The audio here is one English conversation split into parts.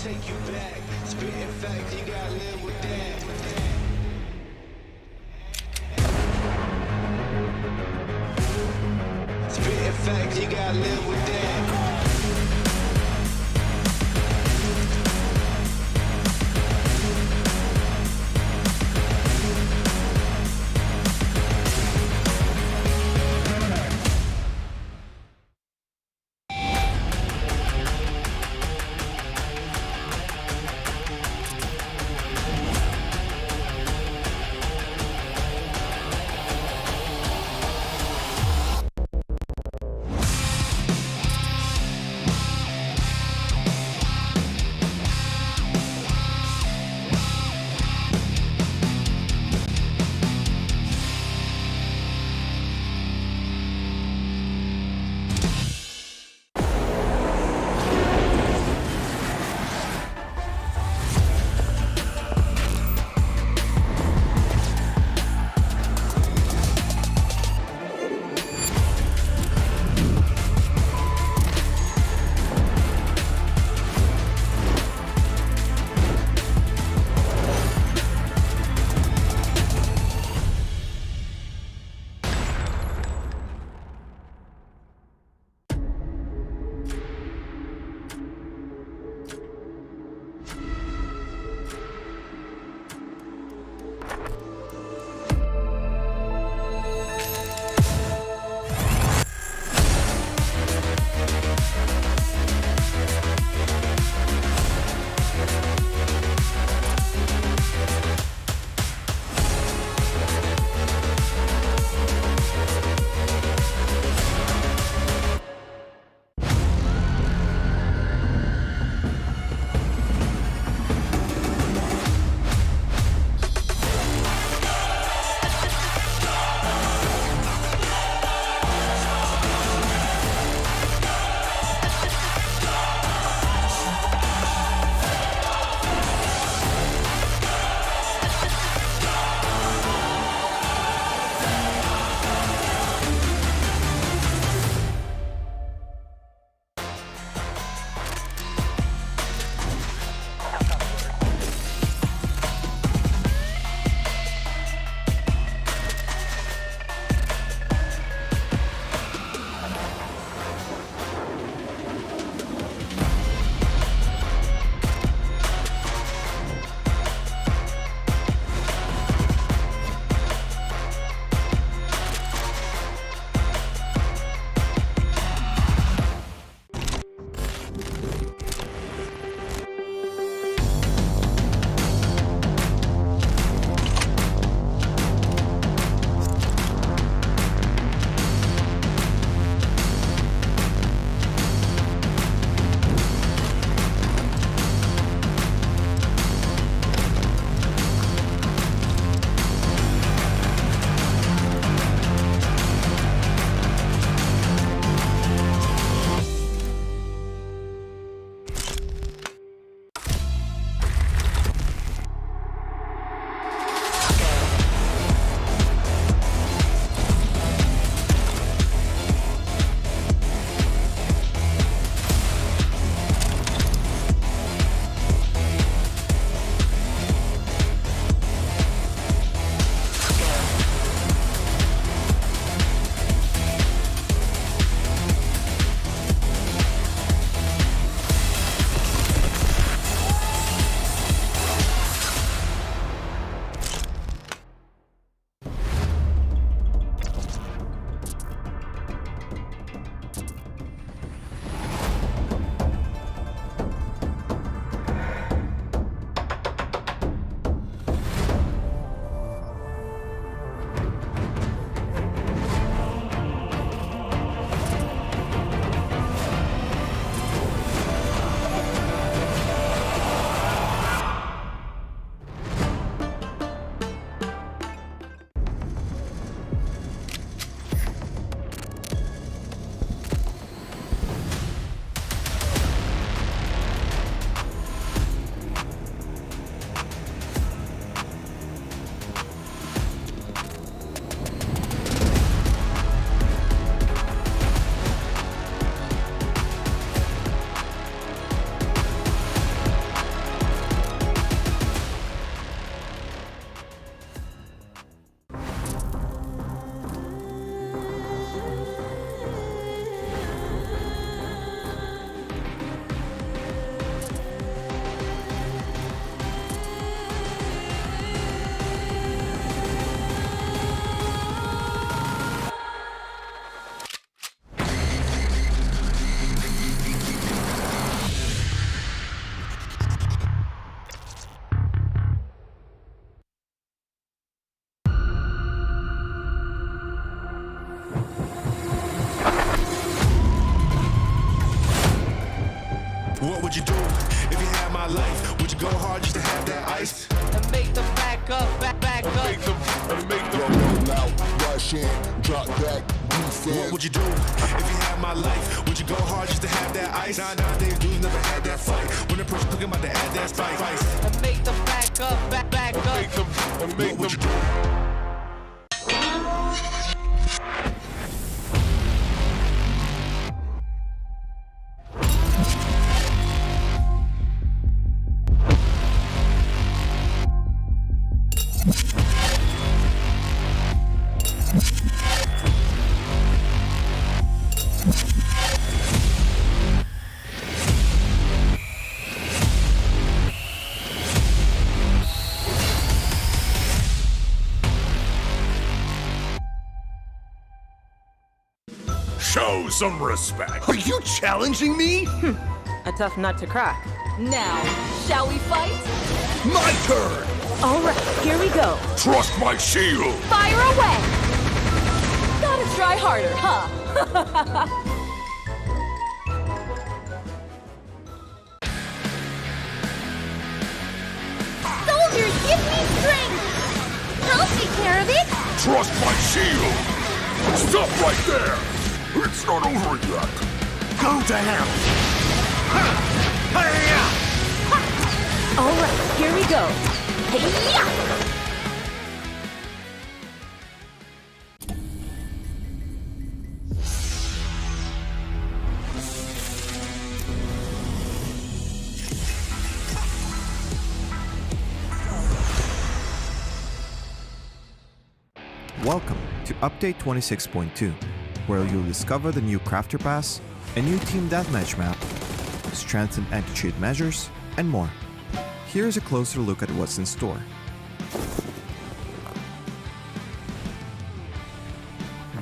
take you back. Spitting facts, you gotta live with that. Spitting facts, you gotta live with that. What would you do if you had my life? Would you go hard just to have that ice? And make them back up, back up. Make them roll out, rush in, drop back, defense. What would you do if you had my life? Would you go hard just to have that ice? Nowadays dudes never had that fight. When the person talking about to add that spice. And make them back up, back up. What would you do? Show some respect. Are you challenging me? A tough nut to crack. Now, shall we fight? My turn! All right, here we go. Trust my shield. Fire away! Gotta try harder, huh? Soldiers, give me strength! I'll take care of it! Trust my shield. Stop right there. It's not over yet. Go to hell! All right, here we go. Hey-ya! Welcome to Update 26.2, where you'll discover the new Crafter Pass, a new Team Deathmatch map, strengthened anti-cheat measures, and more. Here's a closer look at what's in store.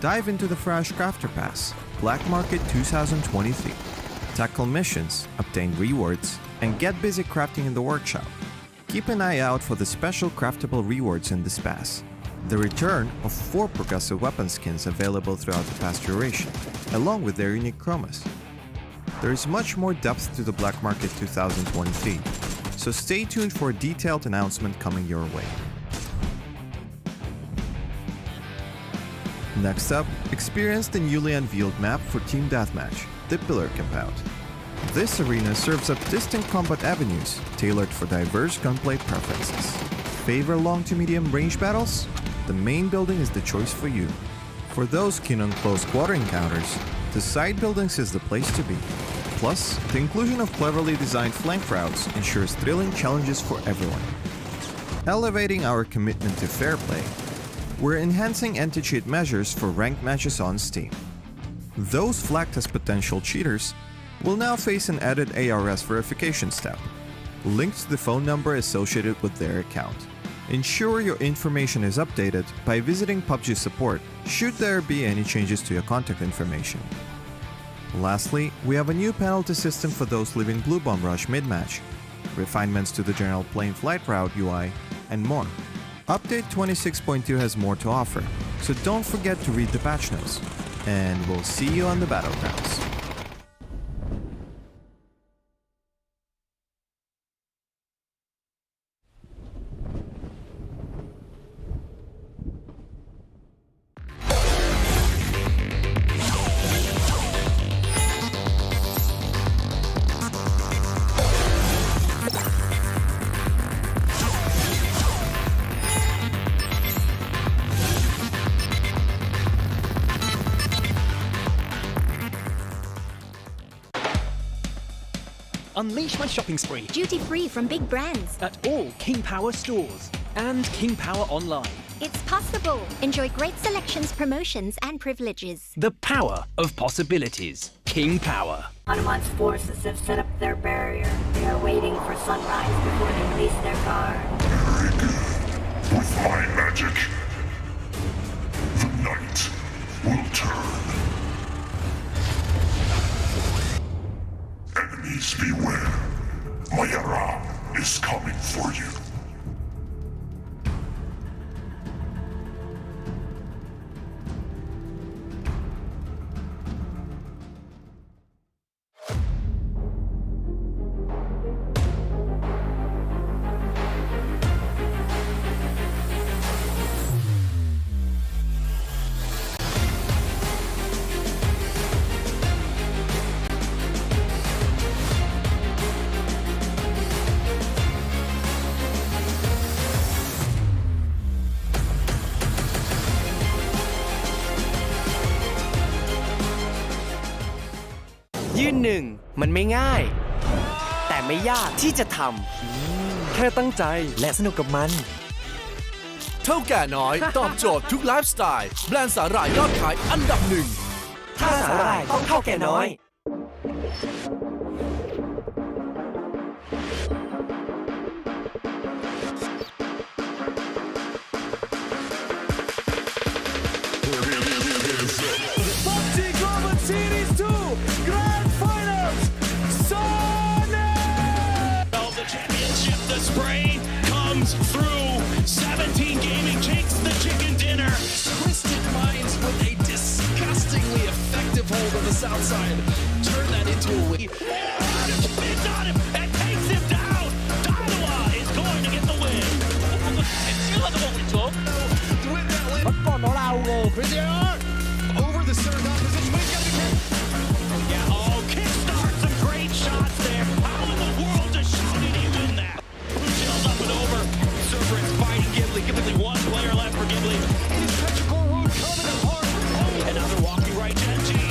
Dive into the fresh Crafter Pass, Black Market 2023. Tackle missions, obtain rewards, and get busy crafting in the workshop. Keep an eye out for the special craftable rewards in this pass. The return of 4 progressive weapon skins available throughout the pass duration, along with their unique chromas. There is much more depth to the Black Market 2023, so stay tuned for a detailed announcement coming your way. Next up, experience the newly unveiled map for Team Deathmatch, the Pillar Compound. This arena serves up distinct combat avenues tailored for diverse gunplay preferences. Favor long to medium range battles? The main building is the choice for you. For those keen on close quarter encounters, the side buildings is the place to be. Plus, the inclusion of cleverly designed flank routes ensures thrilling challenges for everyone. Elevating our commitment to fair play, we're enhancing anti-cheat measures for ranked matches on Steam. Those flagged as potential cheaters will now face an added ARS verification step, linked to the phone number associated with their account. Ensure your information is updated by visiting PUBG support should there be any changes to your contact information. Lastly, we have a new penalty system for those leaving Blue Bomb Rush mid-match, refinements to the general plane flight route UI, and more. Update 26.2 has more to offer, so don't forget to read the patch notes, and we'll see you on the battlegrounds. Unleash my shopping spree Duty-free from big brands. at all King Power stores and King Power online. It's possible. Enjoy great selections, promotions, and privileges. The power of possibilities. King Power. Hanuman's forces have set up their barrier. They are waiting for sunrise before they release their guard. With my magic, the night will turn. Enemies beware. Mayara is coming for you. หนึ่งมันไม่ง่าย แต่ไม่ยากที่จะทำแค่ตั้งใจและสนุกกับมัน เท่าแก่น้อยตอบโจทย์ทุกไลฟ์สไตล์แบรนด์สาหร่ายยอดขายอันดับหนึ่ง ถ้าสาหร่ายต้องเท่าแก่น้อย PUBG Global Series 2 Grand Finals Sonic! The championship, the spray comes through. 17 Gaming takes the chicken dinner. Twisted Minds with a disgustingly effective hold on the south side. Turn that into a win. Spins on him and takes him down. Daiwa is going to get the win. Win that win. Over the center down position. Wake up again. Yeah, oh, kickstart some great shots there. How in the world does Shouty win that? Blue Shell's up and over. Cerberus fighting Ghibli. Ghibli one player left for Ghibli. It is Petrichor Road coming apart. And now they're walking right Genji.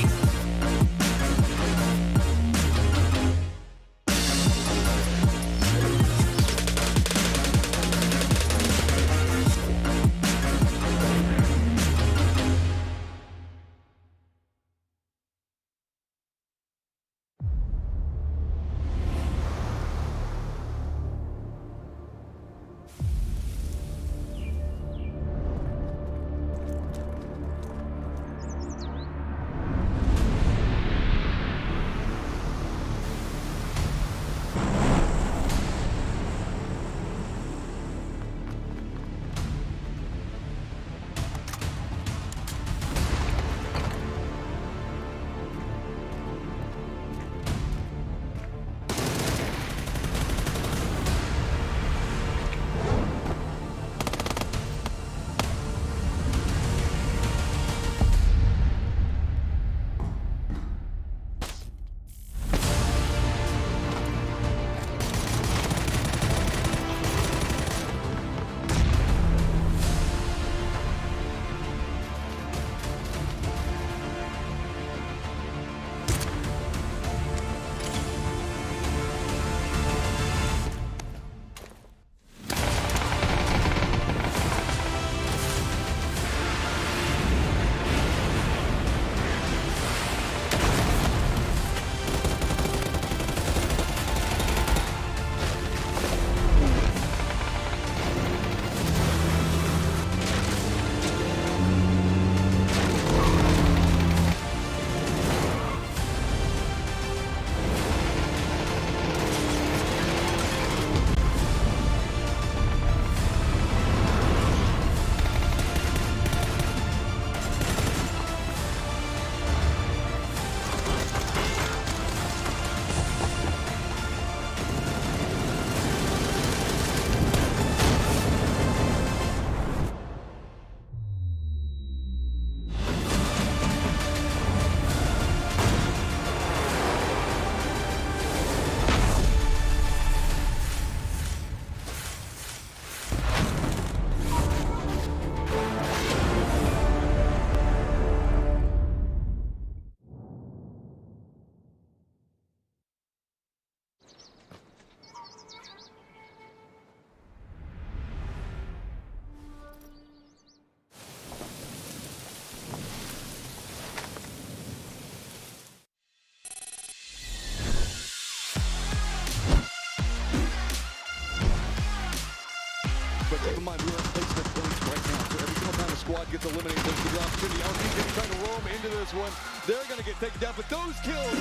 But keep in mind, we are in placement points right now. So every single time a squad gets eliminated, there's the opportunity. LG's going to try to roam into this one. They're going to get taken down, but those kills.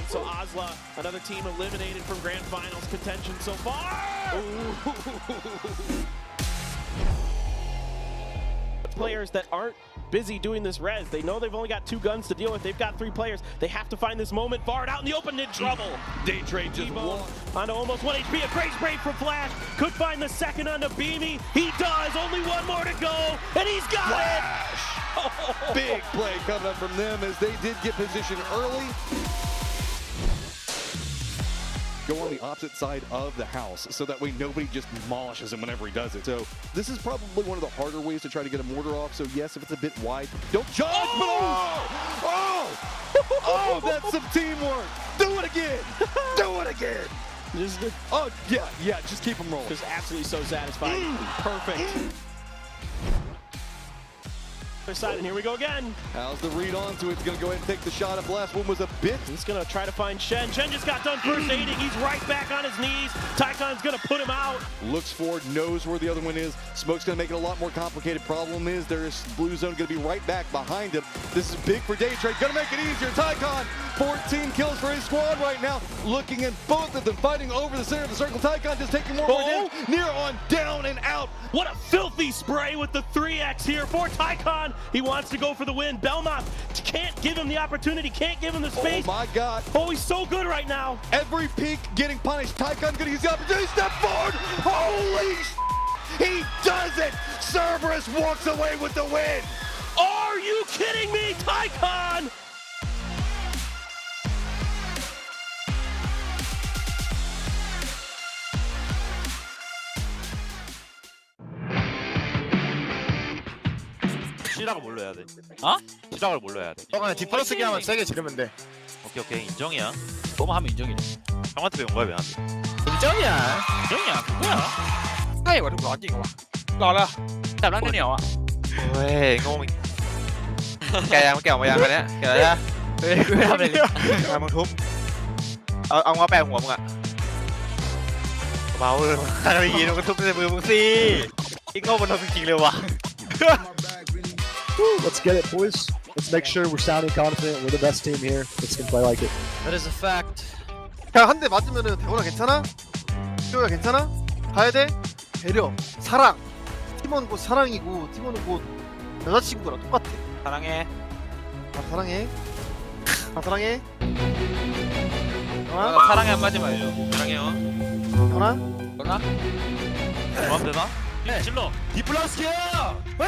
So Osla, another team eliminated from Grand Finals contention so far. Players that aren't busy doing this res, they know they've only got 2 guns to deal with. They've got 3 players. They have to find this moment. Bard out in the open, in trouble. Day trade just walked onto almost 1 HP. A great spray from Flash. Could find the second onto Beamy. He does. Only 1 more to go, and he's got it. Big play coming up from them as they did get position early. Go on the opposite side of the house so that way nobody just demolishes him whenever he does it. So this is probably one of the harder ways to try to get a mortar off. So yes, if it's a bit wide, don't judge, but oh! Oh, that's some teamwork. Do it again. Do it again. Oh, yeah, just keep them rolling. Just absolutely so satisfying. Perfect. Other side, and here we go again. How's the read onto it? He's going to go ahead and take the shot up. Last one was a bit. He's going to try to find Shen. Shen just got done first aiding. He's right back on his knees. Taikon's going to put him out. Looks forward, knows where the other one is. Smoke's going to make it a lot more complicated. Problem is, there's blue zone going to be right back behind him. This is big for Daytrade. Going to make it easier. Taikon, 14 kills for his squad right now. Looking at both of them fighting over the center of the circle. Taikon just taking more damage. Near on, down and out. What a filthy spray with the 3x here for Taikon. He wants to go for the win. Belmont can't give him the opportunity, can't give him the space. Oh my God. Oh, he's so good right now. Every peak getting punished. Taikon going to use the opportunity. Step forward. Holy he does it. Cerberus walks away with the win. Are you kidding me, Taikon? 시작을 뭘로 해야 돼? 어? 시작을 뭘로 해야 돼? 그냥 디플러스기 하면 세게 지르면 돼. 오케이 인정이야. 너무 하면 인정이지. 형한테 배운 거야 왜한테? 인정이야. 인정이야. 그거야. ให้กว่าทุกร้อนจริงวะรอแล้วจับแล้วเหนียวอ่ะ เฮ้ยงงแกยังแกออกมายังกันเนี้ยแกอะไรนะ เฮ้ยกูไม่ทำอะไรเลย มึงทุบเอาง้อแปะหัวมึงอะเบาเลยอะไรยินมึงทุบในมือมึงสิอีกโง่มันทำจริงๆเลยว่ะ Let's get it, boys. Let's make sure we're sounding confident. We're the best team here. Let's can play like it. That is a fact. 그냥 한 대 맞으면은 대호나 괜찮아? 태호야 괜찮아? 가야 돼? 배려, 사랑. 팀원 곧 사랑이고 팀원은 곧 여자친구랑 똑같아. 사랑해. 아 사랑해. 아 사랑해. 사랑해 한마디 말려. 사랑해요. 현아? 너나? 뭐하면 되나? 네. 질러. 디플러스기야! 왜?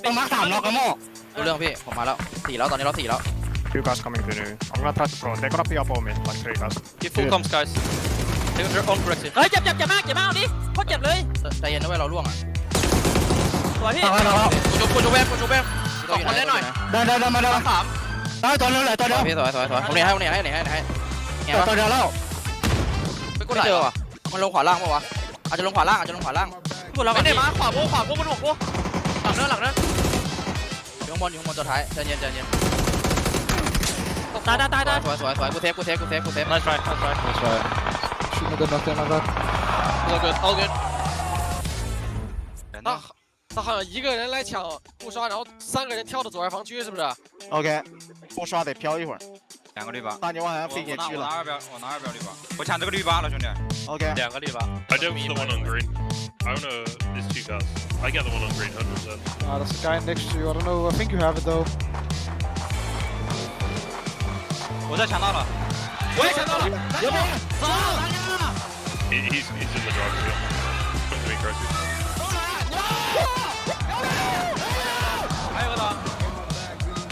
ต้องมา3ล็อกแล้วโม่รู้เรื่องพี่ผมมาแล้ว4แล้วตอนนี้เรา4แล้ว Two guys coming through new. I'm gonna try to throw. They're gonna be up on me, like 3 guys. Get full comms guys take your own corrective เฮ้ยเจ็บมากเอาดิโคตรเจ็บเลยใจเย็นนะเว้ยเราล่วงอ่ะสวยพี่กูชูแบงสองคนได้หน่อยได้มาได้3ได้ตัวนึงเลยตัวเดียวพี่สวยผมเนี่ยให้ตัวเดียวแล้วไม่เจอว่ะมันลงขวาล่างป่าววะอาจจะลงขวาล่างพูดแล้วไม่ได้มาขวาโบ้บนหัวโบ้หลังนั้นอยู่ข้างบนตัวท้ายใจเย็นตายสวยกูเทฟ Nice try. Shouldn't have done nothing like that. all good 他好像一个人来抢不刷，然后3个人跳到左二防区，是不是 OK， 不刷得飘一会儿。2个绿吧。大牛好像飞进去了。我拿2标绿吧。我抢这个绿吧了，兄弟。 OK。2个绿吧。 I don't see the one on green. I don't know. There's 2 cars. I get the one on green 100%. There's a guy next to you. I don't know. I think you have it though. 我在抢到了。我也抢到了。走。He's in the driver's wheel. Come to me, Crosby.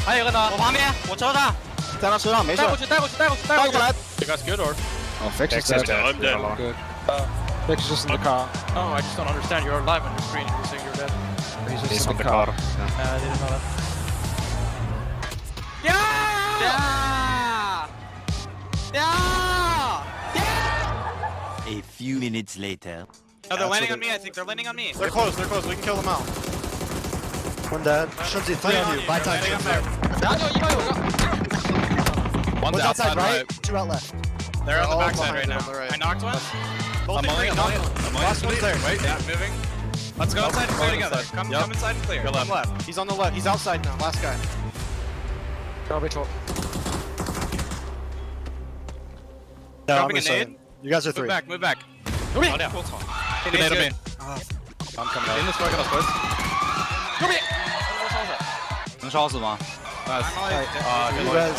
还有一个呢，我旁边，我车上，在他车上没事。带过去。You guys good or? Oh, Fix is dead. I'm dead. Good. Fix is just in the car. Oh, I just don't understand. You're alive on your screen. You're saying you're dead. He's just in the car. I didn't know that. A few minutes later. Oh, they're landing on me. I think they're landing on me. They're close. We can kill them out. One dead. Shunzi, 3 on you. Buy time. One's outside right. 2 out left. They're on the backside right now. I knocked one. I'm only. Last one's there. Wait, yeah, moving. Let's go outside and clear together. Come inside and clear. You're left. He's on the left. He's outside now. Last guy. Dropping a nade. You guys are 3. Move back. Move down. I'm coming out. In this way, get us both. 能烧死吗？ You guys.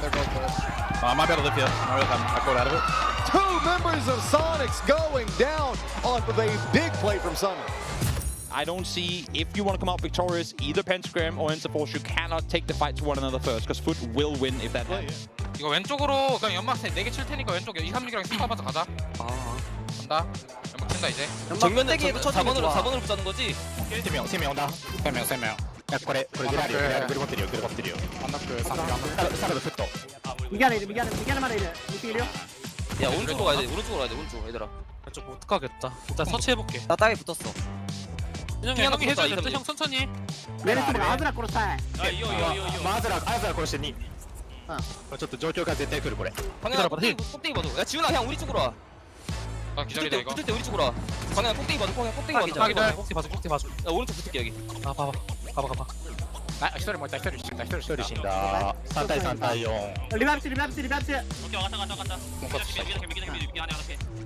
They're both dead. I might be able to live here. I got out of it. 2 members of Sonics going down off of a big play from Summer. I don't see, if you want to come out victorious, either Pentagram or Enterforce, you cannot take the fight to one another first, because Foot will win if that happens. 이거 왼쪽으로 그냥 연막탄 4개 칠 테니까 왼쪽 2, 3, 6이랑 스파 봐서 가자. 간다. 연막 친다 이제. 정면에 4번으로 붙자는 거지? 3명 온다. 3명. 야, 그래 그리고 엎드려. 미안해 말해. 야, 오른쪽으로 가야 돼. 오른쪽 얘들아. 왼쪽 못 가겠다. 일단 서치해볼게. 나 땅에 붙었어. 형이 해줘야 돼. 형 천천히. 아즈라 코르사. 마드라 고르시니. 방금 꼭대기 봐도. 야, 지훈아 그냥 우리 쪽으로 와. 아, 기다리다 이거. 붙을 때 우리 쪽으로 와. 방금 꼭대기 봐도. 꼭대기 봐도. 기다려. 꼭대기 봐줘. 야, 오른쪽 붙을게 여기. 아, 봐봐. 아,1人もいた。1人死んだ。3対4。 리밥스.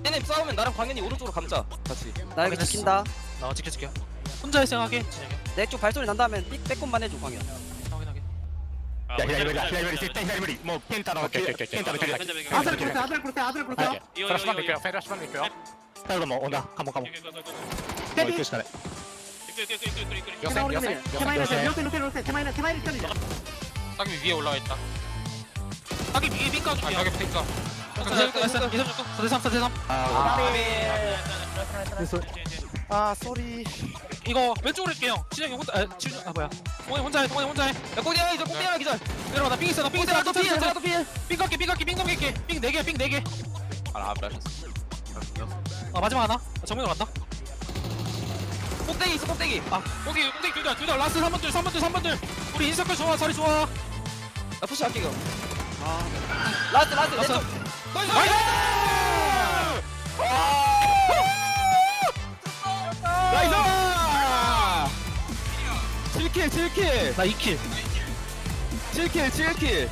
얘네 싸우면 나랑 광현이 오른쪽으로 감자. 같이. 나 여기 지킨다. 나 지켜줄게. 혼자 생각해. 내 쪽 발소리 난 다음에 빼꼼만 해줘 광현. 확인하게. 야,左絶対左無理。もうケンタの距離。아즈라 코르사. 플래시만 될게요. 플래시만 될게요. 사이드 뭐 온다. 가모. 뭐 이렇게 시간에. 테마이나 딱이 위에 올라와 있다. 딱이 위에 빙가 줄게. 여기 빙가. 4대3. 아 쏘리. 이거 왼쪽으로 할게요. 진영이 혼자. 뭐야? 동원이 혼자 해. 야, 꼭대기 하나 기절. 내려와. 나 빙 있어. 또 빙 갈게. 빙 4개. 아, 마지막 하나. 정면으로 간다. 꼭대기 있어. 꼭대기. 아, 꼭대기 둘 다. 라스트 3번들. 우리 인서클 좋아. 자리 좋아. 나 푸시 할게 이거. 라스트 왼쪽. 나이스! 7킬. 나 2킬. 7킬.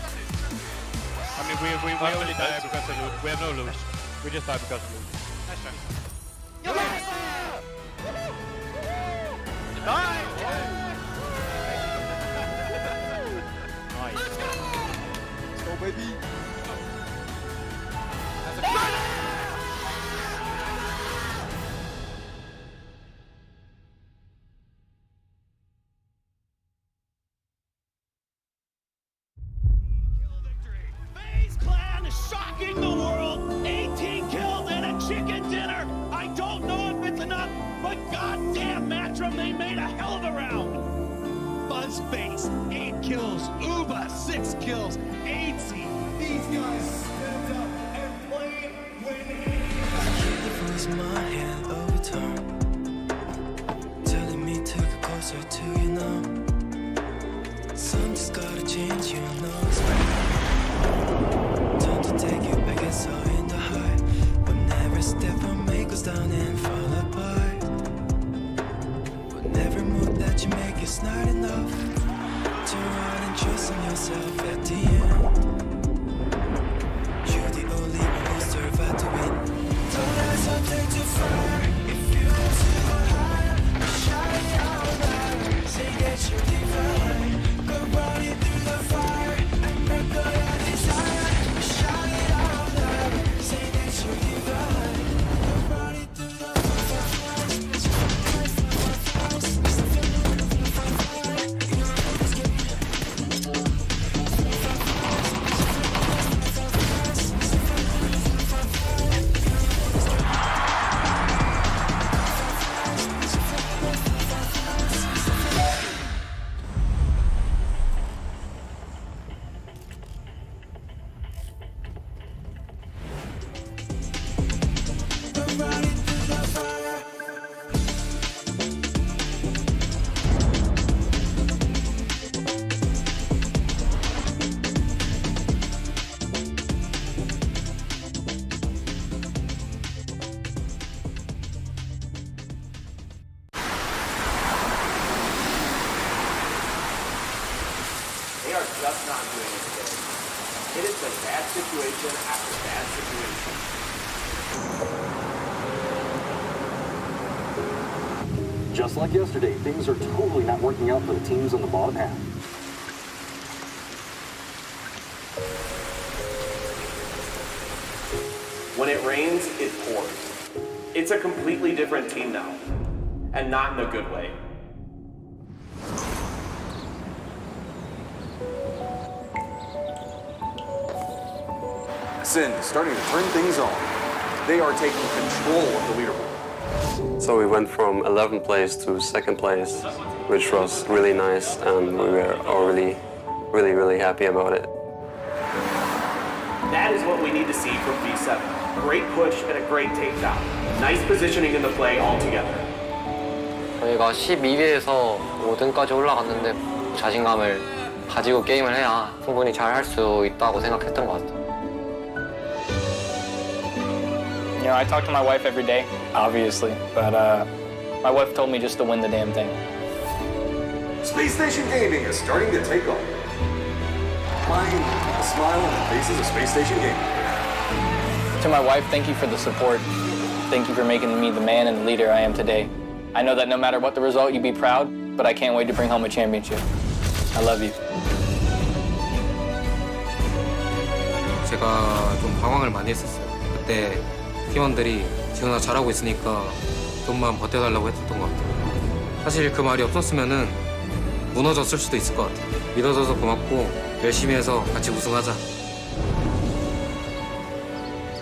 I mean, we only die because of loot. We have no loot. We just die because of loot. Nice try. Nice! Let's go, baby. Shocking the world! 18 kills and a chicken dinner! I don't know if it's enough, but goddamn Matrim, they made a hell of a round! Buzzface, 8 kills. Uba, 6 kills. 8 seed. These guys stepped up and played winning. Was my hand overturned, telling me to get closer to you now. Something's gotta change, you know it's right. Time to take you back, it's all in the heart. But never step on me goes down and fall apart. But never move that you make it's not enough. Turn around and trust in yourself at the end. You're the only one who survived to win. Don't let something too far. If you want to go higher, shout it out loud. Say that you're divine. Go running through the fire and break all your desire. Shout it out loud. Say that you're divine. Go running through the just not doing it today. It has been bad situation after bad situation. Just like yesterday, things are totally not working out for the teams on the bottom half. When it rains, it pours. It's a completely different team now, and not in a good way. Sin starting to turn things on. They are taking control of the leaderboard. So we went from 11th place to 2nd place, which was really nice, and we were all really happy about it. That is what we need to see from B7. Great push and a great takedown. Nice positioning in the play altogether. 저희가 12위에서 5등까지 올라갔는데 자신감을 가지고 게임을 해야 충분히 잘 할 수 있다고 생각했던 것 같아요. You know, I talk to my wife every day, obviously, but my wife told me just to win the damn thing. Space Station Gaming is starting to take off. Flying a smile on the faces of Space Station Gaming. To my wife, thank you for the support. Thank you for making me the man and the leader I am today. I know that no matter what the result, you'd be proud, but I can't wait to bring home a championship. I love you. 제가 좀 방황을 많이 했었어요. 그때 팀원들이 지훈아 잘하고 있으니까 좀만 버텨달라고 했었던 것 같아요. 사실 그 말이 없었으면은 무너졌을 수도 있을 것 같아요. 믿어줘서 고맙고 열심히 해서 같이 우승하자.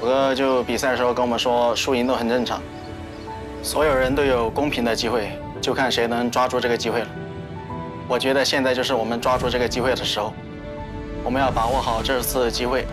我哥就比赛的时候跟我们说，输赢都很正常，所有人都有公平的机会，就看谁能抓住这个机会了。我觉得现在就是我们抓住这个机会的时候，我们要把握好这次机会。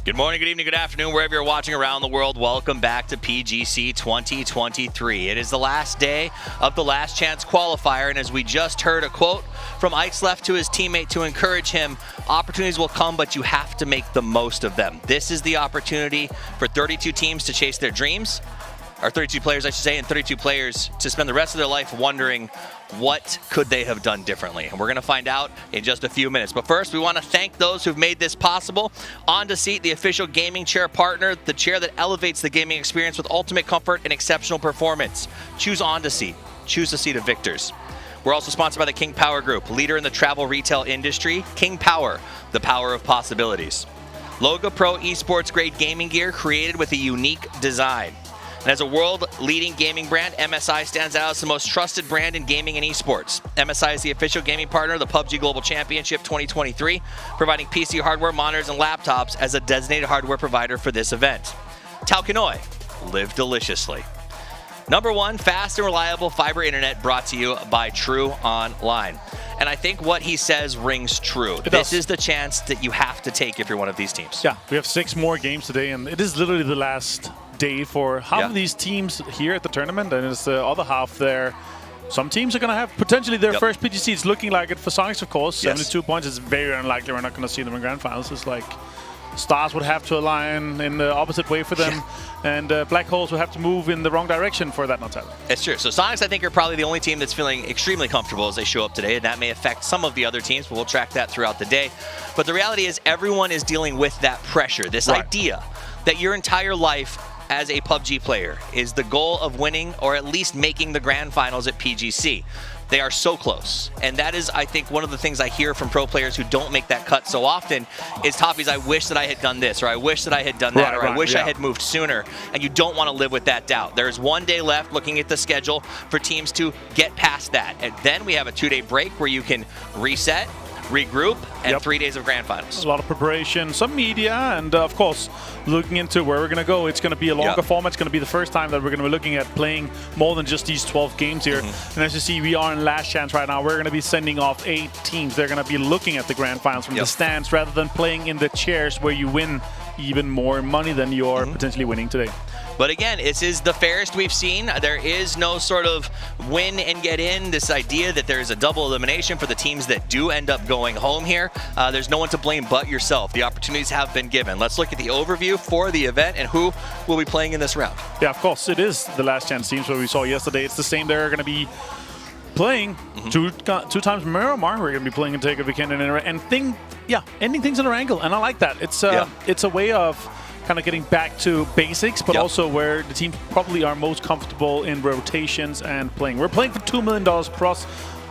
Good morning, good evening, good afternoon, wherever you're watching around the world. Welcome back to PGC 2023. It is the last day of the Last Chance qualifier, and as we just heard a quote from Ike's left to his teammate to encourage him, opportunities will come, but you have to make the most of them. This is the opportunity for 32 teams to chase their dreams, or 32 players, I should say, and 32 players to spend the rest of their life wondering what could they have done differently. And we're going to find out in just a few minutes. But first, we want to thank those who've made this possible. On to Seat, the official gaming chair partner, the chair that elevates the gaming experience with ultimate comfort and exceptional performance. Choose On to Seat. Choose the seat of victors. We're also sponsored by the King Power Group, leader in the travel retail industry. King Power, the power of possibilities. Logo Pro Esports grade gaming gear created with a unique design. And as a world-leading gaming brand, MSI stands out as the most trusted brand in gaming and esports. MSI is the official gaming partner of the PUBG Global Championship 2023, providing PC hardware, monitors, and laptops as a designated hardware provider for this event. Taukanoi, live deliciously. Number one, fast and reliable fiber internet brought to you by True Online. And I think what he says rings true. This is the chance that you have to take if you're one of these teams. Yeah, we have 6 more games today, and it is literally the last day for half of these teams here at the tournament, and it's the other half there. Some teams are going to have potentially their first PGC. It's looking like it for Sonics, of course. 72 points is very unlikely. We're not going to see them in grand finals. It's like stars would have to align in the opposite way for them, and black holes would have to move in the wrong direction for that not to happen. It's true. So Sonics, I think, are probably the only team that's feeling extremely comfortable as they show up today, and that may affect some of the other teams, but we'll track that throughout the day. But the reality is everyone is dealing with that pressure, this idea that your entire life as a PUBG player is the goal of winning or at least making the grand finals at PGC. They are so close. And that is, I think, one of the things I hear from pro players who don't make that cut so often is, Toppy's, I wish that I had done this, or I wish that I had done that, or I wish I had moved sooner. And you don't want to live with that doubt. There's 1 day left looking at the schedule for teams to get past that. And then we have a 2-day break where you can reset, regroup, and 3 days of grand finals. A lot of preparation, some media, and of course, looking into where we're going to go. It's going to be a longer format. It's going to be the first time that we're going to be looking at playing more than just these 12 games here. And as you see, we are in last chance right now. We're going to be sending off 8 teams. They're going to be looking at the grand finals from the stands rather than playing in the chairs where you win even more money than you're potentially winning today. But again, this is the fairest we've seen. There is no sort of win and get in. This idea that there's a double elimination for the teams that do end up going home here. There's no one to blame but yourself. The opportunities have been given. Let's look at the overview for the event and who will be playing in this round. Yeah, of course, it is the last chance teams what we saw yesterday. It's the same. They're going to be playing two times Miramar. We're going to be playing and take a weekend and ending things in a angle, and I like that. It's a way of kind of getting back to basics, but also where the teams probably are most comfortable in rotations and playing. We're playing for $2 million plus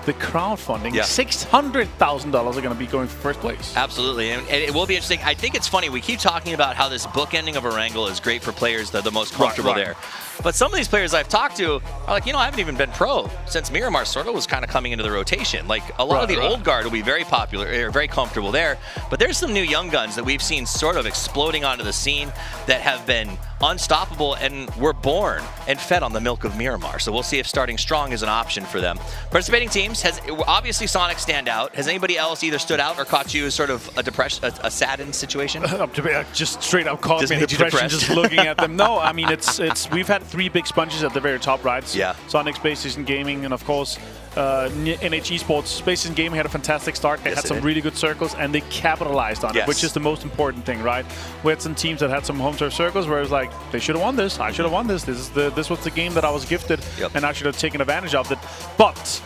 the crowdfunding. $600,000 are going to be going for first place. Absolutely, and it will be interesting. I think it's funny, we keep talking about how this bookending of a wrangle is great for players that are the most comfortable there. But some of these players I've talked to are like, I haven't even been pro since Miramar sort of was kind of coming into the rotation. Like, a lot of the old guard will be very popular, or very comfortable there. But there's some new young guns that we've seen sort of exploding onto the scene that have been unstoppable and were born and fed on the milk of Miramar. So we'll see if starting strong is an option for them. Participating teams, obviously Sonic stand out. Has anybody else either stood out or caught you as sort of a saddened situation? Just straight up caught me in depression just looking at them. No, I mean, we've had 3 big sponges at the very top, right? Sonic, Space Station Gaming, and of course NH Esports. Space Station Gaming had a fantastic start. They had some really good circles, and they capitalized on it, which is the most important thing, right? We had some teams that had some home turf circles where it was like, they should have won this. I should have won this. This was the game that I was gifted, and I should have taken advantage of it. But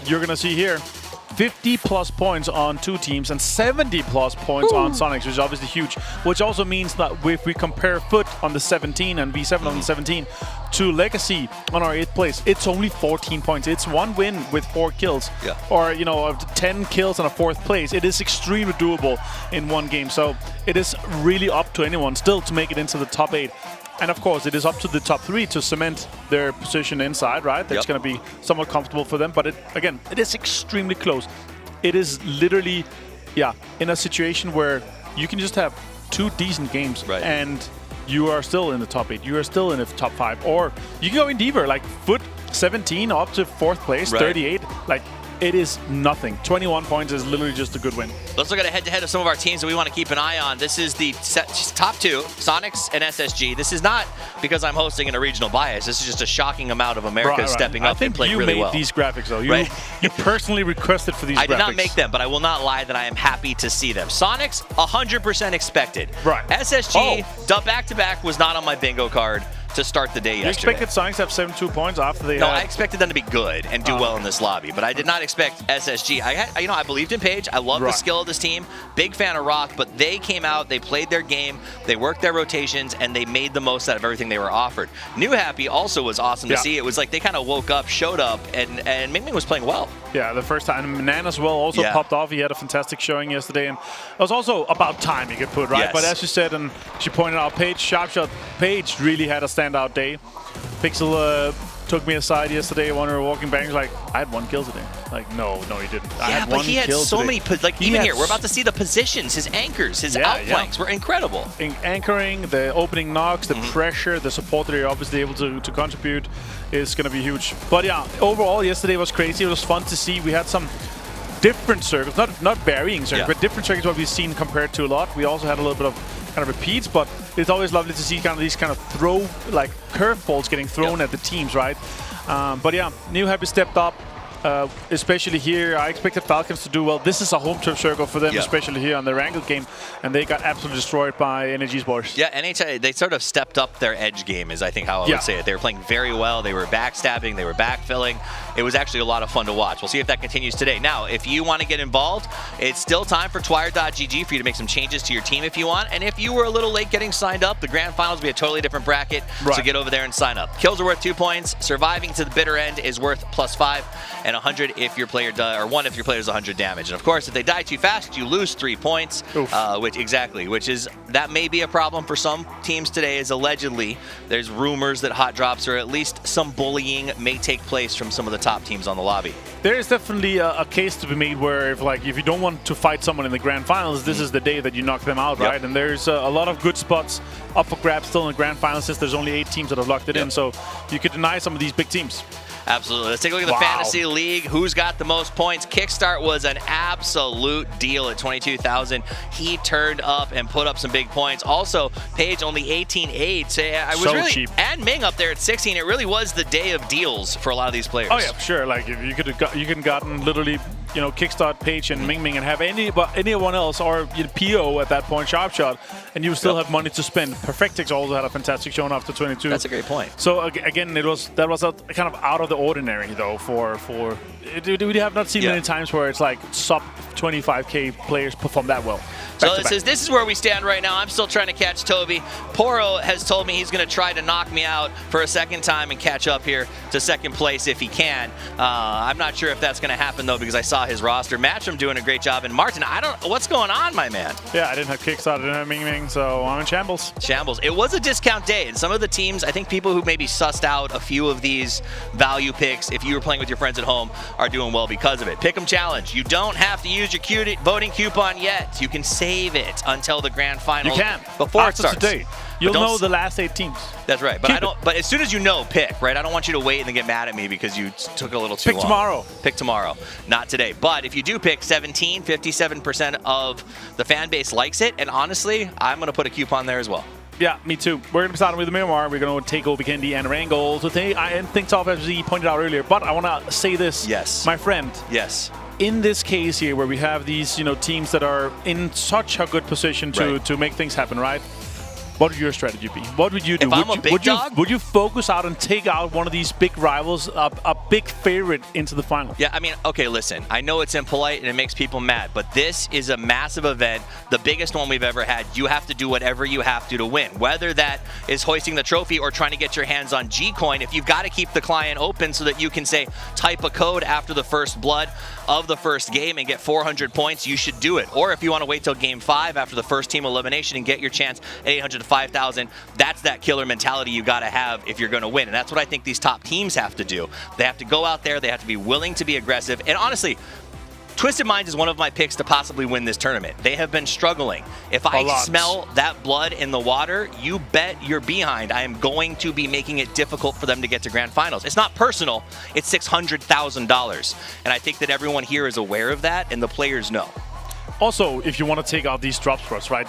you're gonna see here 50+ points on 2 teams and 70+ points on Sonics, which is obviously huge. Which also means that if we compare Foot on the 17 and V7 on the 17 to Legacy on our 8th place, it's only 14 points. It's 1 win with 4 kills, or 10 kills and a 4th place. It is extremely doable in 1 game. So it is really up to anyone still to make it into the top 8. And of course, it is up to the top 3 to cement their position inside, right? That's going to be somewhat comfortable for them. But again, it is extremely close. It is literally, in a situation where you can just have 2 decent games and you are still in the top 8. You are still in the top 5. Or you can go in deeper, like Foot 17 up to 4th place, 38. Like, it is nothing. 21 points is literally just a good win. Let's look at a head-to-head of some of our teams that we want to keep an eye on. This is the top 2, Sonics and SSG. This is not because I'm hosting in a regional bias. This is just a shocking amount of America stepping up and playing really well. I think you made these graphics, though. You personally requested for these graphics. I did not make them, but I will not lie that I am happy to see them. Sonics, 100% expected. SSG, back-to-back was not on my bingo card to start the day yesterday. You expected Sonics to have 72 points after they I expected them to be good and do well in this lobby, but I did not expect SSG. I believed in Paige. I love the skill of this team. Big fan of Rock, but they came out, they played their game, they worked their rotations, and they made the most out of everything they were offered. New Happy also was awesome to see. It was like they kind of woke up, showed up, and Mingming was playing well. Yeah, the first time. Manan as well also popped off. He had a fantastic showing yesterday, and it was also about time he could put, right? But as you said, and she pointed out, Paige, Sharpshot, Paige really had a standout day. Pixel took me aside yesterday when we were walking back. He's like, I had 1 kill today. Like, no, he didn't. I had but 1 he had kill so today. many, even here, we're about to see the positions, his anchors, his outflanks were incredible. Anchoring, the opening knocks, the pressure, the support that you're obviously able to contribute is going to be huge. But yeah, overall, yesterday was crazy. It was fun to see. We had some different circles, not varying circles, but different circles what we've seen compared to a lot. We also had a little bit of kind of repeats, but it's always lovely to see these kind of curveballs getting thrown at the teams, right? But yeah, New Happy stepped up, especially here. I expected Falcons to do well. This is a home turf circle for them, especially here on their angled game, and they got absolutely destroyed by NH Esports. Yeah, NH, they sort of stepped up their edge game, is I think how I would say it. They were playing very well. They were backstabbing. They were backfilling. It was actually a lot of fun to watch. We'll see if that continues today. Now, if you want to get involved, it's still time for Twire.gg for you to make some changes to your team if you want. And if you were a little late getting signed up, the grand finals will be a totally different bracket. So get over there and sign up. Kills are worth 2 points. Surviving to the bitter end is worth +5. And and 100 if your player does, or 1 if your player does 100 damage. And of course, if they die too fast, you lose 3 points. Which is that may be a problem for some teams today. Is allegedly there's rumors that hot drops or at least some bullying may take place from some of the top teams on the lobby. There is definitely a case to be made where if you don't want to fight someone in the grand finals, this is the day that you knock them out, right? And there's a lot of good spots up for grabs still in the grand finals since there's only 8 teams that have locked it in, so you could deny some of these big teams. Absolutely. Let's take a look at the Fantasy League. Who's got the most points? Kickstart was an absolute deal at 22,000. He turned up and put up some big points. Also, Paige only 18.8. So I was really cheap. And Ming up there at 16. It really was the day of deals for a lot of these players. Oh yeah, sure. Like if you could have gotten literally, Kickstart, Paige, and Ming and have anyone else or PO at that point, Sharp Shot, and you still have money to spend. Perfectix also had a fantastic showing after 22. That's a great point. So again, that was a kind of out of the ordinary though. We have not seen many times where it's like sub 25K players perform that well. So this is where we stand right now. I'm still trying to catch Toby. Poro has told me he's going to try to knock me out for a second time and catch up here to second place if he can. I'm not sure if that's going to happen though because I saw his roster. Matchroom doing a great job, and Martin, what's going on, my man? Yeah, I didn't have Kickstart, I didn't have Ming, so I'm in shambles. Shambles. It was a discount day, and some of the teams, I think people who maybe sussed out a few of these value picks, if you were playing with your friends at home, are doing well because of it. Pick'em Challenge. You don't have to use your voting coupon yet. You can save it until the grand final. You can. Before it starts. Today. You'll know the last 8 teams. That's right. But but as soon as you know, pick, right? I don't want you to wait and then get mad at me because you took a little too long. Pick tomorrow. Pick tomorrow. Not today. But if you do pick 17, 57% of the fan base likes it. And honestly, I'm going to put a coupon there as well. Yeah, me too. We're going to be starting with the Miramar. We're going to take over Candy and Rangel. So I end things off as he pointed out earlier. But I want to say this. Yes. My friend. Yes. In this case here, where we have these, teams that are in such a good position to make things happen, right? What would your strategy be? What would you do? If I'm a big dog? Would you focus out and take out one of these big rivals, a big favorite into the final? Yeah, I mean, okay, listen. I know it's impolite and it makes people mad, but this is a massive event, the biggest one we've ever had. You have to do whatever you have to win, whether that is hoisting the trophy or trying to get your hands on G-Coin. If you've got to keep the client open so that you can, say, type a code after the first blood of the first game and get 400 points, you should do it. Or if you want to wait till game 5 after the first team elimination and get your chance at 800 to 5,000, that's that killer mentality you got to have if you're going to win. And that's what I think these top teams have to do. They have to go out there, they have to be willing to be aggressive. And honestly, Twisted Minds is one of my picks to possibly win this tournament. They have been struggling. If I smell that blood in the water, you bet your behind I am going to be making it difficult for them to get to grand finals. It's not personal, it's $600,000. And I think that everyone here is aware of that, and the players know. Also, if you want to take out these drop spots, right,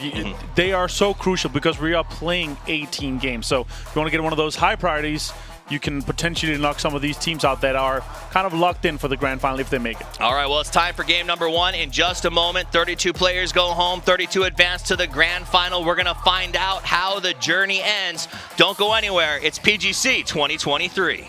they are so crucial because we are playing 18 games. So if you want to get one of those high priorities, you can potentially knock some of these teams out that are kind of locked in for the grand final if they make it. All right, well, it's time for game number 1 in just a moment. 32 players go home, 32 advance to the grand final. We're going to find out how the journey ends. Don't go anywhere. It's PGC 2023.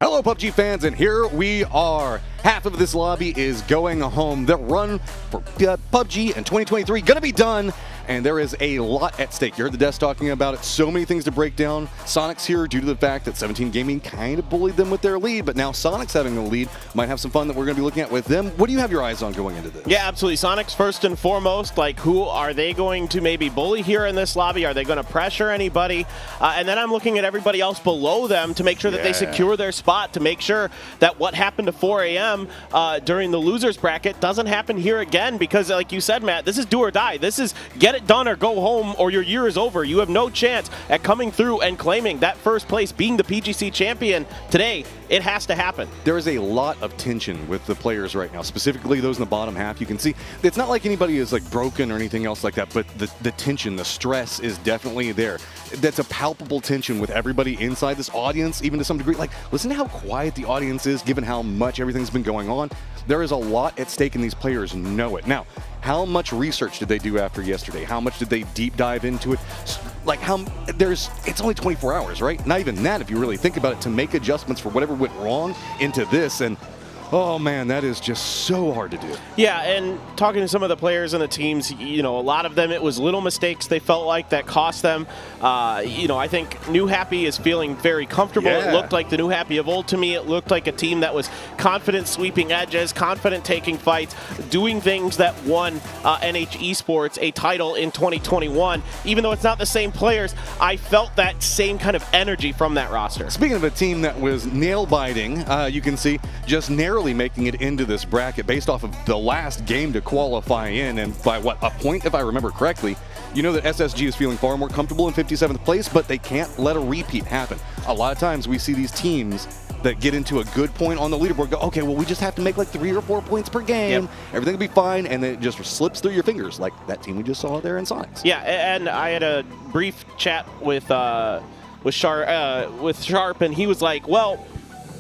Hello, PUBG fans, and here we are. Half of this lobby is going home. The run for PUBG in 2023 going to be done, and there is a lot at stake. You heard the desk talking about it. So many things to break down. Sonic's here due to the fact that 17 Gaming kind of bullied them with their lead, but now Sonic's having the lead. Might have some fun that we're going to be looking at with them. What do you have your eyes on going into this? Yeah, absolutely. Sonic's first and foremost. Like, who are they going to maybe bully here in this lobby? Are they going to pressure anybody? And then I'm looking at everybody else below them to make sure that they secure their spot, to make sure that what happened to 4 a.m. During the losers bracket doesn't happen here again, because like you said, Matt, this is do or die. This is get it done or go home, or your year is over. You have no chance at coming through and claiming that first place, being the PGC champion today it has to happen. There is a lot of tension with the players right now, specifically those in the bottom half. You can see it's not like anybody is like broken or anything else like that, but the tension, the stress is definitely there. That's a palpable tension with everybody inside this audience, even to some degree. Like, listen to how quiet the audience is, given how much everything's been going on. There is a lot at stake, and these players know it. Now, how much research did they do after yesterday? How much did they deep dive into it? Like, it's only 24 hours, right? Not even that, if you really think about it, to make adjustments for whatever went wrong into this. And oh man, that is just so hard to do. Yeah, and talking to some of the players and the teams, a lot of them, it was little mistakes they felt like that cost them. I think New Happy is feeling very comfortable. Yeah. It looked like the New Happy of old to me. It looked like a team that was confident sweeping edges, confident taking fights, doing things that won NH Esports a title in 2021. Even though it's not the same players, I felt that same kind of energy from that roster. Speaking of a team that was nail-biting, you can see just narrowly making it into this bracket based off of the last game to qualify in, and by a point, if I remember correctly. You know that SSG is feeling far more comfortable in 57th place, but they can't let a repeat happen. A lot of times we see these teams that get into a good point on the leaderboard go, okay, well, we just have to make like 3 or 4 points per game. Yep. Everything will be fine, and then it just slips through your fingers like that team we just saw there in Sonics. Yeah, and I had a brief chat with Sharp, and he was like, well,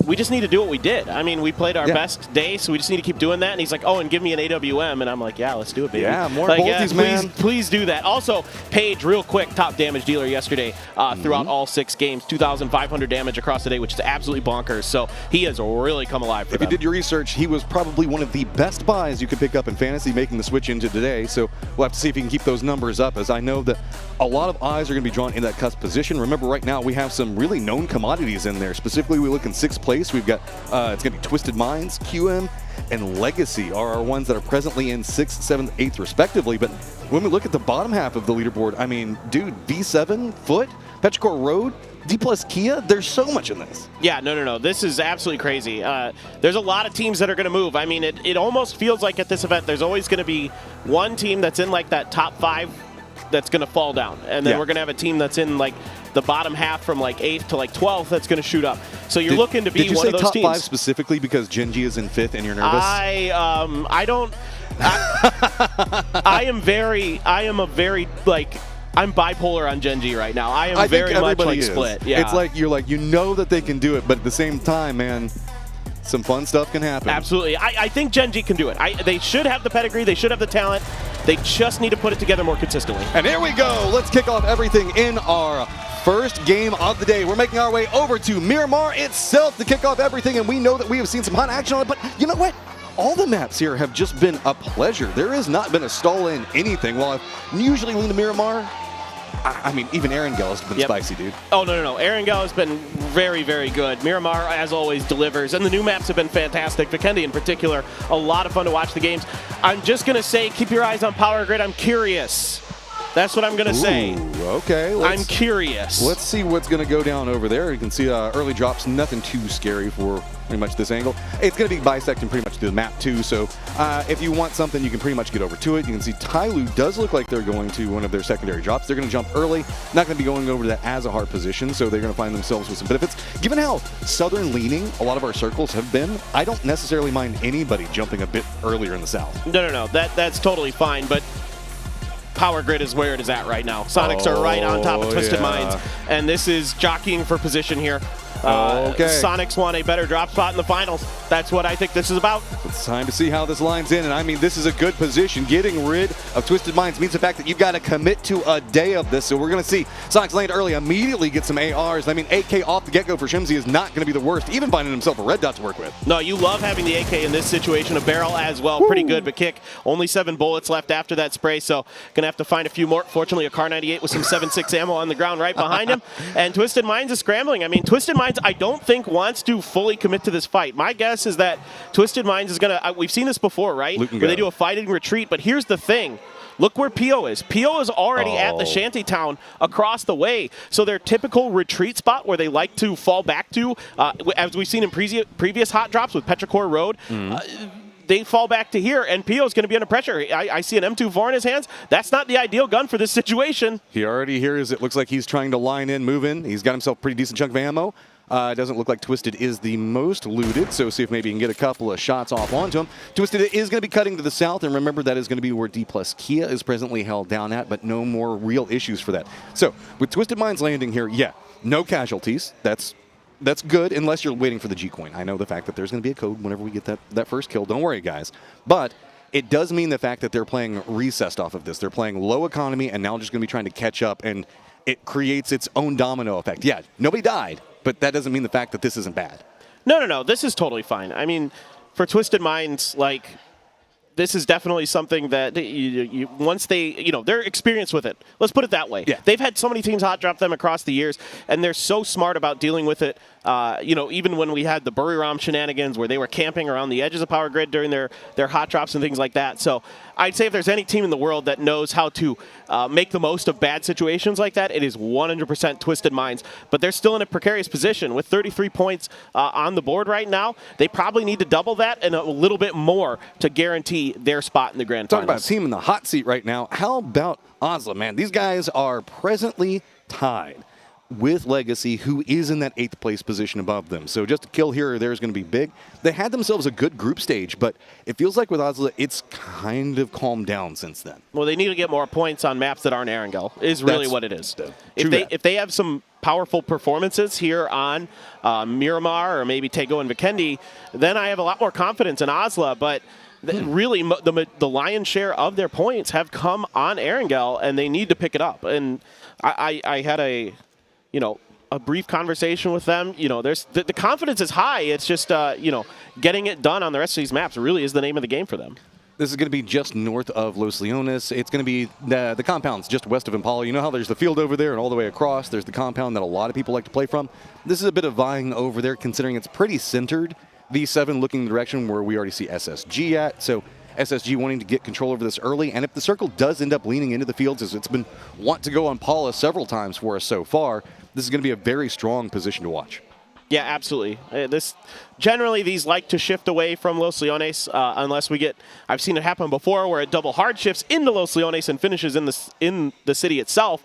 we just need to do what we did. I mean, we played our best day, so we just need to keep doing that. And he's like, oh, and give me an AWM. And I'm like, yeah, let's do it, baby. Yeah, more bolties, man. Please do that. Also, Paige, real quick, top damage dealer yesterday throughout all 6 games, 2,500 damage across the day, which is absolutely bonkers. So he has really come alive for them. If you did your research, he was probably one of the best buys you could pick up in fantasy, making the switch into today. So we'll have to see if he can keep those numbers up, as I know that a lot of eyes are going to be drawn in that cusp position. Remember, right now we have some really known commodities in there. Specifically, we look in 6th place. We've got it's going to be Twisted Minds, QM, and Legacy are our ones that are presently in 6th, 7th, 8th, respectively. But when we look at the bottom half of the leaderboard, I mean, dude, V7, Foot, Petrichor Road, D+ Kia, there's so much in this. Yeah, no. This is absolutely crazy. There's a lot of teams that are going to move. I mean, it almost feels like at this event, there's always going to be one team that's in like that top 5 that's going to fall down. And then we're going to have a team that's in like the bottom half from like 8th to like 12th that's going to shoot up. So you're looking to be one of those teams. Did you say top 5 specifically because Genji is in 5th and you're nervous? I'm bipolar on Genji right now. I am very much like split. Yeah. It's like you know that they can do it, but at the same time, man, some fun stuff can happen. Absolutely. I think Genji can do it. They should have the pedigree. They should have the talent. They just need to put it together more consistently. And here we go. Let's kick off everything in our first game of the day. We're making our way over to Miramar itself to kick off everything, and we know that we have seen some hot action on it, but you know what? All the maps here have just been a pleasure. There has not been a stall in anything. While I've usually leaned to Miramar, I mean, even Erangel has been spicy, dude. Oh, no. Erangel has been very, very good. Miramar, as always, delivers. And the new maps have been fantastic. Vikendi, in particular, a lot of fun to watch the games. I'm just going to say, keep your eyes on Power Grid. I'm curious. That's what I'm going to say. Okay. I'm curious. Let's see what's going to go down over there. You can see early drops, nothing too scary for pretty much this angle. It's going to be bisecting pretty much through the map too, so if you want something, you can pretty much get over to it. You can see Tyloo does look like they're going to one of their secondary drops. They're going to jump early, not going to be going over to that as a hard position, so they're going to find themselves with some benefits. Given how southern leaning a lot of our circles have been, I don't necessarily mind anybody jumping a bit earlier in the south. No. That's totally fine, but Power Grid is where it is at right now. Sonics are right on top of Twisted Minds, and this is jockeying for position here. Sonics want a better drop spot in the finals. That's what I think this is about. It's time to see how this lines in, and I mean, this is a good position. Getting rid of Twisted Minds means the fact that you've got to commit to a day of this, so we're going to see Sonics land early, immediately get some ARs. I mean, AK off the get-go for Shimzy is not going to be the worst, even finding himself a red dot to work with. No, you love having the AK in this situation. A barrel as well, pretty good, but kick. Only 7 bullets left after that spray, so going to have to find a few more. Fortunately, a Kar 98 with some 7.6 ammo on the ground right behind him, and Twisted Minds is scrambling. I mean, Twisted Minds, I don't think wants to fully commit to this fight. My guess is that Twisted Minds is going to, we've seen this before, right? Where they do a fighting retreat, but here's the thing. Look where PO is. PO is already at the shantytown across the way. So their typical retreat spot where they like to fall back to, as we've seen in previous hot drops with Petrichor Road, they fall back to here, and PO is going to be under pressure. I see an M24 in his hands. That's not the ideal gun for this situation. He already hears it. Looks like he's trying to line in, move in. He's got himself a pretty decent chunk of ammo. It doesn't look like Twisted is the most looted, so see if maybe you can get a couple of shots off onto him. Twisted is going to be cutting to the south, and remember that is going to be where D+ Kia is presently held down at, but no more real issues for that. So with Twisted Minds landing here, yeah, no casualties. That's good unless you're waiting for the G-Coin. I know the fact that there's going to be a code whenever we get that first kill. Don't worry, guys. But it does mean the fact that they're playing recessed off of this. They're playing low economy and now just going to be trying to catch up, and it creates its own domino effect. Yeah, nobody died, but that doesn't mean the fact that this isn't bad. No. This is totally fine. I mean, for Twisted Minds, like, this is definitely something that once they, they're experienced with it. Let's put it that way. Yeah. They've had so many teams hot drop them across the years, and they're so smart about dealing with it. Even when we had the Buriram shenanigans where they were camping around the edges of Power Grid during their hot drops and things like that. So I'd say if there's any team in the world that knows how to make the most of bad situations like that, it is 100% Twisted Minds. But they're still in a precarious position with 33 points on the board right now. They probably need to double that and a little bit more to guarantee their spot in the grand finals. Talk about a team in the hot seat right now. How about Oslo, man? These guys are presently tied with Legacy, who is in that 8th place position above them. So just a kill here or there is going to be big. They had themselves a good group stage, but it feels like with Oslo, it's kind of calmed down since then. Well, they need to get more points on maps that aren't Erangel, is really what it is. If they have some powerful performances here on Miramar or maybe Tego and Vikendi, then I have a lot more confidence in Oslo, but really the lion's share of their points have come on Erangel, and they need to pick it up. And I had a brief conversation with them. There's the confidence is high. It's just, getting it done on the rest of these maps really is the name of the game for them. This is going to be just north of Los Leones. It's going to be the compounds just west of Impala. You know how there's the field over there and all the way across. There's the compound that a lot of people like to play from. This is a bit of vying over there considering it's pretty centered. V7 looking in the direction where we already see SSG at. So SSG wanting to get control over this early, and if the circle does end up leaning into the fields, as it's been want to go on Paula several times for us so far, this is going to be a very strong position to watch. Yeah, absolutely. Generally, these like to shift away from Los Leones unless we get. I've seen it happen before where it double hard shifts into Los Leones and finishes in the city itself.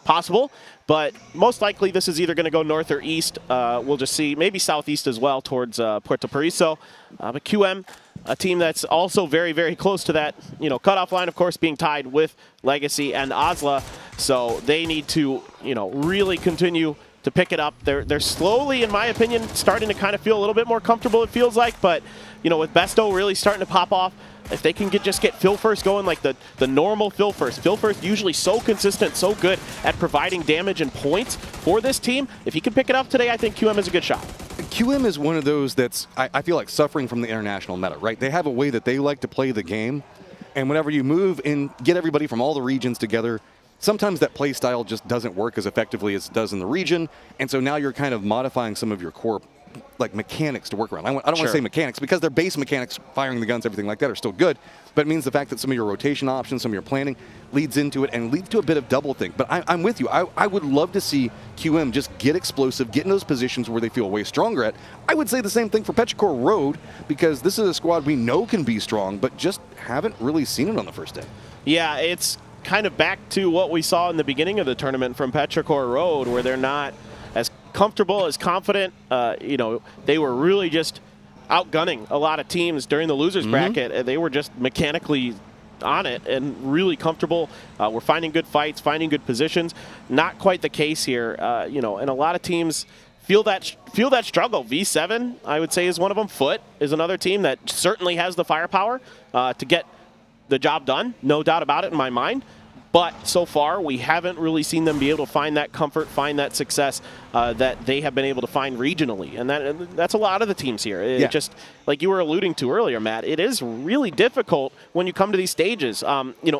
Possible, but most likely this is either going to go north or east. We'll just see, maybe southeast as well towards Puerto Paraiso. But QM, a team that's also very, very close to that, cutoff line, of course, being tied with Legacy and Oslo. So they need to, really continue to pick it up. They're slowly, in my opinion, starting to kind of feel a little bit more comfortable, it feels like. But, with Besto really starting to pop off, if they can just get Phil First going like the normal Phil First. Phil First usually so consistent, so good at providing damage and points for this team. If he can pick it up today, I think QM is a good shot. QM is one of those that's, I feel like, suffering from the international meta, right? They have a way that they like to play the game, and whenever you move and get everybody from all the regions together, sometimes that play style just doesn't work as effectively as it does in the region, and so now you're kind of modifying some of your core mechanics to work around. I don't want to say mechanics because their base mechanics, firing the guns, everything like that, are still good, but it means the fact that some of your rotation options, some of your planning leads into it and leads to a bit of double think. But I'm with you. I would love to see QM just get explosive, get in those positions where they feel way stronger at. I would say the same thing for Petrichor Road, because this is a squad we know can be strong, but just haven't really seen it on the first day. Yeah, it's kind of back to what we saw in the beginning of the tournament from Petrichor Road, where they're not as comfortable, as confident. They were really just outgunning a lot of teams during the losers bracket. They were just mechanically on it and really comfortable. We're finding good fights, finding good positions. Not quite the case here, and a lot of teams feel that struggle. V7, I would say, is one of them. Foot is another team that certainly has the firepower to get the job done, no doubt about it in my mind. But so far, we haven't really seen them be able to find that comfort, find that success that they have been able to find regionally. And that's a lot of the teams here. It just, like you were alluding to earlier, Matt, it is really difficult when you come to these stages.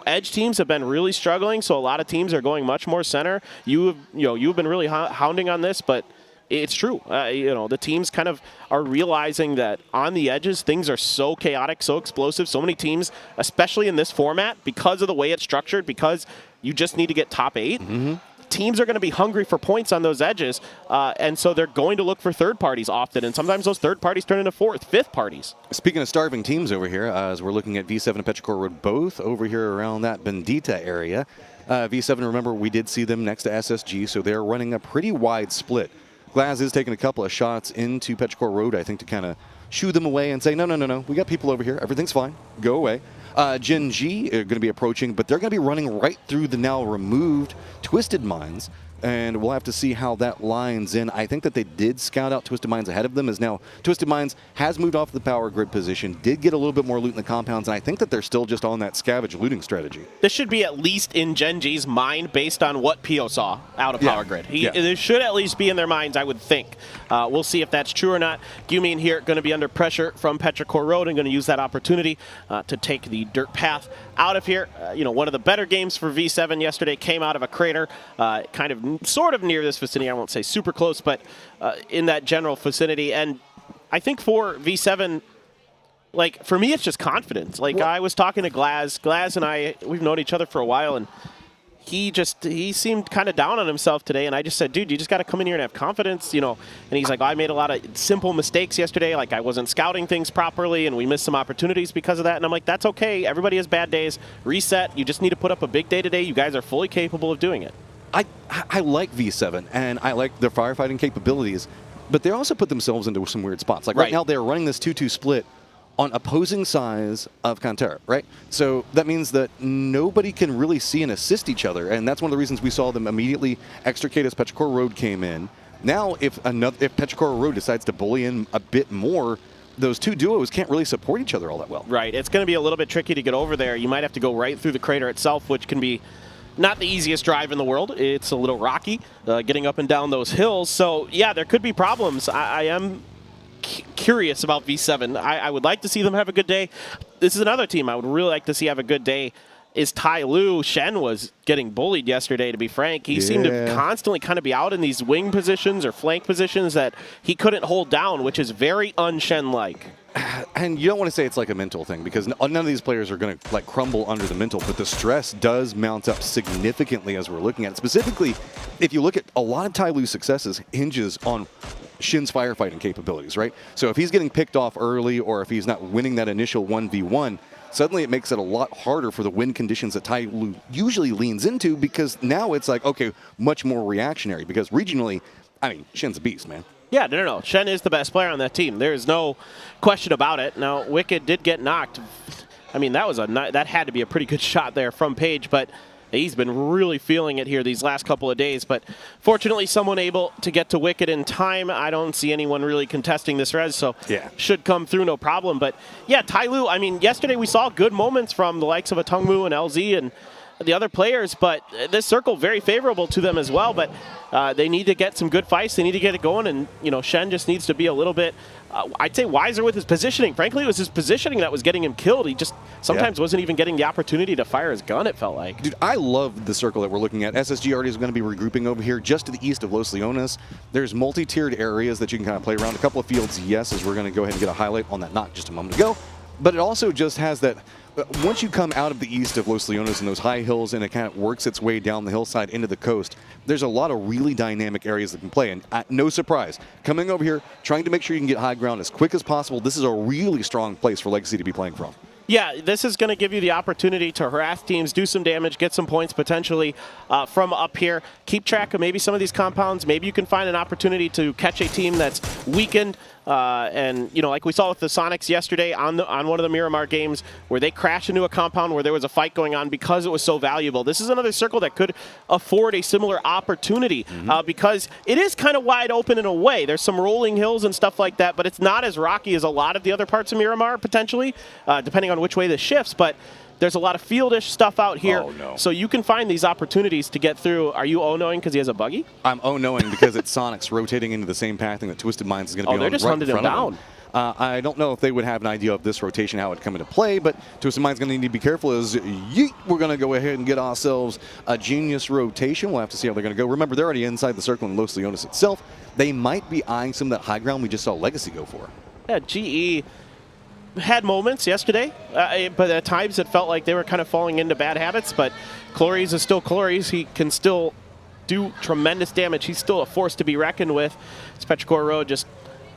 Edge teams have been really struggling, so a lot of teams are going much more center. You've been really hounding on this, but it's true. The teams kind of are realizing that on the edges, things are so chaotic, so explosive. So many teams, especially in this format, because of the way it's structured, because you just need to get top 8, teams are going to be hungry for points on those edges. And so they're going to look for third parties often. And sometimes those third parties turn into fourth, fifth parties. Speaking of starving teams over here, as we're looking at V7 and Petrichor Road, both over here around that Bendita area. V7, remember, we did see them next to SSG, so they're running a pretty wide split Glaz is taking a couple of shots into Petrichor Road, I think, to kind of shoo them away and say, no, we got people over here. Everything's fine. Go away. Gen G are going to be approaching, but they're going to be running right through the now removed Twisted Minds. And we'll have to see how that lines in. I think that they did scout out Twisted Minds ahead of them, as now Twisted Minds has moved off the power grid position, did get a little bit more loot in the compounds, and I think that they're still just on that scavenge looting strategy. This should be at least in Gen G's mind based on what Pio saw out of power grid. It should at least be in their minds, I would think. We'll see if that's true or not. Gumin here going to be under pressure from Petrichor Road and going to use that opportunity to take the dirt path out of here. One of the better games for V7 yesterday came out of a crater, kind of sort of near this vicinity. I won't say super close, but in that general vicinity. And I think for V7, like, for me, it's just confidence. Like, I was talking to Glaz. Glaz and I, we've known each other for a while, and he seemed kind of down on himself today. And I just said, dude, you just got to come in here and have confidence, And he's like, I made a lot of simple mistakes yesterday. Like, I wasn't scouting things properly, and we missed some opportunities because of that. And I'm like, that's okay. Everybody has bad days. Reset. You just need to put up a big day today. You guys are fully capable of doing it. I like V7, and I like their firefighting capabilities, but they also put themselves into some weird spots. Like right now, they're running this 2-2 split on opposing sides of Cantera, right? So that means that nobody can really see and assist each other, and that's one of the reasons we saw them immediately extricate as Petrichor Road came in. Now, if Petrichor Road decides to bully in a bit more, those two duos can't really support each other all that well. Right. It's going to be a little bit tricky to get over there. You might have to go right through the crater itself, which can be not the easiest drive in the world. It's a little rocky, getting up and down those hills. So, yeah, there could be problems. I am curious about V7. I would like to see them have a good day. This is another team I would really like to see have a good day. Is Tai Lu. Shen was getting bullied yesterday, to be frank. He seemed to constantly kind of be out in these wing positions or flank positions that he couldn't hold down, which is very un-Shen-like. And you don't want to say it's like a mental thing, because none of these players are going to like crumble under the mental, but the stress does mount up significantly as we're looking at it. Specifically, if you look at a lot of Tai Lu's successes hinges on Shin's firefighting capabilities, right? So if he's getting picked off early, or if he's not winning that initial 1v1, suddenly it makes it a lot harder for the win conditions that Tai Lu usually leans into, because now it's like, okay, much more reactionary, because regionally, I mean, Shin's a beast, man. Yeah, no. Shen is the best player on that team. There is no question about it. Now, Wicked did get knocked. I mean, that had to be a pretty good shot there from Page, but he's been really feeling it here these last couple of days. But fortunately, someone able to get to Wicked in time. I don't see anyone really contesting this res, so should come through no problem. But yeah, Tai Lu, I mean, yesterday we saw good moments from the likes of a Tungmu and LZ and the other players, but this circle very favorable to them as well. But they need to get some good fights. They need to get it going, and Shen just needs to be a little bit, I'd say, wiser with his positioning. Frankly, it was his positioning that was getting him killed. He just sometimes wasn't even getting the opportunity to fire his gun, it felt like. Dude, I love the circle that we're looking at. SSG already is going to be regrouping over here just to the east of Los Leones. There's multi-tiered areas that you can kind of play around. A couple of fields, yes, as we're going to go ahead and get a highlight on that not just a moment ago. But it also just has that, once you come out of the east of Los Leones and those high hills, and it kind of works its way down the hillside into the coast, there's a lot of really dynamic areas that can play. And no surprise, coming over here, trying to make sure you can get high ground as quick as possible, this is a really strong place for Legacy to be playing from. Yeah, this is going to give you the opportunity to harass teams, do some damage, get some points potentially from up here. Keep track of maybe some of these compounds. Maybe you can find an opportunity to catch a team that's weakened. And, like we saw with the Sonics yesterday on one of the Miramar games, where they crashed into a compound where there was a fight going on because it was so valuable. This is another circle that could afford a similar opportunity because it is kind of wide open in a way. There's some rolling hills and stuff like that, but it's not as rocky as a lot of the other parts of Miramar, potentially, depending on which way this shifts. But there's a lot of fieldish stuff out here, so you can find these opportunities to get through. Are you oh-knowing because he has a buggy? I'm oh-knowing because it's Sonics rotating into the same pathing that Twisted Minds is going to be on they're just hunting him down. I don't know if they would have an idea of this rotation, how it would come into play, but Twisted Minds going to need to be careful as we're going to go ahead and get ourselves a genius rotation. We'll have to see how they're going to go. Remember, they're already inside the circle in Los Leones itself. They might be eyeing some of that high ground we just saw Legacy go for. Yeah, GE had moments yesterday, but at times it felt like they were kind of falling into bad habits, but Clories is still Clories. He can still do tremendous damage. He's still a force to be reckoned with. It's Petrichor Road just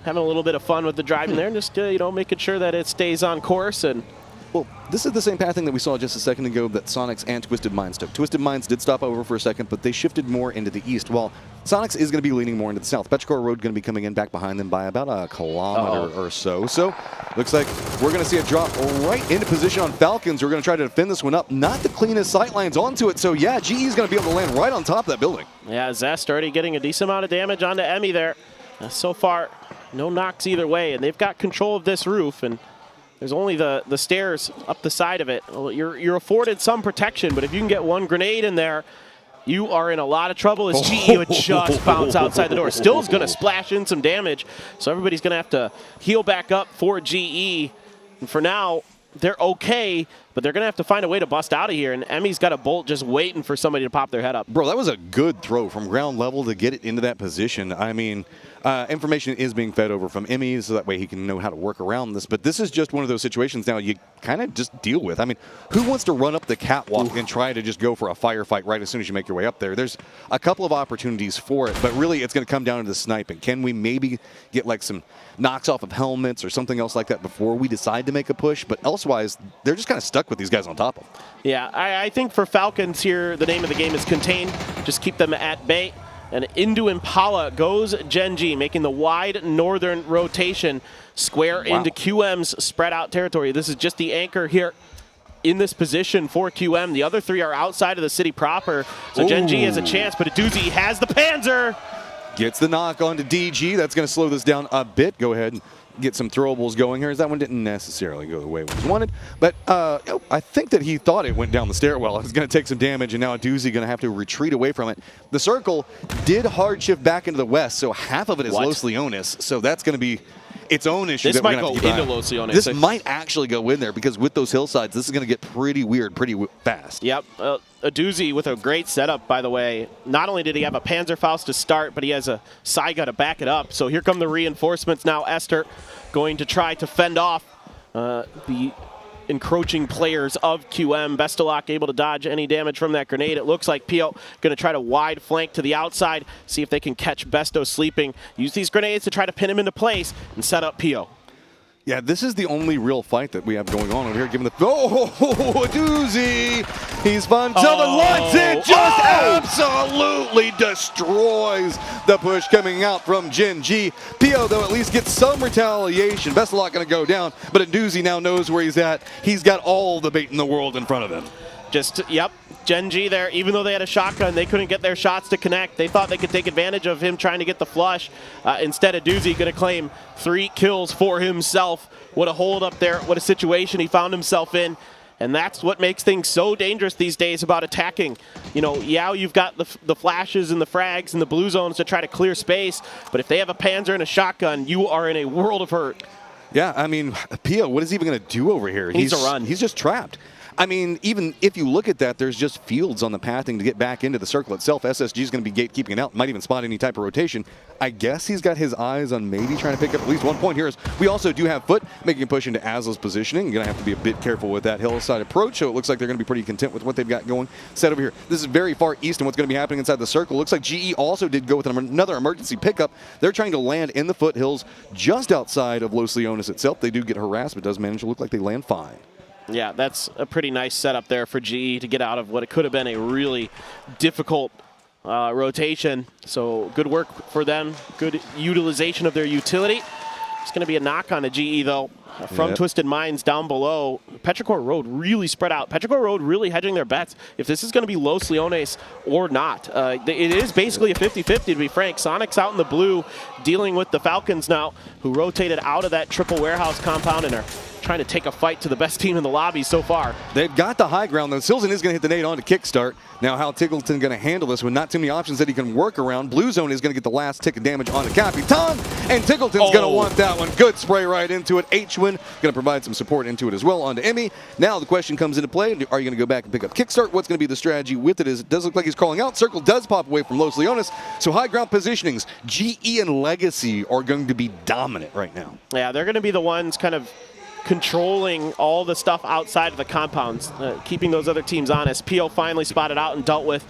having a little bit of fun with the driving there, and just making sure that it stays on course. And Well, this is the same pathing that we saw just a second ago that Sonics and Twisted Minds took. Twisted Minds did stop over for a second, but they shifted more into the east, while Sonics is going to be leaning more into the south. Petrichor Road going to be coming in back behind them by about a kilometer or so. So, looks like we're going to see a drop right into position on Falcons. We're going to try to defend this one up. Not the cleanest sight lines onto it, so yeah, GE is going to be able to land right on top of that building. Yeah, Zest already getting a decent amount of damage onto Emmy there. So far, no knocks either way, and they've got control of this roof, and there's only the stairs up the side of it. You're afforded some protection, but if you can get one grenade in there, you are in a lot of trouble as GE would just bounce outside the door. Still is going to splash in some damage, so everybody's going to have to heal back up for GE. And for now, they're okay, but they're going to have to find a way to bust out of here, and Emmy's got a bolt just waiting for somebody to pop their head up. Bro, that was a good throw from ground level to get it into that position. I mean, information is being fed over from Emmy, so that way he can know how to work around this. But this is just one of those situations now you kind of just deal with. I mean, who wants to run up the catwalk and try to just go for a firefight right as soon as you make your way up there? There's a couple of opportunities for it, but really it's going to come down to the sniping. Can we maybe get like some knocks off of helmets or something else like that before we decide to make a push? But elsewise, they're just kind of stuck with these guys on top of them. Yeah, I think for Falcons here, the name of the game is contain. Just keep them at bay. And into Impala goes Gen G, making the wide northern rotation square into QM's spread out territory. This is just the anchor here in this position for QM. The other three are outside of the city proper. So Gen G has a chance, but Aduzi has the Panzer. Gets the knock onto DG. That's going to slow this down a bit. Go ahead and get some throwables going here, as that one didn't necessarily go the way it was wanted. But I think that he thought it went down the stairwell. It was going to take some damage, and now Aduzi going to have to retreat away from it. The circle did hard shift back into the west, so half of it is Los Leones. So that's going to be its own issue. This that might we're go gonna have to into Los Leones. This might actually go in there, because with those hillsides, this is going to get pretty weird pretty fast. Yep. Aduzi with a great setup, by the way. Not only did he have a Panzerfaust to start, but he has a Saiga to back it up. So here come the reinforcements now. Esther going to try to fend off the encroaching players of QM. Bestelak able to dodge any damage from that grenade. It looks like Pio going to try to wide flank to the outside, see if they can catch Besto sleeping. Use these grenades to try to pin him into place and set up Pio. Yeah, this is the only real fight that we have going on over here. Given the a doozy, he's fun. Southern Lights it just absolutely destroys the push coming out from Gen G. Pio, though, at least gets some retaliation. Bestelak going to go down, but Aduzi now knows where he's at. He's got all the bait in the world in front of him. Yep, Gen G there, even though they had a shotgun, they couldn't get their shots to connect. They thought they could take advantage of him trying to get the flush. Instead, Aduzi going to claim 3 kills for himself. What a hold up there, what a situation he found himself in. And that's what makes things so dangerous these days about attacking. You know, yeah, you've got the flashes and the frags and the blue zones to try to clear space, but if they have a Panzer and a shotgun, you are in a world of hurt. Yeah, I mean, Pio, what is he even going to do over here? He needs to run. He's just trapped. I mean, even if you look at that, there's just fields on the pathing to get back into the circle itself. SSG is going to be gatekeeping it out. Might even spot any type of rotation. I guess he's got his eyes on maybe trying to pick up at least 1 point here. We also do have Foot making a push into Azla's positioning. You're going to have to be a bit careful with that hillside approach, so it looks like they're going to be pretty content with what they've got going set over here. This is very far east, and what's going to be happening inside the circle. Looks like GE also did go with another emergency pickup. They're trying to land in the foothills just outside of Los Leones itself. They do get harassed, but does manage to look like they land fine. Yeah, that's a pretty nice setup there for GE to get out of what it could have been a really difficult rotation. So good work for them. Good utilization of their utility. It's going to be a knock on a GE, though, from Twisted Minds down below. Petrichor Road really spread out. Petrichor Road really hedging their bets if this is going to be Los Leones or not. It is basically a 50-50, to be frank. Sonic's out in the blue dealing with the Falcons now, who rotated out of that triple warehouse compound and are trying to take a fight to the best team in the lobby so far. They've got the high ground, though. Silzen is going to hit the nade on to kickstart. Now, how Tiggleton going to handle this with not too many options that he can work around. Blue Zone is going to get the last tick of damage on the Capitan, and Tiggleton's going to want that one. Good spray right into it. H-Win going to provide some support into it as well onto Emmy. Now the question comes into play. Are you going to go back and pick up kickstart? What's going to be the strategy with it? It does look like he's crawling out. Circle does pop away from Los Leones. So high ground positionings, GE and Legacy are going to be dominant right now. Yeah, they're going to be the ones kind of controlling all the stuff outside of the compounds, keeping those other teams honest. Pio finally spotted out and dealt with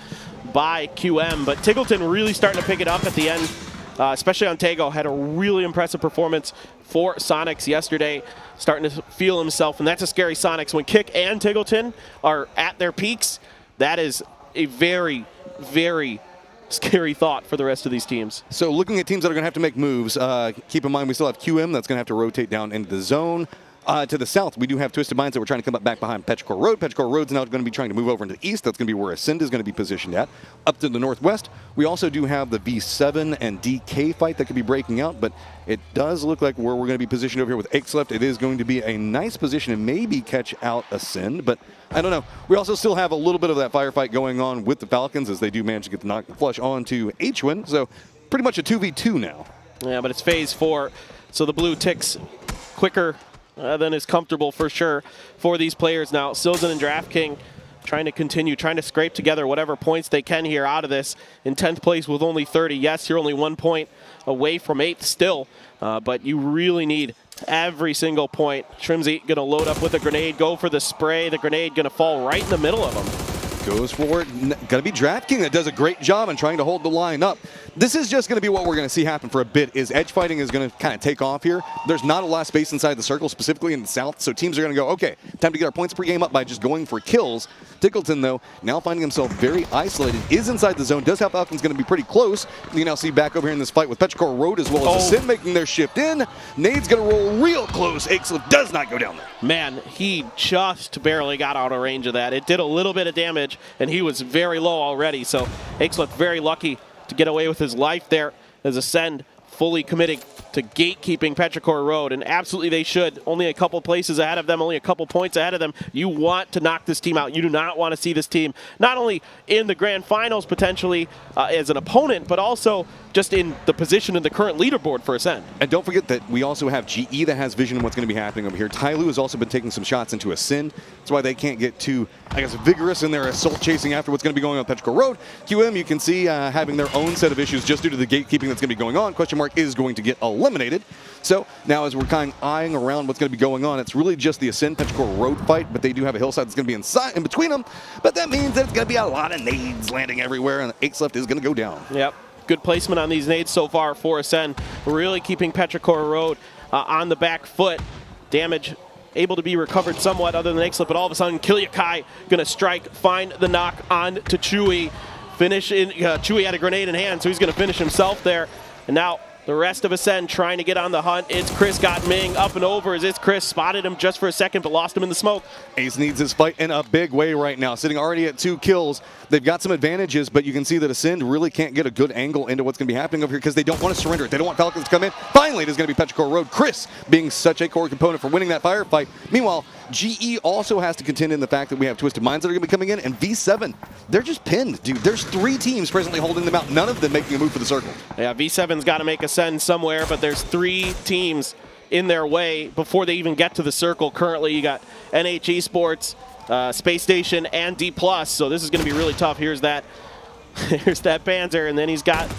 by QM, but Tiggleton really starting to pick it up at the end especially on Tego. Had a really impressive performance for Sonics yesterday, starting to feel himself, and that's a scary Sonics. When Kick and Tiggleton are at their peaks, that is a very, very scary thought for the rest of these teams. So looking at teams that are going to have to make moves, keep in mind we still have QM that's going to have to rotate down into the zone. To the south, we do have Twisted Minds that we're trying to come up back behind Petrichor Road. Petrichor Road's now going to be trying to move over into the east. That's going to be where Ascend is going to be positioned at. Up to the northwest, we also do have the V7 and DK fight that could be breaking out, but it does look like where we're going to be positioned over here with Aches left, it is going to be a nice position to maybe catch out Ascend, but I don't know. We also still have a little bit of that firefight going on with the Falcons as they do manage to get the knock the flush onto Hwin, so pretty much a 2v2 now. Yeah, but it's phase 4, so the blue ticks quicker than is comfortable for sure for these players now. Silzen and DraftKing trying to scrape together whatever points they can here out of this. In 10th place with only 30. Yes, you're only 1 point away from 8th still, but you really need every single point. Shrimsy going to load up with a grenade, go for the spray. The grenade going to fall right in the middle of them. Goes for it. Going to be DraftKing that does a great job in trying to hold the line up. This is just going to be what we're going to see happen for a bit, is edge fighting is going to kind of take off here. There's not a lot of space inside the circle, specifically in the south, so teams are going to go, okay, time to get our points per game up by just going for kills. Tickleton, though, now finding himself very isolated, is inside the zone, does have Falcons going to be pretty close. You now see back over here in this fight with Petrichor Road as well as Ascend making their shift in. Nade's going to roll real close. Axel does not go down there. Man, he just barely got out of range of that. It did a little bit of damage, and he was very low already, so Axel very lucky to get away with his life there as Ascend fully committing to gatekeeping Petrichor Road, and absolutely they should. Only a couple places ahead of them, only a couple points ahead of them. You want to knock this team out. You do not want to see this team not only in the grand finals potentially as an opponent, but also just in the position in the current leaderboard for Ascend. And don't forget that we also have GE that has vision of what's going to be happening over here. Tyloo has also been taking some shots into Ascend. That's why they can't get too, I guess, vigorous in their assault chasing after what's going to be going on Petrichor Road. QM, you can see having their own set of issues just due to the gatekeeping that's going to be going on. Question mark is going to get eliminated. So now as we're kind of eyeing around what's going to be going on, it's really just the Ascend Petrichor Road fight, but they do have a hillside that's going to be inside in between them. But that means that it's going to be a lot of nades landing everywhere, and the Aches left is going to go down. Yep. Good placement on these nades so far for Ascend. Really keeping Petrichor Road on the back foot. Damage able to be recovered somewhat other than Aches, but all of a sudden Kilyakai going to strike, find the knock on to Chewy. Finish in, Chewy had a grenade in hand, so he's going to finish himself there. And now the rest of Ascend trying to get on the hunt. It's Chris got Ming up and over as it's Chris spotted him just for a second, but lost him in the smoke. Ace needs his fight in a big way right now, sitting already at 2 kills. They've got some advantages, but you can see that Ascend really can't get a good angle into what's going to be happening over here because they don't want to surrender it. They don't want Falcons to come in. Finally, it is going to be Petrichor Road. Chris being such a core component for winning that firefight. Meanwhile, GE also has to contend in the fact that we have Twisted Minds that are going to be coming in, and V7, they're just pinned, dude. There's 3 teams presently holding them out, none of them making a move for the circle. Yeah, V7's got to make Ascend somewhere, but there's 3 teams in their way before they even get to the circle. Currently, you got NH Esports, Space Station, and D+, so this is going to be really tough. Here's that Panzer, and then he's got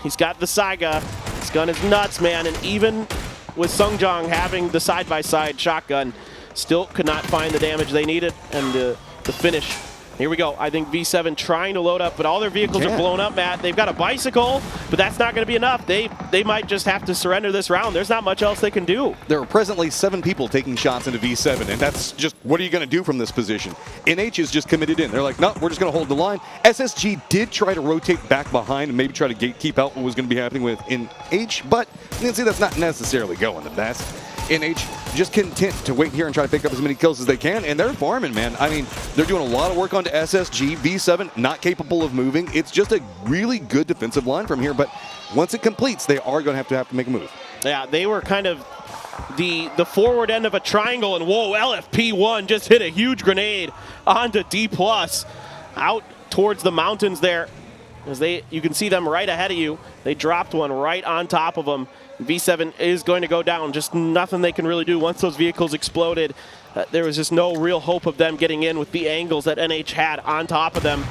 the Saiga. His gun is nuts, man, and even with Sungjong having the side-by-side shotgun, still could not find the damage they needed, and the finish. Here we go. I think V7 trying to load up, but all their vehicles are blown up, Matt. They've got a bicycle, but that's not going to be enough. They might just have to surrender this round. There's not much else they can do. There are presently 7 people taking shots into V7, and that's just, what are you going to do from this position? NH is just committed in. They're like, no, we're just going to hold the line. SSG did try to rotate back behind and maybe try to gatekeep out what was going to be happening with NH, but you can see that's not necessarily going the best. NH just content to wait here and try to pick up as many kills as they can, and they're farming, man. I mean, they're doing a lot of work onto SSG. V7 not capable of moving. It's just a really good defensive line from here, but once it completes, they are going to have to make a move. Yeah, they were kind of the forward end of a triangle, and whoa, LFP1 just hit a huge grenade onto D+, out towards the mountains there. As you can see them right ahead of you. They dropped one right on top of them. V7 is going to go down. Just nothing they can really do. Once those vehicles exploded, there was just no real hope of them getting in with the angles that NH had on top of them.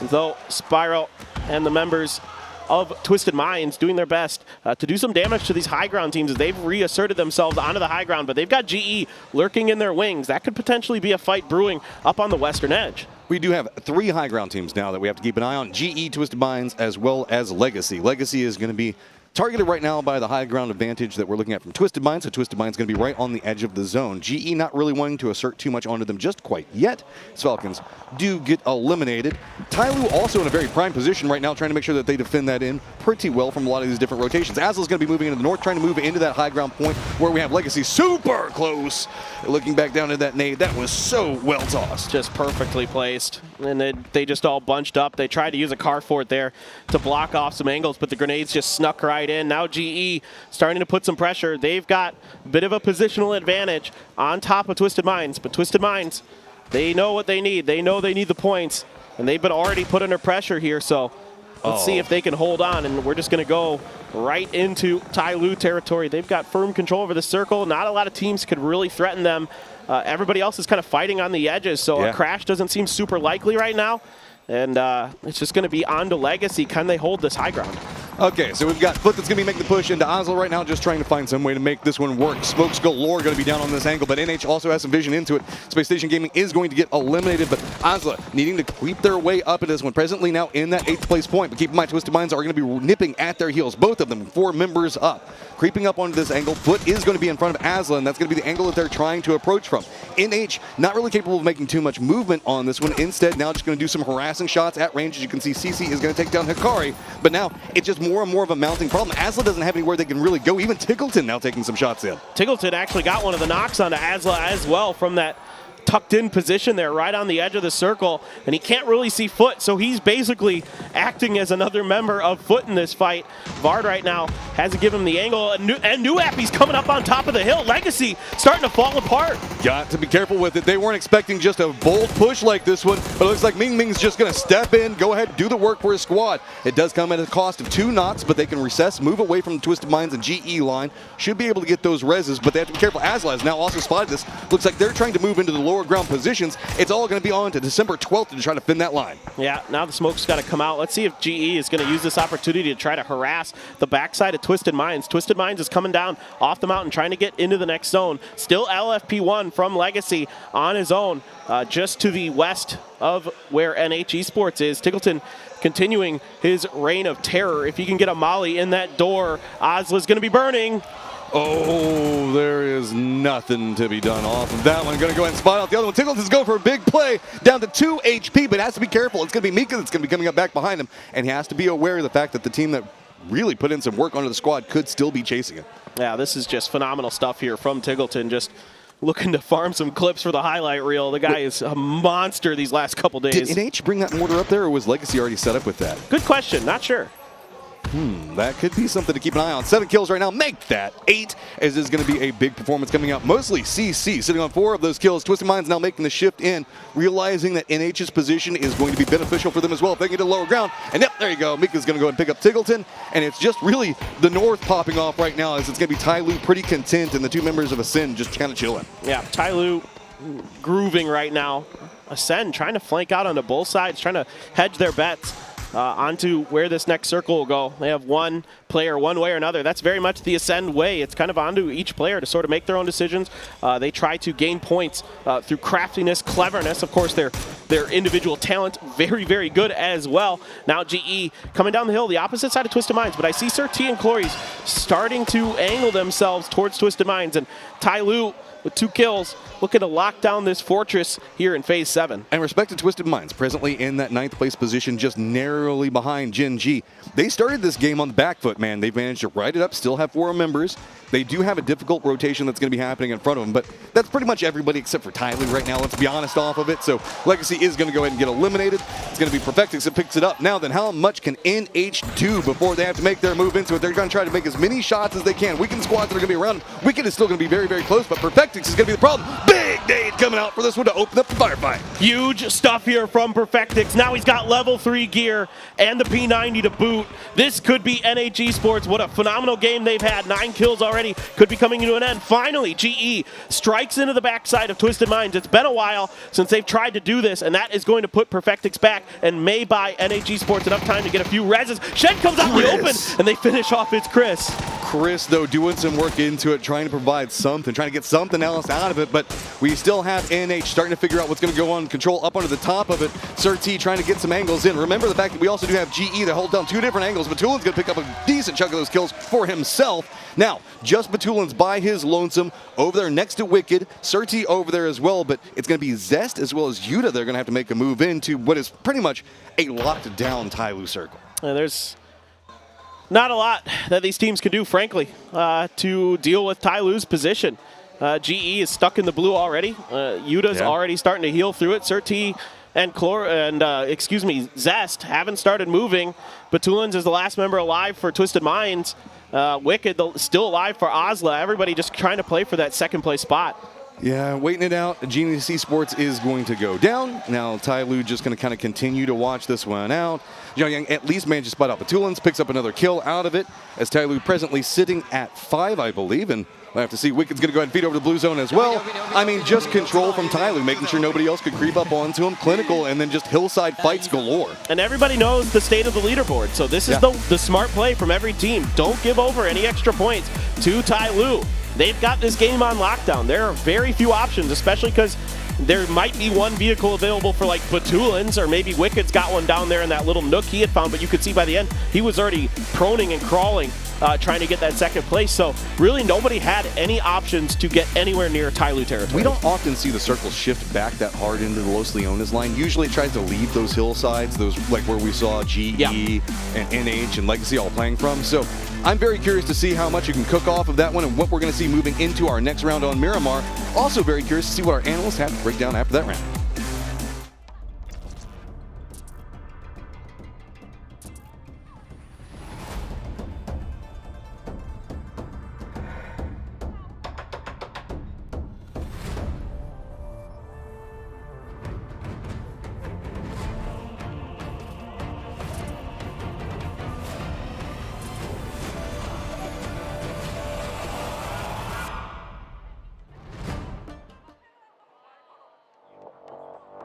Though Spyro and the members of Twisted Minds doing their best to do some damage to these high ground teams as they've reasserted themselves onto the high ground, but they've got GE lurking in their wings. That could potentially be a fight brewing up on the western edge. We do have 3 high ground teams now that we have to keep an eye on. GE, Twisted Minds, as well as Legacy. Legacy is going to be targeted right now by the high ground advantage that we're looking at from Twisted Minds. So Twisted Minds going to be right on the edge of the zone. GE not really wanting to assert too much onto them just quite yet. Falcons do get eliminated. Tyloo also in a very prime position right now, trying to make sure that they defend that in pretty well from a lot of these different rotations. Azla's going to be moving into the north, trying to move into that high ground point where we have Legacy super close. Looking back down at that nade, that was so well tossed. Just perfectly placed. And they just all bunched up. They tried to use a car fort there to block off some angles, but the grenades just snuck right in. Now GE starting to put some pressure. They've got a bit of a positional advantage on top of Twisted Minds, but Twisted Minds, they know what they need. They know they need the points, and they've been already put under pressure here, so let's see if they can hold on, and we're just going to go right into Tyloo territory. They've got firm control over the circle. Not a lot of teams could really threaten them. Everybody else is kind of fighting on the edges, so a crash doesn't seem super likely right now. And it's just going to be on to Legacy. Can they hold this high ground? Okay, so we've got Foot that's going to be making the push into Oslo right now, just trying to find some way to make this one work. Smokes galore going to be down on this angle, but NH also has some vision into it. Space Station Gaming is going to get eliminated, but Oslo needing to creep their way up into this one. Presently now in that 8th place point, but keep in mind, Twisted Minds are going to be nipping at their heels. Both of them, 4 members up. Creeping up onto this angle, Foot is going to be in front of Asla, and that's going to be the angle that they're trying to approach from. NH, not really capable of making too much movement on this one. Instead, now just going to do some harassing shots at range. As you can see, CC is going to take down Hikari, but now it's just more and more of a mounting problem. Asla doesn't have anywhere they can really go. Even Tickleton now taking some shots in. Tickleton actually got one of the knocks onto Asla as well from that tucked in position there right on the edge of the circle, and he can't really see Foot, so he's basically acting as another member of Foot in this fight. Vard right now has to give him the angle, and Nuappy's coming up on top of the hill. Legacy starting to fall apart. Got to be careful with it. They weren't expecting just a bold push like this one, but it looks like Ming Ming's just going to step in, go ahead, do the work for his squad. It does come at a cost of 2 knocks, but they can recess, move away from the Twisted Minds and GE line. Should be able to get those reses, but they have to be careful. Asla has now also spotted this. Looks like they're trying to move into the lower ground positions. It's all going to be on to December 12th to try to fin that line. Yeah, now the smoke's got to come out. Let's see if GE is going to use this opportunity to try to harass the backside of Twisted Minds. Twisted Minds is coming down off the mountain, trying to get into the next zone. Still LFP1 from Legacy on his own, just to the west of where NH Esports is. Tickleton continuing his reign of terror. If he can get a molly in that door, Osla's going to be burning. Oh, there is nothing to be done off of that one. Going to go ahead and spot out the other one. Tickleton's going for a big play, down to 2 HP, but has to be careful. It's going to be Mika that's going to be coming up back behind him, and he has to be aware of the fact that the team that really put in some work onto the squad could still be chasing him. Yeah, this is just phenomenal stuff here from Tickleton, just looking to farm some clips for the highlight reel. The guy is a monster these last couple days. Did NH bring that mortar up there, or was Legacy already set up with that? Good question, not sure. That could be something to keep an eye on. 7 kills right now. Make that 8, as this is going to be a big performance coming out. Mostly CC sitting on 4 of those kills. Twisted Minds now making the shift in, realizing that NH's position is going to be beneficial for them as well if they can get to the lower ground. And yep, there you go. Mika's going to go ahead and pick up Tickleton. And it's just really the north popping off right now, as it's going to be Tyloo pretty content and the 2 members of Ascend just kind of chilling. Yeah, Tyloo grooving right now. Ascend trying to flank out onto both sides, trying to hedge their bets. Onto where this next circle will go. They have one player one way or another. That's very much the Ascend way. It's kind of onto each player to sort of make their own decisions. They try to gain points through craftiness, cleverness. Of course, their individual talent, very, very good as well. Now GE coming down the hill, the opposite side of Twisted Minds, but I see Sir T and Clories starting to angle themselves towards Twisted Minds, and Tyloo with 2 kills, looking to lock down this fortress here in Phase 7. And respect to Twisted Minds, presently in that 9th place position, just narrowly behind Gen G. They started this game on the back foot, man. They've managed to ride it up, still have 4 members. They do have a difficult rotation that's going to be happening in front of them, but that's pretty much everybody except for Tyloo right now, let's be honest, off of it. So Legacy is going to go ahead and get eliminated. It's going to be Perfectix that picks it up. Now then, how much can NH do before they have to make their move into it? They're going to try to make as many shots as they can. Weekend squads that are going to be around them. Weekend is still going to be very, very close, but Perfectix is going to be the problem. Big nade coming out for this one to open up the firefight. Huge stuff here from Perfectix. Now he's got level 3 gear and the P90 to boot. This could be NH Esports. What a phenomenal game they've had. 9 kills already. Could be coming to an end. Finally, GE strikes into the backside of Twisted Minds. It's been a while since they've tried to do this, and that is going to put Perfectix back and may buy NH Esports enough time to get a few reses. Shen comes out in the open, and they finish off its Chris. Chris, though, doing some work into it, trying to provide something, trying to get something else out of it. But we still have NH starting to figure out what's going to go on. Control up under the top of it. Sir T trying to get some angles in. Remember the fact that we also do have GE that hold down 2 different angles. Batulin's going to pick up a decent chunk of those kills for himself. Now, just Batulin's by his lonesome over there next to Wicked. Sir T over there as well. But it's going to be Zest as well as Yuta. They're going to have to make a move into what is pretty much a locked down Tyloo circle. There's not a lot that these teams can do, frankly, to deal with Tyloo's position. GE is stuck in the blue already. Yuta's already starting to heal through it. Sir T and Zest haven't started moving. Batulin's is the last member alive for Twisted Minds. Wicked still alive for Osla. Everybody just trying to play for that second place spot. Yeah, waiting it out. Genius Esports is going to go down. Now Tyloo just going to kind of continue to watch this one out. Young at least managed to spot out Batulin's, picks up another kill out of it, as Tyloo presently sitting at 5, I believe, and we'll have to see. Wicked's going to go ahead and feed over the blue zone as well. I mean, just control from Tyloo, making sure nobody else could creep up onto him. Clinical, and then just hillside fights galore. And everybody knows the state of the leaderboard, so this is the smart play from every team. Don't give over any extra points to Tyloo. They've got this game on lockdown. There are very few options, especially because there might be one vehicle available for like Batulin's, or maybe Wicked's got one down there in that little nook he had found, but you could see by the end he was already proning and crawling, trying to get that second place. So really nobody had any options to get anywhere near Tyloo territory. We don't often see the circle shift back that hard into the Los Leones line. Usually it tries to leave those hillsides, those like where we saw GE and NH and Legacy all playing from. So I'm very curious to see how much you can cook off of that one and what we're going to see moving into our next round on Miramar. Also very curious to see what our analysts have to break down after that round.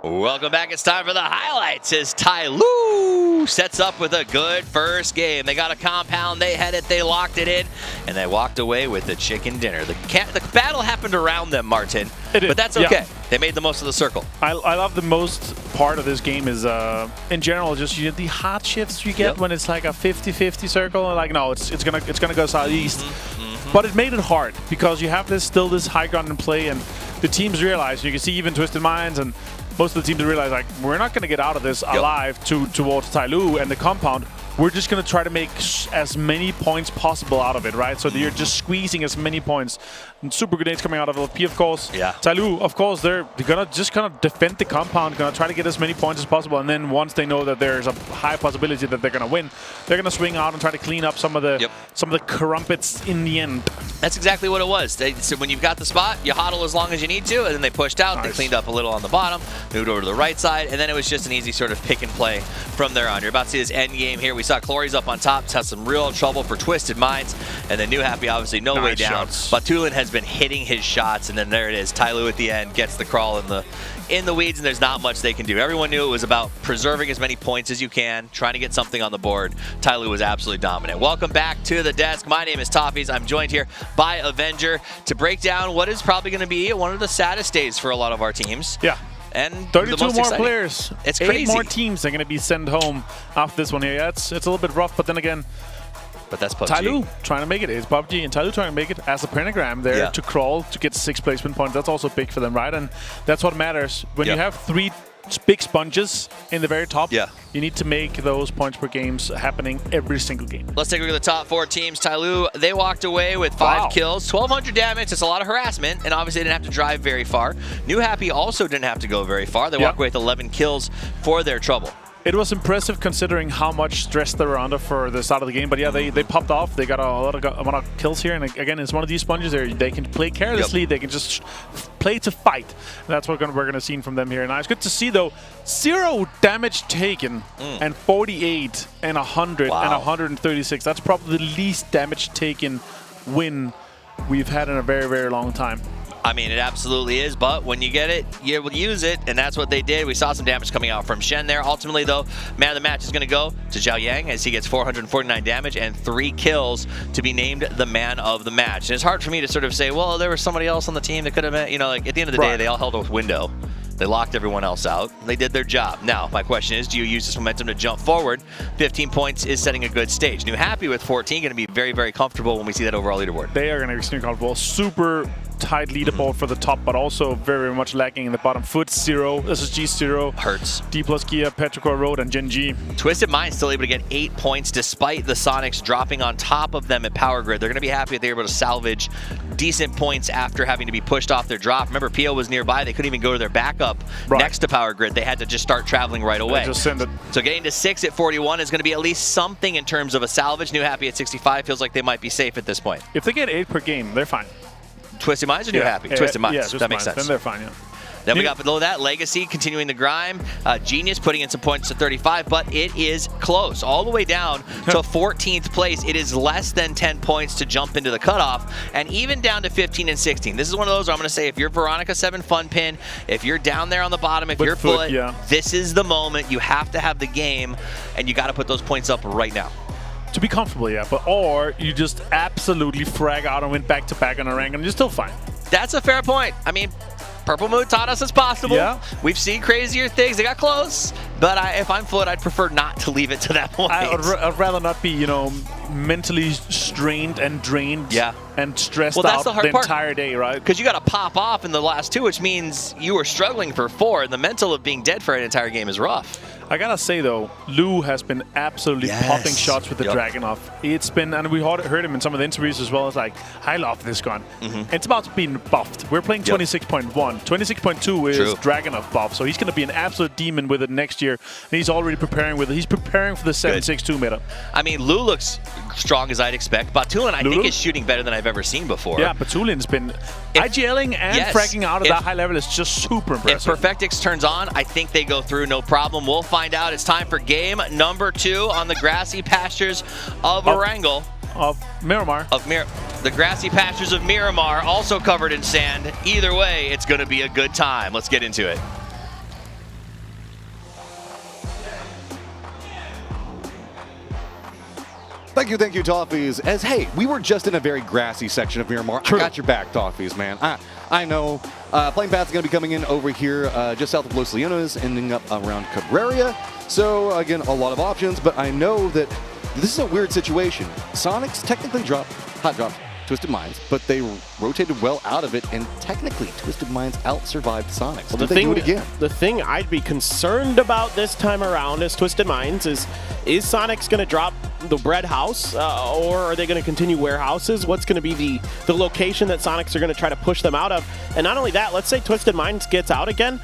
Welcome back. It's time for the highlights as Tyloo sets up with a good first game. They got a compound, they had it, they locked it in, and they walked away with the chicken dinner. The battle happened around them, Martin, but that's okay. Yeah. They made the most of the circle. I love the most part of this game is, in general, just the hot shifts you get when it's like a 50-50 circle. Like, no, it's gonna go southeast. But it made it hard because you have this high ground in play, and the teams realize, you can see even Twisted Minds and most of the teams realize, like, we're not going to get out of this alive towards Tyloo and the compound. We're just going to try to make as many points possible out of it, right? So you're just squeezing as many points. And super grenades coming out of LP, of course. Tyloo, of course, they're going to just kind of defend the compound, going to try to get as many points as possible. And then once they know that there's a high possibility that they're going to win, they're going to swing out and try to clean up some of the crumpets in the end. That's exactly what it was. So when you've got the spot, you hodl as long as you need to, and then they pushed out. They cleaned up a little on the bottom, moved over to the right side, and then it was just an easy sort of pick and play from there on. You're about to see this end game here. We saw Clory's up on top, has some real trouble for Twisted Minds, and then New Happy obviously no way down. Batulin has been hitting his shots, and then there it is. Tyloo at the end gets the crawl in the weeds, and there's not much they can do. Everyone knew it was about preserving as many points as you can, trying to get something on the board. Tyloo was absolutely dominant. Welcome back to the desk. My name is Toffees. I'm joined here by Avenger to break down what is probably going to be one of the saddest days for a lot of our teams. Yeah. And 32 more players. It's 8 crazy. more teams are going to be sent home after this one here. Yeah, it's a little bit rough, but then again, that's PUBG. Tyloo trying to make it. It's PUBG, and Tyloo trying to make it as a pentagram there to crawl to get 6 placement points. That's also big for them, right? And that's what matters. When you have 3 big sponges in the very top, you need to make those points per games happening every single game. Let's take a look at the top 4 teams. Tyloo, they walked away with 5 kills, 1,200 damage. It's a lot of harassment, and obviously they didn't have to drive very far. New Happy also didn't have to go very far. They walked away with 11 kills for their trouble. It was impressive considering how much stress they were under for the start of the game. But yeah, they popped off. They got a lot of kills here. And again, it's one of these sponges. They can play carelessly. They can just play to fight. And that's what we're going to see from them here. Now, it's good to see, though, 0 damage taken and 48 and 100 and 136. That's probably the least damage taken win we've had in a very, very long time. I mean, it absolutely is, but when you get it, you will use it, and that's what they did. We saw some damage coming out from Shen there. Ultimately, though, man of the match is going to go to Zhao Yang as he gets 449 damage and 3 kills to be named the man of the match. And it's hard for me to sort of say, well, there was somebody else on the team that could have been, you know, like at the end of the day, they all held a window. They locked everyone else out. They did their job. Now, my question is, do you use this momentum to jump forward? 15 points is setting a good stage. New happy with 14, going to be very, very comfortable when we see that overall leaderboard. They are going to be extremely comfortable. Super tight leaderboard for the top, but also very, very much lacking in the bottom. Foot 0, SSG 0. Hurts. D plus Gia, Petrichor Road, and Gen G. Twisted Mind still able to get 8 points despite the Sonics dropping on top of them at Power Grid. They're going to be happy that they're able to salvage decent points after having to be pushed off their drop. Remember, PO was nearby. They couldn't even go to their backup next to Power Grid. They had to just start traveling right away. Just send it. So getting to 6 at 41 is going to be at least something in terms of a salvage. New happy at 65 feels like they might be safe at this point. If they get 8 per game, they're fine. Twisted Minds or New Happy? Twisted Minds. Yeah, that makes sense. Then they're fine, yeah. Then we got below that, Legacy continuing the grime. Genius putting in some points to 35, but it is close. All the way down to 14th place. It is less than 10 points to jump into the cutoff, and even down to 15 and 16. This is one of those where I'm going to say, if you're Veronica 7 Fun Pin, if you're down there on the bottom, if you're Foot, this is the moment. You have to have the game, and you got to put those points up right now. To be comfortable, yeah, but or you just absolutely frag out and win back-to-back on a rank, and you're still fine. That's a fair point. I mean, Purple Moon taught us it's possible. Yeah. We've seen crazier things. They got close, but if I'm Foot, I'd prefer not to leave it to that point. I'd rather not be, you know, mentally strained and drained and stressed out the entire day, right? Because you got to pop off in the last 2, which means you were struggling for 4, and the mental of being dead for an entire game is rough. I gotta say though, Lou has been absolutely popping shots with the Dragunov. It's been, and we heard him in some of the interviews as well. It's like, I love this gun. It's about to be buffed. We're playing 26.1. 26.2 is Dragunov buff, so he's gonna be an absolute demon with it next year. And he's already preparing with it. He's preparing for the 7.62 meta. I mean, Lou looks strong as I'd expect. Batulin, I think, is shooting better than I've ever seen before. Yeah, Batulin's been IGLing and fragging out at that high level is just super impressive. If Perfectix turns on, I think they go through no problem. We'll find out. It's time for game number 2 on the grassy pastures of Erangel. Of Miramar. The grassy pastures of Miramar, also covered in sand. Either way, it's going to be a good time. Let's get into it. Thank you, Toffees. As hey, we were just in a very grassy section of Miramar. I got your back, Toffees, man. I know. Playing Path's going to be coming in over here just south of Los Leones, ending up around Cabrera. So again, a lot of options, but I know that this is a weird situation. Sonics technically hot dropped Twisted Minds, but they rotated well out of it, and technically Twisted Minds out-survived Sonics. Well, the thing I'd be concerned about this time around as Twisted Minds is Sonics going to drop the bread house, or are they going to continue warehouses? What's going to be the location that Sonics are going to try to push them out of? And not only that, let's say Twisted Minds gets out again.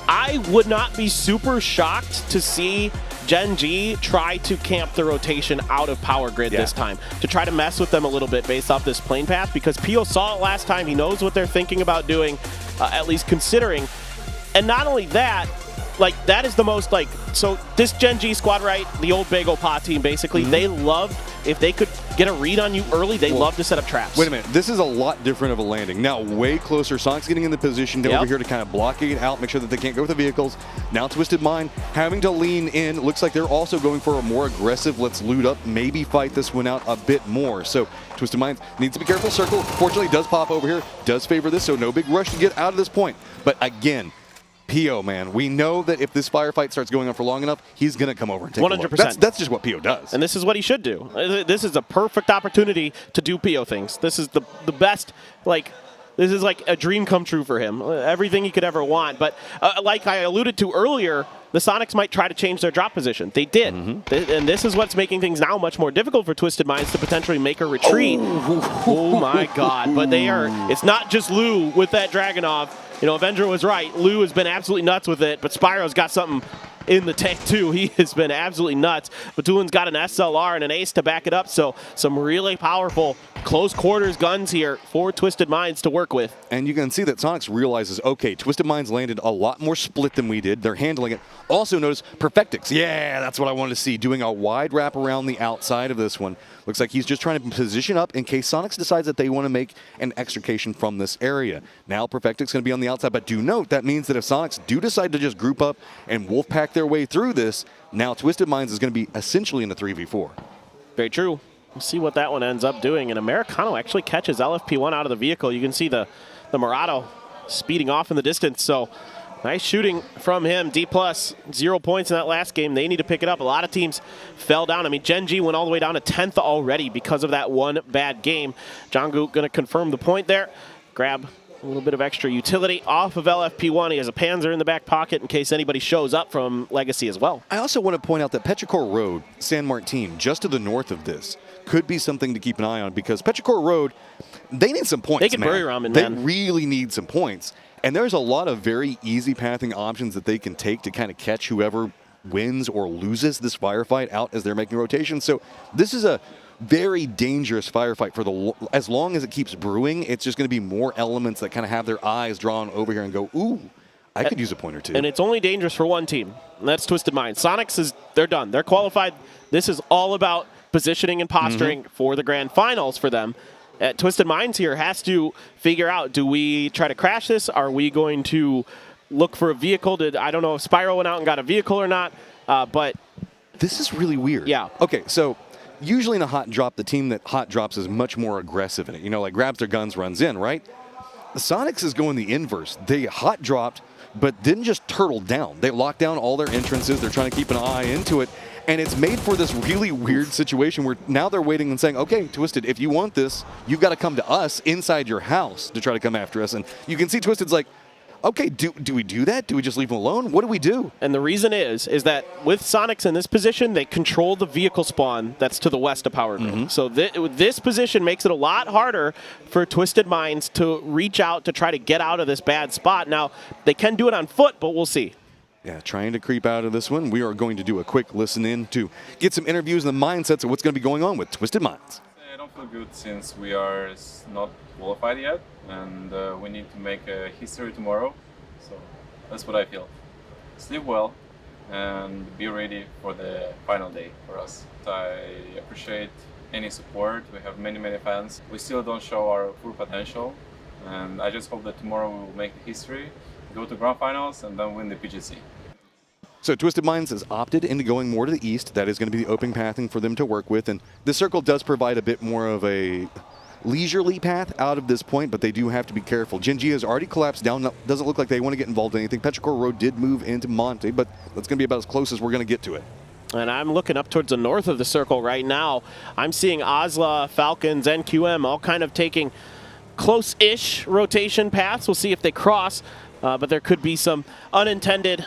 I would not be super shocked to see Gen G try to camp the rotation out of Power Grid this time, to try to mess with them a little bit based off this plane path, because Pio saw it last time. He knows what they're thinking about doing, at least considering. And not only that, like, that is the most, like, so this Gen G squad, right, the old Big Opa team, basically, they loved, if they could get a read on you early, they love to set up traps. Wait a minute, this is a lot different of a landing. Now, way closer, Sonic's getting in the position over here to kind of blockade out, make sure that they can't go with the vehicles. Now Twisted Mind having to lean in. Looks like they're also going for a more aggressive, let's loot up, maybe fight this one out a bit more. So Twisted Mind needs to be careful. Circle, fortunately, does pop over here, does favor this, so no big rush to get out of this point. But again, PO, man, we know that if this firefight starts going on for long enough, he's going to come over and take 100%. That's just what PO does. And this is what he should do. This is a perfect opportunity to do PO things. This is the best, like, this is like a dream come true for him. Everything he could ever want. But like I alluded to earlier, the Sonics might try to change their drop position. They did. And this is what's making things now much more difficult for Twisted Minds to potentially make a retreat. Oh my God. But they are, it's not just Lou with that Dragunov. You know, Avenger was right. Lou has been absolutely nuts with it, but Spyro's got something in the tank too. He has been absolutely nuts. Batulin's got an SLR and an ace to back it up, so some really powerful close quarters guns here for Twisted Minds to work with. And you can see that Sonics realizes, okay, Twisted Minds landed a lot more split than we did. They're handling it. Also notice Perfectix. Yeah, that's what I wanted to see, doing a wide wrap around the outside of this one. Looks like he's just trying to position up in case Sonics decides that they want to make an extrication from this area. Now Perfectic's going to be on the outside, but do note that means that if Sonics do decide to just group up and wolfpack their way through this, now Twisted Minds is going to be essentially in a 3v4. Very true. We'll see what that one ends up doing. And Americano actually catches LFP1 out of the vehicle. You can see the Murado speeding off in the distance. So nice shooting from him. D+, 0 points in that last game. They need to pick it up. A lot of teams fell down. I mean, Gen G went all the way down to 10th already because of that one bad game. Jonggu going to confirm the point there. Grab a little bit of extra utility off of LFP1. He has a Panzer in the back pocket in case anybody shows up from Legacy as well. I also want to point out that Petrichor Road, San Martin, just to the north of this, could be something to keep an eye on because Petrichor Road, they need some points. They can bury ramen, They man. really need some points. And there's a lot of very easy pathing options that they can take to kind of catch whoever wins or loses this firefight out as they're making rotations. So this is a very dangerous firefight for as long as it keeps brewing. It's just going to be more elements that kind of have their eyes drawn over here and go, ooh, I could use a point or two. And it's only dangerous for one team, and that's Twisted Minds. Sonics they're done. They're qualified. This is all about positioning and posturing for the grand finals for them. Twisted Minds here has to figure out, do we try to crash this? Are we going to look for a vehicle? I don't know if Spyro went out and got a vehicle or not, but this is really weird. Yeah. Okay, so usually in a hot drop, the team that hot drops is much more aggressive in it. You know, like grabs their guns, runs in, right? The Sonics is going the inverse. They hot dropped, but didn't just turtle down. They locked down all their entrances. They're trying to keep an eye into it. And it's made for this really weird situation where now they're waiting and saying, okay, Twisted, if you want this, you've got to come to us inside your house to try to come after us. And you can see Twisted's like, okay, do we do that? Do we just leave them alone? What do we do? And the reason is that with Sonics in this position, they control the vehicle spawn that's to the west of Power Grid. So this position makes it a lot harder for Twisted Minds to reach out to try to get out of this bad spot. Now, they can do it on foot, but we'll see. Yeah, trying to creep out of this one. We are going to do a quick listen in to get some interviews and the mindsets of what's going to be going on with Twisted Minds. I don't feel good since we are not qualified yet, and we need to make a history tomorrow. So that's what I feel. Sleep well and be ready for the final day for us. I appreciate any support. We have many fans. We still don't show our full potential, and I just hope that tomorrow we will make the history, go to grand finals, and then win the PGC. So Twisted Minds has opted into going more to the east. That is going to be the open pathing for them to work with. And the circle does provide a bit more of a leisurely path out of this point, but they do have to be careful. Gen G has already collapsed down. Doesn't look like they want to get involved in anything. Petrichor Road did move into Monte, but that's going to be about as close as we're going to get to it. And I'm looking up towards the north of the circle right now. I'm seeing Osla, Falcons, and QM all kind of taking close-ish rotation paths. We'll see if they cross. But there could be some unintended,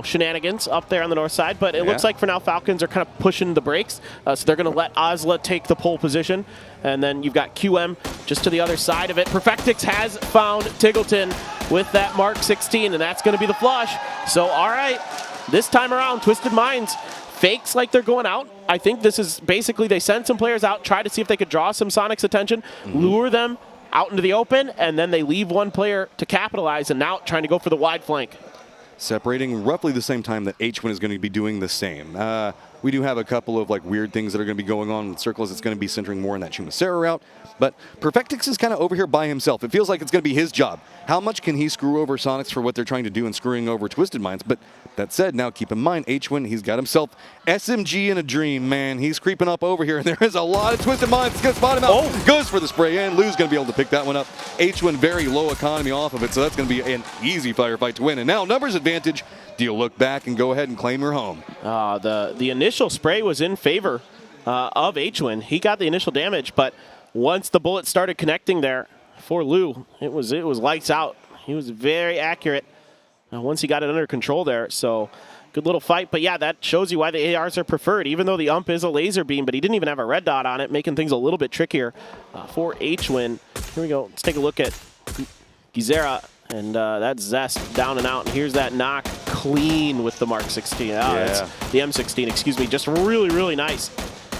shenanigans up there on the north side. But it looks like for now Falcons are kind of pushing the brakes. So they're going to let Osla take the pole position. And then you've got QM just to the other side of it. Perfectix has found Tiggleton with that Mark 16, and that's going to be the flush. So, all right, this time around, Twisted Minds fakes like they're going out. I think this is basically they send some players out, try to see if they could draw some Sonics attention, lure them out into the open, and then they leave one player to capitalize, and now trying to go for the wide flank. Separating roughly the same time that H1 is going to be doing the same. We do have a couple of weird things that are going to be going on with circles. It's going to be centering more in that Chumacera route, but Perfectix is kind of over here by himself. It feels like it's going to be his job. How much can he screw over Sonics for what they're trying to do and screwing over Twisted Minds? But that said, now keep in mind, H1, he's got himself SMG in a dream, man. He's creeping up over here, and there is a lot of Twisted Minds. It's going to spot him out. Goes for the spray, and Lou's going to be able to pick that one up. H1 very low economy off of it, so that's going to be an easy firefight to win. And now numbers advantage. Do you look back and go ahead and claim your home? The initial spray was in favor of H1. He got the initial damage, but once the bullet started connecting there for Lou, it was lights out. He was very accurate once he got it under control there. So good little fight. But yeah, that shows you why the ARs are preferred, even though the UMP is a laser beam, but he didn't even have a red dot on it, making things a little bit trickier for H1. Here we go. Let's take a look at Gizera. And that's Zest down and out. And here's that knock clean with the Mark 16. That's the M16, excuse me. Just really, really nice.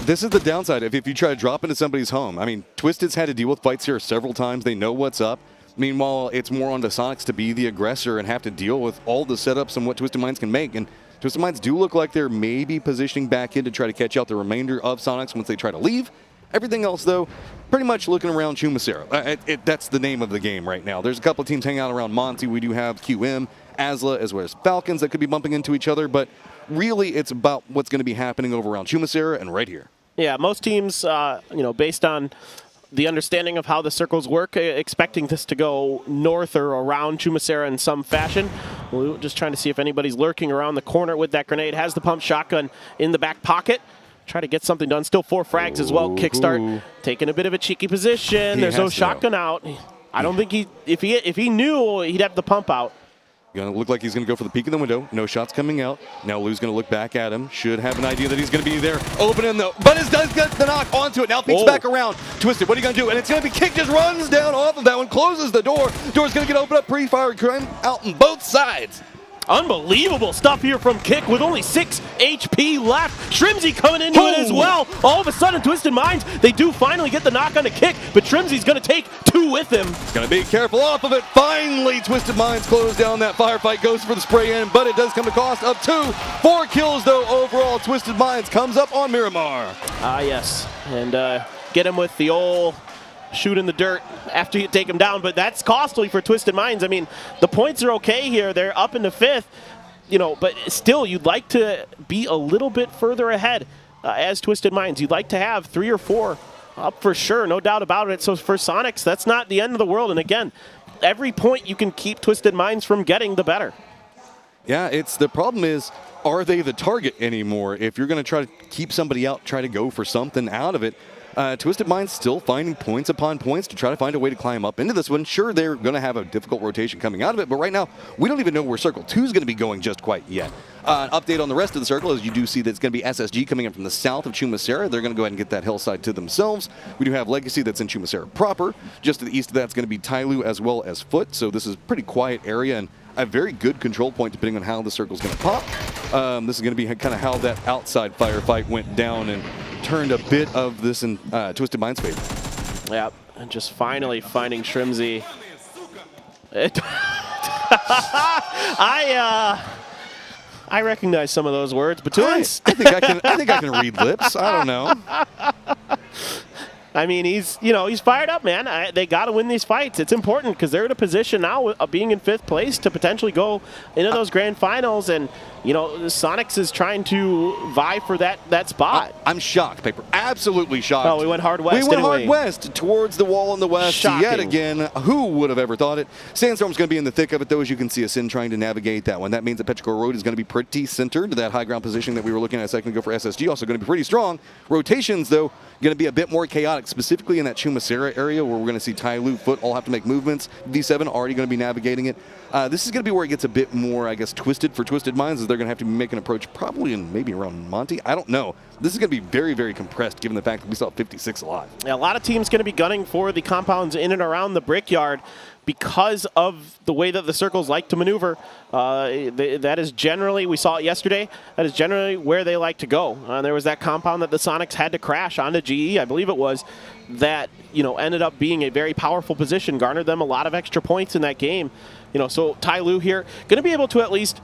This is the downside if you try to drop into somebody's home. I mean, Twisted's had to deal with fights here several times. They know what's up. Meanwhile, it's more on the Sonics to be the aggressor and have to deal with all the setups and what Twisted Minds can make. And Twisted Minds do look like they're maybe positioning back in to try to catch out the remainder of Sonics once they try to leave. Everything else, though, pretty much looking around Chumacera. That's the name of the game right now. There's a couple of teams hanging out around Monty. We do have QM, Asla, as well as Falcons that could be bumping into each other, but really it's about what's going to be happening over around Chumacera and right here. Yeah, most teams, based on the understanding of how the circles work, expecting this to go north or around Chumacera in some fashion. We're just trying to see if anybody's lurking around the corner with that grenade. Has the pump shotgun in the back pocket. Try to get something done. Still 4 frags as well. Kickstart taking a bit of a cheeky position. There's no shotgun out. I don't think if he knew, he'd have the pump out. Gonna look like he's gonna go for the peek of the window. No shots coming out. Now Lou's gonna look back at him. Should have an idea that he's gonna be there. Opening though, but it does get the knock onto it. Now peeks back around. Twisted, what are you gonna do? And it's gonna be kicked, just runs down off of that one, closes the door. Door's gonna get opened up, pre-fire crime out on both sides. Unbelievable stuff here from Kick with only 6 HP left. Shrimzy coming into it as well. All of a sudden, Twisted Minds, they do finally get the knock on the Kick, but Shrimzy's going to take 2 with him. Gonna be careful off of it. Finally, Twisted Minds close down that firefight, goes for the spray in, but it does come to cost of 2. 4 kills, though, overall. Twisted Minds comes up on Miramar. Yes, and get him with the old shoot in the dirt after you take him down, but that's costly for Twisted Minds. I mean, the points are okay here. They're up into 5th, but still, you'd like to be a little bit further ahead as Twisted Minds. You'd like to have 3 or 4 up for sure, no doubt about it. So for Sonics, that's not the end of the world. And again, every point you can keep Twisted Minds from getting, the better. Yeah, the problem is, are they the target anymore? If you're going to try to keep somebody out, try to go for something out of it, Twisted Minds still finding points upon points to try to find a way to climb up into this one. Sure, they're going to have a difficult rotation coming out of it, but right now, we don't even know where Circle 2 is going to be going just quite yet. An update on the rest of the circle is you do see that it's going to be SSG coming in from the south of Chumacera. They're going to go ahead and get that hillside to themselves. We do have Legacy that's in Chumacera proper. Just to the east of that's going to be Tyloo as well as Foot, so this is a pretty quiet area and a very good control point depending on how the circle's going to pop. This is going to be kind of how that outside firefight went down and turned a bit of this in Twisted Minds' favor. Yeah, and just finally finding Shrimzy. I recognize some of those words. Batoons. I think I can read lips. I don't know. I mean, he's fired up, man. They got to win these fights. It's important because they're in a position now of being in 5th place to potentially go into those grand finals. And, Sonics is trying to vie for that spot. I'm shocked, Paper. Absolutely shocked. Oh, we went hard west, We went hard west towards the wall in the west. Shocking. Yet again. Who would have ever thought it? Sandstorm's going to be in the thick of it, though, as you can see a Sin trying to navigate that one. That means that Petrichor Road is going to be pretty centered. That high ground position that we were looking at a second ago for SSG also going to be pretty strong. Rotations, though, going to be a bit more chaotic, specifically in that Chumacera area where we're going to see Tyloo, Foot all have to make movements. V7 already going to be navigating it. This is going to be where it gets a bit more, I guess, twisted for Twisted Minds, as they're going to have to make an approach probably in maybe around Monty. I don't know. This is going to be very, very compressed given the fact that we still have 56 alive. Yeah, a lot of teams going to be gunning for the compounds in and around the Brickyard because of the way that the circles like to maneuver. That is generally, we saw it yesterday, that is generally where they like to go. There was that compound that the Sonics had to crash onto GE, I believe it was, that ended up being a very powerful position, garnered them a lot of extra points in that game. So Tyloo here, going to be able to at least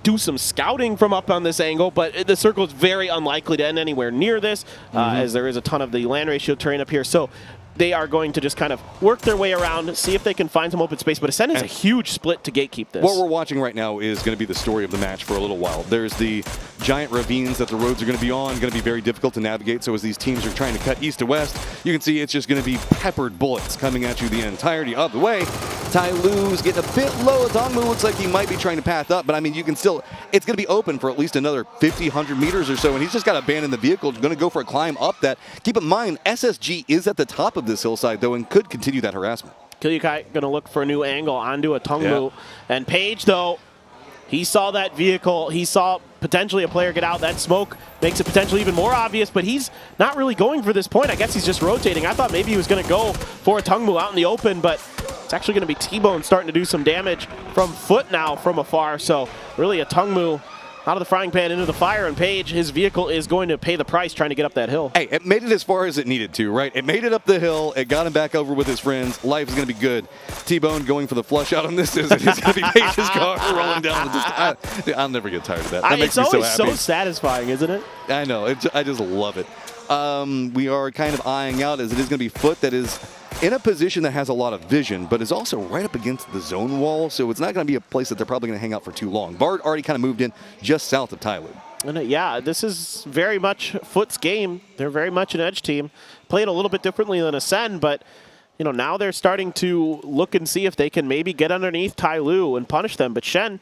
do some scouting from up on this angle, but the circle is very unlikely to end anywhere near this, as there is a ton of the land ratio terrain up here. So they are going to just kind of work their way around, see if they can find some open space. But Ascent is a huge split to gatekeep this. What we're watching right now is going to be the story of the match for a little while. There's the giant ravines that the roads are going to be on, going to be very difficult to navigate. So as these teams are trying to cut east to west, you can see it's just going to be peppered bullets coming at you the entirety of the way. Tyloo's getting a bit low. Dongmu looks like he might be trying to path up, but I mean, you can still, it's going to be open for at least another 50, 100 meters or so, and he's just got to abandon the vehicle. He's going to go for a climb up that. Keep in mind, SSG is at the top of this hillside, though, and could continue that harassment. Kilyukai going to look for a new angle onto a Tongmu. Yeah. And Page, though, he saw that vehicle. He saw potentially a player get out. That smoke makes it potentially even more obvious, but he's not really going for this point. I guess he's just rotating. I thought maybe he was going to go for a Tongmu out in the open, but it's actually going to be T-Bone starting to do some damage from Foot now from afar. So really a Tongmu out of the frying pan into the fire, and Page, his vehicle is going to pay the price trying to get up that hill. Hey, it made it as far as it needed to, right? It made it up the hill. It got him back over with his friends. Life is going to be good. T-Bone going for the flush out on this. It's going to be Page's car rolling down the distance. I'll never get tired of that. That makes me so happy. It's always so satisfying, isn't it? I know. I just love it. We are kind of eyeing out as it is going to be Foot that is in a position that has a lot of vision, but is also right up against the zone wall, so it's not going to be a place that they're probably going to hang out for too long. Vard already kind of moved in just south of Tyloo. And yeah, this is very much Foot's game. They're very much an edge team. Played a little bit differently than Ascend, but you know, now they're starting to look and see if they can maybe get underneath Tyloo and punish them. But Shen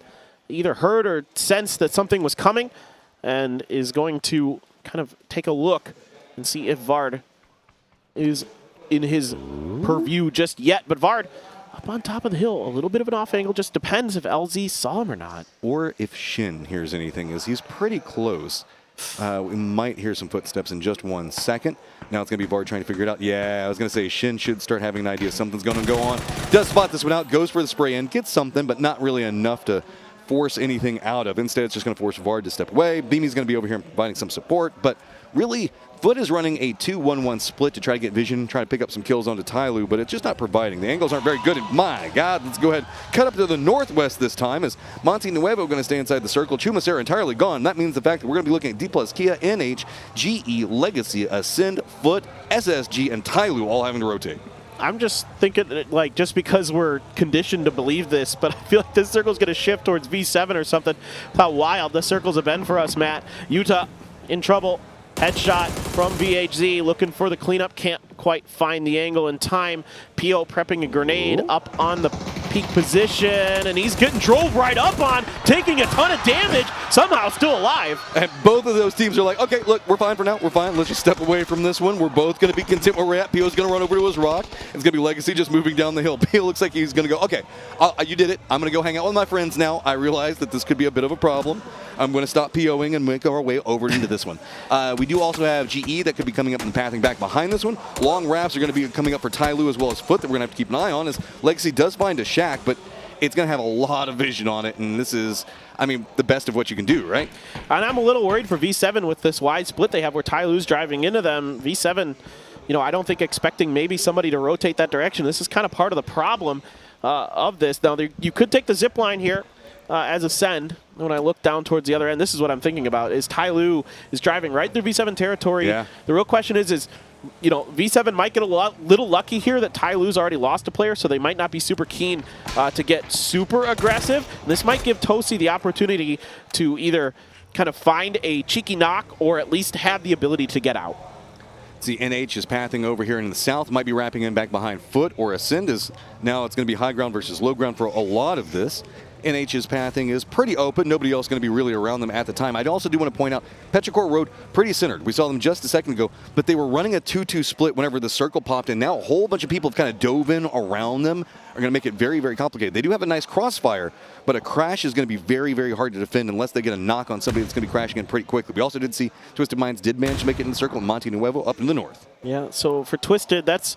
either heard or sensed that something was coming and is going to kind of take a look and see if Vard is in his purview just yet. But Vard up on top of the hill, a little bit of an off angle, just depends if LZ saw him or not. Or if Shin hears anything, as he's pretty close. We might hear some footsteps in just 1 second. Now it's going to be Vard trying to figure it out. Yeah, I was going to say Shin should start having an idea something's going to go on. Does spot this one out, goes for the spray in, gets something, but not really enough to force anything out of. Instead, it's just going to force Vard to step away. Beamy's going to be over here providing some support, but really, Foot is running a 2-1-1 split to try to get vision, try to pick up some kills onto Tyloo, but it's just not providing. The angles aren't very good, and my God, let's go ahead, cut up to the northwest this time as Monte Nuevo going to stay inside the circle. Chumacera entirely gone. That means the fact that we're going to be looking at D+, Kia, NH, GE, Legacy, Ascend, Foot, SSG, and Tyloo all having to rotate. I'm just thinking, that, like, just because we're conditioned to believe this, but I feel like this circle's going to shift towards V7 or something. How wild the circles have been for us, Matt. Utah in trouble. Headshot from VHZ, looking for the cleanup, can't quite find the angle in time. PO prepping a grenade up on the peak position, and he's getting drove right up on, taking a ton of damage, somehow still alive. And both of those teams are like, okay, look, we're fine for now, we're fine. Let's just step away from this one. We're both going to be content where we're at. PO's going to run over to his rock. It's going to be Legacy just moving down the hill. PO looks like he's going to go, okay, you did it. I'm going to go hang out with my friends now. I realize that this could be a bit of a problem. I'm going to stop POing and make our way over into this one. We do also have GE that could be coming up and pathing back behind this one. Long wraps are going to be coming up for Tyloo as well as Foot that we're going to have to keep an eye on as Legacy does find a shack, but it's going to have a lot of vision on it, and this is, I mean, the best of what you can do, right? And I'm a little worried for V7 with this wide split they have where Tyloo's driving into them. V7, you know, I don't think expecting maybe somebody to rotate that direction. This is kind of part of the problem of this. Now, you could take the zip line here as Ascend. When I look down towards the other end, this is what I'm thinking about, is Tyloo is driving right through V7 territory. Yeah. The real question is, you know, V7 might get a little lucky here that Tyloo's already lost a player, so they might not be super keen to get super aggressive. And this might give Tosi the opportunity to either kind of find a cheeky knock or at least have the ability to get out. See, NH is pathing over here in the south, might be wrapping in back behind Foot, or Ascend is now it's going to be high ground versus low ground for a lot of this. NH's pathing is pretty open. Nobody else going to be really around them at the time. I also do want to point out, Petrichor Road pretty centered. We saw them just a second ago, but they were running a 2-2 split whenever the circle popped in. Now a whole bunch of people have kind of dove in around them, are going to make it very, very complicated. They do have a nice crossfire, but a crash is going to be very, very hard to defend unless they get a knock on somebody that's going to be crashing in pretty quickly. We also did see Twisted Minds did manage to make it in the circle, and Monte Nuevo up in the north. Yeah, so for Twisted, that's...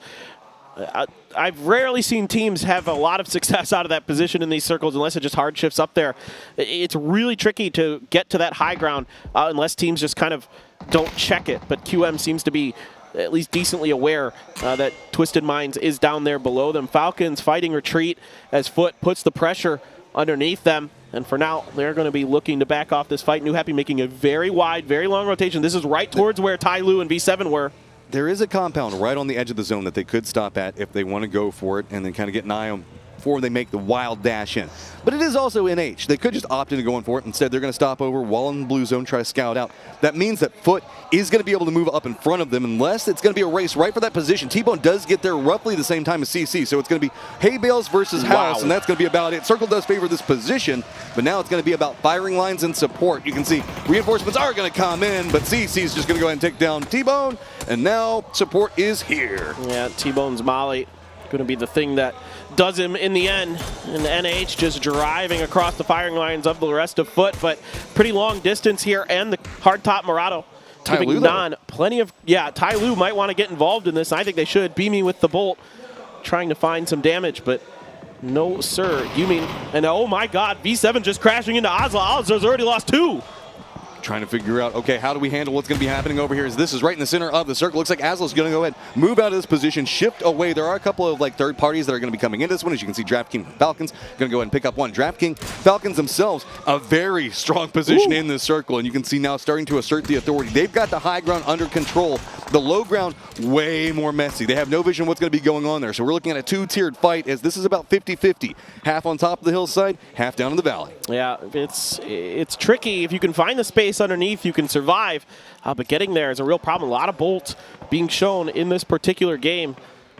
I've rarely seen teams have a lot of success out of that position in these circles unless it just hard shifts up there. It's really tricky to get to that high ground unless teams just kind of don't check it. But QM seems to be at least decently aware that Twisted Minds is down there below them. Falcons fighting retreat as Foot puts the pressure underneath them. And for now, they're going to be looking to back off this fight. New Happy making a very wide, very long rotation. This is right towards where Tyloo and V7 were. There is a compound right on the edge of the zone that they could stop at if they want to go for it and then kind of get an eye on before they make the wild dash in. But it is also NH. They could just opt into going for it. Instead, they're going to stop over while in the blue zone, try to scout out. That means that Foot is going to be able to move up in front of them unless it's going to be a race right for that position. T-Bone does get there roughly the same time as CC, so it's going to be hay bales versus house, and that's going to be about it. Circle does favor this position, but now it's going to be about firing lines and support. You can see reinforcements are going to come in, but CC's just going to go ahead and take down T-Bone, and now support is here. Yeah, T-Bone's molly going to be the thing that does him in the end. And NH just driving across the firing lines of the rest of Foot, but pretty long distance here, and the hardtop Murado giving Non plenty of, Tyloo might want to get involved in this. I think they should. Beamy with the bolt, trying to find some damage, but No, sir. You mean, and oh my God, V7 just crashing into Oslo. Oslo's already lost 2. Trying to figure out, okay, how do we handle what's going to be happening over here? This is right in the center of the circle. Looks like Aslo's going to go ahead, move out of this position, shift away. There are a couple of like third parties that are going to be coming into this one. As you can see, DraftKings Falcons going to go ahead and pick up one. DraftKings Falcons themselves, a very strong position in this circle. And you can see now starting to assert the authority. They've got the high ground under control. The low ground, way more messy. They have no vision of what's going to be going on there. So we're looking at a 2-tiered fight as this is about 50-50. Half on top of the hillside, half down in the valley. Yeah, it's tricky. If you can find the space underneath, you can survive. But getting there is a real problem. A lot of bolts being shown in this particular game.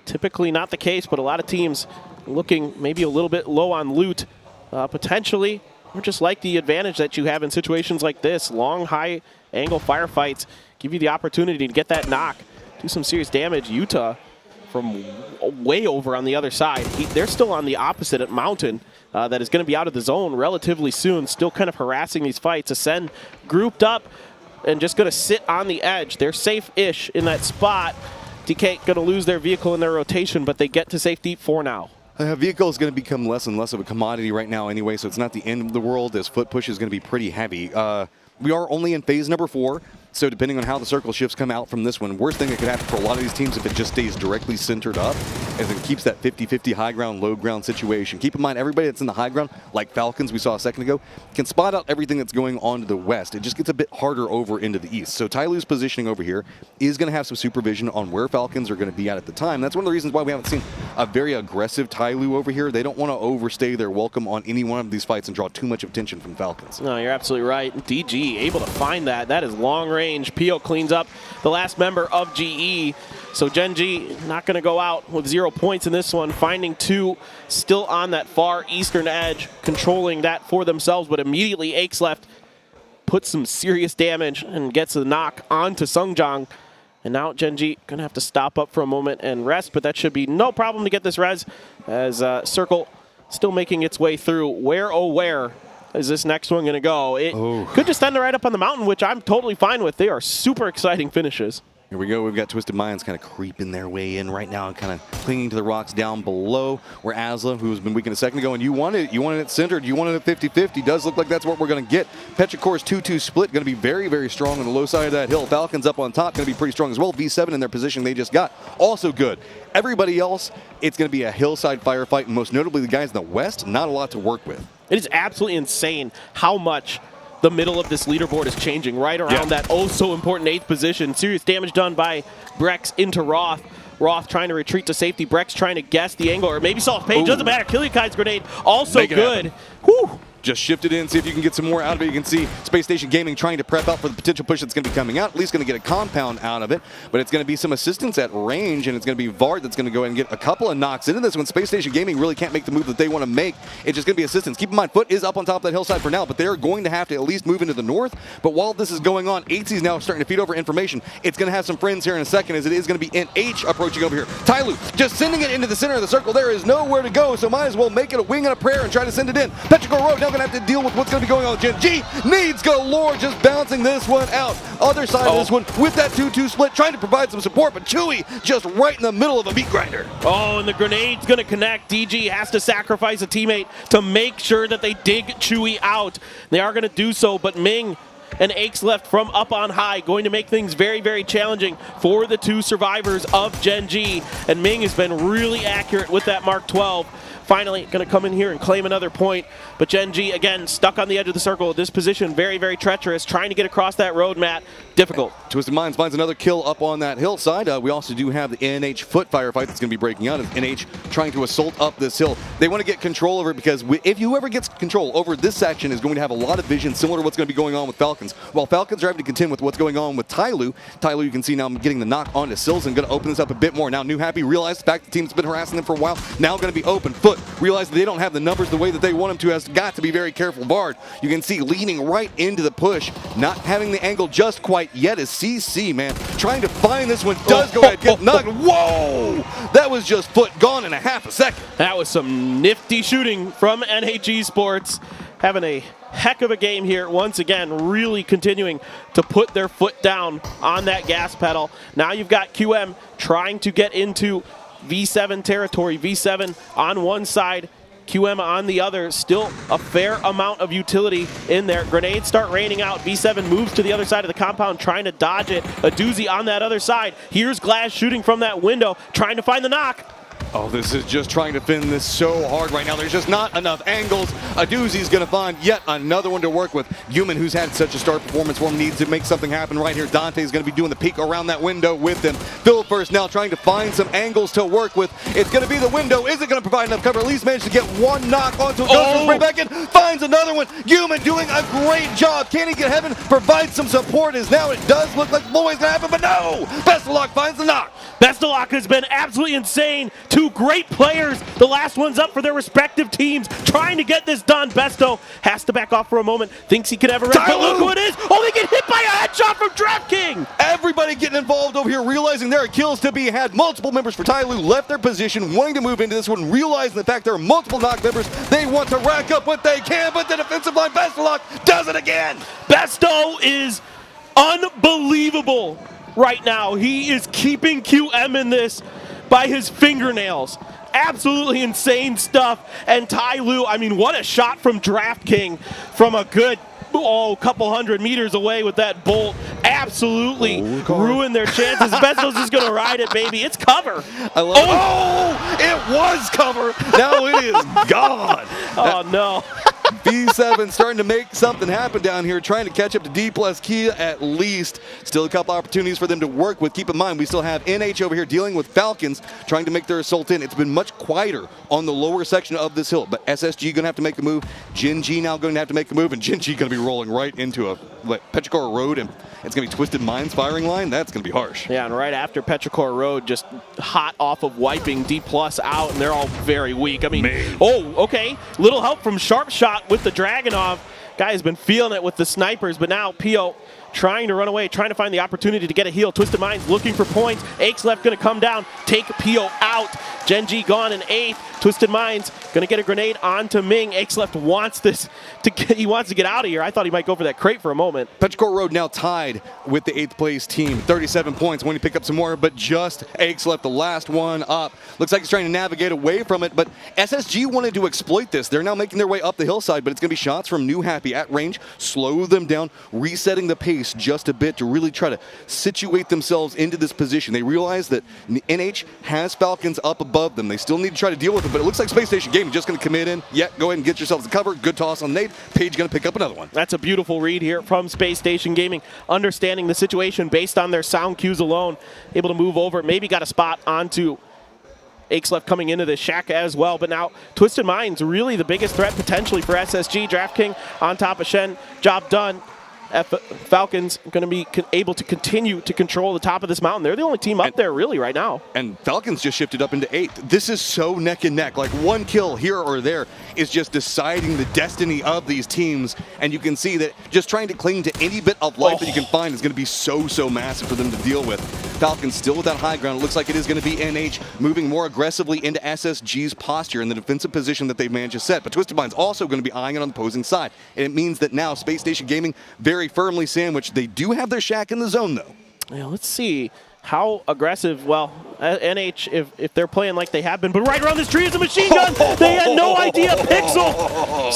Typically not the case, but a lot of teams looking maybe a little bit low on loot. Potentially, or just like the advantage that you have in situations like this. Long, high-angle firefights give you the opportunity to get that knock, do some serious damage. Utah from way over on the other side. They're still on the opposite mountain that is going to be out of the zone relatively soon, still kind of harassing these fights. Ascend grouped up and just going to sit on the edge. They're safe-ish in that spot. DK going to lose their vehicle in their rotation, but they get to safety for now. Vehicle is going to become less and less of a commodity right now anyway, so it's not the end of the world as foot push is going to be pretty heavy. We are only in phase number 4. So depending on how the circle shifts come out from this one, worst thing that could happen for a lot of these teams if it just stays directly centered up is it keeps that 50-50 high ground, low ground situation. Keep in mind, everybody that's in the high ground, like Falcons we saw a second ago, can spot out everything that's going on to the west. It just gets a bit harder over into the east. So Tyloo's positioning over here is going to have some supervision on where Falcons are going to be at the time. That's one of the reasons why we haven't seen a very aggressive Tyloo over here. They don't want to overstay their welcome on any one of these fights and draw too much attention from Falcons. No, you're absolutely right. DG able to find that. That is long range. Pio cleans up the last member of GE. So Gen G not going to go out with 0 points in this one, finding 2 still on that far eastern edge, controlling that for themselves, but immediately Aches left, puts some serious damage and gets a knock onto Sungjang. And now Gen G going to have to stop up for a moment and rest, but that should be no problem to get this res as Circle still making its way through. Where, oh where is this next one going to go? It could just end right up on the mountain, which I'm totally fine with. They are super exciting finishes. Here we go. We've got Twisted Minds kind of creeping their way in right now and kind of clinging to the rocks down below where Asla, who's been weakened a second ago, and you wanted it centered. You wanted it 50-50. Does look like that's what we're going to get. Petrichor's 2-2 split going to be very, very strong on the low side of that hill. Falcons up on top going to be pretty strong as well. V7 in their position they just got. Also good. Everybody else, it's going to be a hillside firefight, and most notably the guys in the west, not a lot to work with. It is absolutely insane how much the middle of this leaderboard is changing right around that oh-so-important 8th position. Serious damage done by Brex into Roth. Roth trying to retreat to safety. Brex trying to guess the angle, or maybe Soft Page. Doesn't matter. Kiliakai's grenade also good. Whew. Just shift it in, see if you can get some more out of it. You can see Space Station Gaming trying to prep out for the potential push that's going to be coming out. At least going to get a compound out of it, but it's going to be some assistance at range, and it's going to be Vard that's going to go ahead and get a couple of knocks into this one. Space Station Gaming really can't make the move that they want to make. It's just going to be assistance. Keep in mind, Foot is up on top of that hillside for now, but they're going to have to at least move into the north. But while this is going on, HC's now starting to feed over information. It's going to have some friends here in a second, as it is going to be NH approaching over here. Tyloo just sending it into the center of the circle. There is nowhere to go, so might as well make it a wing and a prayer and try to send it in. Petrichor Road now going to have to deal with what's going to be going on. Gen G needs galore, just bouncing this one out. Other side of this one with that 2-2 split, trying to provide some support, but Chewy just right in the middle of a beat grinder. Oh, and the grenade's going to connect. DG has to sacrifice a teammate to make sure that they dig Chewy out. They are going to do so, but Ming and Aches left from up on high, going to make things very, very challenging for the 2 survivors of Gen G. And Ming has been really accurate with that Mark 12. Finally going to come in here and claim another point. But Gen G, again, stuck on the edge of the circle. This position, very, very treacherous. Trying to get across that road, Matt. Difficult. Twisted Minds finds another kill up on that hillside. We also do have the NH foot firefight that's going to be breaking out. As NH trying to assault up this hill. They want to get control over it because if whoever gets control over this section is going to have a lot of vision similar to what's going to be going on with Falcons. While Falcons are having to contend with what's going on with Tyloo. Tyloo, you can see now getting the knock onto Sills and going to open this up a bit more. Now New Happy realized the fact the team's been harassing them for a while. Now going to be open. Foot realize that they don't have the numbers the way that they want them to, has got to be very careful. Bard, you can see leaning right into the push, not having the angle just quite yet as CC, man, trying to find this one, does go ahead, get knocked. Whoa! That was just Foot gone in a half a second. That was some nifty shooting from NH Esports. Having a heck of a game here once again, really continuing to put their foot down on that gas pedal. Now you've got QM trying to get into V7 territory. V7 on one side, QM on the other. Still a fair amount of utility in there. Grenades start raining out. V7 moves to the other side of the compound, trying to dodge it. A doozy on that other side. Here's Glass shooting from that window, trying to find the knock. Oh, this is just trying to fin this so hard right now. There's just not enough angles. A doozy's going to find yet another one to work with. Human, who's had such a star performance for him, needs to make something happen right here. Dante's going to be doing the peek around that window with him. Phil first now trying to find some angles to work with. It's going to be the window. Is it going to provide enough cover? At least managed to get one knock onto it. Goes right back in. Finds another one. Human doing a great job. Can he get heaven? Provide some support as now it does look like always going to happen, but no! Bestelok finds the knock. Bestelok has been absolutely insane. Two great players. The last one's up for their respective teams, trying to get this done. Besto has to back off for a moment. Thinks he could have a red, but look who it is. Oh, they get hit by a headshot from DraftKing. Everybody getting involved over here, realizing there are kills to be had. Multiple members for Tyloo left their position, wanting to move into this one, realizing the fact there are multiple knock members. They want to rack up what they can, but the defensive line, Bestelok, does it again. Besto is unbelievable right now. He is keeping QM in this by his fingernails. Absolutely insane stuff. And Tyloo, I mean, what a shot from DraftKing from a good couple hundred meters away with that bolt. Absolutely ruined their chances. Besto's just going to ride it, baby. It's cover. I love it. It was cover. Now it is gone. Oh, no. B7 starting to make something happen down here, trying to catch up to D plus Kia at least. Still a couple opportunities for them to work with. Keep in mind, we still have NH over here dealing with Falcons, trying to make their assault in. It's been much quieter on the lower section of this hill, but SSG going to have to make a move. Gen G now going to have to make a move, and Gen G going to be rolling right into a Petrichor Road, and it's going to be Twisted Minds firing line. That's going to be harsh. Yeah, and right after Petrichor Road, just hot off of wiping D plus out, and they're all very weak. I mean, okay. Little help from Sharp Shot with the Dragonov. Guy has been feeling it with the snipers, but now Pio trying to run away, trying to find the opportunity to get a heal. Twisted Minds looking for points. Aches left going to come down, take Pio out. Gen G gone in 8th. Twisted Minds going to get a grenade onto Ming. Aches left wants this he wants to get out of here. I thought he might go for that crate for a moment. Petrichor Road now tied with the 8th place team. 37 points when he pick up some more, but just Aches left the last one up. Looks like he's trying to navigate away from it, but SSG wanted to exploit this. They're now making their way up the hillside, but it's going to be shots from New Happy at range, slow them down, resetting the pace just a bit to really try to situate themselves into this position. They realize that NH has Falcons up above them. They still need to try to deal with it, but it looks like Space Station Gaming just going to commit in. Yeah, go ahead and get yourselves a cover. Good toss on the nade. Page going to pick up another one. That's a beautiful read here from Space Station Gaming, understanding the situation based on their sound cues alone, able to move over, maybe got a spot onto Akesleft coming into the shack as well, but now Twisted Minds really the biggest threat potentially for SSG. DraftKing on top of Shen, job done. Falcons going to be able to continue to control the top of this mountain. They're the only team up there really right now. And Falcons just shifted up into 8th. This is so neck and neck. Like one kill here or there is just deciding the destiny of these teams. And you can see that just trying to cling to any bit of life that you can find is going to be so massive for them to deal with. Falcons still with that high ground. It looks like it is going to be NH moving more aggressively into SSG's posture in the defensive position that they've managed to set. But Twisted Mind's also going to be eyeing it on the opposing side. And it means that now Space Station Gaming very firmly sandwiched. They do have their shack in the zone though. Yeah, let's see how aggressive, well, NH, if they're playing like they have been, but right around this tree is a machine gun. They had no idea. Pixel,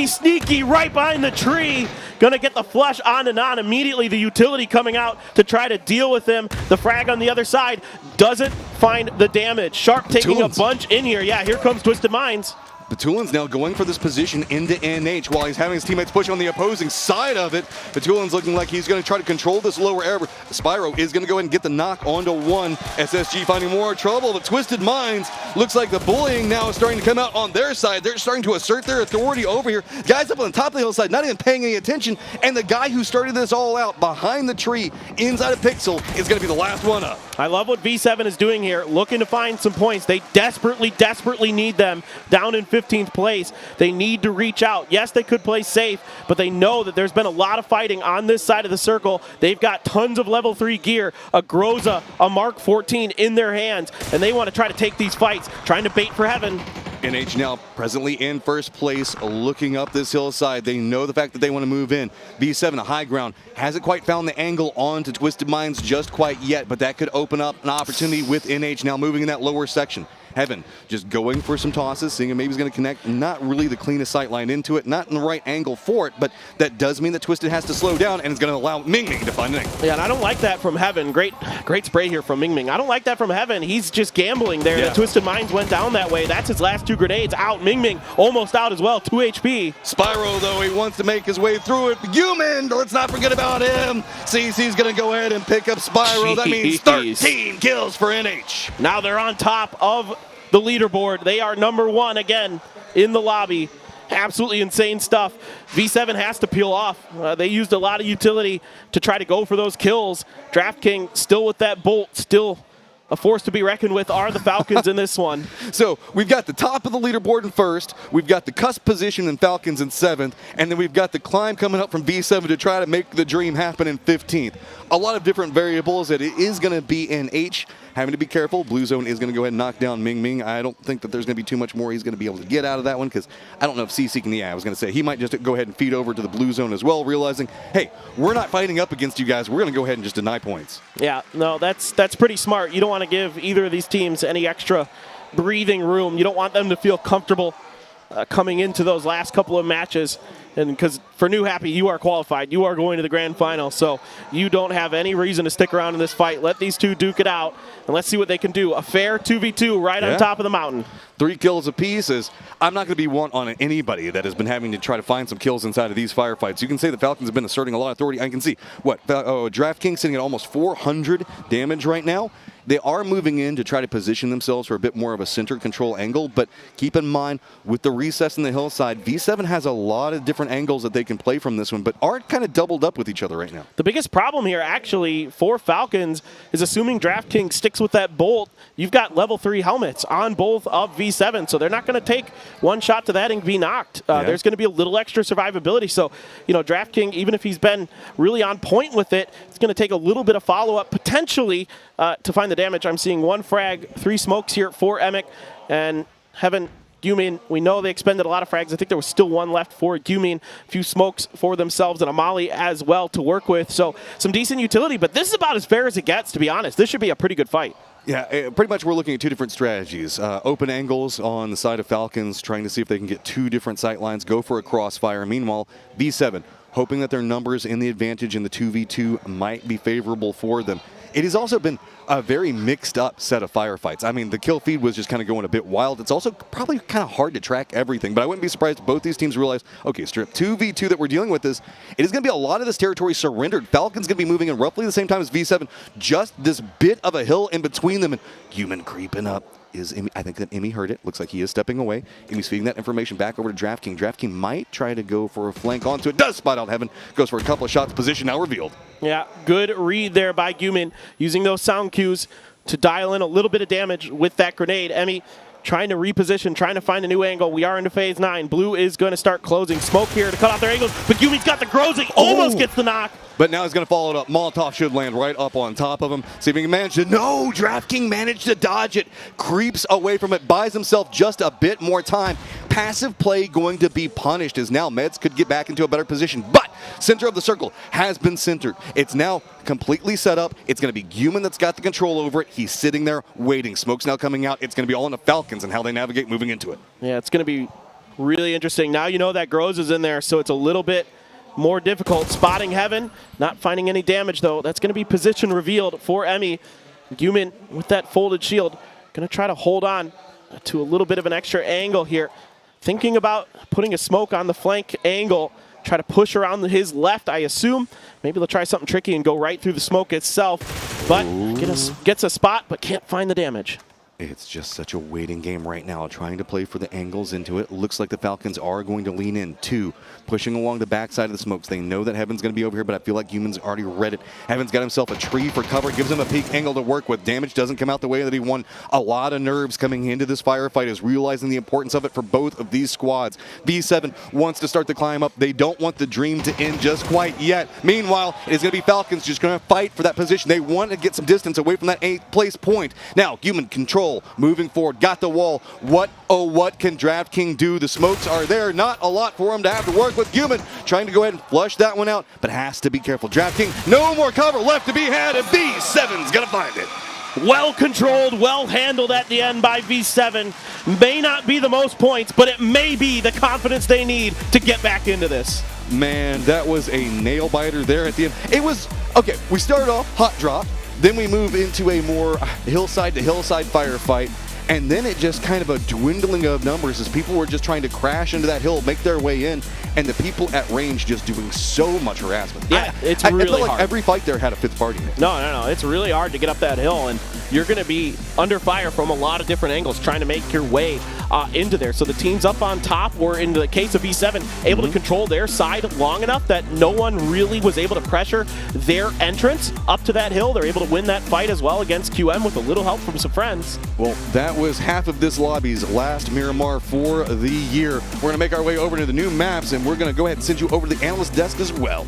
sneaky, right behind the tree. Gonna get the flush on and on. Immediately the utility coming out to try to deal with him. The frag on the other side doesn't find the damage. Sharp taking a bunch in here. Yeah, here comes Twisted Minds. Batulin's now going for this position into NH while he's having his teammates push on the opposing side of it. Batulin's looking like he's going to try to control this lower air. Spyro is going to go ahead and get the knock onto one. SSG finding more trouble, but Twisted Minds looks like the bullying now is starting to come out on their side. They're starting to assert their authority over here. Guys up on the top of the hillside not even paying any attention, and the guy who started this all out behind the tree inside of Pixel is going to be the last one up. I love what V7 is doing here, looking to find some points. They desperately need them down in 15th place. They need to reach out. Yes, they could play safe, but they know that there's been a lot of fighting on this side of the circle. They've got tons of level 3 gear, a Groza, a Mark 14 in their hands, and they want to try to take these fights, trying to bait for heaven. NH now presently in first place, looking up this hillside. They know the fact that they want to move in. B7, a high ground, hasn't quite found the angle onto Twisted Minds just quite yet, but that could open up an opportunity with NH now moving in that lower section. Heaven just going for some tosses, seeing if maybe he's going to connect. Not really the cleanest sight line into it, not in the right angle for it, but that does mean that Twisted has to slow down and it's going to allow Mingming to find an angle. Yeah, and I don't like that from Heaven. Great spray here from Mingming. I don't like that from Heaven. He's just gambling there. Yeah. The Twisted Minds went down that way. That's his last 2 grenades out. Mingming almost out as well, 2 HP. Spyro, though, he wants to make his way through it. Human, let's not forget about him. CC's going to go ahead and pick up Spyro. That means 13 kills for NH. Now they're on top of the leaderboard. They are #1 again in the lobby. Absolutely insane stuff. V7 has to peel off. They used a lot of utility to try to go for those kills. DraftKings still with that bolt, still a force to be reckoned with are the Falcons in this one. So we've got the top of the leaderboard in 1st, we've got the cusp position in Falcons in 7th, and then we've got the climb coming up from V7 to try to make the dream happen in 15th. A lot of different variables that it is going to be NH. Having to be careful. Blue Zone is going to go ahead and knock down Mingming. I don't think that there's going to be too much more he's going to be able to get out of that one because I don't know if CC can. Yeah, I was going to say he might just go ahead and feed over to the Blue Zone as well, realizing, hey, we're not fighting up against you guys. We're going to go ahead and just deny points. Yeah, no, that's pretty smart. You don't want to give either of these teams any extra breathing room. You don't want them to feel comfortable coming into those last couple of matches. And because for New Happy, you are qualified. You are going to the grand final. So you don't have any reason to stick around in this fight. Let these two duke it out, and let's see what they can do. A fair 2v2 right on top of the mountain. 3 kills apiece is I'm not going to be one on anybody that has been having to try to find some kills inside of these firefights. You can say the Falcons have been asserting a lot of authority. I can see what DraftKings sitting at almost 400 damage right now. They are moving in to try to position themselves for a bit more of a center control angle, but keep in mind with the recess in the hillside, V7 has a lot of different angles that they can play from this one, but aren't kind of doubled up with each other right now. The biggest problem here actually for Falcons is assuming DraftKings sticks with that bolt. You've got level 3 helmets on both of V7, so they're not going to take one shot to that and be knocked. There's going to be a little extra survivability, so DraftKings, even if he's been really on point with it, it's going to take a little bit of follow-up potentially to find the damage. I'm seeing 1 frag, 3 smokes here for Emic, and Heaven, Gumin, we know they expended a lot of frags. I think there was still 1 left for Gumin. A few smokes for themselves and a molly as well to work with. So some decent utility, but this is about as fair as it gets, to be honest. This should be a pretty good fight. Yeah, pretty much we're looking at 2 different strategies. Open angles on the side of Falcons, trying to see if they can get 2 different sight lines, go for a crossfire. Meanwhile, V7, hoping that their numbers in the advantage in the 2v2 might be favorable for them. It has also been a very mixed up set of firefights. I mean, the kill feed was just kind of going a bit wild. It's also probably kind of hard to track everything, but I wouldn't be surprised if both these teams realize, okay, strip 2v2 that we're dealing with this, it is going to be a lot of this territory surrendered. Falcon's going to be moving in roughly the same time as V7, just this bit of a hill in between them, and Human creeping up. I think that Emmy heard it. Looks like he is stepping away. Emmy's feeding that information back over to DraftKings. DraftKings might try to go for a flank onto it. Does spot out Heaven. Goes for a couple of shots. Position now revealed. Yeah, good read there by Gumin, using those sound cues to dial in a little bit of damage with that grenade. Emmy trying to reposition, trying to find a new angle. We are into phase 9. Blue is going to start closing. Smoke here to cut off their angles, but Gumin's got the closing. Almost gets the knock. But now he's going to follow it up. Molotov should land right up on top of him. See if he can manage to. No! DraftKings managed to dodge it. Creeps away from it. Buys himself just a bit more time. Passive play going to be punished as now Meds could get back into a better position. But center of the circle has been centered. It's now completely set up. It's going to be Gumin that's got the control over it. He's sitting there waiting. Smoke's now coming out. It's going to be all in the Falcons and how they navigate moving into it. Yeah, it's going to be really interesting. Now you know that Grows is in there, so it's a little bit more difficult. Spotting Heaven, not finding any damage though. That's going to be position revealed for Emmy. Gumin with that folded shield, going to try to hold on to a little bit of an extra angle here. Thinking about putting a smoke on the flank angle, try to push around his left, I assume. Maybe they'll try something tricky and go right through the smoke itself, but gets a spot, but can't find the damage. It's just such a waiting game right now, trying to play for the angles into it. Looks like the Falcons are going to lean in. 2, pushing along the backside of the smokes. They know that Heaven's going to be over here, but I feel like Human's already read it. Heaven's got himself a tree for cover, gives him a peak angle to work with. Damage doesn't come out the way that he won. A lot of nerves coming into this firefight, is realizing the importance of it for both of these squads. V7 wants to start the climb up. They don't want the dream to end just quite yet. Meanwhile, it is going to be Falcons just going to fight for that position. They want to get some distance away from that 8th place point. Now, Human control, moving forward, got the wall. What can DraftKings do? The smokes are there. Not a lot for him to have to work with. Human trying to go ahead and flush that one out, but has to be careful. DraftKings, no more cover left to be had, and V7's going to find it. Well controlled, well handled at the end by V7. May not be the most points, but it may be the confidence they need to get back into this. Man, that was a nail biter there at the end. It was, okay, we started off hot drop, then we move into a more hillside to hillside firefight, and then it just kind of a dwindling of numbers as people were just trying to crash into that hill, make their way in, and the people at range just doing so much harassment. Yeah, it's I really felt like hard. every fight there had a fifth party in it. No, it's really hard to get up that hill, and you're going to be under fire from a lot of different angles trying to make your way into there. So the teams up on top were, in the case of V7, able to control their side long enough that no one really was able to pressure their entrance up to that hill. They're able to win that fight as well against QM with a little help from some friends. Well, that was half of this lobby's last Miramar for the year. We're going to make our way over to the new maps, and we're going to go ahead and send you over to the analyst desk as well.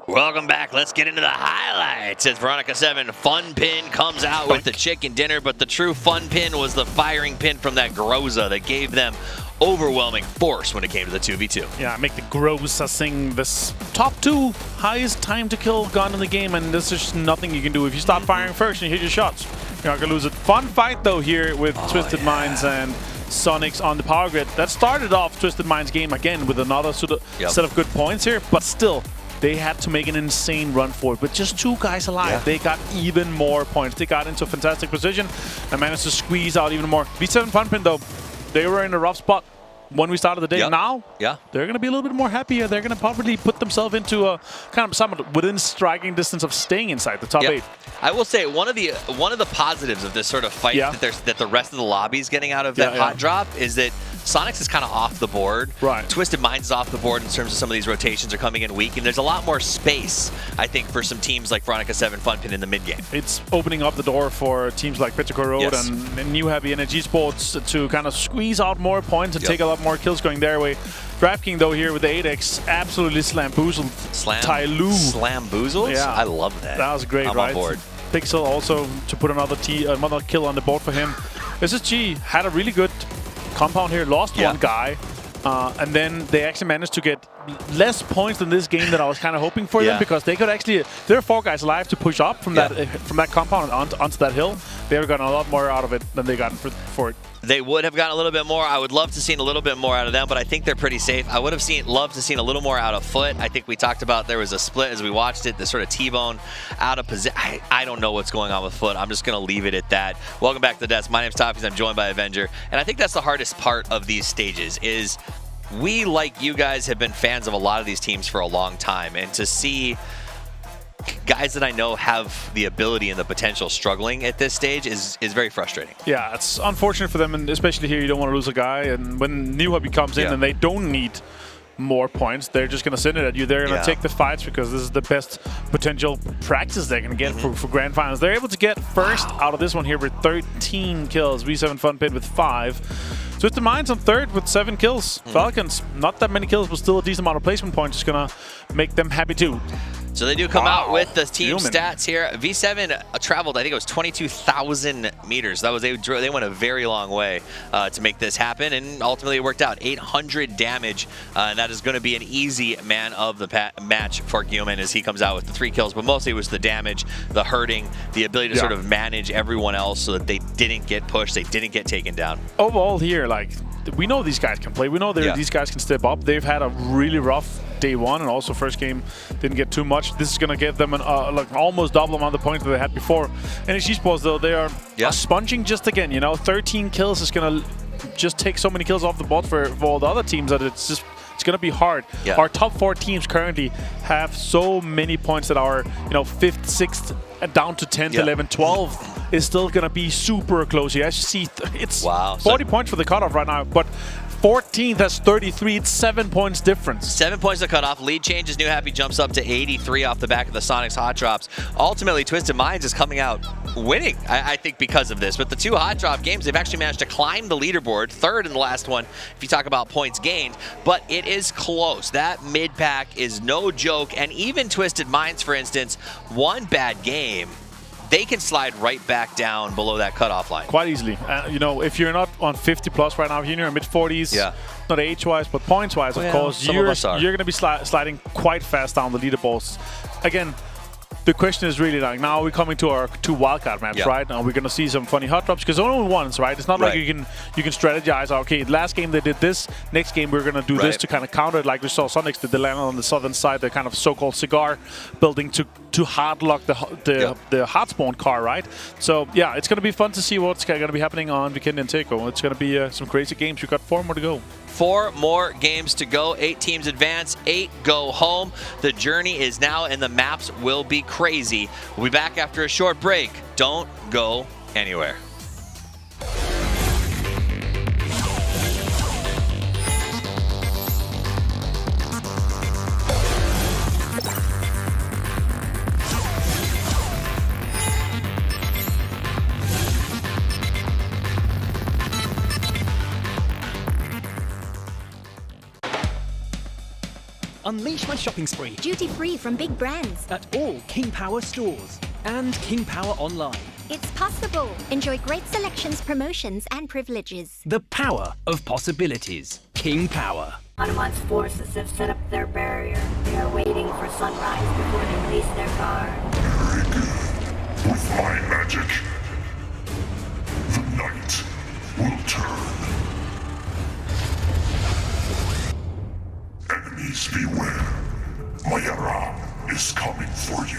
Welcome back. Let's get into the highlights as Veronica 7 fun pin comes out with the chicken dinner, but the true fun pin was the firing pin from that Groza that gave them overwhelming force when it came to the 2v2. Yeah, make the Groza sing this top 2 highest time to kill gun in the game, and there's just nothing you can do. If you stop firing first and you hit your shots, you're not going to lose it. Fun fight, though, here with Twisted Minds and Sonics on the power grid. That started off Twisted Minds' game again with another set of good points here, but still, they had to make an insane run for it. With just 2 guys alive, they got even more points. They got into a fantastic position and managed to squeeze out even more. V7 Funpin, though, they were in a rough spot when we started the day. Now, they're going to be a little bit more happier. They're going to probably put themselves into a kind of somewhat within striking distance of staying inside the top 8. I will say one of the positives of this sort of fight that the rest of the lobby is getting out of that hot drop is that Sonics is kind of off the board. Right. Twisted Minds is off the board in terms of some of these rotations are coming in weak, and there's a lot more space, I think, for some teams like Veronica 7 Funpin in the mid game. It's opening up the door for teams like Petrichor Road and New Happy Energy Sports to kind of squeeze out more points and take a lot more kills going their way. DraftKings, though, here with the 8x, absolutely slamboozled Tyloo. Slamboozled? Yeah. I love that. That was great, I'm right? on board. Pixel also to put another kill on the board for him. SSG had a really good compound here, lost one guy, and then they actually managed to get less points than this game than I was kind of hoping for them, because they could actually, there are 4 guys alive to push up from that compound onto that hill. They would have gotten a lot more out of it than they got for it. They would have gotten a little bit more. I would love to see a little bit more out of them, but I think they're pretty safe. I would have loved to see a little more out of Foot. I think we talked about there was a split as we watched it, the sort of T-bone out of position. I don't know what's going on with Foot. I'm just going to leave it at that. Welcome back to the desk. My name's Toppies. I'm joined by Avenger, and I think that's the hardest part of these stages is we, like you guys, have been fans of a lot of these teams for a long time, and to see guys that I know have the ability and the potential struggling at this stage is very frustrating. Yeah, it's unfortunate for them, and especially here you don't want to lose a guy, and when New Happy comes in and they don't need more points, they're just going to send it at you. They're going to take the fights because this is the best potential practice they can get for grand finals. They're able to get first out of this one here with 13 kills. V7 Funpin with 5. Twisted Minds on third with 7 kills. Falcons, not that many kills, but still a decent amount of placement points. Just going to make them happy too. So they do come out with the team stats here. V7 traveled, I think it was 22,000 meters. That was they went a very long way to make this happen, and ultimately it worked out. 800 damage, and that is going to be an easy man of the match for Guillaume as he comes out with the 3 kills. But mostly it was the damage, the hurting, the ability to sort of manage everyone else so that they didn't get pushed, they didn't get taken down. Overall here, like, we know these guys can play. We know these guys can step up. They've had a really rough day 1, and also first game didn't get too much. This is going to give them an like almost double amount of points that they had before. And in Esports, though, they are sponging just again. 13 kills is going to just take so many kills off the board for all the other teams that it's going to be hard. Our top 4 teams currently have so many points that are 5th, 6th, and down to 10th, 11th, 12th is still going to be super close. You actually see it's 40 points for the cutoff right now, but 14th has 33. It's 7 points difference. 7 points to cut off. Lead changes. New Happy jumps up to 83 off the back of the Sonics hot drops. Ultimately, Twisted Minds is coming out winning, I think, because of this. But the 2 hot drop games, they've actually managed to climb the leaderboard, third in the last one, if you talk about points gained. But it is close. That mid-pack is no joke. And even Twisted Minds, for instance, one bad game, they can slide right back down below that cutoff line. Quite easily. You know, if you're not on 50 plus right now, you're in mid-40s, not age-wise, but points-wise, of course, you're going to be sliding quite fast down the leaderboards. Again, the question is really like, now we're coming to our 2 wildcard maps, right? And we're going to see some funny hot drops, because only once, right? It's not like you can strategize, okay, last game they did this, next game we're going to do this to kind of counter it, like we saw Sonics did. They landed on the southern side, the kind of so-called cigar building to hard lock the hard spawn car, right? So, yeah, it's going to be fun to see what's going to be happening on Weekend and Teco. It's going to be some crazy games. We've got 4 more to go. 4 more games to go. 8 teams advance, 8 go home. The journey is now, and the maps will be crazy. We'll be back after a short break. Don't go anywhere. Unleash my shopping spree. Duty-free from big brands. At all King Power stores. And King Power online. It's possible. Enjoy great selections, promotions, and privileges. The power of possibilities. King Power. Hanuman's forces have set up their barrier. They are waiting for sunrise before they release their guard. Very good. With my magic, the night will turn. Enemies beware. Mayara is coming for you.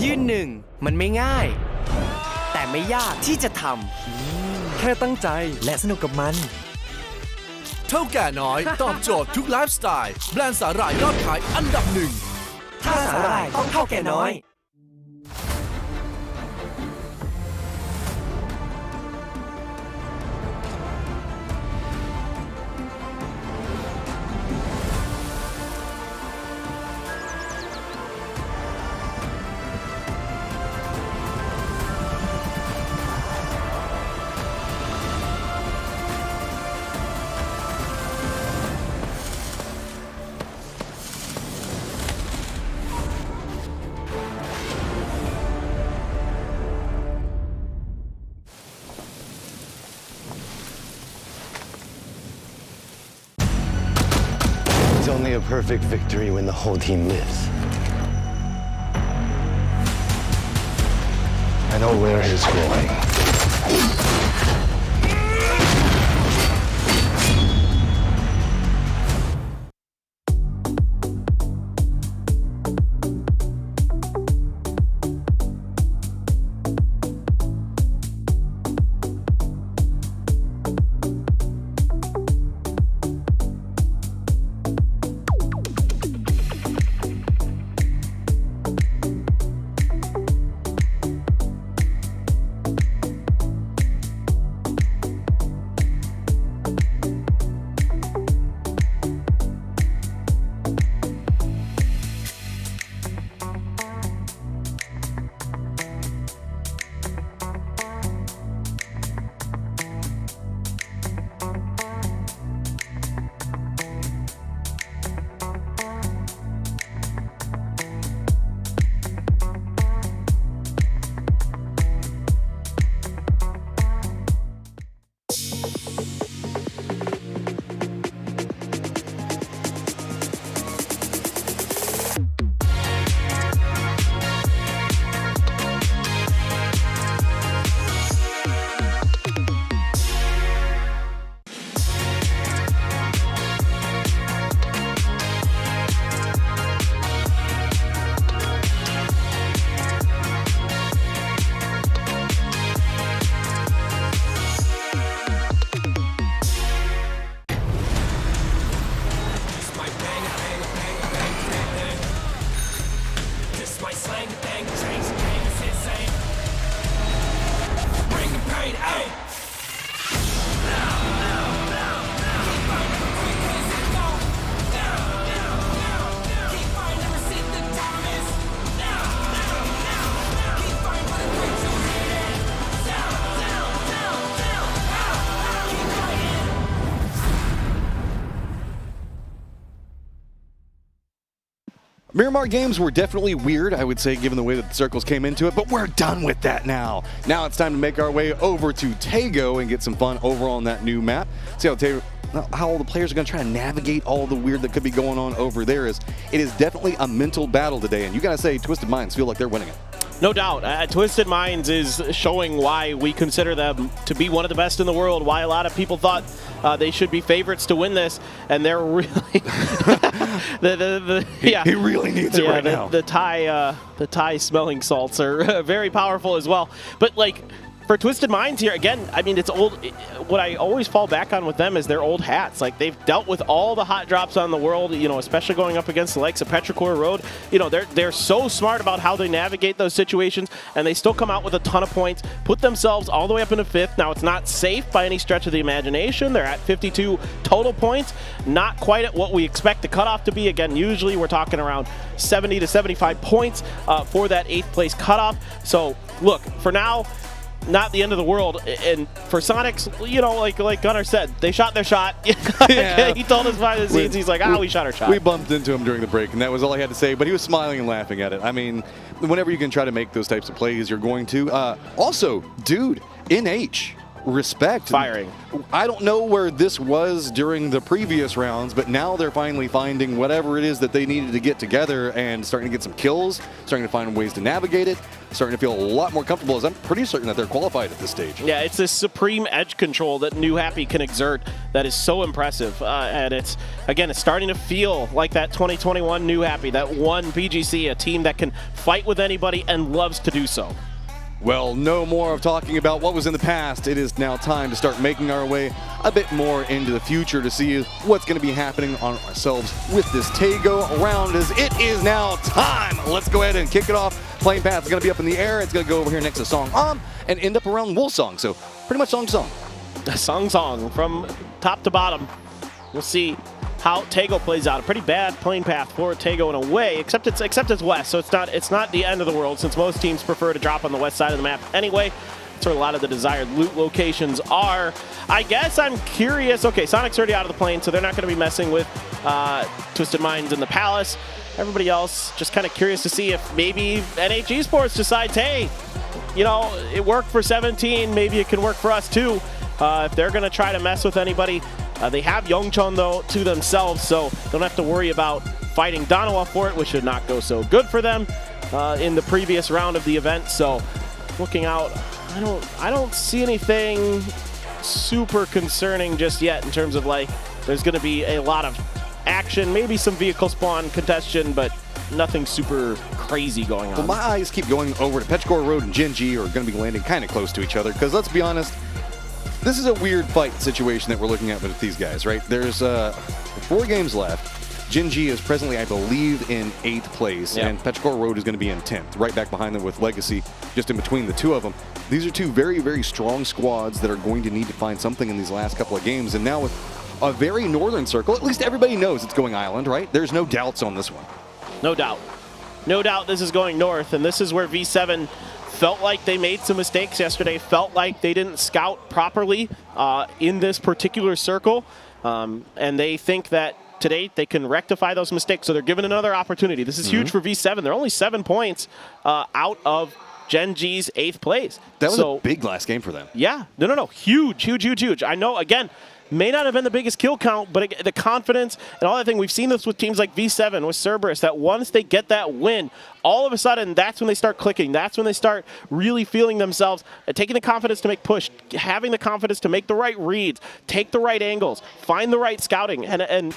ยืนหนึ่งมันไม่ง่ายแต่ไม่ยากที่จะทำแค่ตั้งใจและสนุกกับมันเท่าแก่น้อยตอบโจทย์ทุกไลฟ์สไตล์แบรนด์สาหร่ายยอดขายอันดับ 1ถ้าสาหร่ายต้องเท่าแก่น้อย It's only a perfect victory when the whole team lives. I know where he's going. Miramar games were definitely weird, I would say, given the way that the circles came into it, but we're done with that now. Now it's time to make our way over to Tago and get some fun over on that new map. See how all the players are going to try to navigate all the weird that could be going on over there. It is definitely a mental battle today, and you got to say Twisted Minds feel like they're winning it. No doubt. Twisted Minds is showing why we consider them to be one of the best in the world, why a lot of people thought they should be favorites to win this, and they're really he really needs it right now. The Thai smelling salts are very powerful as well. But like for Twisted Minds here, again, I mean, it's old. What I always fall back on with them is their old hats. Like, they've dealt with all the hot drops on the world, you know, especially going up against the likes of Petrichor Road. You know, they're so smart about how they navigate those situations, and they still come out with a ton of points, put themselves all the way up into 5th. Now, it's not safe by any stretch of the imagination. They're at 52 total points, not quite at what we expect the cutoff to be. Again, usually we're talking around 70 to 75 points for that 8th place cutoff. So, look, for now, not the end of the world. And for Sonics, you know, like Gunnar said, they shot their shot. Yeah. He told us behind the scenes, he's like, we shot our shot. We bumped into him during the break, and that was all I had to say, but he was smiling and laughing at it. I mean, whenever you can try to make those types of plays, you're going to. Also, dude, NH, respect. Firing. I don't know where this was during the previous rounds, but now they're finally finding whatever it is that they needed to get together and starting to get some kills, starting to find ways to navigate it, starting to feel a lot more comfortable, as I'm pretty certain that they're qualified at this stage. Yeah, it's this supreme edge control that New Happy can exert that is so impressive. And it's starting to feel like that 2021 New Happy, that one PGC, a team that can fight with anybody and loves to do so. Well, no more of talking about what was in the past. It is now time to start making our way a bit more into the future to see what's going to be happening on ourselves with this Tago round, as it is now time. Let's go ahead and kick it off. Flame Path is going to be up in the air. It's going to go over here next to Song and end up around Wolsong. So pretty much Song from top to bottom. We'll see how Tago plays out. A pretty bad plane path for Tago in a way, except it's west, so it's not the end of the world, since most teams prefer to drop on the west side of the map anyway. That's where a lot of the desired loot locations are. I guess I'm curious. Okay, Sonic's already out of the plane, so they're not going to be messing with Twisted Minds in the Palace. Everybody else just kind of curious to see if maybe NH Esports decides, hey, you know, it worked for 17, maybe it can work for us too. If they're going to try to mess with anybody. They have Youngchun, though, to themselves, so don't have to worry about fighting Donowa for it, which should not go so good for them in the previous round of the event. So looking out, I don't see anything super concerning just yet in terms of, like, there's going to be a lot of action, maybe some vehicle spawn contention, but nothing super crazy going on. Well, my eyes keep going over to Petrichor Road and Genji are going to be landing kind of close to each other, because let's be honest, this is a weird fight situation that we're looking at with these guys, right? There's 4 games left. Genji is presently, I believe, in 8th place, and Petrichor Road is going to be in 10th, right back behind them with Legacy, just in between the two of them. These are two very, very strong squads that are going to need to find something in these last couple of games, and now with a very northern circle, at least everybody knows it's going island, right? There's no doubts on this one. No doubt. No doubt this is going north, and this is where V7 felt like they made some mistakes yesterday, felt like they didn't scout properly in this particular circle, and they think that today they can rectify those mistakes, so they're given another opportunity. This is huge for V7. They're only 7 points out of Genji's 8th place. That was a big last game for them. Yeah. No. Huge. I know, again, may not have been the biggest kill count, but the confidence and all that thing, we've seen this with teams like V7, with Cerberus, that once they get that win, all of a sudden, that's when they start clicking. That's when they start really feeling themselves, taking the confidence to make push, having the confidence to make the right reads, take the right angles, find the right scouting. And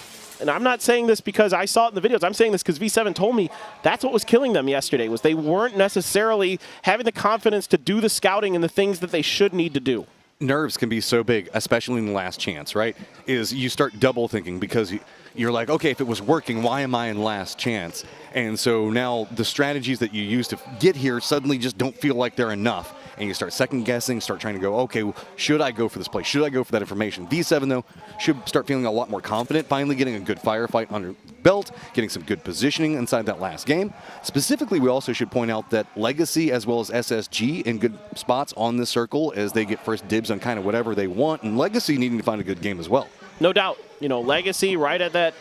I'm not saying this because I saw it in the videos. I'm saying this because V7 told me that's what was killing them yesterday, was they weren't necessarily having the confidence to do the scouting and the things that they should need to do. Nerves can be so big, especially in the last chance, right? Is you start double thinking because you're like, okay, if it was working, why am I in last chance? And so now the strategies that you used to get here suddenly just don't feel like they're enough. And you start second guessing, start trying to go, okay, well, should I go for this play? Should I go for that information? V7, though, should start feeling a lot more confident, finally getting a good firefight under belt, getting some good positioning inside that last game. Specifically, we also should point out that Legacy as well as SSG in good spots on this circle as they get first dibs on kind of whatever they want, and Legacy needing to find a good game as well. No doubt. You know, Legacy right at that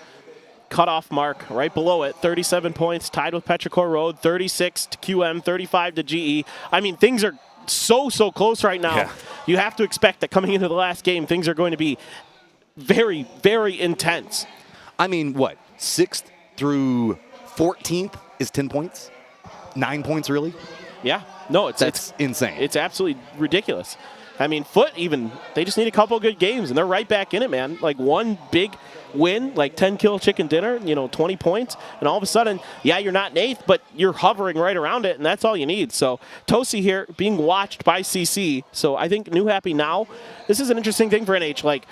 cutoff mark right below it. 37 points, tied with Petrichor Road. 36 to QM, 35 to GE. I mean, things are so close right now. Yeah. You have to expect that coming into the last game, things are going to be very, very intense. I mean, what? 6th through 14th is 10 points? 9 points, really? Yeah. No, That's insane. It's absolutely ridiculous. I mean, Foot even, they just need a couple good games, and they're right back in it, man. Like one big win, like 10-kill chicken dinner, 20 points, and all of a sudden, yeah, you're not in 8th, but you're hovering right around it, and that's all you need. So Tosi here being watched by CC. So I think New Happy now, this is an interesting thing for NH. Like,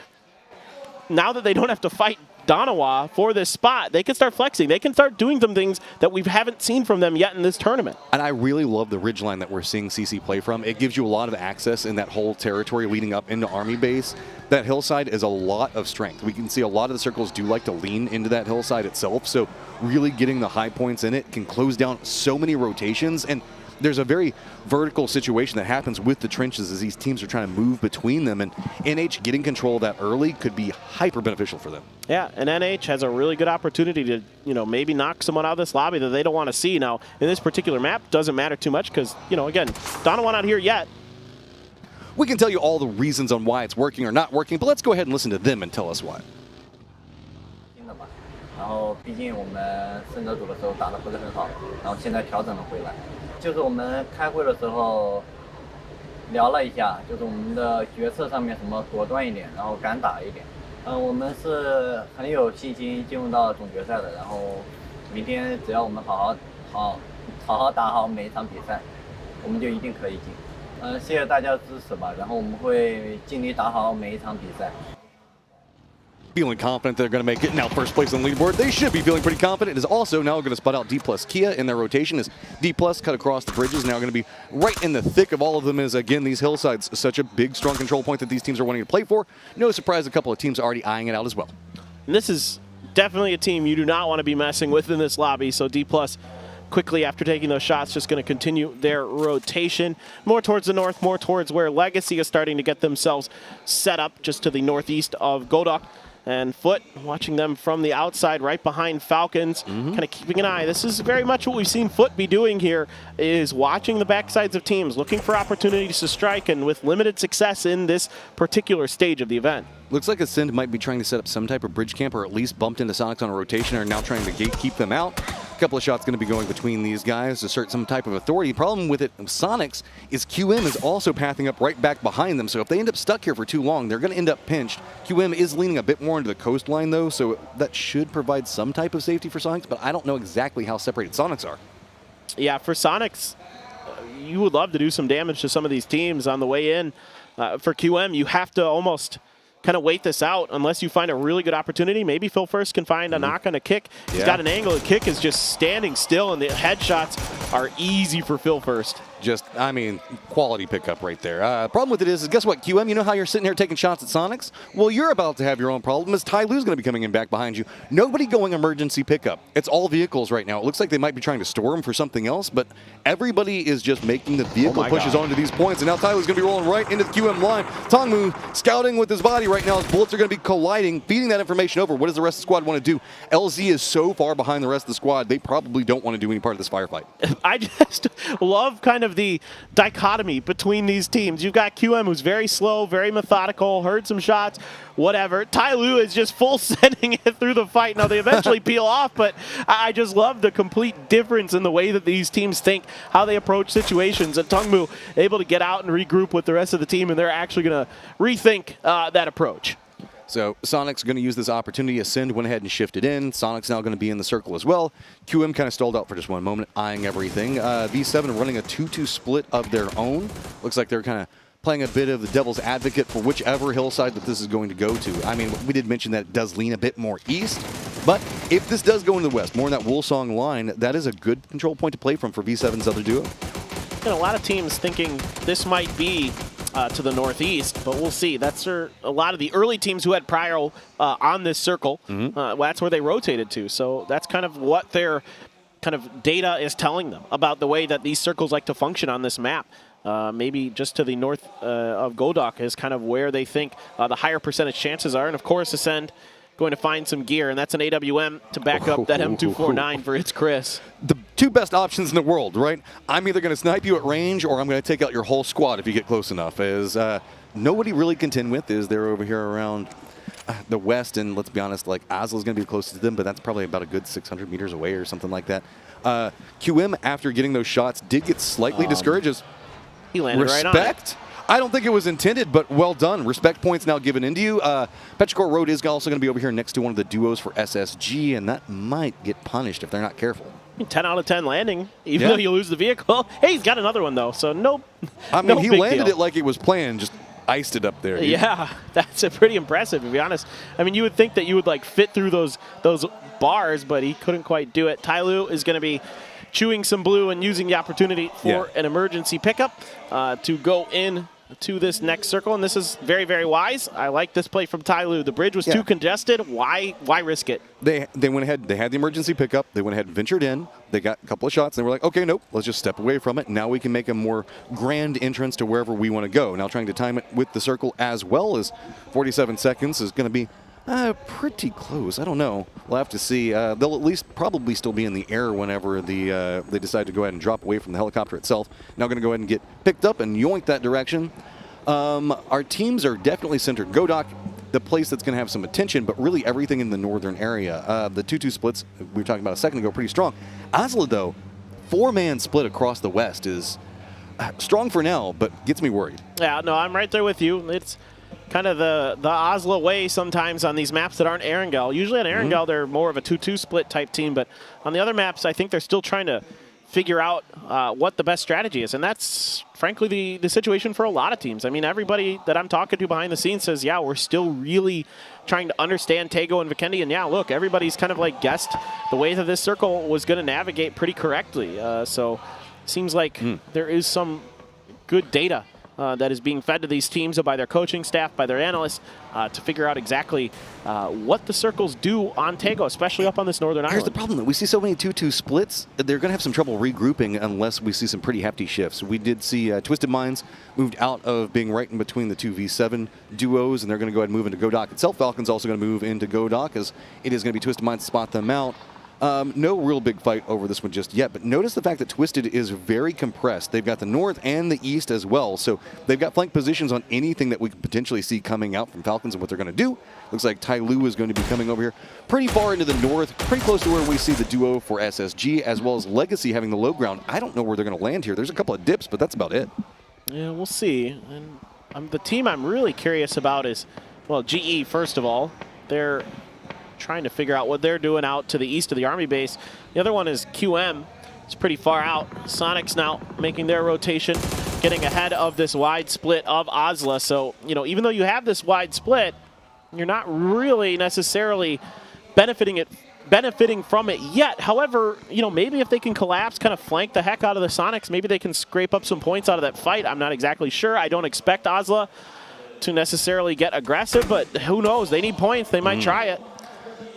now that they don't have to fight Danawa for this spot, they can start flexing. They can start doing some things that we haven't seen from them yet in this tournament. And I really love the ridgeline that we're seeing CC play from. It gives you a lot of access in that whole territory leading up into Army base. That hillside is a lot of strength. We can see a lot of the circles do like to lean into that hillside itself, so really getting the high points in it can close down so many rotations. And there's a very vertical situation that happens with the trenches as these teams are trying to move between them, and NH getting control of that early could be hyper beneficial for them. Yeah, and NH has a really good opportunity to, maybe knock someone out of this lobby that they don't want to see. Now, in this particular map, doesn't matter too much because, again, Danawa not here yet. We can tell you all the reasons on why it's working or not working, but let's go ahead and listen to them and tell us why. 然后毕竟我们胜者组的时候打得不是很好，然后现在调整了回来。就是我们开会的时候聊了一下，就是我们的决策上面什么果断一点，然后敢打一点。我们是很有信心进入到总决赛的，然后明天只要我们好好打好每一场比赛，我们就一定可以进。谢谢大家的支持吧，然后我们会尽力打好每一场比赛。 Feeling confident they're going to make it. Now first place on the leaderboard. They should be feeling pretty confident. It is also now going to spot out D+ Kia in their rotation as D+ cut across the bridges. Now going to be right in the thick of all of them as, again, these hillsides, such a big, strong control point that these teams are wanting to play for. No surprise, a couple of teams are already eyeing it out as well. And this is definitely a team you do not want to be messing with in this lobby. So D+ quickly after taking those shots, just going to continue their rotation. More towards the north, more towards where Legacy is starting to get themselves set up just to the northeast of Godok. And Foot watching them from the outside right behind Falcons, kind of keeping an eye. This is very much what we've seen Foot be doing here, is watching the backsides of teams, looking for opportunities to strike, and with limited success in this particular stage of the event. Looks like Ascend might be trying to set up some type of bridge camp or at least bumped into Sonics on a rotation and are now trying to gatekeep them out. A couple of shots going to be going between these guys to assert some type of authority. The problem with it, Sonics, is QM is also pathing up right back behind them. So if they end up stuck here for too long, they're going to end up pinched. QM is leaning a bit more into the coastline though, so that should provide some type of safety for Sonics, but I don't know exactly how separated Sonics are. Yeah, for Sonics, you would love to do some damage to some of these teams on the way in. For QM, you have to almost kind of wait this out unless you find a really good opportunity. Maybe Phil First can find a knock on a kick. He's got an angle. The kick is just standing still, and the headshots are easy for Phil First. Just, I mean, quality pickup right there. Problem with it is guess what, QM? You know how you're sitting here taking shots at Sonics? Well, you're about to have your own problem as Ty Lu's going to be coming in back behind you. Nobody going emergency pickup. It's all vehicles right now. It looks like they might be trying to store them for something else, but everybody is just making the vehicle pushes onto these points, and now Ty Lu's going to be rolling right into the QM line. Tongmu scouting with his body right now as bullets are going to be colliding, feeding that information over. What does the rest of the squad want to do? LZ is so far behind the rest of the squad, they probably don't want to do any part of this firefight. I just love kind of the dichotomy between these teams. You've got QM, who's very slow, very methodical, heard some shots, whatever. Ty Lu is just full sending it through the fight. Now, they eventually peel off, but I just love the complete difference in the way that these teams think, how they approach situations. And Tongmu able to get out and regroup with the rest of the team, and they're actually going to rethink that approach. So Sonic's going to use this opportunity. Ascend went ahead and shifted in. Sonic's now going to be in the circle as well. QM kind of stalled out for just one moment, eyeing everything. V7 running a 2-2 split of their own. Looks like they're kind of playing a bit of the devil's advocate for whichever hillside that this is going to go to. I mean, we did mention that it does lean a bit more east, but if this does go into the west, more in that Woolsong line, that is a good control point to play from for V7's other duo. And a lot of teams thinking this might be to the northeast, but we'll see. That's a lot of the early teams who had Prio on this circle. That's where they rotated to. So that's kind of what their kind of data is telling them about the way that these circles like to function on this map. Maybe just to the north of Godok is kind of where they think the higher percentage chances are. And of course, Ascend going to find some gear, and that's an AWM to back up that M249 for its Chris. The two best options in the world, right? I'm either going to snipe you at range or I'm going to take out your whole squad if you get close enough. As nobody really contend with is they're over here around the west, and let's be honest, like Azla's going to be closest to them, but that's probably about a good 600 meters away or something like that. QM, after getting those shots, did get slightly discouraged. He landed right on it. I don't think it was intended, but well done. Respect points now given into you. Petrichor Road is also going to be over here next to one of the duos for SSG, and that might get punished if they're not careful. 10 out of 10 landing, even though you lose the vehicle. Hey, he's got another one, though, so nope. I mean, he landed it like it was planned, just iced it up there. Dude. Yeah, that's pretty impressive, to be honest. I mean, you would think that you would, like, fit through those bars, but he couldn't quite do it. Tyloo is going to be chewing some blue and using the opportunity for an emergency pickup to go in to this next circle, and this is very, very wise. I like this play from Tyloo. The bridge was too congested. Why risk it? They went ahead. They had the emergency pickup. They went ahead and ventured in. They got a couple of shots. And they were like, okay, nope, let's just step away from it. Now we can make a more grand entrance to wherever we want to go. Now trying to time it with the circle as well as 47 seconds is going to be pretty close. I don't know. We'll have to see. They'll at least probably still be in the air whenever they decide to go ahead and drop away from the helicopter itself. Now going to go ahead and get picked up and yoink that direction. Our teams are definitely centered. Godok, the place that's going to have some attention, but really everything in the northern area. The 2-2 splits we were talking about a second ago, pretty strong. Azla, though, 4-man split across the west is strong for now, but gets me worried. Yeah, no, I'm right there with you. It's kind of the Azla way sometimes on these maps that aren't Erangel. Usually on Erangel, they're more of a 2-2 split type team, but on the other maps, I think they're still trying to figure out what the best strategy is, and that's frankly the situation for a lot of teams. I mean, everybody that I'm talking to behind the scenes says, yeah, we're still really trying to understand Tego and Vikendi, and yeah, look, everybody's kind of like guessed the way that this circle was going to navigate pretty correctly. So it seems like there is some good data that is being fed to these teams by their coaching staff, by their analysts, to figure out exactly what the circles do on Tego, especially up on this northern island. Here's the problem, though. We see so many 2-2 splits, they're going to have some trouble regrouping unless we see some pretty hefty shifts. We did see Twisted Minds moved out of being right in between the two V7 duos, and they're going to go ahead and move into Godok itself. Falcon's also going to move into Godok, as it is going to be Twisted Minds to spot them out. No real big fight over this one just yet, but notice the fact that Twisted is very compressed. They've got the north and the east as well, so they've got flank positions on anything that we could potentially see coming out from Falcons and what they're going to do. Looks like Tyloo is going to be coming over here pretty far into the north, pretty close to where we see the duo for SSG, as well as Legacy having the low ground. I don't know where they're going to land here. There's a couple of dips, but that's about it. Yeah, we'll see. And the team I'm really curious about is, well, GE, first of all. They're trying to figure out what they're doing out to the east of the Army base. The other one is QM. It's pretty far out. Sonics now making their rotation, getting ahead of this wide split of Azla. So, you know, even though you have this wide split, you're not really necessarily benefiting from it yet. However, you know, maybe if they can collapse, kind of flank the heck out of the Sonics, maybe they can scrape up some points out of that fight. I'm not exactly sure. I don't expect Azla to necessarily get aggressive, but who knows? They need points. They might try it.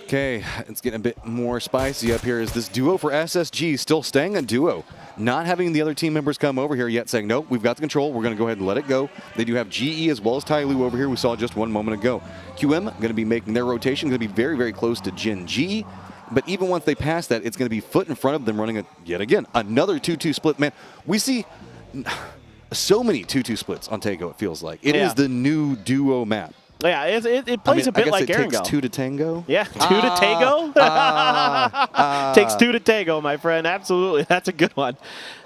Okay, it's getting a bit more spicy up here. Is this duo for SSG still staying a duo? Not having the other team members come over here yet, saying, nope, we've got the control. We're going to go ahead and let it go. They do have GE as well as Tyloo over here. We saw just one moment ago. QM going to be making their rotation, going to be very, very close to Gen G. But even once they pass that, it's going to be foot in front of them running yet again. Another 2-2 split. Man, we see so many 2-2 splits on Tego, it feels like. It is the new duo map. Yeah, it plays a bit like Erangel. It takes two to tango? Yeah, two to tango? Takes two to tango, my friend. Absolutely. That's a good one.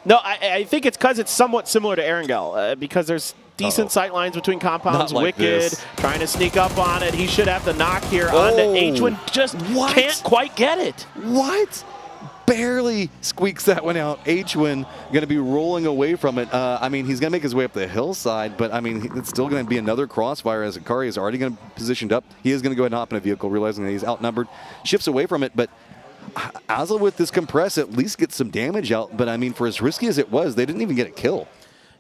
No, I think it's because it's somewhat similar to Erangel, because there's decent sight lines between compounds. Like Wicked this. Trying to sneak up on it. He should have the knock here on the H1. Just can't quite get it. What? Barely squeaks that one out. H1 going to be rolling away from it. I mean, he's going to make his way up the hillside, but I mean, it's still going to be another crossfire as Akari is already going to positioned up. He is going to go ahead and hop in a vehicle, realizing that he's outnumbered. Shifts away from it, but Azla with this compress at least gets some damage out. But I mean, for as risky as it was, they didn't even get a kill.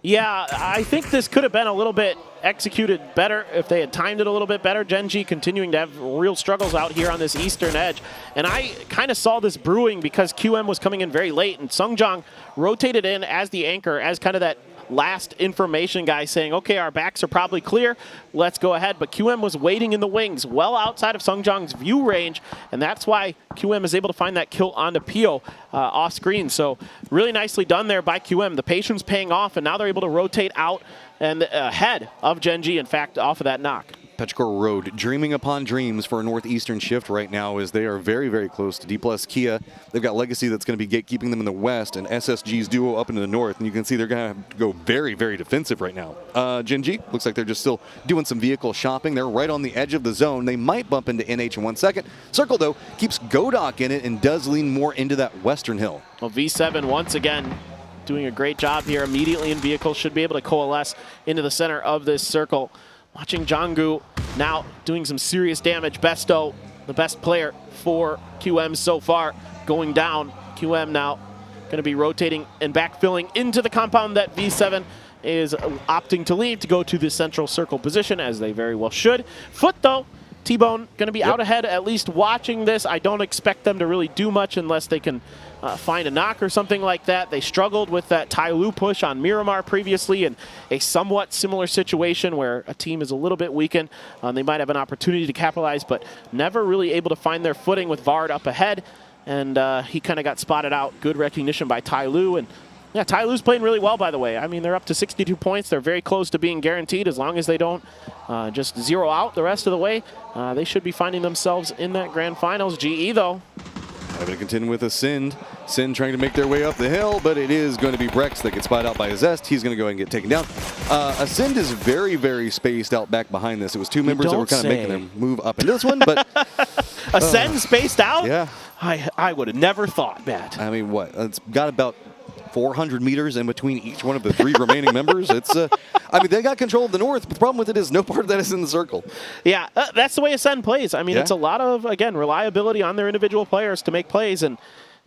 Yeah, I think this could have been a little bit executed better if they had timed it a little bit better. Gen G continuing to have real struggles out here on this eastern edge. And I kind of saw this brewing because QM was coming in very late, and Sungjong rotated in as the anchor, as kind of that last information guy saying, okay, our backs are probably clear, let's go ahead. But QM was waiting in the wings, well outside of Sungjon's view range, and that's why QM is able to find that kill onto Pio off screen. So really nicely done there by QM. The patience paying off, and now they're able to rotate out and ahead of Gen G, in fact, off of that knock. Petrichor Road dreaming upon dreams for a northeastern shift right now as they are very, very close to D+ Kia. They've got Legacy that's going to be gatekeeping them in the west, and SSG's duo up into the north, and you can see they're going to have to go very, very defensive right now. Gen G looks like they're just still doing some vehicle shopping. They're right on the edge of the zone. They might bump into NH in 1 second. Circle, though, keeps Godok in it and does lean more into that western hill. Well, V7 once again doing a great job here immediately in vehicles, should be able to coalesce into the center of this circle. Watching Jonggu now doing some serious damage. Besto, the best player for QM so far, going down. QM now going to be rotating and backfilling into the compound that V7 is opting to leave to go to the central circle position, as they very well should. Foot, though, T-Bone going to be out ahead, at least watching this. I don't expect them to really do much unless they can find a knock or something like that. They struggled with that Tai Lu push on Miramar previously in a somewhat similar situation where a team is a little bit weakened. They might have an opportunity to capitalize, but never really able to find their footing with Vard up ahead. And he kind of got spotted out. Good recognition by Tai Lu. And yeah, Tai Lu's playing really well, by the way. I mean, they're up to 62 points. They're very close to being guaranteed as long as they don't just zero out the rest of the way. They should be finding themselves in that grand finals. GE, though, having to contend with a Sind. Sind trying to make their way up the hill, but it is going to be Brex that gets spotted out by a Zest. He's going to go ahead and get taken down. Ascend is very, very spaced out back behind this. It was two members that were kind of making them move up into this one, but Ascend spaced out? Yeah. I would have never thought, Matt. I mean, what? It's got about 400 meters in between each one of the three remaining members. It's, I mean, they got control of the north, but the problem with it is no part of that is in the circle. Yeah, that's the way Ascend plays. I mean, it's a lot of, again, reliability on their individual players to make plays. And,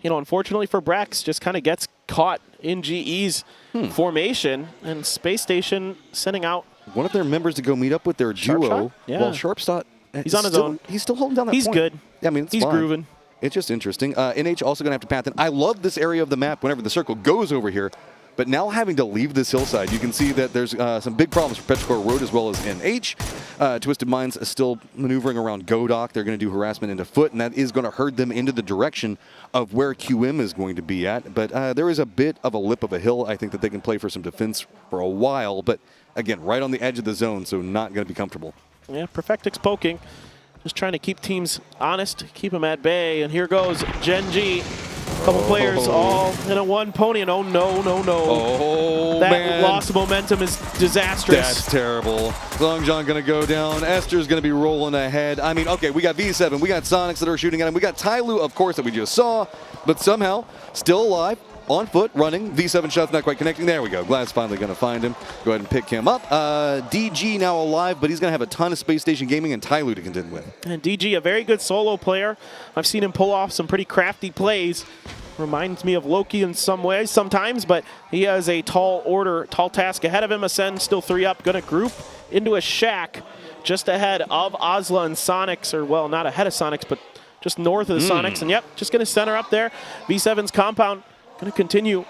you know, unfortunately for Brex, just kind of gets caught in GE's formation, and Space Station sending out one of their members to go meet up with their duo. Yeah. Well, Sharpshot, he's on his own. He's still holding down that He's point. good. Yeah, I mean, he's fine. grooving. It's just interesting. NH also going to have to path in. I love this area of the map whenever the circle goes over here, but now having to leave this hillside, you can see that there's some big problems for Petrichor Road as well as NH. Twisted Minds is still maneuvering around Godok. They're going to do harassment into foot, and that is going to herd them into the direction of where QM is going to be at. But there is a bit of a lip of a hill. I think that they can play for some defense for a while, but again, right on the edge of the zone, so not going to be comfortable. Yeah, Perfectix poking. Just trying to keep teams honest, keep them at bay. And here goes Gen G. Couple players all in a one pony, and oh no. That man. loss of momentum is disastrous. That's terrible. Longjohn going to go down. Esther's going to be rolling ahead. I mean, okay, we got V7, we got Sonics that are shooting at him, we got Tai Lu, of course, that we just saw, but somehow still alive. On foot, running. V7 shot's not quite connecting. There we go. Glad's finally going to find him. Go ahead and pick him up. DG now alive, but he's going to have a ton of Space Station Gaming and Tai Lu to contend with. And DG, a very good solo player. I've seen him pull off some pretty crafty plays. Reminds me of Loki in some ways sometimes, but he has a tall task ahead of him. Ascend still 3 up. Going to group into a shack just ahead of Ozla and Sonics, or well, not ahead of Sonics, but just north of the Sonics. And yep, just going to center up there. V7's compound going to continue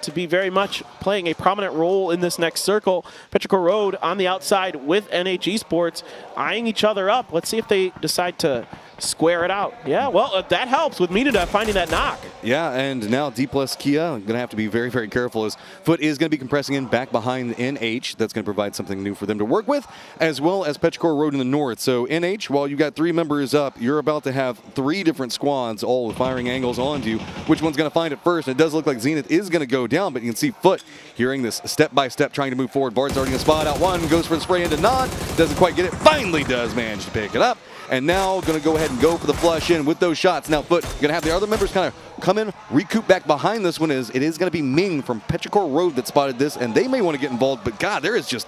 to be very much playing a prominent role in this next circle. Petrichor Road on the outside with NH Esports eyeing each other up. Let's see if they decide to square it out. Yeah, well, that helps with Minida finding that knock. Yeah, and now D+ Kia going to have to be very, very careful as Foot is going to be compressing in back behind NH. That's going to provide something new for them to work with, as well as Petrichor Road in the north. So NH, while you got 3 members up, you're about to have 3 different squads all with firing angles onto you. Which one's going to find it first? And it does look like Zenith is going to go down, but you can see Foot hearing this step-by-step trying to move forward. Bard's already going to spot out one, goes for the spray into Nod, doesn't quite get it, finally does manage to pick it up. And now going to go ahead and go for the flush in with those shots. Now Foot going to have the other members kind of come in, recoup back behind this one. It is going to be Ming from Petrichor Road that spotted this, and they may want to get involved, but God, there is just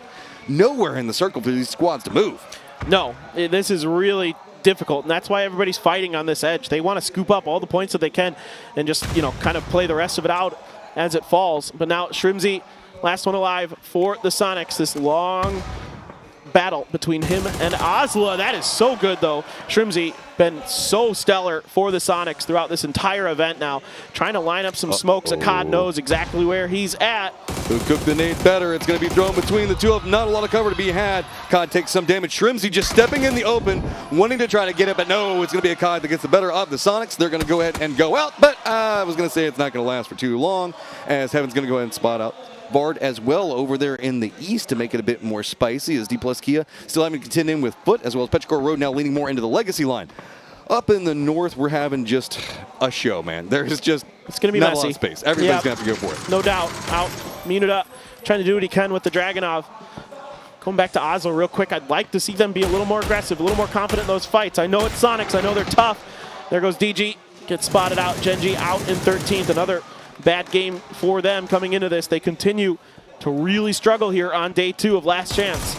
nowhere in the circle for these squads to move. No, this is really difficult, and that's why everybody's fighting on this edge. They want to scoop up all the points that they can and just, you know, kind of play the rest of it out as it falls. But now Shrimzy, last one alive for the Sonics. This long battle between him and Ozla. That is so good, though. Shrimzy been so stellar for the Sonics throughout this entire event now. Trying to line up some smokes. Akkad knows exactly where he's at. Who cooked the nade better? It's going to be thrown between the two of them. Not a lot of cover to be had. Cod takes some damage. Shrimsy just stepping in the open, wanting to try to get it, but no, it's going to be a Cod that gets the better of the Sonics. They're going to go ahead and go out, but I was going to say it's not going to last for too long, as Heaven's going to go ahead and spot out Bard as well over there in the east to make it a bit more spicy, as D plus Kia still having to contend in with Foot, as well as Petrichor Road now leaning more into the Legacy line. Up in the north, we're having just a show, man. There's just it's going to be not messy. a lot of space. Everybody's going to have to go for it. No doubt. Out, muted up, trying to do what he can with the Dragunov. Going back to Oslo real quick, I'd like to see them be a little more aggressive, a little more confident in those fights. I know it's Sonics. I know they're tough. There goes DG. Gets spotted out. Genji out in 13th. Another bad game for them coming into this. They continue to really struggle here on day 2 of Last Chance.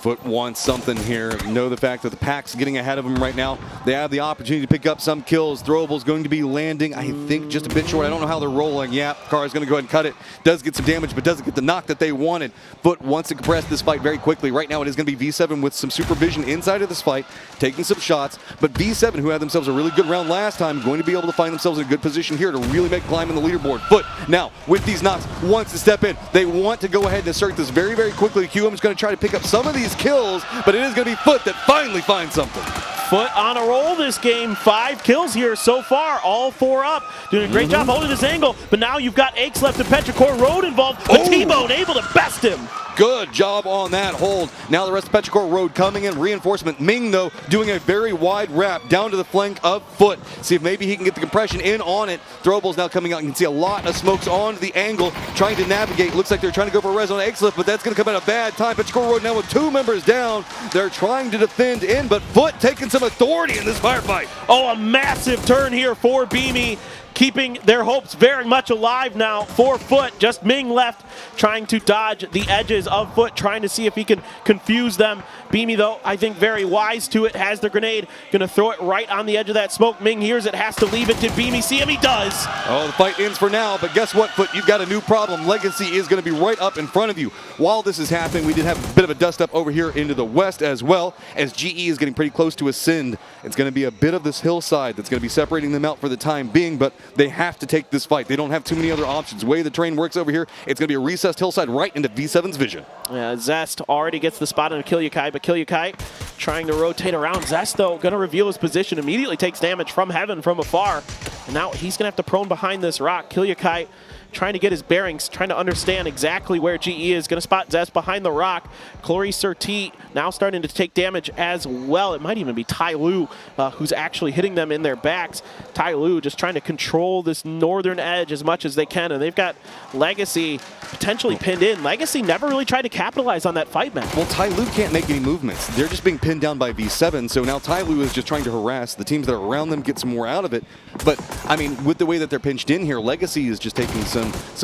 Foot wants something here. Know the fact that the pack's getting ahead of them right now. They have the opportunity to pick up some kills. Throwable's going to be landing, I think, just a bit short. I don't know how they're rolling. Yeah, Car's going to go ahead and cut it. Does get some damage, but doesn't get the knock that they wanted. Foot wants to compress this fight very quickly. Right now, it is going to be V7 with some supervision inside of this fight, taking some shots. But V7, who had themselves a really good round last time, going to be able to find themselves in a good position here to really make a climb in the leaderboard. Foot, now, with these knocks, wants to step in. They want to go ahead and assert this very, very quickly. QM is going to try to pick up some of these kills, but it is going to be Foot that finally finds something. Foot on a roll this game. 5 kills here so far, all 4 up. Doing a great job holding this angle, but now you've got Aches left and Petrichor Road involved, but T-Bone able to best him. Good job on that hold. Now the rest of Petrichor Road coming in. Reinforcement. Ming, though, doing a very wide wrap down to the flank of Foot. See if maybe he can get the compression in on it. Throwable's now coming out. You can see a lot of smokes on the angle, trying to navigate. Looks like they're trying to go for a res on X-Lift, but that's going to come at a bad time. Petrichor Road now with 2 members down. They're trying to defend in, but Foot taking some authority in this firefight. Oh, a massive turn here for Beamy, keeping their hopes very much alive now for Foot. Just Ming left, trying to dodge the edges of Foot, trying to see if he can confuse them. Beamy, though, I think very wise to it, has the grenade, gonna throw it right on the edge of that smoke. Ming hears it, has to leave it. Did Beamy see him? He does. Oh, the fight ends for now, but guess what, Foot? You've got a new problem. Legacy is gonna be right up in front of you. While this is happening, we did have a bit of a dust up over here into the west as well, as GE is getting pretty close to Ascend. It's gonna be a bit of this hillside that's gonna be separating them out for the time being, but they have to take this fight. They don't have too many other options. The way the terrain works over here, it's going to be a recessed hillside right into V7's vision. Yeah, Zest already gets the spot on Kilyakai, but Kilyakai trying to rotate around. Zest, though, going to reveal his position, immediately takes damage from Heaven from afar. And now he's going to have to prone behind this rock. Kilyakai trying to get his bearings, trying to understand exactly where GE is. Going to spot Zest behind the rock. Clarice Surti now starting to take damage as well. It might even be Tai Lu who's actually hitting them in their backs. Tai Lu just trying to control this northern edge as much as they can, and they've got Legacy potentially pinned in. Legacy never really tried to capitalize on that fight, man. Well, Tai Lu can't make any movements. They're just being pinned down by V7, so now Tai Lu is just trying to harass the teams that are around them, get some more out of it. But, I mean, with the way that they're pinched in here, Legacy is just taking some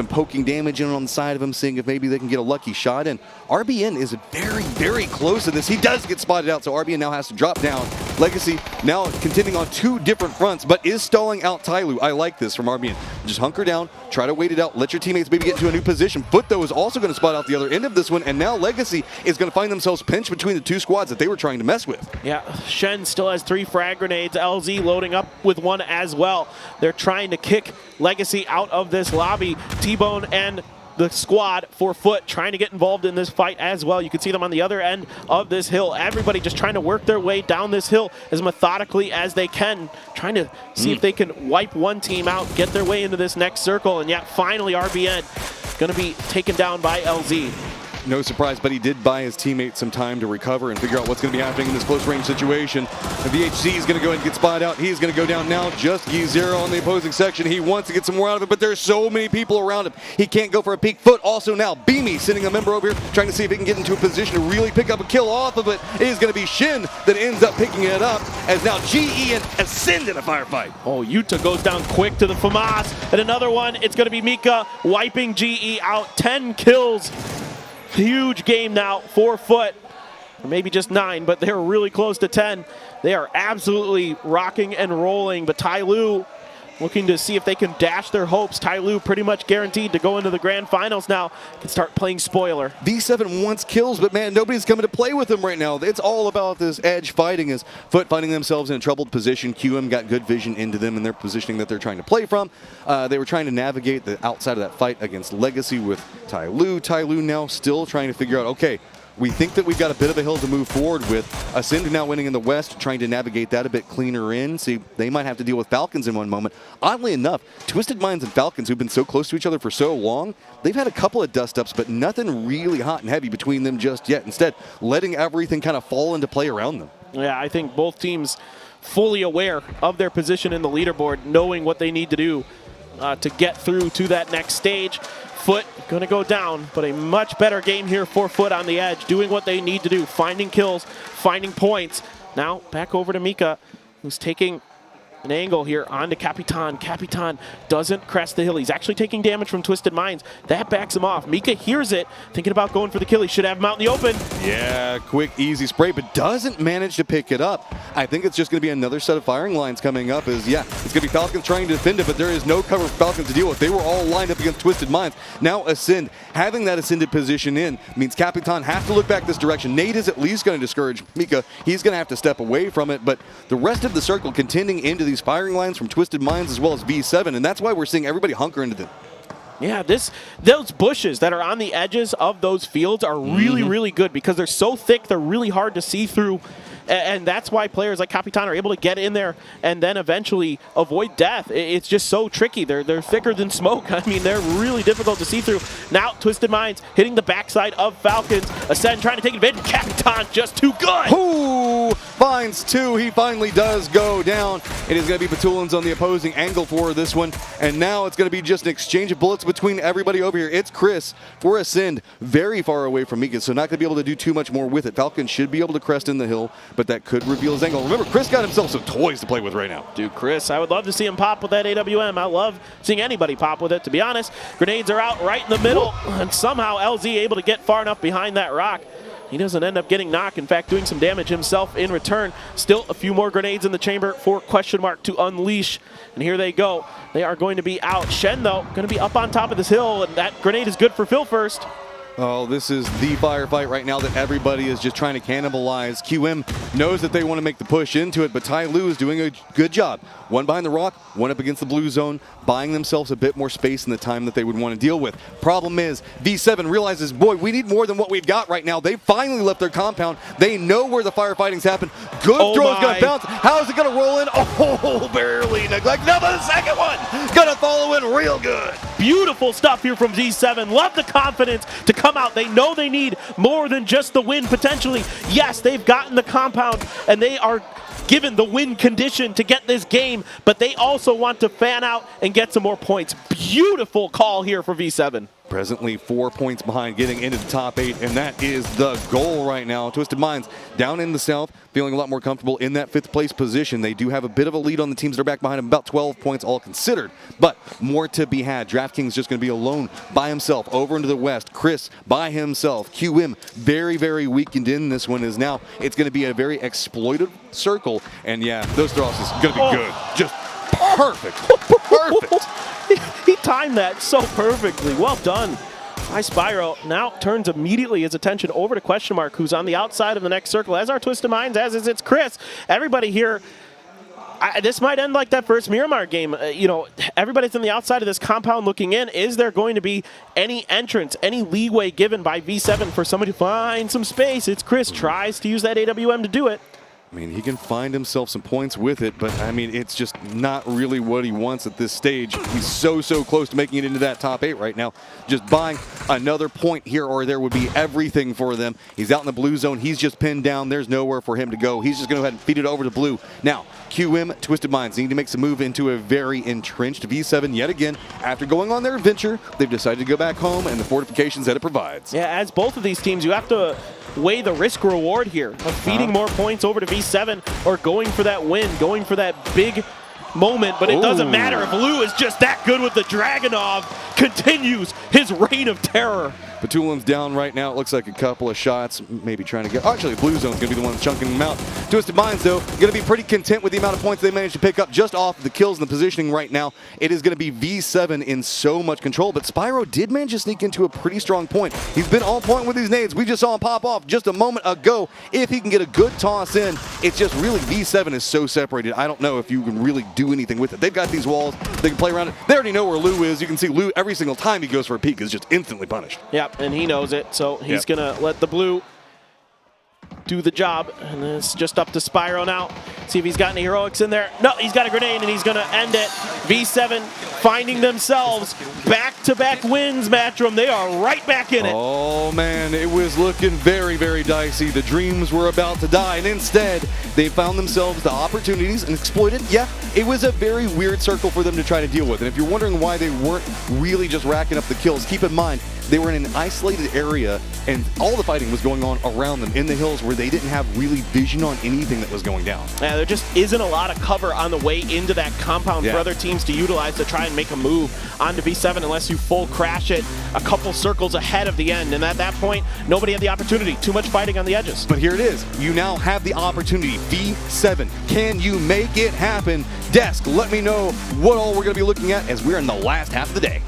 poking damage in on the side of him, seeing if maybe they can get a lucky shot in. RBN is very, very close to this. He does get spotted out, so RBN now has to drop down. Legacy now contending on 2 different fronts, but is stalling out Tai Lu. I like this from RBN. Just hunker down, try to wait it out, let your teammates maybe get into a new position. Foot, though, is also going to spot out the other end of this one, and now Legacy is going to find themselves pinched between the 2 squads that they were trying to mess with. Yeah, Shen still has 3 frag grenades. LZ loading up with 1 as well. They're trying to kick Legacy out of this lobby. T-Bone and the squad for Foot trying to get involved in this fight as well. You can see them on the other end of this hill. Everybody just trying to work their way down this hill as methodically as they can, trying to see if they can wipe one team out, get their way into this next circle, and yet finally RBN going to be taken down by LZ. No surprise, but he did buy his teammates some time to recover and figure out what's going to be happening in this close-range situation. The VHC is going to go ahead and get spotted out. He's going to go down now. Just G0 on the opposing section. He wants to get some more out of it, but there's so many people around him. He can't go for a peek. Foot also now. Beamy sitting a member over here, trying to see if he can get into a position to really pick up a kill off of it. It is going to be Shin that ends up picking it up, as now GE and Ascend in a firefight. Oh, Yuta goes down quick to the FAMAS. And another one, it's going to be Mika wiping GE out. 10 kills. Huge game now for Foot, or maybe just 9, but they're really close to 10. They are absolutely rocking and rolling, but Tai Lu looking to see if they can dash their hopes. Tai Lu pretty much guaranteed to go into the grand finals now. Can start playing spoiler. V7 wants kills, but man, nobody's coming to play with them right now. It's all about this edge fighting as Foot finding themselves in a troubled position. QM got good vision into them and their positioning that they're trying to play from. They were trying to navigate the outside of that fight against Legacy with Tai Lu. Tai Lu now still trying to figure out, okay, we think that we've got a bit of a hill to move forward with. Ascend now winning in the West, trying to navigate that a bit cleaner in. See, they might have to deal with Falcons in one moment. Oddly enough, Twisted Minds and Falcons, who've been so close to each other for so long, they've had a couple of dust-ups, but nothing really hot and heavy between them just yet. Instead, letting everything kind of fall into play around them. Yeah, I think both teams fully aware of their position in the leaderboard, knowing what they need to do to get through to that next stage. Foot going to go down, but a much better game here for Foot on the edge, doing what they need to do, finding kills, finding points. Now back over to Mika, who's taking an angle here onto Capitan. Capitan doesn't crest the hill. He's actually taking damage from Twisted Minds. That backs him off. Mika hears it, thinking about going for the kill. He should have him out in the open. Yeah, quick, easy spray, but doesn't manage to pick it up. I think it's just going to be another set of firing lines coming up. It's going to be Falcons trying to defend it, but there is no cover for Falcons to deal with. They were all lined up against Twisted Minds. Now Ascend, having that Ascended position in, means Capitan has to look back this direction. Nate is at least going to discourage Mika. He's going to have to step away from it, but the rest of the circle contending into these firing lines from Twisted Minds as well as V7, and that's why we're seeing everybody hunker into them. Yeah, those bushes that are on the edges of those fields are really, really good because they're so thick, they're really hard to see through. And that's why players like Capitan are able to get in there and then eventually avoid death. It's just so tricky. They're thicker than smoke. I mean, they're really difficult to see through. Now, Twisted Minds hitting the backside of Falcons. Ascend trying to take advantage. Capitan just too good. Ooh, finds two. He finally does go down. It is going to be Patulans on the opposing angle for this one. And now it's going to be just an exchange of bullets between everybody over here. It's Chris for Ascend, very far away from Mika, so not going to be able to do too much more with it. Falcon should be able to crest in the hill, but that could reveal his angle. Remember, Chris got himself some toys to play with right now. Dude, Chris, I would love to see him pop with that AWM. I love seeing anybody pop with it, to be honest. Grenades are out right in the middle, and somehow LZ able to get far enough behind that rock. He doesn't end up getting knocked, in fact, doing some damage himself in return. Still a few more grenades in the chamber for Question Mark to unleash. And here they go. They are going to be out. Shen, though, going to be up on top of this hill, and that grenade is good for Phil first. Oh, this is the firefight right now that everybody is just trying to cannibalize. QM knows that they want to make the push into it, but Tai Lu is doing a good job. One behind the rock, one up against the blue zone, buying themselves a bit more space in the time that they would want to deal with. Problem is, V7 realizes, boy, we need more than what we've got right now. They finally left their compound. They know where the firefighting's happened. Good throw's going to bounce. How is it going to roll in? Oh, barely neglect. No, but the second one going to follow in real good. Beautiful stuff here from V7. Love the confidence to come out. They know they need more than just the win, potentially. Yes, they've gotten the compound, and they are given the win condition to get this game, but they also want to fan out and get some more points. Beautiful call here for V7. Presently 4 points behind getting into the top 8, and that is the goal right now. Twisted Minds down in the south, feeling a lot more comfortable in that 5th place position. They do have a bit of a lead on the teams that are back behind them, about 12 points all considered, but more to be had. DraftKings just going to be alone by himself over into the west. Chris by himself. QM very, very weakened in this one is now. It's going to be a very exploited circle, and yeah, those throws is going to be good. Just perfect. Perfect. He timed that so perfectly. Well done by Spyro. Now turns immediately his attention over to Question Mark, who's on the outside of the next circle, as are Twisted Minds, as is it's Chris. Everybody here, this might end like that first Miramar game. Everybody's on the outside of this compound looking in. Is there going to be any entrance, any leeway given by V7 for somebody to find some space? It's Chris, tries to use that AWM to do it. I mean, he can find himself some points with it, but I mean, it's just not really what he wants at this stage. He's so close to making it into that top 8 right now. Just buying another point here or there would be everything for them. He's out in the blue zone. He's just pinned down. There's nowhere for him to go. He's just going to go ahead and feed it over to blue. Now, QM, Twisted Minds need to make some move into a very entrenched V7 yet again. After going on their adventure, they've decided to go back home and the fortifications that it provides. Yeah, as both of these teams, you have to weigh the risk reward here of feeding more points over to V7 or going for that win, going for that big moment, but it doesn't matter if Lou is just that good with the Dragonov, continues his reign of terror. Batulin's down right now. It looks like a couple of shots, maybe trying to get... Actually, Blue Zone's going to be the one chunking them out. Twisted Minds, though, going to be pretty content with the amount of points they managed to pick up just off the kills and the positioning right now. It is going to be V7 in so much control, but Spyro did manage to sneak into a pretty strong point. He's been on point with these nades. We just saw him pop off just a moment ago. If he can get a good toss in, it's just really V7 is so separated. I don't know if you can really do anything with it. They've got these walls. They can play around it. They already know where Lou is. You can see Lou every single time he goes for a peek is just instantly punished. Yep, and he knows it, so he's going to let the blue do the job, and it's just up to Spyro now. See if he's got any heroics in there. No, he's got a grenade, and he's going to end it. V7 finding themselves back-to-back wins, Matchroom. They are right back in it. Oh, man, it was looking very, very dicey. The dreams were about to die, and instead, they found themselves the opportunities and exploited. Yeah, it was a very weird circle for them to try to deal with, and if you're wondering why they weren't really just racking up the kills, keep in mind, they were in an isolated area, and all the fighting was going on around them in the hills where they didn't have really vision on anything that was going down. Yeah, there just isn't a lot of cover on the way into that compound for other teams to utilize to try and make a move onto V7 unless you full crash it a couple circles ahead of the end. And at that point, nobody had the opportunity. Too much fighting on the edges. But here it is. You now have the opportunity. V7. Can you make it happen? Desk, let me know what all we're going to be looking at as we're in the last half of the day.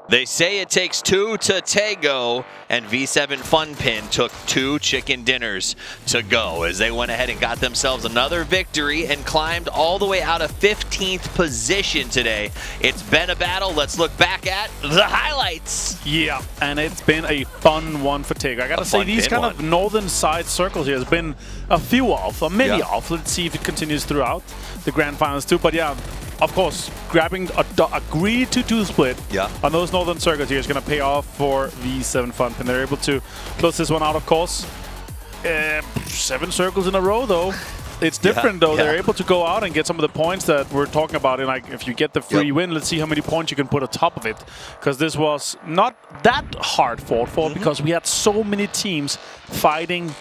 They say it takes two to tango, and V7 Funpin took 2 chicken dinners to go as they went ahead and got themselves another victory and climbed all the way out of 15th position today. It's been a battle. Let's look back at the highlights. Yeah, and it's been a fun one for Tego. I gotta say, these kind of northern side circles here has been a few off, many off. Let's see if it continues throughout the grand finals too. But yeah, of course, grabbing a greedy 2-2 split on those northern circles here is going to pay off for V7 Funpin. They're able to close this one out, of course. 7 circles in a row, though. It's different, though. They're able to go out and get some of the points that we're talking about. And like, if you get the free win, let's see how many points you can put on top of it. Because this was not that hard fought for, because we had so many teams fighting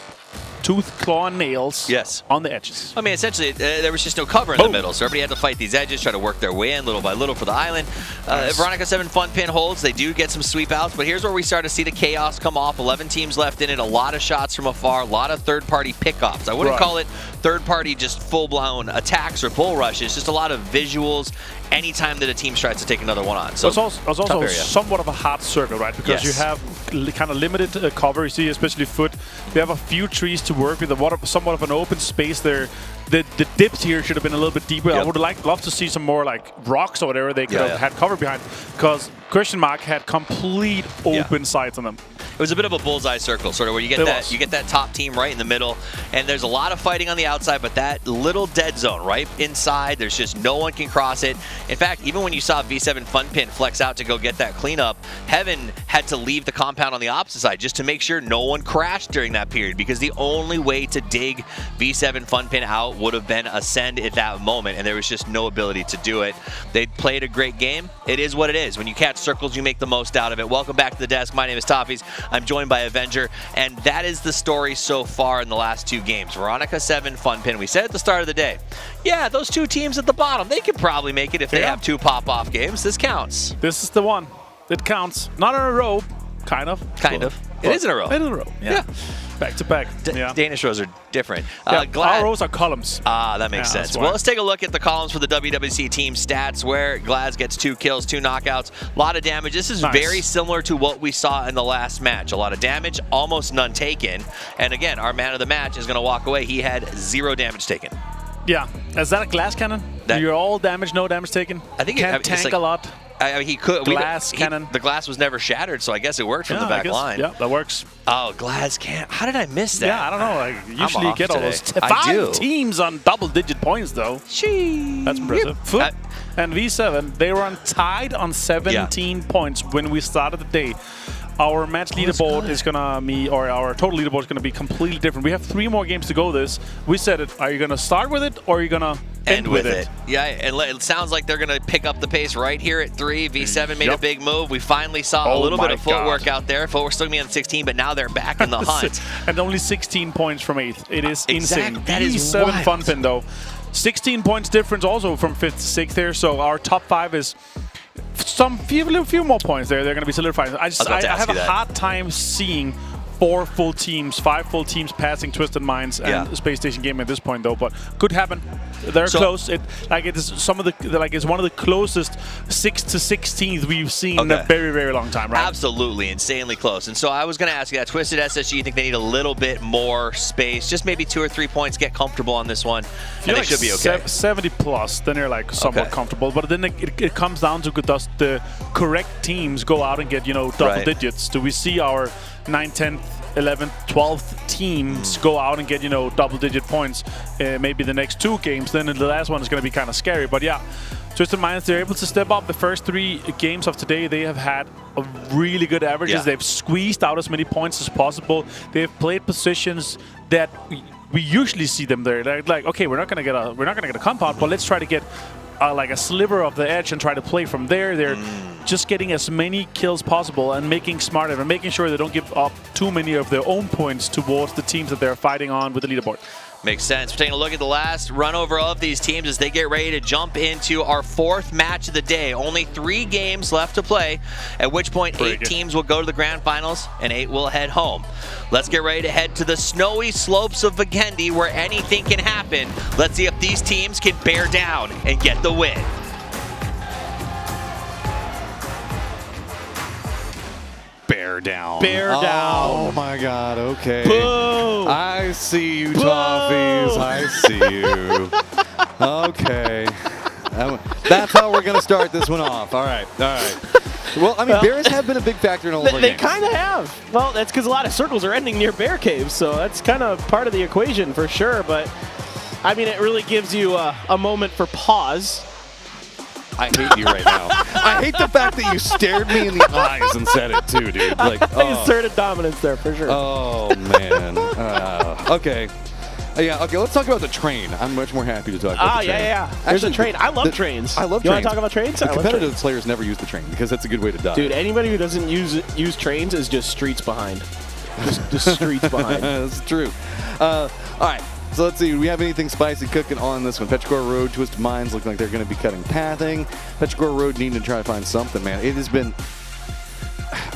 tooth, claw, and nails on the edges. I mean, essentially, there was just no cover in the middle, so everybody had to fight these edges, try to work their way in little by little for the island. Veronica 7 Funpin holds. They do get some sweep outs, but here's where we start to see the chaos come off. 11 teams left in it, a lot of shots from afar, a lot of third-party pickoffs. I wouldn't call it third-party just full-blown attacks or bull rushes, just a lot of visuals anytime that a team tries to take another one on. So it's also somewhat of a hard circle, right? Because you have kind of limited cover. You see, especially foot. You have a few trees to work with, somewhat of an open space there. The dips here should have been a little bit deeper. I would love to see some more like rocks or whatever they could have had cover behind, because Question Mark had complete open sights on them. It was a bit of a bullseye circle, sort of where you get that top team right in the middle, and there's a lot of fighting on the outside, but that little dead zone right inside, there's just no one can cross it. In fact, even when you saw V7 Funpin flex out to go get that cleanup, Heaven had to leave the compound on the opposite side just to make sure no one crashed during that period, because the only way to dig V7 Funpin out would have been ascend at that moment, and there was just no ability to do it. They played a great game. It is what it is. When you catch circles, you make the most out of it. Welcome back to the desk. My name is Toffees. I'm joined by Avenger, and that is the story so far in the last 2 games. Veronica 7 Funpin. We said at the start of the day, yeah, those 2 teams at the bottom, they could probably make it if they have 2 pop-off games. This counts. This is the one. It counts. Not in a row. Kind of. It is in a row. It is in a row. Yeah. Back to back. Danish rows are different. Our rows are columns. That makes sense. Well, let's take a look at the columns for the WWC team stats, where Glaz gets 2 kills, 2 knockouts, a lot of damage. This is very similar to what we saw in the last match. A lot of damage, almost none taken. And again, our man of the match is going to walk away. He had 0 damage taken. Yeah. Is that a glass cannon? You're all damage, no damage taken? I think can't tank a lot. I mean, he could. Glass cannon. The glass was never shattered, so I guess it worked from the back line. Yeah, that works. Oh, glass cannon. How did I miss that? Yeah, I don't know. Like, usually you get all those 5 teams on double-digit points, though. Jeez. That's impressive. Foot and V7, they were tied on 17 points when we started the day. Our match leaderboard is gonna be, or our total leaderboard is gonna be completely different. We have 3 more games to go. We said it. Are you gonna start with it, or are you gonna end with it? Yeah, and it sounds like they're gonna pick up the pace right here at 3. V7 made a big move. We finally saw a little bit of footwork out there. Footwork's still gonna be on 16, but now they're back in the hunt. And only 16 points from 8th. It is insane. That is V7 wild. Funpin though, 16 points difference also from 5th to 6th here. So our top 5 is. Few more points there. They're going to be solidified. I have a hard time seeing 5 full teams passing Twisted Minds and Space Station Gaming at this point, though. But could happen. They're close. It's one of the closest 6th to 16th we've seen in a very, very long time, right? Absolutely, insanely close. And so I was going to ask you that. Twisted SSG, you think they need a little bit more space? Just maybe 2 or 3 points, get comfortable on this one, and they should be okay. 70 plus, then you're like somewhat comfortable. But then it comes down to does the correct teams go out and get, double digits? Do we see our 9th, 10th, 11th, 12th teams go out and get, double-digit points maybe the next 2 games? Then the last one is going to be kind of scary. But yeah, Twisted Minds, they're able to step up. The first 3 games of today, they have had a really good averages. Yeah. They've squeezed out as many points as possible. They've played positions that we usually see them there. They're like, okay, we're not going to get a compound, but let's try to get like a sliver of the edge and try to play from there. They're just getting as many kills possible and making smarter and making sure they don't give up too many of their own points towards the teams that they're fighting on with the leaderboard. Makes sense. We're taking a look at the last run over of these teams as they get ready to jump into our 4th match of the day. Only 3 games left to play, at which point 8 teams will go to the grand finals and 8 will head home. Let's get ready to head to the snowy slopes of Vigendi where anything can happen. Let's see if these teams can bear down and get the win. Bear down. Bear down. Oh my God. Okay. Boo. I see you, Toffees. I see you. Okay. That's how we're gonna start this one off. All right. All right. Well, I mean, bears have been a big factor in all of our games. They kind of have. Well, that's because a lot of circles are ending near bear caves, so that's kind of part of the equation for sure. But I mean, it really gives you a moment for pause. I hate you right now. I hate the fact that you stared me in the eyes and said it too, dude. Like, I asserted dominance there for sure. Oh man. Okay. Yeah. Okay. Let's talk about the train. I'm much more happy to talk about the train. Yeah. There's a train. I love trains. I love trains. You want to talk about trains? The competitive players never use the train because that's a good way to die. Dude, anybody who doesn't use trains is just streets behind. Just streets behind. That's true. All right. So let's see, do we have anything spicy cooking on this one? Petrichor Road, Twisted Minds look like they're going to be cutting pathing. Petrichor Road needing to try to find something, man. It has been,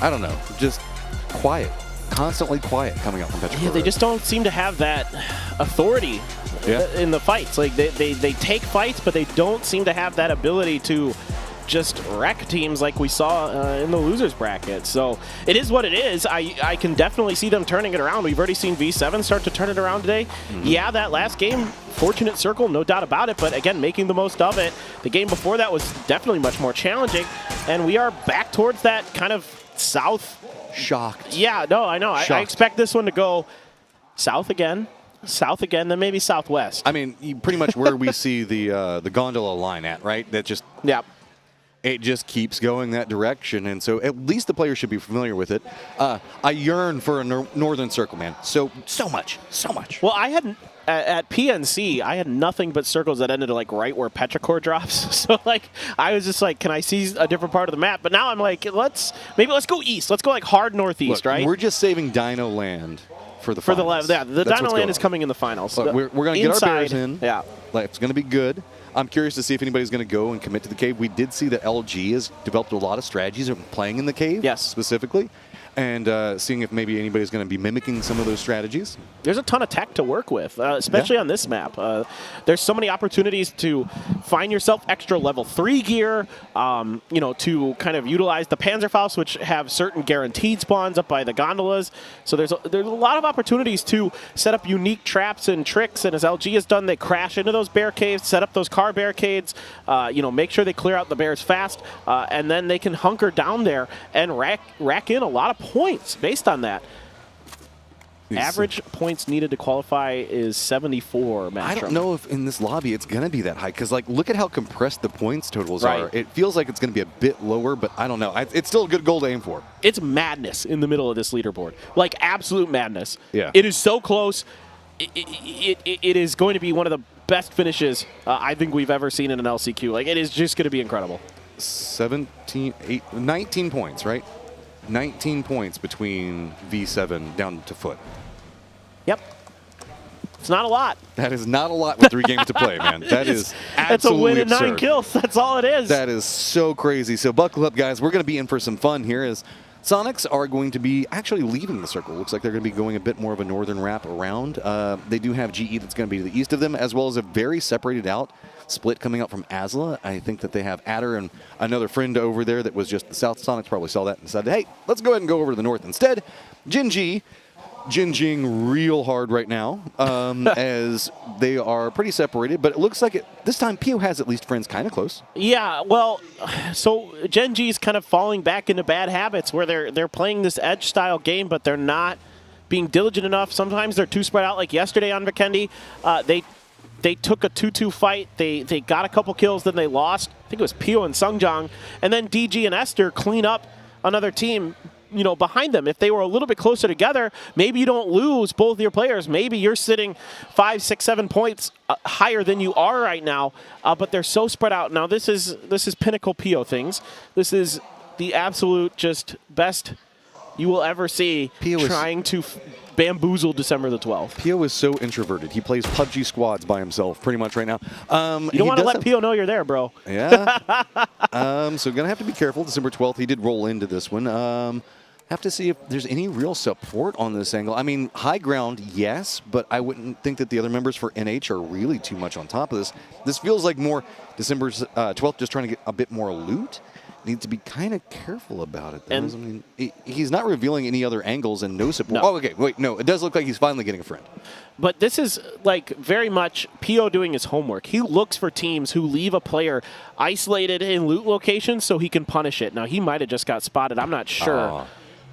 I don't know, just quiet. Constantly quiet coming up from Petrichor Yeah, they just don't seem to have that authority in the fights. Like, they take fights, but they don't seem to have that ability to just wreck teams like we saw in the losers bracket. So it is what it is. I can definitely see them turning it around. We've already seen V7 start to turn it around today. Yeah, that last game, fortunate circle, no doubt about it, but again, making the most of it. The game before that was definitely much more challenging, and we are back towards that kind of south. Shocked. Yeah, no, I know. I expect this one to go south again, then maybe southwest. I mean, pretty much where we see the gondola line at, right? That just... Yeah. It just keeps going that direction, and so at least the players should be familiar with it. I yearn for a northern circle, man. So much. Well, I had at PNC, I had nothing but circles that ended like right where Petrichor drops. So like, I was just like, can I see a different part of the map? But now I'm like, let's go east. Let's go like hard northeast, right? We're just saving Dino Land for the finals. The Dino Land is coming in the finals. Look, we're going to get our bears in. Yeah. Like, it's going to be good. I'm curious to see if anybody's going to go and commit to the cave. We did see that LG has developed a lot of strategies of playing in the cave, specifically. and seeing if maybe anybody's going to be mimicking some of those strategies. There's a ton of tech to work with, especially on this map. There's so many opportunities to find yourself extra level 3 gear, you know, to kind of utilize the Panzerfaust, which have certain guaranteed spawns up by the gondolas. So there's a lot of opportunities to set up unique traps and tricks, and as LG has done, they crash into those bear caves, set up those car barricades, you know, make sure they clear out the bears fast, and then they can hunker down there and rack in a lot of points based on that. Average points needed to qualify is 74. I don't know if in this lobby it's going to be that high, because like look at how compressed the points totals are. It feels like it's going to be a bit lower, but I don't know. It's still a good goal to aim for. It's madness in the middle of this leaderboard, like absolute madness. Yeah, it is so close. It is going to be one of the best finishes I think we've ever seen in an LCQ. Like it is just going to be incredible. 19 points, right? 19 points between V7 down to Foot. Yep. It's not a lot. That is not a lot with 3 games to play, man. That is absolutely absurd. That's a win and 9 kills. That's all it is. That is so crazy. So buckle up, guys. We're going to be in for some fun here as Sonics are going to be actually leaving the circle. Looks like they're going to be going a bit more of a northern wrap around. They do have GE that's going to be to the east of them, as well as a very separated out split coming out from Azla. I think that they have Adder and another friend over there that was just the South. Sonics probably saw that and decided, hey, let's go ahead and go over to the north instead. Ginjing real hard right now as they are pretty separated, but it looks like this time PO has at least friends kind of close. Yeah, well, so Genji's kind of falling back into bad habits where they're playing this edge style game, but they're not being diligent enough. Sometimes they're too spread out, like yesterday on Vikendi. They took a 2-2 fight. They got a couple kills, then they lost. I think it was Pio and Sungjang. And then DG and Esther clean up another team, you know, behind them. If they were a little bit closer together, maybe you don't lose both your players. Maybe you're sitting 5, 6, 7 points higher than you are right now. But they're so spread out. Now this is pinnacle Pio things. This is the absolute just best you will ever see trying to bamboozle December the 12th. Pio is so introverted. He plays PUBG squads by himself pretty much right now. You don't want to let Pio know you're there, bro. Yeah. So going to have to be careful. December 12th, he did roll into this one. Have to see if there's any real support on this angle. I mean, high ground, yes, but I wouldn't think that the other members for NH are really too much on top of this. This feels like more December 12th, just trying to get a bit more loot. Need to be kind of careful about it. I mean, he's not revealing any other angles and no support. No. Oh, okay. Wait, no. It does look like he's finally getting a friend. But this is like very much Pio doing his homework. He looks for teams who leave a player isolated in loot locations so he can punish it. Now, he might have just got spotted. I'm not sure.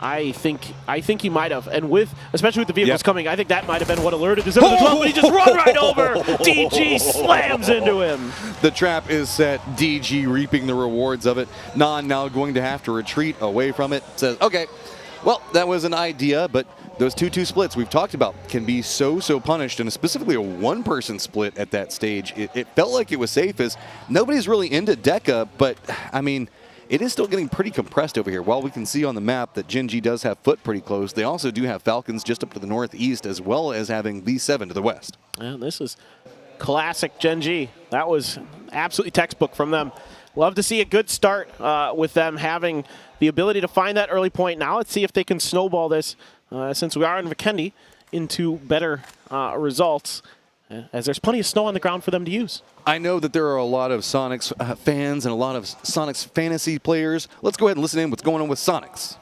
I think he might have. And especially with the vehicles coming, I think that might have been what alerted December the 12th, but he just run right over. DG slams into him. The trap is set. DG reaping the rewards of it. Nan now going to have to retreat away from it. Says, okay, well, that was an idea, but those 2-2 splits we've talked about can be so punished, and specifically a one-person split at that stage. It felt like it was safe as nobody's really into Deca, but, I mean, it is still getting pretty compressed over here. While we can see on the map that Genji does have Foot pretty close, they also do have Falcons just up to the northeast, as well as having V7 to the west. Yeah, this is classic Genji. That was absolutely textbook from them. Love to see a good start with them having the ability to find that early point. Now let's see if they can snowball this, since we are in Vikendi, into better results, as there's plenty of snow on the ground for them to use. I know that there are a lot of Sonics fans and a lot of Sonics fantasy players. Let's go ahead and listen in what's going on with Sonics.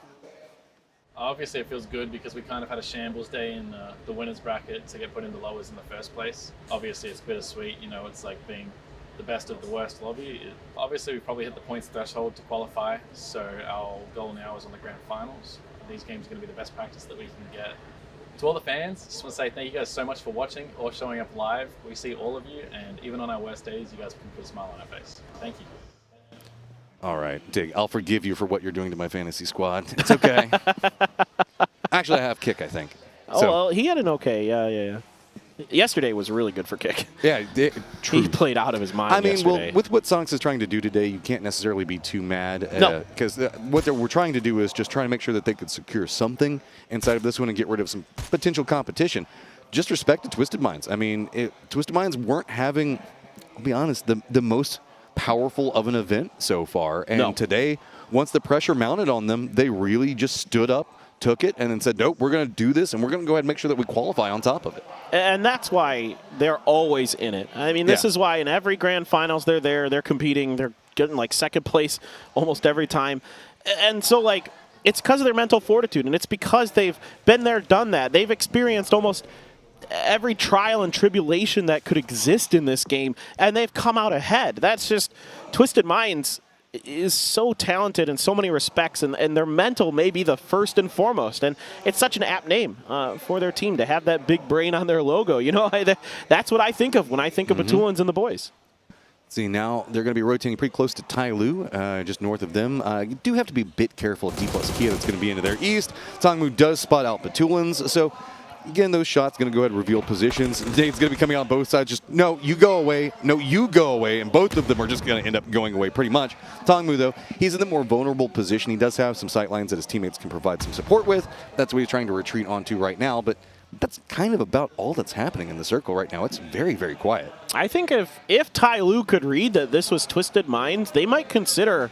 Obviously, it feels good because we kind of had a shambles day in the winners bracket to get put in the lowers in the first place. Obviously, it's bittersweet. You know, it's like being the best of the worst lobby. Obviously, we probably hit the points threshold to qualify, so our goal now is on the grand finals. These games are going to be the best practice that we can get. To all the fans, just want to say thank you guys so much for watching or showing up live. We see all of you, and even on our worst days, you guys can put a smile on our face. Thank you. All right, Dig, I'll forgive you for what you're doing to my fantasy squad. It's okay. Actually, I have Kick, I think. Oh, well, he had an okay. Yeah. Yesterday was really good for Kick. Yeah, true. He played out of his mind. I mean, yesterday. well, with what Sonics is trying to do today, you can't necessarily be too mad. Because what we're trying to do is just trying to make sure that they could secure something inside of this one and get rid of some potential competition. Just respect to Twisted Minds. I mean, Twisted Minds weren't having, I'll be honest, the most powerful of an event so far. And today, once the pressure mounted on them, they really just stood up, took it and then said, nope, we're going to do this, and we're going to go ahead and make sure that we qualify on top of it. And that's why they're always in it. I mean, this is why in every grand finals they're there, they're competing, they're getting like second place almost every time. And so, like, it's because of their mental fortitude, and it's because they've been there, done that. They've experienced almost every trial and tribulation that could exist in this game, and they've come out ahead. That's just Twisted Minds is so talented in so many respects, and their mental may be the first and foremost. And it's such an apt name for their team to have that big brain on their logo. You know, that's what I think of when I think of Batulans and the boys. See, now they're going to be rotating pretty close to Tai Lu, just north of them. You do have to be a bit careful of D plus Kia that's going to be into their east. Tongmu does spot out Batulans, so again, those shots going to go ahead and reveal positions. Nade's going to be coming out on both sides. Just, no, you go away. No, you go away. And both of them are just going to end up going away pretty much. Tongmu, though, he's in the more vulnerable position. He does have some sight lines that his teammates can provide some support with. That's what he's trying to retreat onto right now. But that's kind of about all that's happening in the circle right now. It's very, very quiet. I think if Tai Lu could read that this was Twisted Minds, they might consider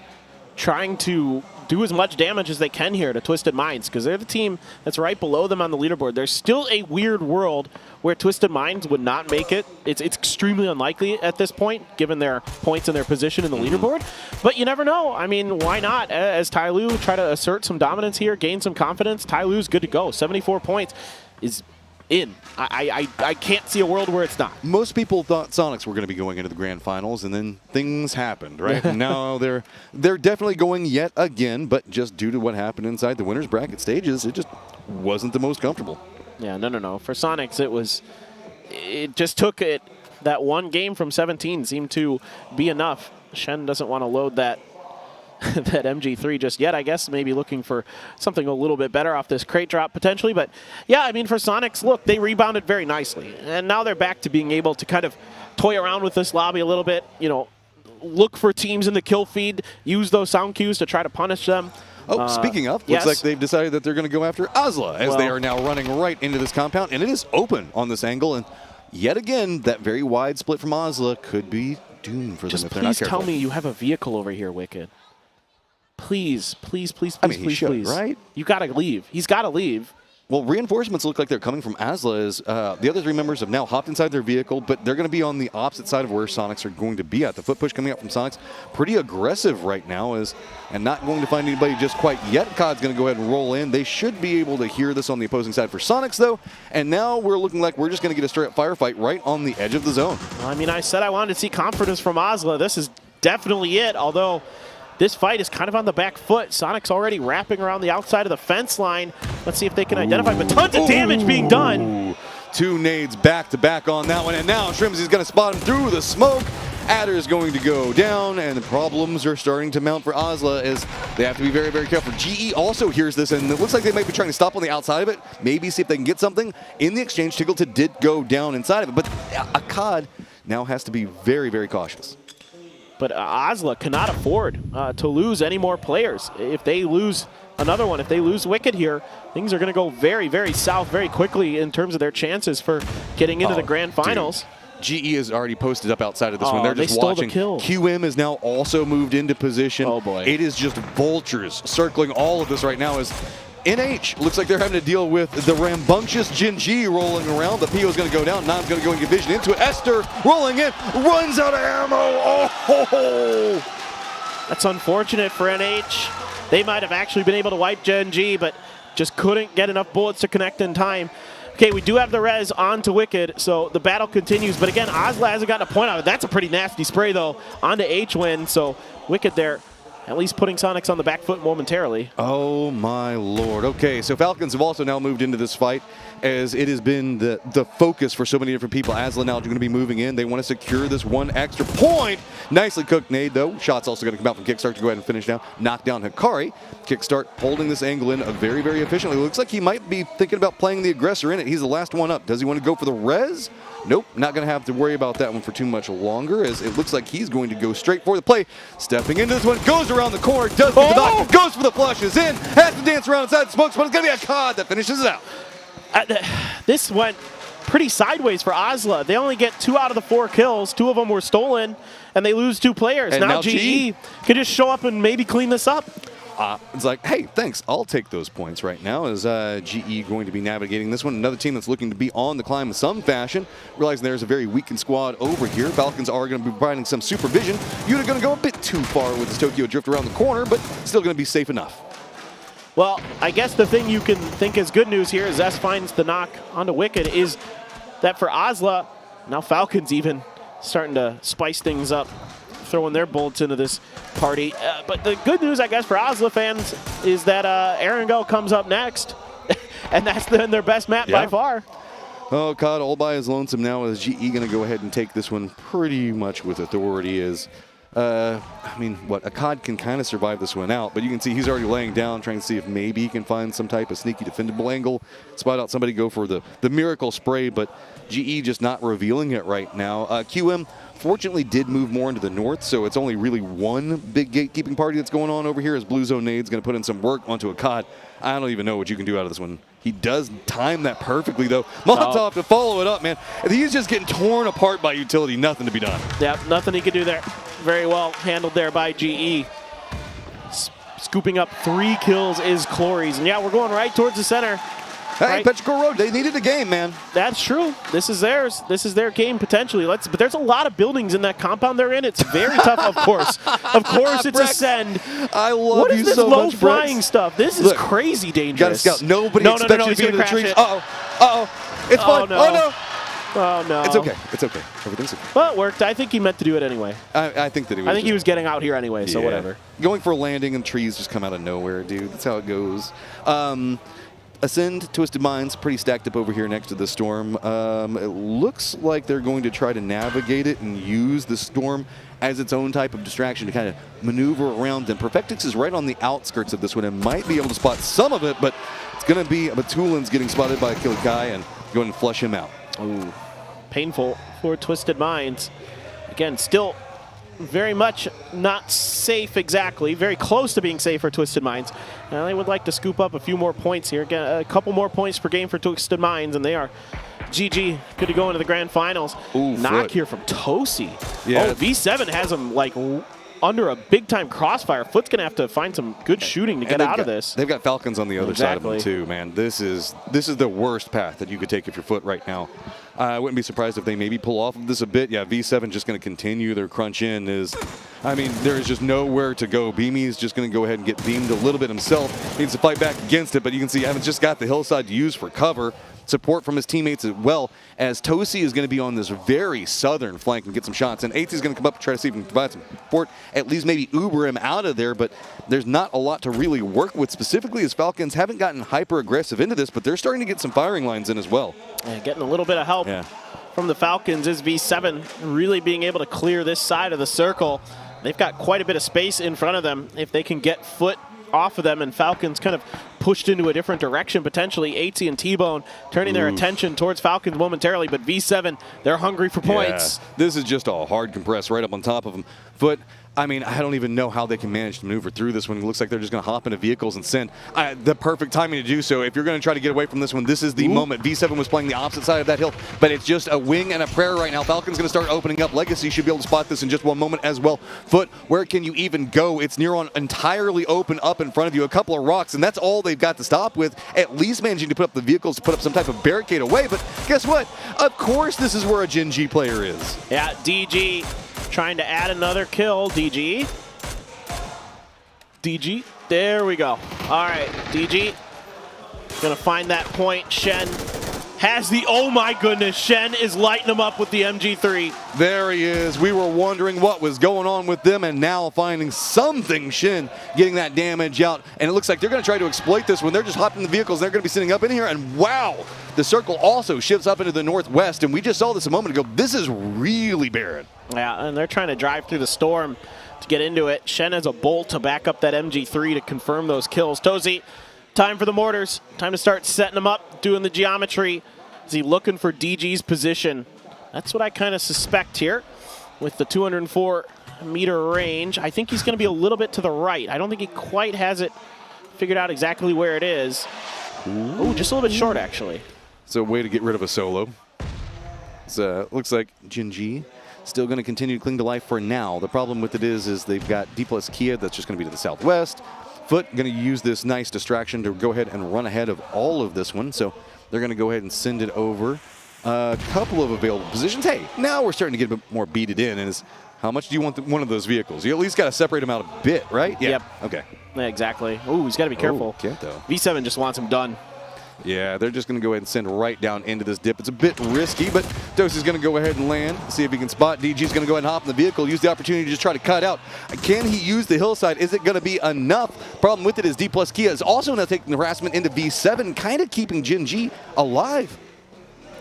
trying to do as much damage as they can here to Twisted Minds, because they're the team that's right below them on the leaderboard. There's still a weird world where Twisted Minds would not make it. It's extremely unlikely at this point, given their points and their position in the leaderboard. But you never know. I mean, why not? As Tai Lu try to assert some dominance here, gain some confidence, Tai Lu's good to go. 74 points is in. I can't see a world where it's not. Most people thought Sonics were going to be going into the grand finals, and then things happened, right? And now they're definitely going yet again, but just due to what happened inside the winners bracket stages, it just wasn't the most comfortable. Yeah, no. For Sonics, it just took it. That one game from 17 seemed to be enough. Shen doesn't want to load that that MG3 just yet, I guess. Maybe looking for something a little bit better off this crate drop potentially. But yeah, I mean, for Sonics, look, they rebounded very nicely. And now they're back to being able to kind of toy around with this lobby a little bit, you know, look for teams in the kill feed, use those sound cues to try to punish them. Oh, speaking of, looks like they've decided that they're going to go after Azla, as they are now running right into this compound. And it is open on this angle. And yet again, that very wide split from Azla could be doomed for them if they're not careful. Please tell me you have a vehicle over here, Wicked. Please, please, please, I mean, please, he should, please. right? You got to leave. He's got to leave. Well, reinforcements look like they're coming from Azla, as the other three members have now hopped inside their vehicle, but they're going to be on the opposite side of where Sonics are going to be at. The foot push coming out from Sonics, pretty aggressive right now, and not going to find anybody just quite yet. COD's going to go ahead and roll in. They should be able to hear this on the opposing side for Sonics, though, and now we're looking like we're just going to get a straight-up firefight right on the edge of the zone. Well, I mean, I said I wanted to see confidence from Azla. This is definitely it, although this fight is kind of on the back foot. Sonic's already wrapping around the outside of the fence line. Let's see if they can identify, but tons of damage being done. Two nades back-to-back on that one, and now Shrimps is going to spot him through the smoke. Adder is going to go down, and the problems are starting to mount for Azla as they have to be very, very careful. GE also hears this, and it looks like they might be trying to stop on the outside of it, maybe see if they can get something. In the exchange, Tiggleton did go down inside of it, but Akkad now has to be very, very cautious. But Azla cannot afford to lose any more players. If they lose another one, if they lose Wicked here, things are going to go very, very south very quickly in terms of their chances for getting into the grand finals. Dude. GE is already posted up outside of this one. They're just watching. QM is now also moved into position. Oh, boy. It is just vultures circling all of this right now as NH looks like they're having to deal with the rambunctious Jin Ji rolling around. The PO is going to go down. Nan's going to go and get vision into it. Esther rolling in, runs out of ammo. Oh! That's unfortunate for NH. They might have actually been able to wipe Jin Ji, but just couldn't get enough bullets to connect in time. Okay, we do have the res onto Wicked, so the battle continues. But again, Azla hasn't gotten a point out of it. That's a pretty nasty spray, though, onto H-Win. So Wicked there, at least putting Sonics on the back foot momentarily. Oh, my Lord. Okay, so Falcons have also now moved into this fight as it has been the focus for so many different people. Azla now going to be moving in. They want to secure this one extra point. Nicely cooked nade, though. Shot's also going to come out from Kickstart to go ahead and finish now. Knock down Hikari. Kickstart holding this angle in very, very efficiently. Looks like he might be thinking about playing the aggressor in it. He's the last one up. Does he want to go for the res? Nope, not going to have to worry about that one for too much longer, as it looks like he's going to go straight for the play. Stepping into this one, goes around the corner, does get the knock, goes for the flushes in, has to dance around inside the smokes, but it's going to be a COD that finishes it out. This went pretty sideways for Azla. They only get 2 out of the 4 kills. 2 of them were stolen, and they lose 2 players. And now GE can just show up and maybe clean this up. It's like, hey, thanks. I'll take those points right now. Is GE going to be navigating this one? Another team that's looking to be on the climb in some fashion. Realizing there's a very weakened squad over here. Falcons are going to be providing some supervision. Yuta going to go a bit too far with his Tokyo Drift around the corner, but still going to be safe enough. Well, I guess the thing you can think is good news here as S finds the knock onto Wicked is that for Osla, now Falcons even starting to spice things up, throwing their bullets into this party. But the good news, I guess, for Osla fans is that Erangel comes up next, and that's their best map by far. Oh, God, all by his lonesome now is GE going to go ahead and take this one pretty much with authority. I mean, Akkad can kind of survive this one out, but you can see he's already laying down, trying to see if maybe he can find some type of sneaky defendable angle, spot out somebody, go for the miracle spray, but GE just not revealing it right now. QM fortunately did move more into the north, so it's only really one big gatekeeping party that's going on over here as Blue Zone Nade's going to put in some work onto Akkad. I don't even know what you can do out of this one. He does time that perfectly, though. Molotov to follow it up, man. He's just getting torn apart by utility. Nothing to be done. Yeah, nothing he could do there. Very well handled there by GE. Scooping up 3 kills is Clories. And yeah, we're going right towards the center. Hey, Petrichor Road, they needed a game, man. That's true. This is theirs. This is their game potentially. But there's a lot of buildings in that compound they're in. It's very tough, of course. Of course, it's Ascend. I love what is you this so much, low-flying stuff? This is crazy dangerous. Got to scout. Nobody expects you to be in the trees. It's fun. No. Oh, no. Oh, no. It's okay. It's okay. Everything's okay. Well, it worked. I think he meant to do it anyway. I think that he was. I think he was getting out here anyway, so whatever. Going for a landing and trees just come out of nowhere, dude. That's how it goes. Ascend, Twisted Minds, pretty stacked up over here next to the storm. It looks like they're going to try to navigate it and use the storm as its own type of distraction to kind of maneuver around. And Perfectix is right on the outskirts of this one and might be able to spot some of it, but it's going to be Batulin's getting spotted by Kilikai and going to flush him out. Ooh, painful for Twisted Minds. Again, still very much not safe exactly. Very close to being safe for Twisted Minds. Now they would like to scoop up a few more points here. Again, a couple more points per game for Twisted Minds, and they are GG. Good to go into the grand finals. Ooh, knock here from Tosi. Yeah. Oh, V7 has him like under a big-time crossfire. Foot's going to have to find some good shooting to get out of this. They've got Falcons on the other side of them too, man. This is the worst path that you could take if you're Foot right now. I wouldn't be surprised if they maybe pull off of this a bit. Yeah, V7 just going to continue their crunch in. I mean, there is just nowhere to go. Beamy is just going to go ahead and get beamed a little bit himself. Needs to fight back against it, but you can see Evans just got the hillside to use for cover. Support from his teammates as well, as Tosi is going to be on this very southern flank and get some shots. And AT is going to come up and try to see if he can provide some support, at least maybe Uber him out of there, but there's not a lot to really work with, specifically as Falcons haven't gotten hyper-aggressive into this, but they're starting to get some firing lines in as well. Yeah, getting a little bit of help from the Falcons is V7 really being able to clear this side of the circle. They've got quite a bit of space in front of them if they can get Foot off of them, and Falcons kind of pushed into a different direction potentially. AT and T-Bone turning their attention towards Falcons momentarily, but V7, they're hungry for points. Yeah. This is just a hard compress right up on top of them. Foot, I mean, I don't even know how they can manage to maneuver through this one. It looks like they're just going to hop into vehicles and send. The perfect timing to do so. If you're going to try to get away from this one, this is the moment. V7 was playing the opposite side of that hill, but it's just a wing and a prayer right now. Falcon's going to start opening up. Legacy should be able to spot this in just one moment as well. Foot, where can you even go? It's near on entirely open up in front of you. A couple of rocks, and that's all they've got to stop with. At least managing to put up the vehicles to put up some type of barricade away, but guess what? Of course this is where a Gen G player is. Yeah, DG trying to add another kill. DG, there we go. All right, DG gonna find that point. Shen has the, oh my goodness, Shen is lighting him up with the MG3. There he is. We were wondering what was going on with them, and now finding something. Shen getting that damage out, and it looks like they're going to try to exploit this when they're just hopping in the vehicles. They're going to be sitting up in here, and wow, the circle also shifts up into the northwest, and we just saw this a moment ago. This is really barren. Yeah, and they're trying to drive through the storm to get into it. Shen has a bolt to back up that MG3 to confirm those kills. Tozy, time for the mortars. Time to start setting them up, doing the geometry. Is he looking for DG's position? That's what I kind of suspect here with the 204-meter range. I think he's going to be a little bit to the right. I don't think he quite has it figured out exactly where it is. Ooh, just a little bit short, actually. So a way to get rid of a solo. Looks like Gen G still going to continue to cling to life for now. The problem with it is they've got D plus Kia that's just going to be to the southwest. Foot going to use this nice distraction to go ahead and run ahead of all of this one. So they're going to go ahead and send it over. A couple of available positions. Hey, now we're starting to get a bit more beaded in. And how much do you want one of those vehicles? You at least got to separate them out a bit, right? Yeah. Yep. Okay. Yeah, exactly. Ooh, he's got to be careful. Can't though. V7 just wants him done. Yeah, they're just going to go ahead and send right down into this dip. It's a bit risky, but Dose is going to go ahead and land, see if he can spot. DG's going to go ahead and hop in the vehicle, use the opportunity to just try to cut out. Can he use the hillside? Is it going to be enough? Problem with it is D plus Kia is also now taking the harassment into V7, kind of keeping Jin G alive.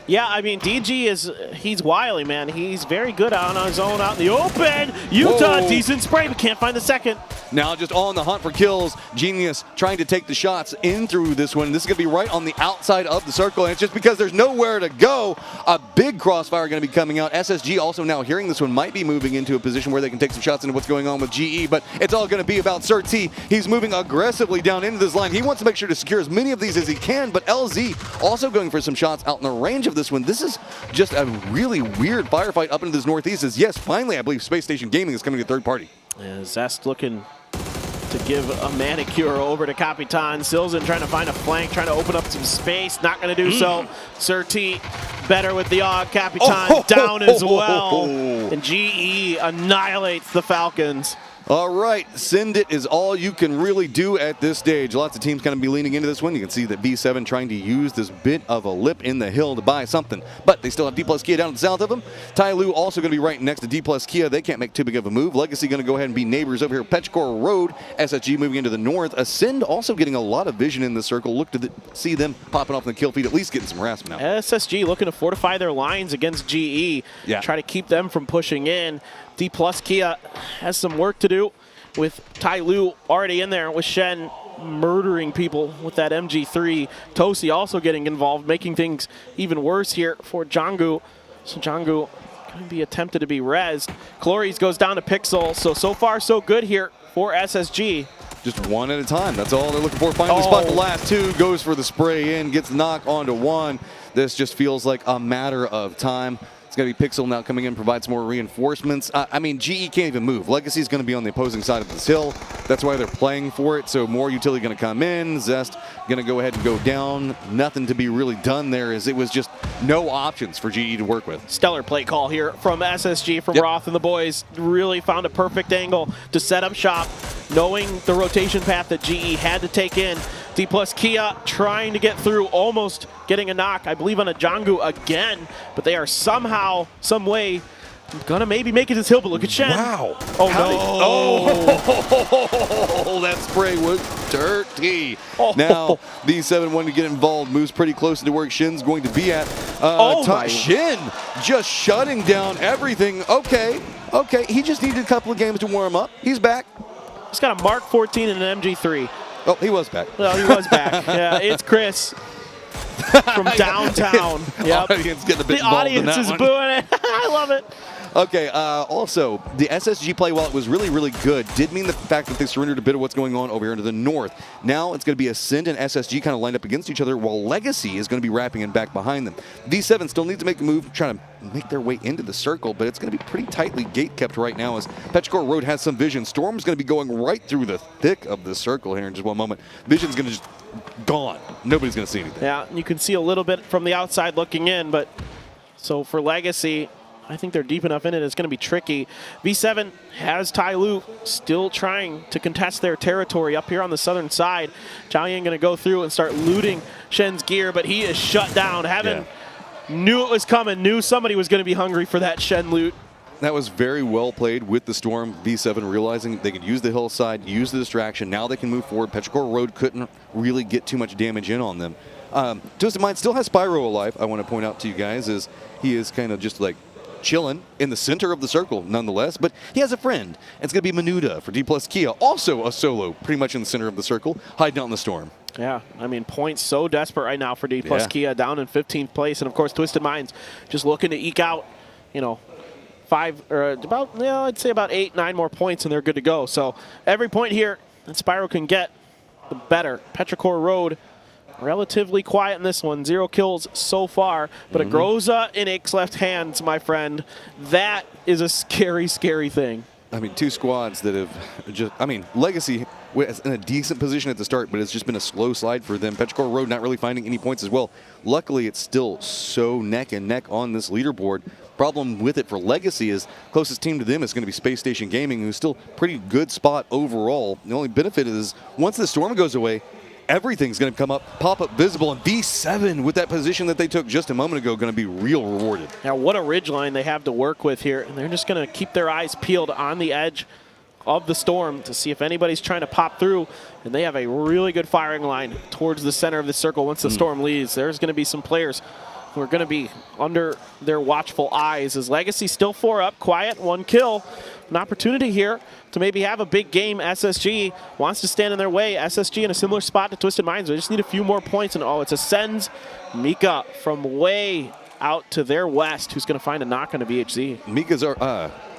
Yeah, I mean, DG he's wily, man. He's very good on his own out in the open. Utah, Whoa. decent spray, but can't find the second. Now just on the hunt for kills. Genius trying to take the shots in through this one. This is going to be right on the outside of the circle, and it's just because there's nowhere to go. A big crossfire going to be coming out. SSG also now hearing this one might be moving into a position where they can take some shots into what's going on with GE, but it's all going to be about Sir T. He's moving aggressively down into this line. He wants to make sure to secure as many of these as he can, but LZ also going for some shots out in the range of this one. This is just a really weird firefight up into this northeast. As yes, finally, I believe Space Station Gaming is coming to third party. Yeah, Zest looking to give a manicure over to Capitan. Silzen trying to find a flank, trying to open up some space. Not going to do so. Sir T better with the AUG. Capitan down as well. And GE annihilates the Falcons. All right, send it is all you can really do at this stage. Lots of teams kind of be leaning into this one. You can see that V7 trying to use this bit of a lip in the hill to buy something, but they still have D plus Kia down to the south of them. Tai Lu also going to be right next to D plus Kia. They can't make too big of a move. Legacy going to go ahead and be neighbors over here. Petchcore Road, SSG moving into the north. Ascend also getting a lot of vision in this circle. Look to see them popping off in the kill feed, at least getting some harassment out. SSG looking to fortify their lines against GE. Yeah. Try to keep them from pushing in. D plus Kia has some work to do with Tai Lu already in there with Shen murdering people with that MG3. Tosi also getting involved, making things even worse here for Janggu. So Janggu going to be attempted to be rezzed. Clories goes down to Pixel. So far so good here for SSG. Just one at a time. That's all they're looking for. Finally spot the last two. Goes for the spray in. Gets knocked onto one. This just feels like a matter of time. It's going to be Pixel now coming in, provide some more reinforcements. I mean, GE can't even move. Legacy is going to be on the opposing side of this hill. That's why they're playing for it. So more utility going to come in. Zest going to go ahead and go down. Nothing to be really done there, as it was just no options for GE to work with. Stellar play call here from SSG, from Roth and the boys. Really found a perfect angle to set up shop, knowing the rotation path that GE had to take in. D plus Kia trying to get through, almost getting a knock, I believe, on a Janggu again, but they are somehow, some way, gonna maybe make it this hill, but look at Shen. Wow. Oh, no. That spray was dirty. Now, V7 wanting to get involved, moves pretty close to where Shen's going to be at. Shen just shutting down everything. Okay, he just needed a couple of games to warm up. He's back. He's got a Mark 14 and an MG3. Oh, he was back. Well, he was back. Yeah, it's Chris from downtown. Yep. Audience getting a bit the involved in audience that is one. booing it. I love it. Okay, also, the SSG play, while it was really, really good, did mean the fact that they surrendered a bit of what's going on over here into the north. Now it's going to be Ascend and SSG kind of lined up against each other, while Legacy is going to be wrapping in back behind them. V7 still needs to make a move, trying to make their way into the circle, but it's going to be pretty tightly gate-kept right now, as Petchcore Road has some vision. Storm's going to be going right through the thick of the circle here in just one moment. Vision's going to just gone. Nobody's going to see anything. Yeah, you can see a little bit from the outside looking in, but so for Legacy, I think they're deep enough in it. It's going to be tricky. V7 has Tai Lu still trying to contest their territory up here on the southern side. Zhao Yang going to go through and start looting Shen's gear, but he is shut down. Knew it was coming, knew somebody was going to be hungry for that Shen loot. That was very well played with the Storm. V7 realizing they could use the hillside, use the distraction. Now they can move forward. Petchcore Road couldn't really get too much damage in on them. Twisted Mind still has Spyro alive. I want to point out to you guys is he is kind of just like chilling in the center of the circle nonetheless, but he has a friend. It's going to be Menuda for D plus Kia, also a solo, pretty much in the center of the circle, hiding out in the Storm. Yeah, I mean, points so desperate right now for D plus Kia, down in 15th place, and of course Twisted Minds just looking to eke out, you know, I'd say about 8, 9 more points, and they're good to go. So every point here that Spyro can get, the better. Petrichor Road, relatively quiet in this one. 0 kills so far, but a Groza in Ick's left hands, my friend. That is a scary, scary thing. I mean, two squads that have just, I mean, Legacy in a decent position at the start, but it's just been a slow slide for them. Petrichor Road not really finding any points as well. Luckily, it's still so neck and neck on this leaderboard. Problem with it for Legacy is closest team to them is going to be Space Station Gaming, who's still pretty good spot overall. The only benefit is once the storm goes away, everything's going to come up, pop up visible, and V7 with that position that they took just a moment ago going to be real rewarded. Now, what a ridgeline they have to work with here, and they're just going to keep their eyes peeled on the edge of the storm to see if anybody's trying to pop through, and they have a really good firing line towards the center of the circle once the storm leaves. There's going to be some players who are going to be under their watchful eyes as Legacy still 4 up, quiet, 1 kill. An opportunity here to maybe have a big game. SSG wants to stand in their way. SSG in a similar spot to Twisted Minds. They just need a few more points, and it's Ascends Mika from way out to their west who's going to find a knock on a VHZ. Mika's are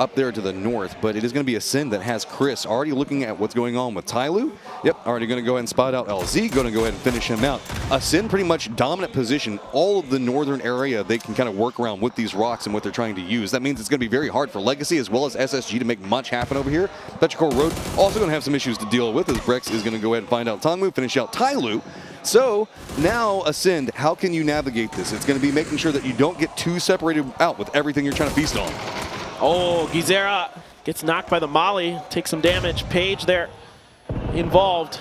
up there to the north, but it is going to be Ascend that has Chris already looking at what's going on with Tyloo. Yep, already going to go ahead and spot out LZ, going to go ahead and finish him out. Ascend pretty much dominant position. All of the northern area they can kind of work around with these rocks and what they're trying to use. That means it's going to be very hard for Legacy as well as SSG to make much happen over here. Petrichor Road also going to have some issues to deal with as Brex is going to go ahead and find out Tongmu, finish out Tyloo. So now Ascend, how can you navigate this? It's going to be making sure that you don't get too separated out with everything you're trying to feast on. Oh, Gizera gets knocked by the Molly, takes some damage. Page there involved.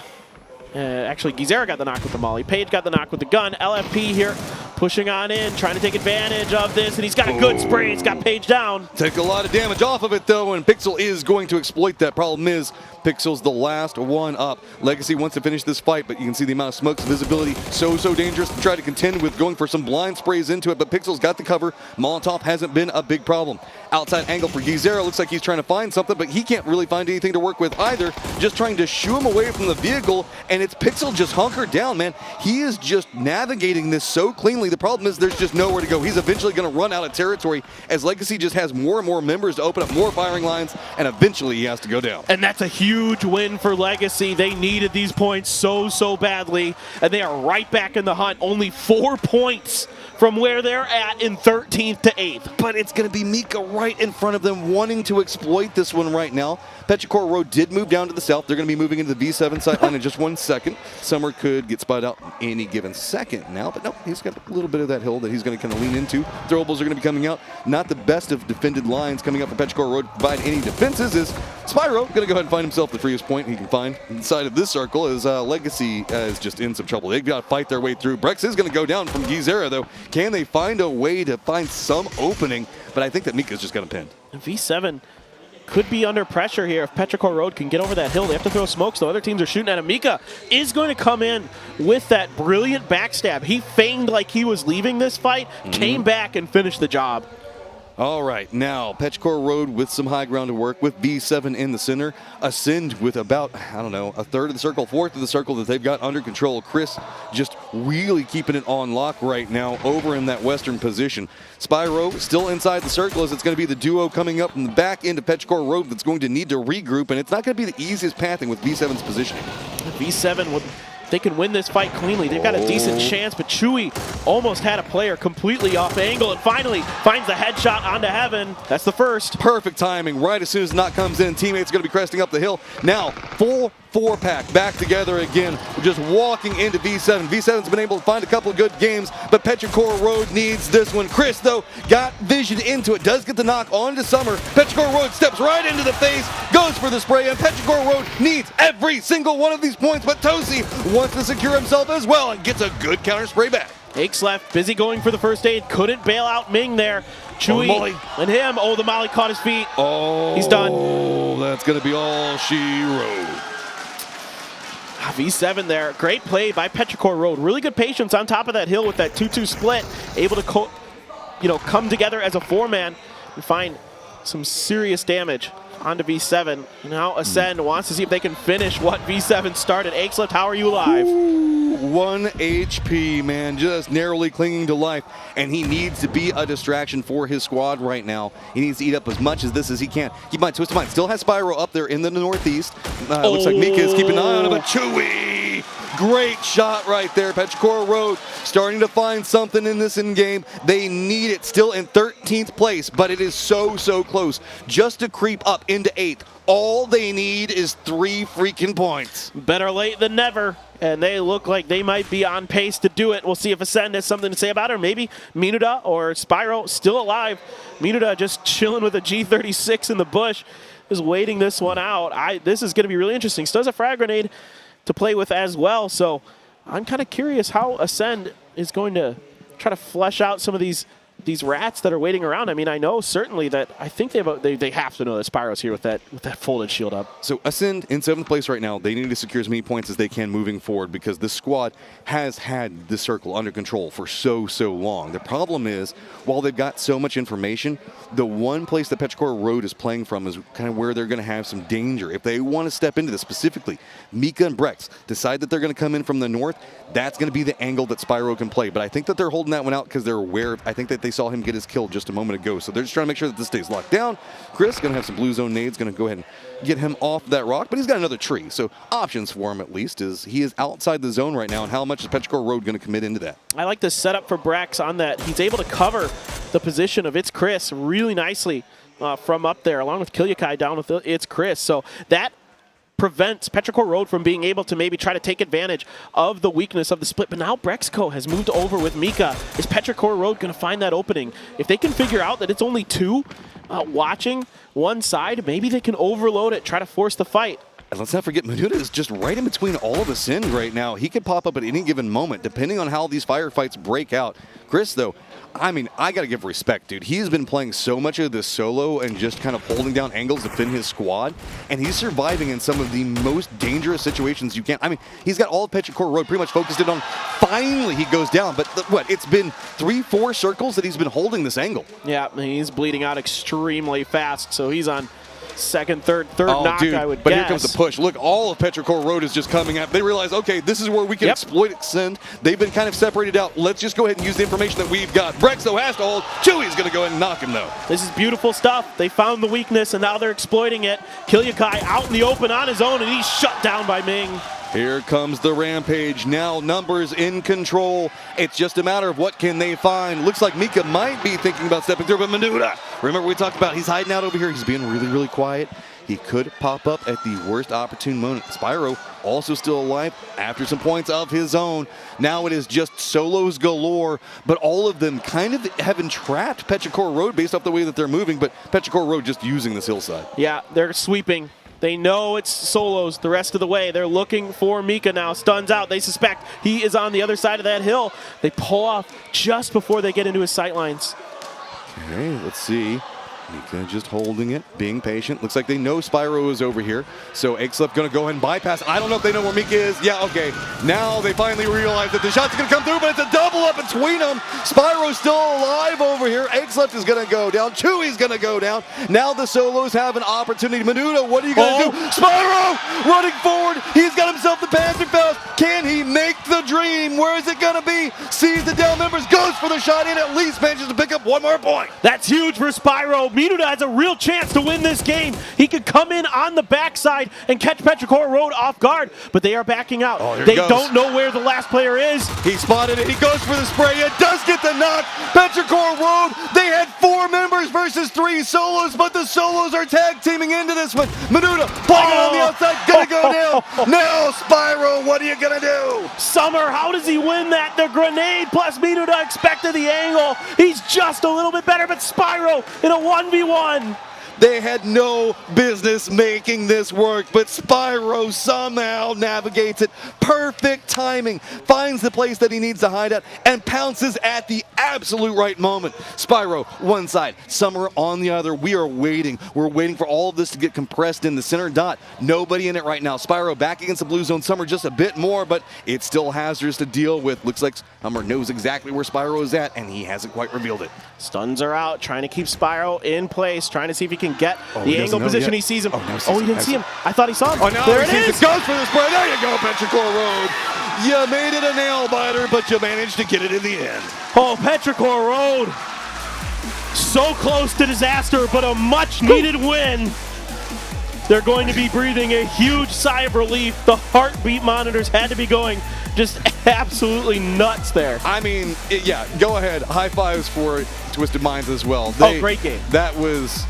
Actually, Gizera got the knock with the Molly. Page got the knock with the gun. LFP here pushing on in, trying to take advantage of this, and he's got a good spray. He's got Page down. Take a lot of damage off of it, though, and Pixel is going to exploit that. Problem is, Pixel's the last one up. Legacy wants to finish this fight, but you can see the amount of smokes, visibility, so dangerous to try to contend with, going for some blind sprays into it, but Pixel's got the cover. Molotov hasn't been a big problem. Outside angle for Gizera, looks like he's trying to find something, but he can't really find anything to work with either. Just trying to shoo him away from the vehicle, and it's Pixel just hunkered down, man. He is just navigating this so cleanly. The problem is there's just nowhere to go. He's eventually going to run out of territory as Legacy just has more and more members to open up more firing lines, and eventually he has to go down. And that's a huge win for Legacy. They needed these points so badly, and they are right back in the hunt. Only 4 points from where they're at in 13th to 8th. But it's going to be Mika right in front of them wanting to exploit this one right now. Petrichor Road did move down to the south. They're going to be moving into the V7 sight line in just 1 second. Summer could get spotted out any given second now, but no, he's got a little bit of that hill that he's going to kind of lean into. Throwables are going to be coming out. Not the best of defended lines coming up for Petrichor Road to provide any defenses is Spyro going to go ahead and find himself the freest point he can find inside of this circle as Legacy is just in some trouble. They've got to fight their way through. Brex is going to go down from Gizera, though. Can they find a way to find some opening? But I think that Mika's just got him pinned. And V7 could be under pressure here if Petrichor Road can get over that hill. They have to throw smokes, though. Other teams are shooting at him. Mika is going to come in with that brilliant backstab. He feigned like he was leaving this fight, came back and finished the job. All right, now Petrichor Road with some high ground to work with. V7 in the center. Ascend with about, I don't know, a third of the circle, fourth of the circle that they've got under control. Chris just really keeping it on lock right now over in that western position. Spyro still inside the circle as it's going to be the duo coming up from the back end of Petrichor Road that's going to need to regroup, and it's not going to be the easiest pathing with V7's positioning. V7 would... They can win this fight cleanly. They've got a decent chance, but Chewy almost had a player completely off angle and finally finds the headshot onto Heaven. That's the first. Perfect timing. Right as soon as the knock comes in, teammates are going to be cresting up the hill. Now, full 4-pack back together again. We're just walking into V7. V7's been able to find a couple of good games, but Petrichor Road needs this one. Chris, though, got vision into it. Does get the knock onto Summer. Petrichor Road steps right into the face, goes for the spray, and Petrichor Road needs every single one of these points, but Tosi wants to secure himself as well and gets a good counter spray back. Aches left, busy going for the first aid. Couldn't bail out Ming there. Chewy and him. Oh, the Molly caught his feet. Oh, he's done. Oh, that's going to be all she wrote. V7 there. Great play by Petrichor Road. Really good patience on top of that hill with that 2-2 split. Able to come together as a 4-man and find some serious damage onto V7. Now Ascend wants to see if they can finish what V7 started. Aches left, how are you alive? Ooh, 1 HP, man, just narrowly clinging to life, and he needs to be a distraction for his squad right now. He needs to eat up as much of this as he can. Keep in mind, Twisted Mind still has Spyro up there in the northeast. Looks like Mika is keeping an eye on him, but Chewy Great shot right there. Petrichor Road starting to find something in this in-game. They need it. Still in 13th place, but it is so close. Just to creep up into 8th. All they need is 3 freaking points. Better late than never. And they look like they might be on pace to do it. We'll see if Ascend has something to say about it, or maybe Minuta or Spyro still alive. Minuta just chilling with a G36 in the bush, just waiting this one out. This is going to be really interesting. Still has a frag grenade to play with as well, so I'm kind of curious how Ascend is going to try to flesh out some of these rats that are waiting around. I mean, I know certainly that I think they have to know that Spyro's here with that folded shield up. So Ascend in 7th place right now. They need to secure as many points as they can moving forward because this squad has had the circle under control for so long. The problem is, while they've got so much information, the one place that Petrichor Road is playing from is kind of where they're going to have some danger. If they want to step into this specifically, Mika and Brex decide that they're going to come in from the north, that's going to be the angle that Spyro can play. But I think that they're holding that one out because they're aware. I think that they saw him get his kill just a moment ago. So they're just trying to make sure that this stays locked down. Chris going to have some blue zone nades, going to go ahead and get him off that rock, but he's got another tree. So options for him at least is he is outside the zone right now, and how much is Petrichor Road going to commit into that? I like the setup for Brex on that. He's able to cover the position of It's Chris really nicely from up there, along with Kilyakai down with It's Chris. So that prevents Petrichor Road from being able to maybe try to take advantage of the weakness of the split. But now Brexco has moved over with Mika. Is Petrichor Road going to find that opening? If they can figure out that it's only 2 watching one side, maybe they can overload it, try to force the fight. And let's not forget, Minuta is just right in between all of us in right now. He could pop up at any given moment, depending on how these firefights break out. Chris, though, I mean, I got to give respect, dude. He's been playing so much of this solo and just kind of holding down angles to defend his squad, and he's surviving in some of the most dangerous situations you can. I mean, he's got all of Petrichor Road pretty much focused in on finally he goes down, but what, it's been 3-4 circles that he's been holding this angle. Yeah, he's bleeding out extremely fast, so he's on second, third oh, knock, dude, I would but guess. Here comes the push. Look, all of Petrichor Road is just coming up. They realize, okay, this is where we can exploit Ascend. They've been kind of separated out. Let's just go ahead and use the information that we've got. Brexo has to hold. Chewy's going to go ahead and knock him, though. This is beautiful stuff. They found the weakness, and now they're exploiting it. Kilyakai out in the open on his own, and he's shut down by Ming. Here comes the rampage. Now numbers in control. It's just a matter of what can they find. Looks like Mika might be thinking about stepping through, but Minuta, remember we talked about he's hiding out over here. He's being really quiet. He could pop up at the worst opportune moment. Spyro also still alive after some points of his own. Now it is just solos galore, but all of them kind of have entrapped Petrichor Road based off the way that they're moving, but Petrichor Road just using this hillside. Yeah, they're sweeping. They know it's solos the rest of the way. They're looking for Mika now. Stuns out. They suspect he is on the other side of that hill. They pull off just before they get into his sightlines. Okay, let's see. Mika just holding it, being patient. Looks like they know Spyro is over here. So Eggslep going to go ahead and bypass. I don't know if they know where Mika is. Yeah, okay. Now they finally realize that the shot's going to come through, but it's a double up between them. Spyro's still alive over here. Eggslep is going to go down. Chewy's going to go down. Now the solos have an opportunity. Minuta, what are you going to do? Spyro running forward. He's got himself the Panther Faust. Can he make the dream? Where is it going to be? Sees the down members, goes for the shot in, at least manages to pick up one more point. That's huge for Spyro. Minuta has a real chance to win this game. He could come in on the backside and catch Petrichor Road off guard, but they are backing out. They don't know where the last player is. He spotted it. He goes for the spray. It does get the knock. Petrichor Road, they had 4 members versus 3 solos, but the solos are tag teaming into this one. Minuta playing it on the outside, gonna go down. Now Spyro, what are you gonna do? Summer, how does he win that? The grenade plus Minuta expected the angle. He's just a little bit better, but Spyro in a 1v1. They had no business making this work, but Spyro somehow navigates it. Perfect timing. Finds the place that he needs to hide at and pounces at the absolute right moment. Spyro, one side, Summer on the other. We are waiting. We're waiting for all of this to get compressed in the center dot. Nobody in it right now. Spyro back against the blue zone. Summer just a bit more, but it's still hazardous to deal with. Looks like Summer knows exactly where Spyro is at, and he hasn't quite revealed it. Stuns are out, trying to keep Spyro in place, trying to see if he can get the angle position. He sees him. Oh, he didn't see him. I thought he saw him. Oh, now there he it sees is. it. Goes for the spray. There you go, Petrichor Road. You made it a nail biter, but you managed to get it in the end. Oh, Petrichor Road. So close to disaster, but a much needed win. they're going to be breathing a huge sigh of relief. The heartbeat monitors had to be going just absolutely nuts there. I mean, yeah, go ahead. High fives for Twisted Minds as well. Great game. That was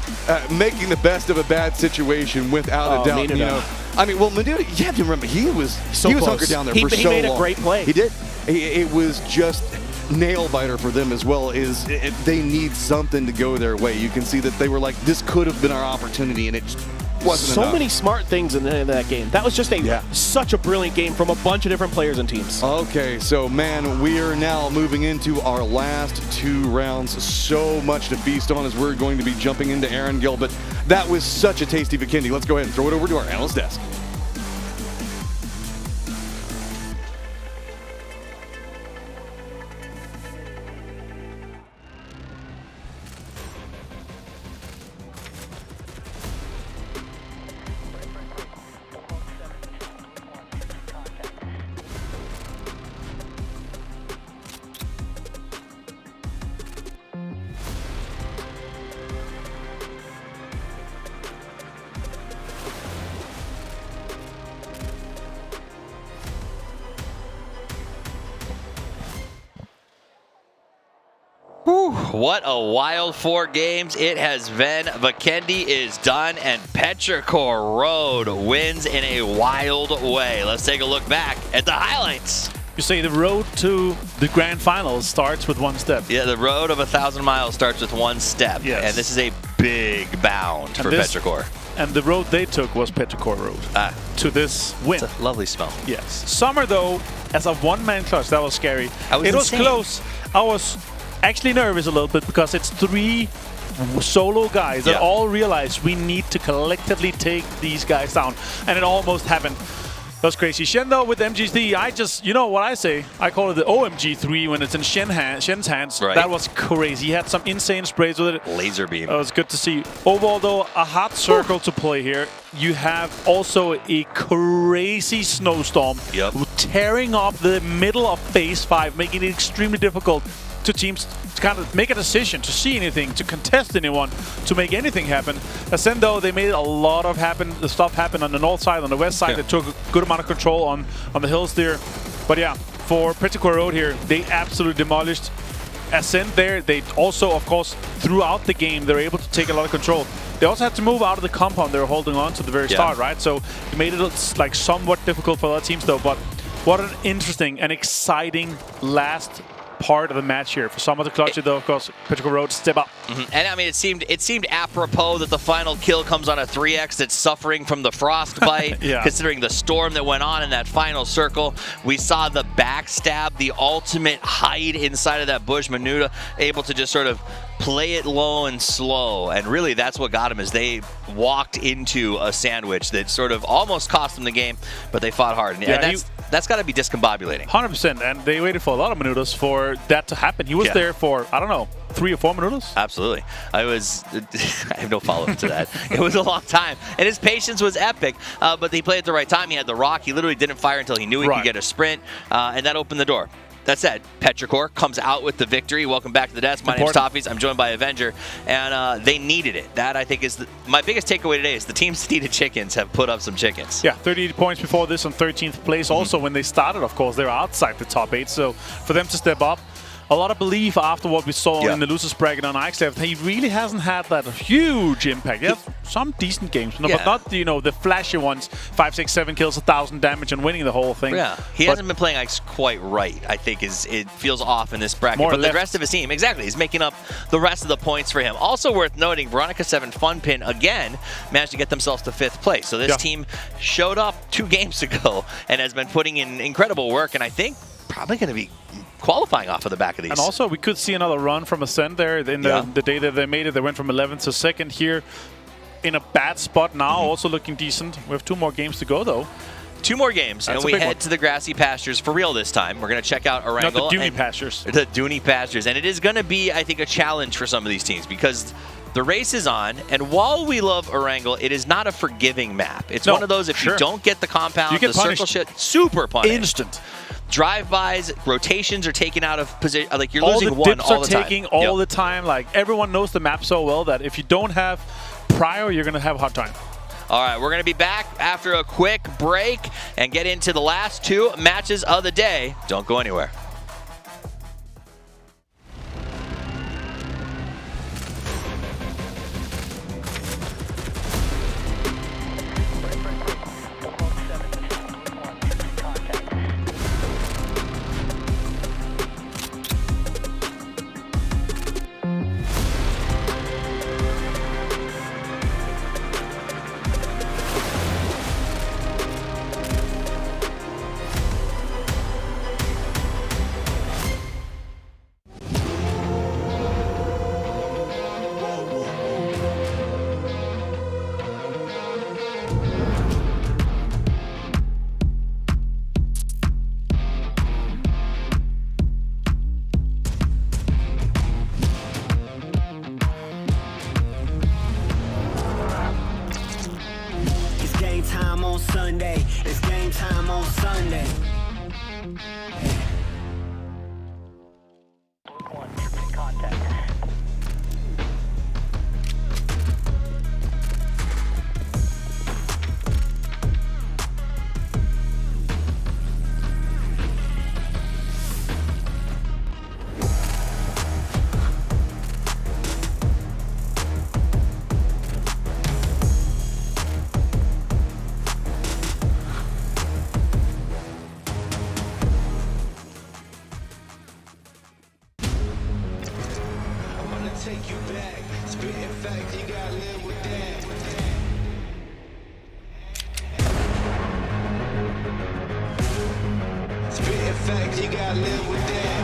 making the best of a bad situation without a doubt. You know, I mean, well, Menuda, you have to remember, he was hunkered down there for so long. He made a great play. He did. It was just nail biter for them as well. They need something to go their way. You can see that they were like, this could have been our opportunity, and it just wasn't so enough. many smart things in that game. That was just such a brilliant game from a bunch of different players and teams. Okay, so man, we are now moving into our last 2 rounds. So much to feast on as we're going to be jumping into Erangel, but that was such a tasty Vikendi. Let's go ahead and throw it over to our analyst desk. What a wild 4 games it has been. Vikendi is done, and Petrichor Road wins in a wild way. Let's take a look back at the highlights. You say the road to the grand finals starts with 1 step. Yeah, the road of 1,000 miles starts with 1 step. Yes. And this is a big bound for Petrichor. And the road they took was Petrichor Road to this win. It's a lovely smell. Yes. Summer, though, as a one-man clutch, that was scary. It was close. I was actually nervous a little bit because it's 3 solo guys that all realize we need to collectively take these guys down. And it almost happened. That was crazy. Shen, though, with MGC, you know what I say? I call it the OMG3 when it's in Shen's hands. Right. That was crazy. He had some insane sprays with it. Laser beam. That was good to see. Overall, though, a hot circle to play here. You have also a crazy snowstorm tearing up the middle of Phase 5, making it extremely difficult to teams to kind of make a decision, to see anything, to contest anyone, to make anything happen. Ascend, though, they made a lot of stuff happen on the north side, on the west side. They took a good amount of control on the hills there. But yeah, for Petrichor Road here, they absolutely demolished. Ascend there, they also, of course, throughout the game, they're able to take a lot of control. They also had to move out of the compound they were holding on to the very start, right? So it made it like somewhat difficult for other teams, though. But what an interesting and exciting last part of the match here. For some of the clutches, though, of course, Petrichor Road step up. And I mean, it seemed apropos that the final kill comes on a 3x that's suffering from the frostbite, considering the storm that went on in that final circle. We saw the backstab, the ultimate hide inside of that bush. Menuda able to just sort of play it low and slow, and really that's what got him, is they walked into a sandwich that sort of almost cost them the game, but they fought hard. And that's got to be discombobulating. 100%, and they waited for a lot of minutos for that to happen. He was there for, I don't know, 3 or 4 minutos? Absolutely. I have no follow-up to that. It was a long time, and his patience was epic, but he played at the right time. He had the rock. He literally didn't fire until he knew he could get a sprint, and that opened the door. That said, Petrichor comes out with the victory. Welcome back to the desk. My name's Toffees. I'm joined by Avenger, and they needed it. That, I think, is my biggest takeaway today is the teams that needed chickens have put up some chickens. Yeah, 38 points before this on 13th place. Also, when they started, of course, they were outside the top 8. So for them to step up, a lot of belief after what we saw in the losers bracket on Ixlef. He really hasn't had that huge impact. He has some decent games, but not the flashy ones. 5, 6, 7 kills, 1,000 damage, and winning the whole thing. Yeah, he hasn't been playing Ix quite right. I think it feels off in this bracket. More but left. The rest of his team, exactly, he's making up the rest of the points for him. Also worth noting, Veronica 7 Funpin again managed to get themselves to 5th place. So this team showed up 2 games ago and has been putting in incredible work, and I think probably going to be qualifying off of the back of these. And also, we could see another run from Ascend there in the day that they made it. They went from 11th to 2nd here in a bad spot now, also looking decent. We have 2 more games to go, though. 2 more games, and we head to the grassy pastures for real this time. We're going to check out Erangel. Not the Dooney pastures. The Dooney pastures. And it is going to be, I think, a challenge for some of these teams because the race is on, and while we love Erangel, it is not a forgiving map. It's one of those, if you don't get the compound, the circle shit, super punished. Instant. Drive-bys, rotations are taken out of position. Like, you're losing one all the time. All the dips are taking all the time. Like, everyone knows the map so well that if you don't have prior, you're going to have a hard time. All right, we're going to be back after a quick break and get into the last 2 matches of the day. Don't go anywhere. Sunday. It's game time on Sunday. Take you back, spitting facts, you gotta live with that. Spitting facts, you gotta live with that.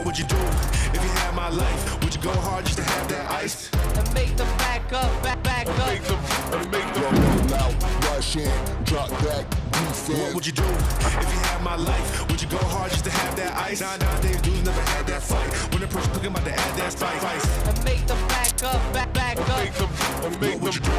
would you do if you had my life? Would you go hard just to have that ice? And make them back up. Make them out, rush in, drop back, defense. What would you do if you had my life? Would you go hard just to have that ice? Nowadays dudes never had that fight. When the person talking about to add that spice. And make them back up. What would you do?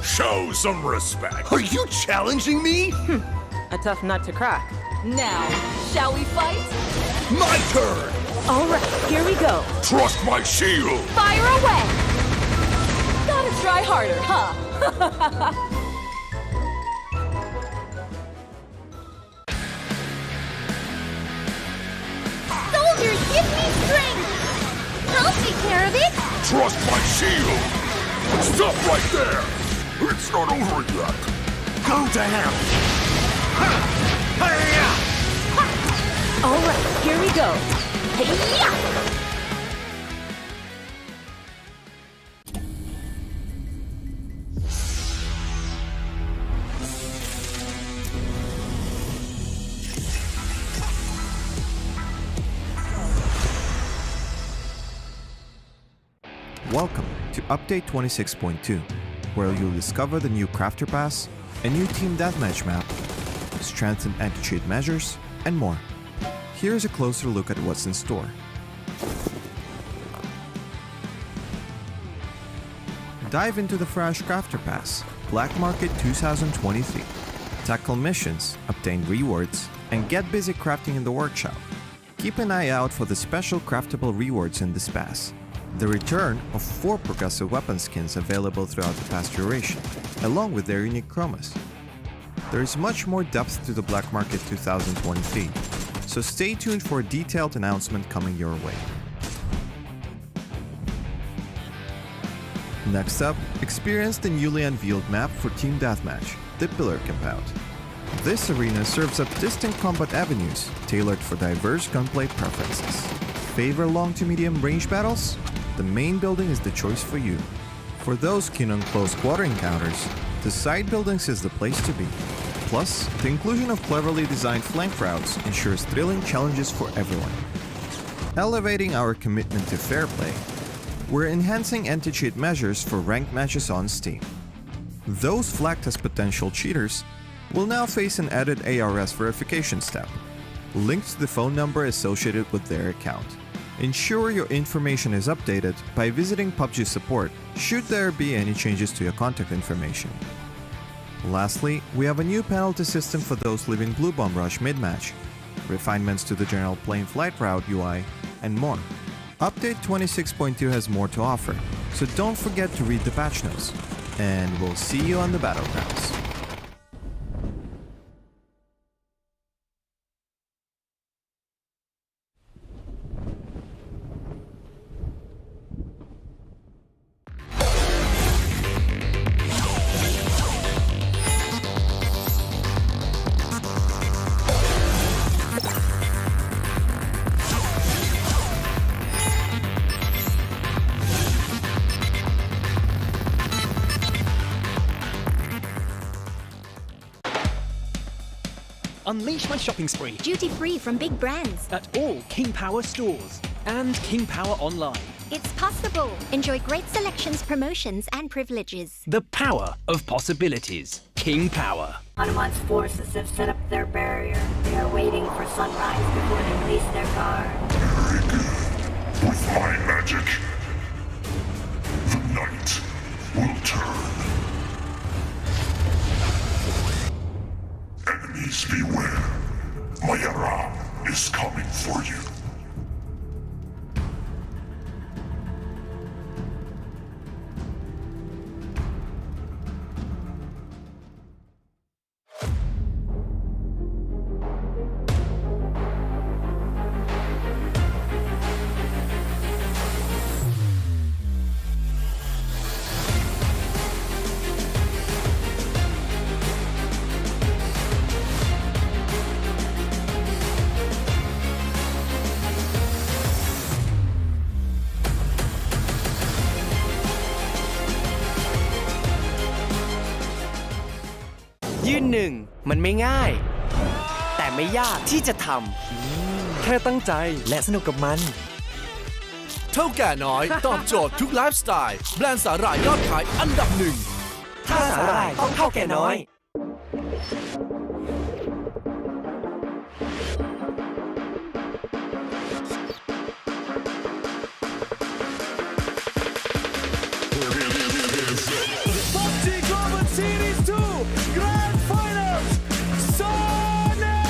Show some respect. Are you challenging me? A tough nut to crack. Now, shall we fight? My turn. All right, here we go. Trust my shield. Fire away! Gotta try harder, huh? Soldiers, give me strength! I'll take care of it! Trust my shield. Stop right there. It's not over yet. Go to hell! All right, here we go. Hey-ya! Welcome to Update 26.2, where you'll discover the new Crafter Pass, a new Team Deathmatch map, strengthened anti-cheat measures, and more. Here's a closer look at what's in store. Dive into the fresh Crafter Pass, Black Market 2023. Tackle missions, obtain rewards, and get busy crafting in the workshop. Keep an eye out for the special craftable rewards in this pass. The return of 4 progressive weapon skins available throughout the pass duration, along with their unique chromas. There is much more depth to the Black Market 2023, so stay tuned for a detailed announcement coming your way. Next up, experience the newly unveiled map for Team Deathmatch, the Pillar Compound. This arena serves up distinct combat avenues tailored for diverse gunplay preferences. Favor long to medium range battles? The main building is the choice for you. For those keen on close quarter encounters, the side buildings is the place to be. Plus, the inclusion of cleverly designed flank routes ensures thrilling challenges for everyone. Elevating our commitment to fair play, we're enhancing anti-cheat measures for ranked matches on Steam. Those flagged as potential cheaters will now face an added ARS verification step, linked to the phone number associated with their account. Ensure your information is updated by visiting PUBG support should there be any changes to your contact information. Lastly, we have a new penalty system for those leaving Blue Bomb Rush mid-match, refinements to the general plane flight route UI, and more. Update 26.2 has more to offer, so don't forget to read the patch notes, and we'll see you on the battlegrounds. Unleash my shopping spree Duty-free from big brands. at all King Power stores and King Power Online. It's possible. Enjoy great selections, promotions, and privileges. The power of possibilities. King Power. Hanuman's forces have set up their barrier. They are waiting for sunrise before they release their guard. With my magic, the night will turn. Enemies beware. Mayaram is coming for you. ยืนหนึ่งมันไม่ง่ายแต่ไม่ยากที่จะทำแค่ตั้งใจและสนุกกับมัน เท่าแก่น้อยตอบโจทย์ทุกไลฟ์สไตล์แบรนด์สาหร่ายยอดขายอันดับหนึ่ง ถ้าสาหร่ายต้องเท่าแก่น้อย PUBG Global Series 2 Grand Finals Sonic!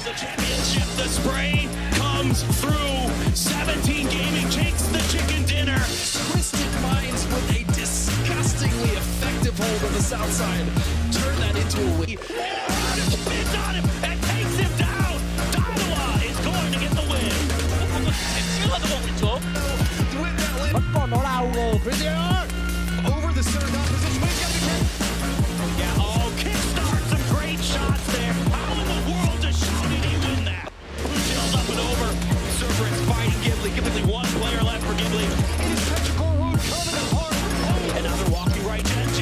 The championship, the spray comes through. 17 Gaming takes the chicken dinner. Twisted Minds with a disgustingly effective hold on the south side. Turn that into a win. Spins on him and takes him down. Daiwa is going to get the win. Over the center down position. Yeah, oh, kickstart some great shots there. How in the world does Shouty win that? Tails up and over. Cerberus fighting Ghibli. Ghibli one player left for Ghibli. It is Petrichor Road coming apart. And now they're walking right to NG.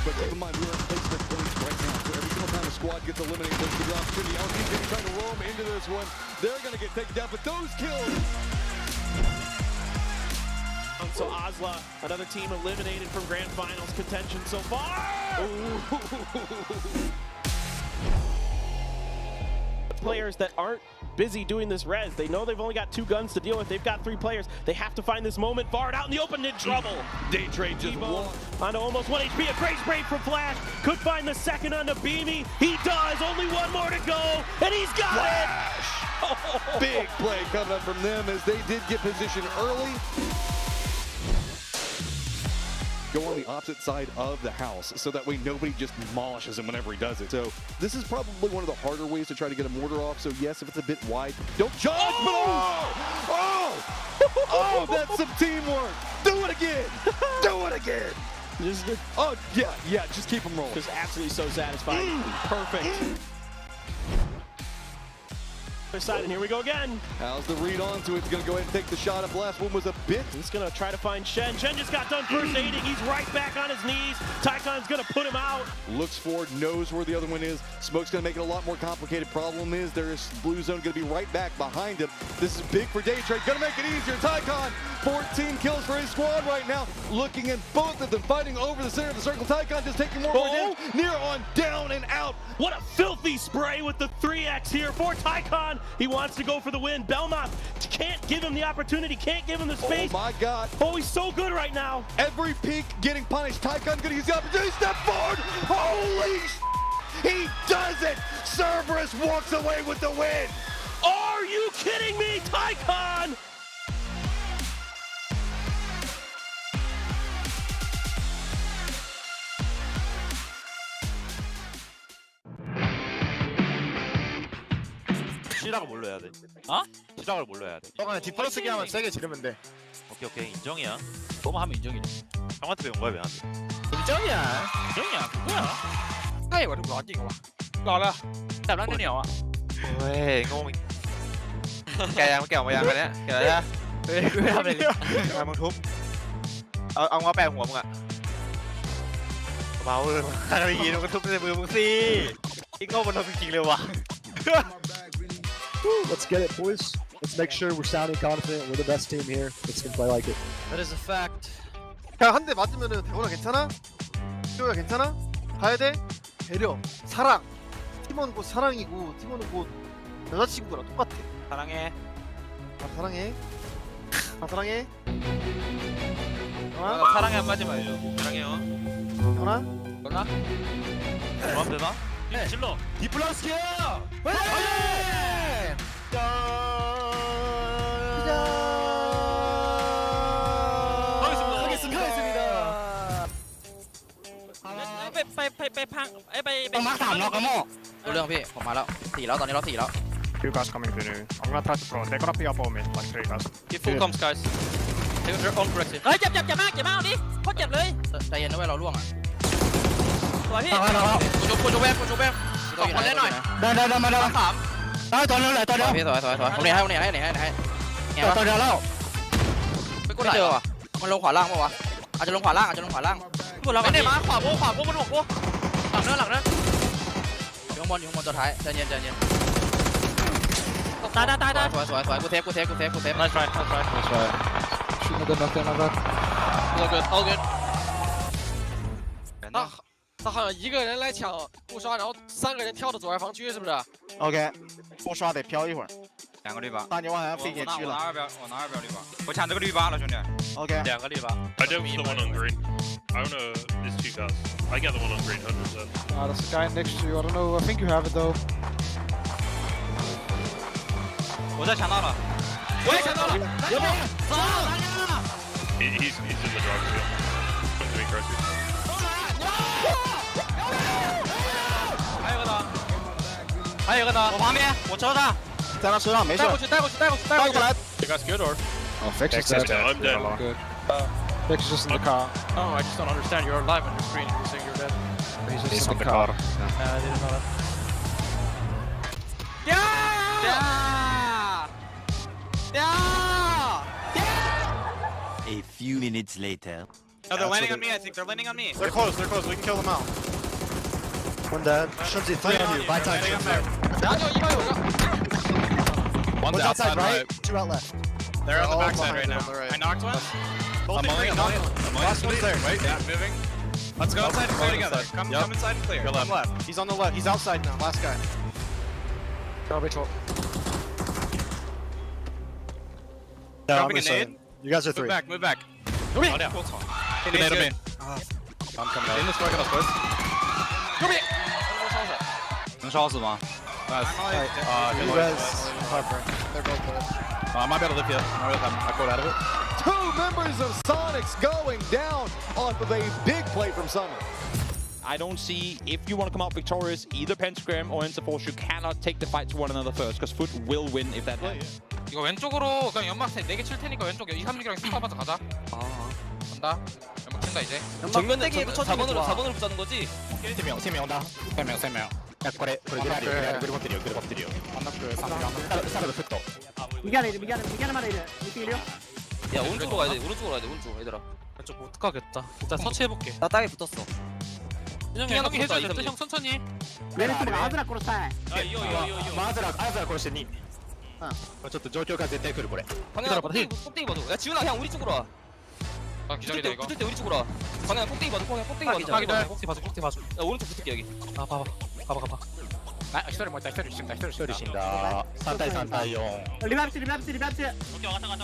But keep in mind, we're in placement points right now. So every single time a squad gets eliminated, there's the opportunity. LG's going to be trying to roam into this one. They're going to get taken down, but those kills. So Osla, another team eliminated from Grand Finals contention so far. Players that aren't busy doing this res. They know they've only got 2 guns to deal with. They've got 3 players. They have to find this moment. Far out in the open, in trouble. Day trade just walked. Onto almost 1 HP. A great spray from Flash. Could find the second onto Beamy. He does. Only 1 more to go. And he's got it. Big play coming up from them as they did get position early. Go on the opposite side of the house so that way nobody just demolishes him whenever he does it. So this is probably one of the harder ways to try to get a mortar off. So yes, if it's a bit wide, don't judge, but Oh, that's some teamwork. Do it again. Do it again. Oh, yeah, just keep them rolling. Just absolutely so satisfying. Perfect. Side, and here we go again. How's the read onto it? He's going to go ahead and take the shot up. Last one was a bit. He's going to try to find Shen. Shen just got done first aiding. He's right back on his knees. Taikon's going to put him out. Looks forward, knows where the other one is. Smoke's going to make it a lot more complicated. Problem is, there's blue zone going to be right back behind him. This is big for Day Trade. Going to make it easier. Taikon, 14 kills for his squad right now. Looking at both of them fighting over the center of the circle. Taikon just taking more damage. Near on, down and out. What a filthy spray with the 3x here for Taikon. He wants to go for the win. Belmont can't give him the opportunity, can't give him the space. Oh my God. Oh, he's so good right now. Every peak getting punished. Taikon gonna use the opportunity. Step forward. Holy he does it. Cerberus walks away with the win. Are you kidding me, Taikon? 시작을 뭘로 해야 돼? 어? 시작을 뭘로 해야 돼? 그냥 디플러스기 하면 세게 지르면 돼. 오케이 인정이야. 너무 하면 인정이지. 형한테 배운 거야 왜한테? 인정이야. 인정이야. 그거야. ใช่ว่ะถูกร้อนจริงว่ะร้อนละแต่ร้อนเหนียวอ่ะ เฮ้ยงงแกยังไม่แกะออกมายังกันเนี้ยแกะอะไรนะเฮ้ยไม่ทำอะไรเลยมึงทุบเอามาแปะหัวมึงอะเบาเลยอะไรยีนมึงก็ทุบในมือมึงสิอีกโง่มันทำจริงๆเลยว่ะ Let's get it, boys. Let's make sure we're sounding confident. We're the best team here. Let's play like it. That is a fact. 야, 한 대 맞으면은 대원아 괜찮아? 태호야 괜찮아? 가야 돼? 배려, 사랑. 팀원 곧 사랑이고 팀원은 곧 여자친구랑 똑같아. 사랑해. 아 사랑해. 아 사랑해. 사랑해 한마디 말해줘. 사랑해요. 태원아? 뭐나? 뭐하면 되나? 네. 질러. 디플러스키야!ต้องมาร์ค3ล็อกกระโม่รู้เรื่องพี่ผมมาแล้ว4แล้วตอนนี้เรา4แล้ว Two guys coming through new. I'm gonna try to throw. They're gonna pick up on me, like 3 guys. Get full comms guys. Take your own corrective. เฮ้ยเจ็บมากเอาดิโคตรเจ็บเลย ใจเย็นนะเว้ยเราล่วงอ่ะ สวยพี่ กูจุบแบงส่งคนเล่นหน่อยได้มา3ได้ตัวนึงเลยตัวเดียวพี่สวยผมเนี่ยให้ตัวเดียวแล้วไม่เจอว่ะมันลงขวาล่างป่าววะอาจจะลงขวาล่างพวกเราไม่ได้มาขวาพวกมันบอกพวกหลังนั้นอยู่ข้างบนตัวท้ายใจเย็น ตาย สวยกูเทป Nice try. Shouldn't have done nothing like that. all good 他好像一个人来抢不刷，然后3个人跳到左二防区，是不是 OK 不刷得飘一会儿2个绿靶。大牛好像飞野区了我拿2标绿靶。我抢这个绿靶了，兄弟。 OK 2个绿靶。 I don't see the one on green. I don't know. There's 2 cars. I get the one on green 100%. There's a guy next to you. I don't know. I think you have it though. 我在抢到了。我也抢到了。He's in the driver's wheel. Come to me, Cressy. 还有一个呢，我旁边，我车上，在他车上没事。带过去。You guys good or? Oh, Fix is dead. I'm dead. Good. Fix is just in the car. Oh, I just don't understand. You're live on your screen. You're saying you're dead. He's just in the car. I didn't know that. A few minutes later. No, they're landing on me. I think they're landing on me. They're close. We can kill them out. One dead. Shunzi, 3 on you. By time. One's outside right. 2 out left. They're on the backside right now. I knocked one. I'm only. Last one's there. Wait, yeah, moving. Let's go outside and clear together. Come inside and clear. You're left. He's on the left. He's outside now. Last guy. Garbage hole. Dropping a nade. You guys are 3. Move back. Move in. I'm coming out. In this way, get us both. 能烧死吗？ You guys. They're both dead. I might be able to live here. I got out of it. 2 members of Sonics going down off of a big play from Summer. I don't see, if you want to come out victorious, either Pentagram or Interforce, you cannot take the fight to one another first, because Foot will win if that happens. 이거 왼쪽으로 그냥 연막 4개 칠 테니까 왼쪽 236이랑 스파 봐서 가자. 간다. 연막 친다 이제. 정면에 4번으로 붙자는 거지? 3명 온다. 3명. 야,これ持ってるよ。야, 오른쪽으로 가야 돼. 오른쪽 얘들아. 왼쪽 못 가겠다. 일단 서치해볼게. 나 땅에 붙었어. 형이 해줘야 돼. 형 천천히. 아즈라 殺して2。ちょっと状況が絶対来るこれ。 방향 꼭대기 봐줘. 야, 지훈아 그냥 우리 쪽으로 와. 아 기다리다 이거. 붙을 때 우리 쪽으로 와. 방향 꼭대기 봐줘. 꼭대기 봐줘. 기다려. 꼭대기 봐줘. 야, 오른쪽 붙을게 여기. 아 봐봐. 가봐. 1人もいた。1人死んだ。3対3対4。 리밥치 오케이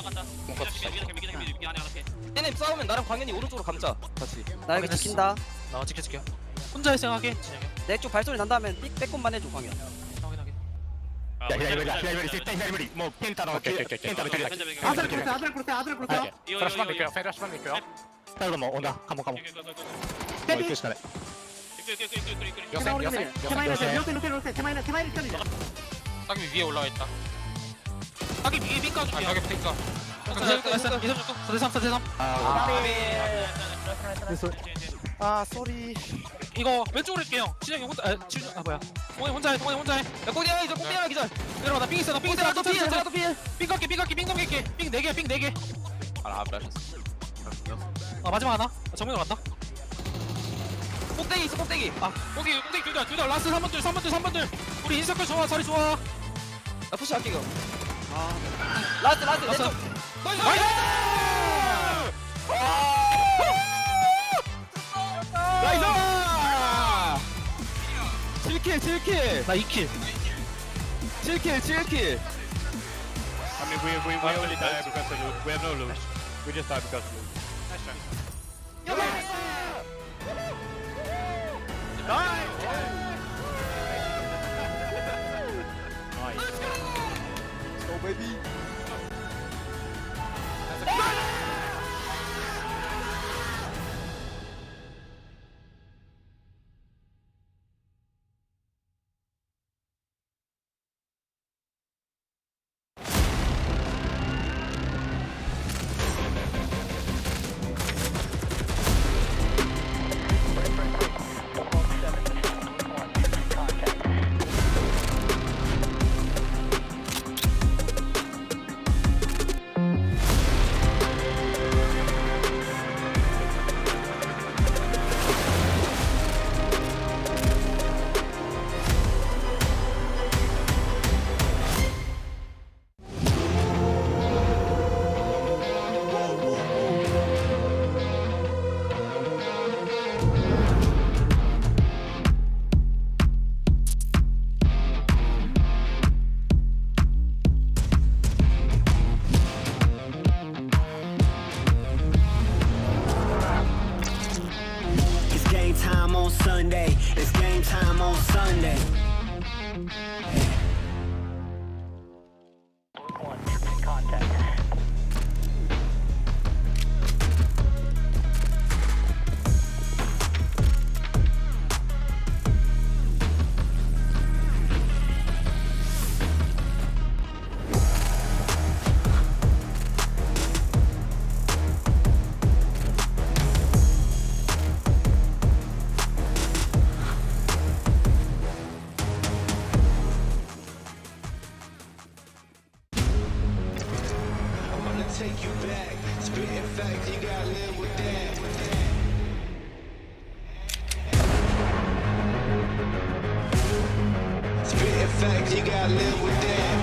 왔다. 얘네 싸우면 나랑 광현이 오른쪽으로 감자. 같이. 나 여기 지킨다. 나 지켜. 혼자 생각해. 내 쪽 발소리 난 다음에 빼꼼만 해줘 광현. いや左無理絶対左無理もうペンタの距離フラッシュバンでいくよ最後もオンだカモもう行くしかない予選 딱히 위에 올라와 있다. 딱히 위에 빈 까줄게. 여기 붙어 있어. 4대3. 아 쏘리 이거 왼쪽으로 할게 형. 진영이 혼자 뭐야? 동원이 혼자 해. 야 꼬디야 이제 꼬디야 기절. 내려와 나 삥 있어. 또 피해. 삥 갈게. 삥 4개. 아 브라시. 마지막 하나. 정면으로 간다. 꼭대기 있어 꼭대기. 꼭대기 둘다 라스트 3번들. 우리 인서클 좋아. 자리 좋아. 나 푸시 할게 이거. 라스트 내 쪽. 나이스. 나이스! 7킬! 나 2킬. 7킬! I mean we only die because of you we have no lose we just die because of you nice go baby. It's game time on Sunday. Take you back, spitting facts, you gotta live with that. Spitting facts, you gotta live with that.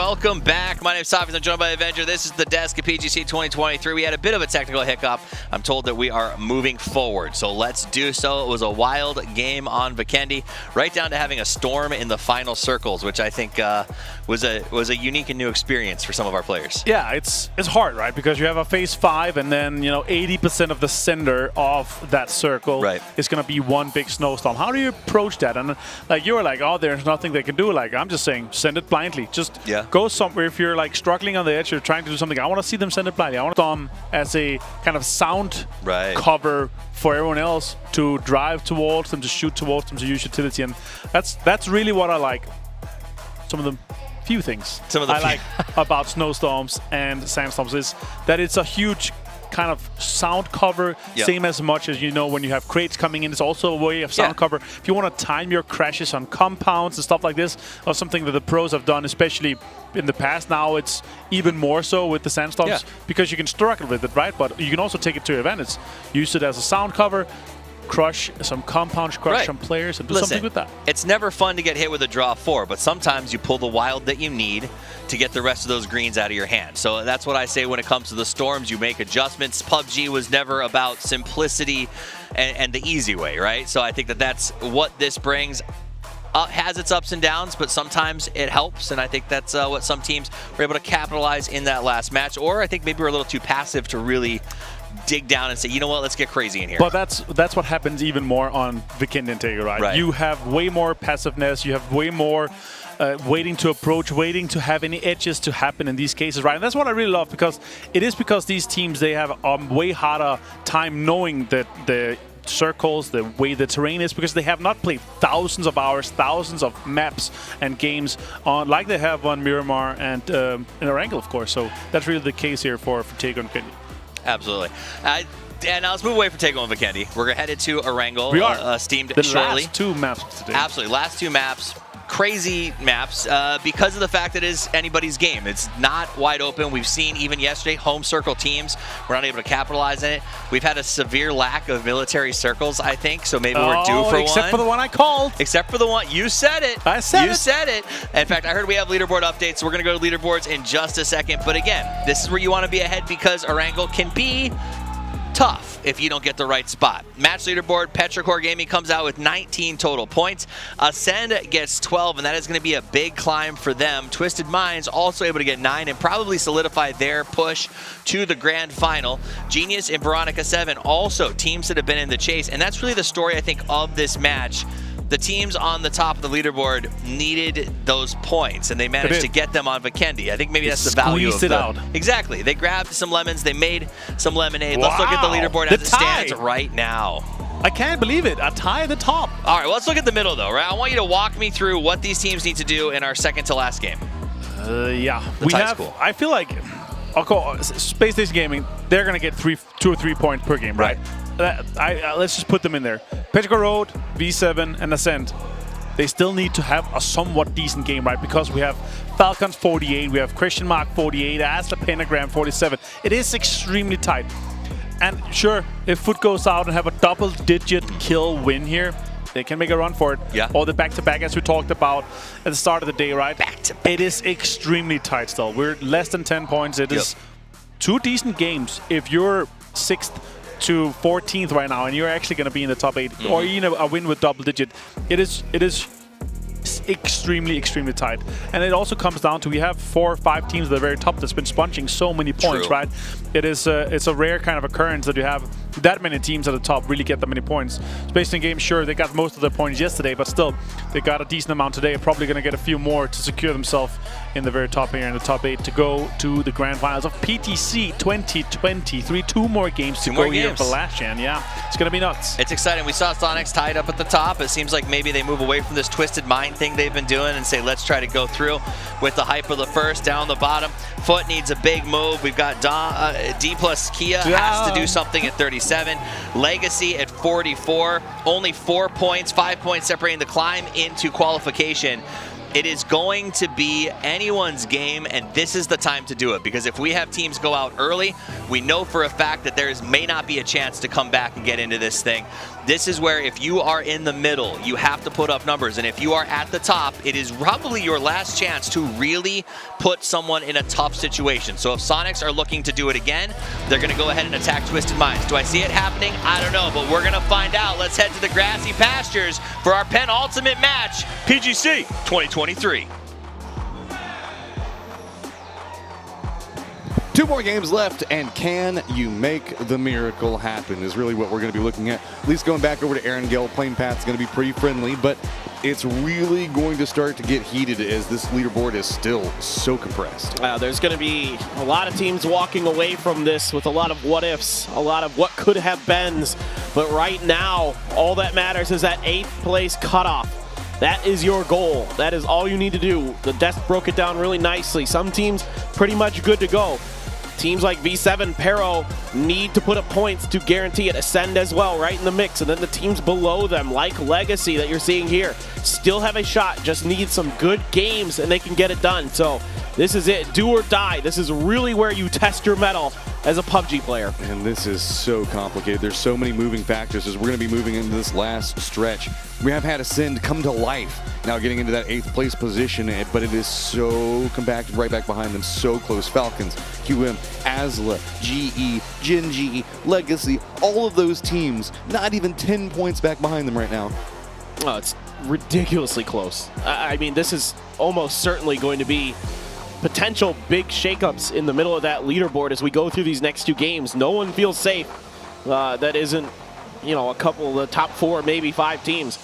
welcome back. My name is Safi. I'm joined by Avenger. This is the desk at PGC 2023. We had a bit of a technical hiccup. I'm told that we are moving forward, so let's do so. It was a wild game on Vikendi, right down to having a storm in the final circles, which I think was a unique and new experience for some of our players. Yeah, it's hard, right? Because you have a phase 5, and then 80% of the center of that circle is going to be one big snowstorm. How do you approach that? And like you were like, oh, there's nothing they can do. Like I'm just saying, send it blindly. Just go somewhere. If you're like struggling on the edge, you're trying to do something. I want to see them send it blindly. I want them as a kind of sound cover for everyone else to drive towards them, to shoot towards them, to use utility, and that's really what I like. Some of the few things I like about snowstorms and sandstorms is that it's a huge kind of sound cover, same as much as when you have crates coming in. It's also a way of sound cover. If you want to time your crashes on compounds and stuff like this, or something that the pros have done, especially in the past. Now it's even more so with the sandstorms because you can struggle with it, right? But you can also take it to your advantage. Use it as a sound cover, crush some compounds, crush some players, and do something with that. It's never fun to get hit with a draw 4, but sometimes you pull the wild that you need to get the rest of those greens out of your hand. So that's what I say when it comes to the storms. You make adjustments. PUBG was never about simplicity and the easy way, right? So I think that that's what this brings. Has its ups and downs, but sometimes it helps, and I think that's what some teams were able to capitalize in that last match. Or I think maybe we're a little too passive to really dig down and say, you know what, let's get crazy in here. But that's what happens even more on Vikendi and Taker, right? You have way more passiveness. You have way more waiting to approach, waiting to have any edges to happen in these cases, right? And that's what I really love, because these teams, they have a way harder time knowing that the circles, the way the terrain is, because they have not played thousands of hours, thousands of maps and games on like they have on Miramar and in Erangel, of course. So that's really the case here for Taker and Vikendi. Absolutely. And now let's move away from Taker and Vikendi. We're headed to Erangel. We are. Steamed the shortly. Last 2 maps today. Absolutely. Last 2 maps. Crazy maps because of the fact that it is anybody's game. It's not wide open. We've seen even yesterday home circle teams were not able to capitalize on it. We've had a severe lack of military circles, I think, so maybe we're due for one. Except for the one I called. Except for the one. You said it. I said it. You said it. In fact, I heard we have leaderboard updates, so we're going to go to leaderboards in just a second. But again, this is where you want to be ahead, because Erangel can be tough if you don't get the right spot. Match leaderboard, Petrichor Gaming comes out with 19 total points. Ascend gets 12, and that is going to be a big climb for them. Twisted Minds also able to get 9 and probably solidify their push to the grand final. Genius and Veronica 7 also teams that have been in the chase, and that's really the story, I think, of this match. The teams on the top of the leaderboard needed those points, and they managed to get them on Vikendi. I think maybe that's the value of it out. Exactly. They grabbed some lemons. They made some lemonade. Wow. Let's look at the leaderboard as it stands right now. I can't believe it. A tie at the top. All right, well, let's look at the middle, though, right? I want you to walk me through what these teams need to do in our second to last game. We have, I feel like, I'll call Space Station Gaming, they're going to get 2 or 3 points per game, right? Let's just put them in there. Petrichor Road, V7, and Ascent. They still need to have a somewhat decent game, right? Because we have Falcons 48, we have Christian Mark 48, Asla Pentagram 47. It is extremely tight. And sure, if Foot goes out and have a double-digit kill win here, they can make a run for it. Yeah. Or the back-to-back, as we talked about at the start of the day, right? Back-to-back. It is extremely tight still. We're less than 10 points. It is 2 decent games. If you're 6th to 14th right now, and you're actually going to be in the top 8, or even a win with double-digit, it is extremely, extremely tight. And it also comes down to we have 4 or 5 teams at the very top that's been sponging so many points, right? It's a rare kind of occurrence that you have that many teams at the top really get that many points. Space Station Games, sure, they got most of their points yesterday, but still, they got a decent amount today. Probably going to get a few more to secure themselves in the very top here, in the top 8, to go to the grand finals of PTC 2023. 2 more games to go here for last gen. Yeah, it's going to be nuts. It's exciting. We saw Sonics tied up at the top. It seems like maybe they move away from this Twisted Mind thing they've been doing and say, let's try to go through with the hype of the first. Down the bottom, Foot needs a big move. We've got D plus Kia has to do something at 37. Legacy at 44. Only 4 points, 5 points separating the climb into qualification. It is going to be anyone's game, and this is the time to do it, because if we have teams go out early, we know for a fact that there may not be a chance to come back and get into this thing. This is where if you are in the middle, you have to put up numbers, and if you are at the top, it is probably your last chance to really put someone in a tough situation. So if Sonics are looking to do it again, they're going to go ahead and attack Twisted Minds. Do I see it happening? I don't know, but we're going to find out. Let's head to the grassy pastures for our penultimate match, PGC 2023. 2 more games left, and can you make the miracle happen is really what we're going to be looking at. At least going back over to Aaron Gill, playing path's going to be pretty friendly, but it's really going to start to get heated as this leaderboard is still so compressed. There's going to be a lot of teams walking away from this with a lot of what-ifs, a lot of what could have beens, but right now, all that matters is that 8th place cutoff. That is your goal. That is all you need to do. The desk broke it down really nicely. Some teams pretty much good to go. Teams like V7, Pero need to put up points to guarantee it. Ascend as well, right in the mix. And then the teams below them, like Legacy that you're seeing here, still have a shot. Just need some good games and they can get it done. So this is it. Do or die. This is really where you test your mettle as a PUBG player. And this is so complicated. There's so many moving factors as we're going to be moving into this last stretch. We have had Ascend come to life now getting into that 8th place position, but it is so compacted right back behind them, so close. Falcons, QM, Azla, GE, Gen G, Legacy, all of those teams not even 10 points back behind them right now. Oh, it's ridiculously close. I mean, this is almost certainly going to be potential big shakeups in the middle of that leaderboard as we go through these next 2 games. No one feels safe. That isn't, you know, a couple of the top 4, maybe 5 teams.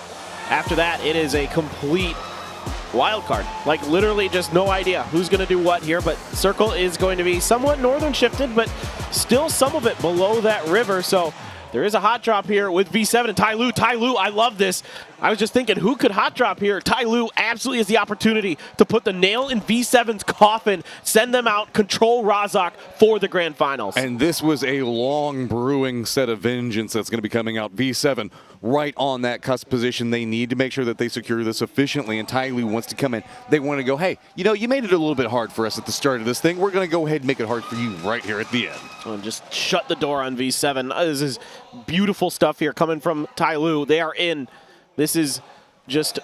After that, it is a complete wild card. Like literally just no idea who's going to do what here, but Circle is going to be somewhat northern shifted, but still some of it below that river. So there is a hot drop here with V7 and Ty Lue. Ty Lue, I love this. I was just thinking, who could hot drop here? Ty Lue absolutely has the opportunity to put the nail in V7's coffin, send them out, control Razak for the grand finals. And this was a long brewing set of vengeance that's going to be coming out. V7 right on that cusp position. They need to make sure that they secure this efficiently, and Ty Lue wants to come in. They want to go, hey, you know, you made it a little bit hard for us at the start of this thing. We're going to go ahead and make it hard for you right here at the end. And just shut the door on V7. This is beautiful stuff here coming from Ty Lue. They are in. This is just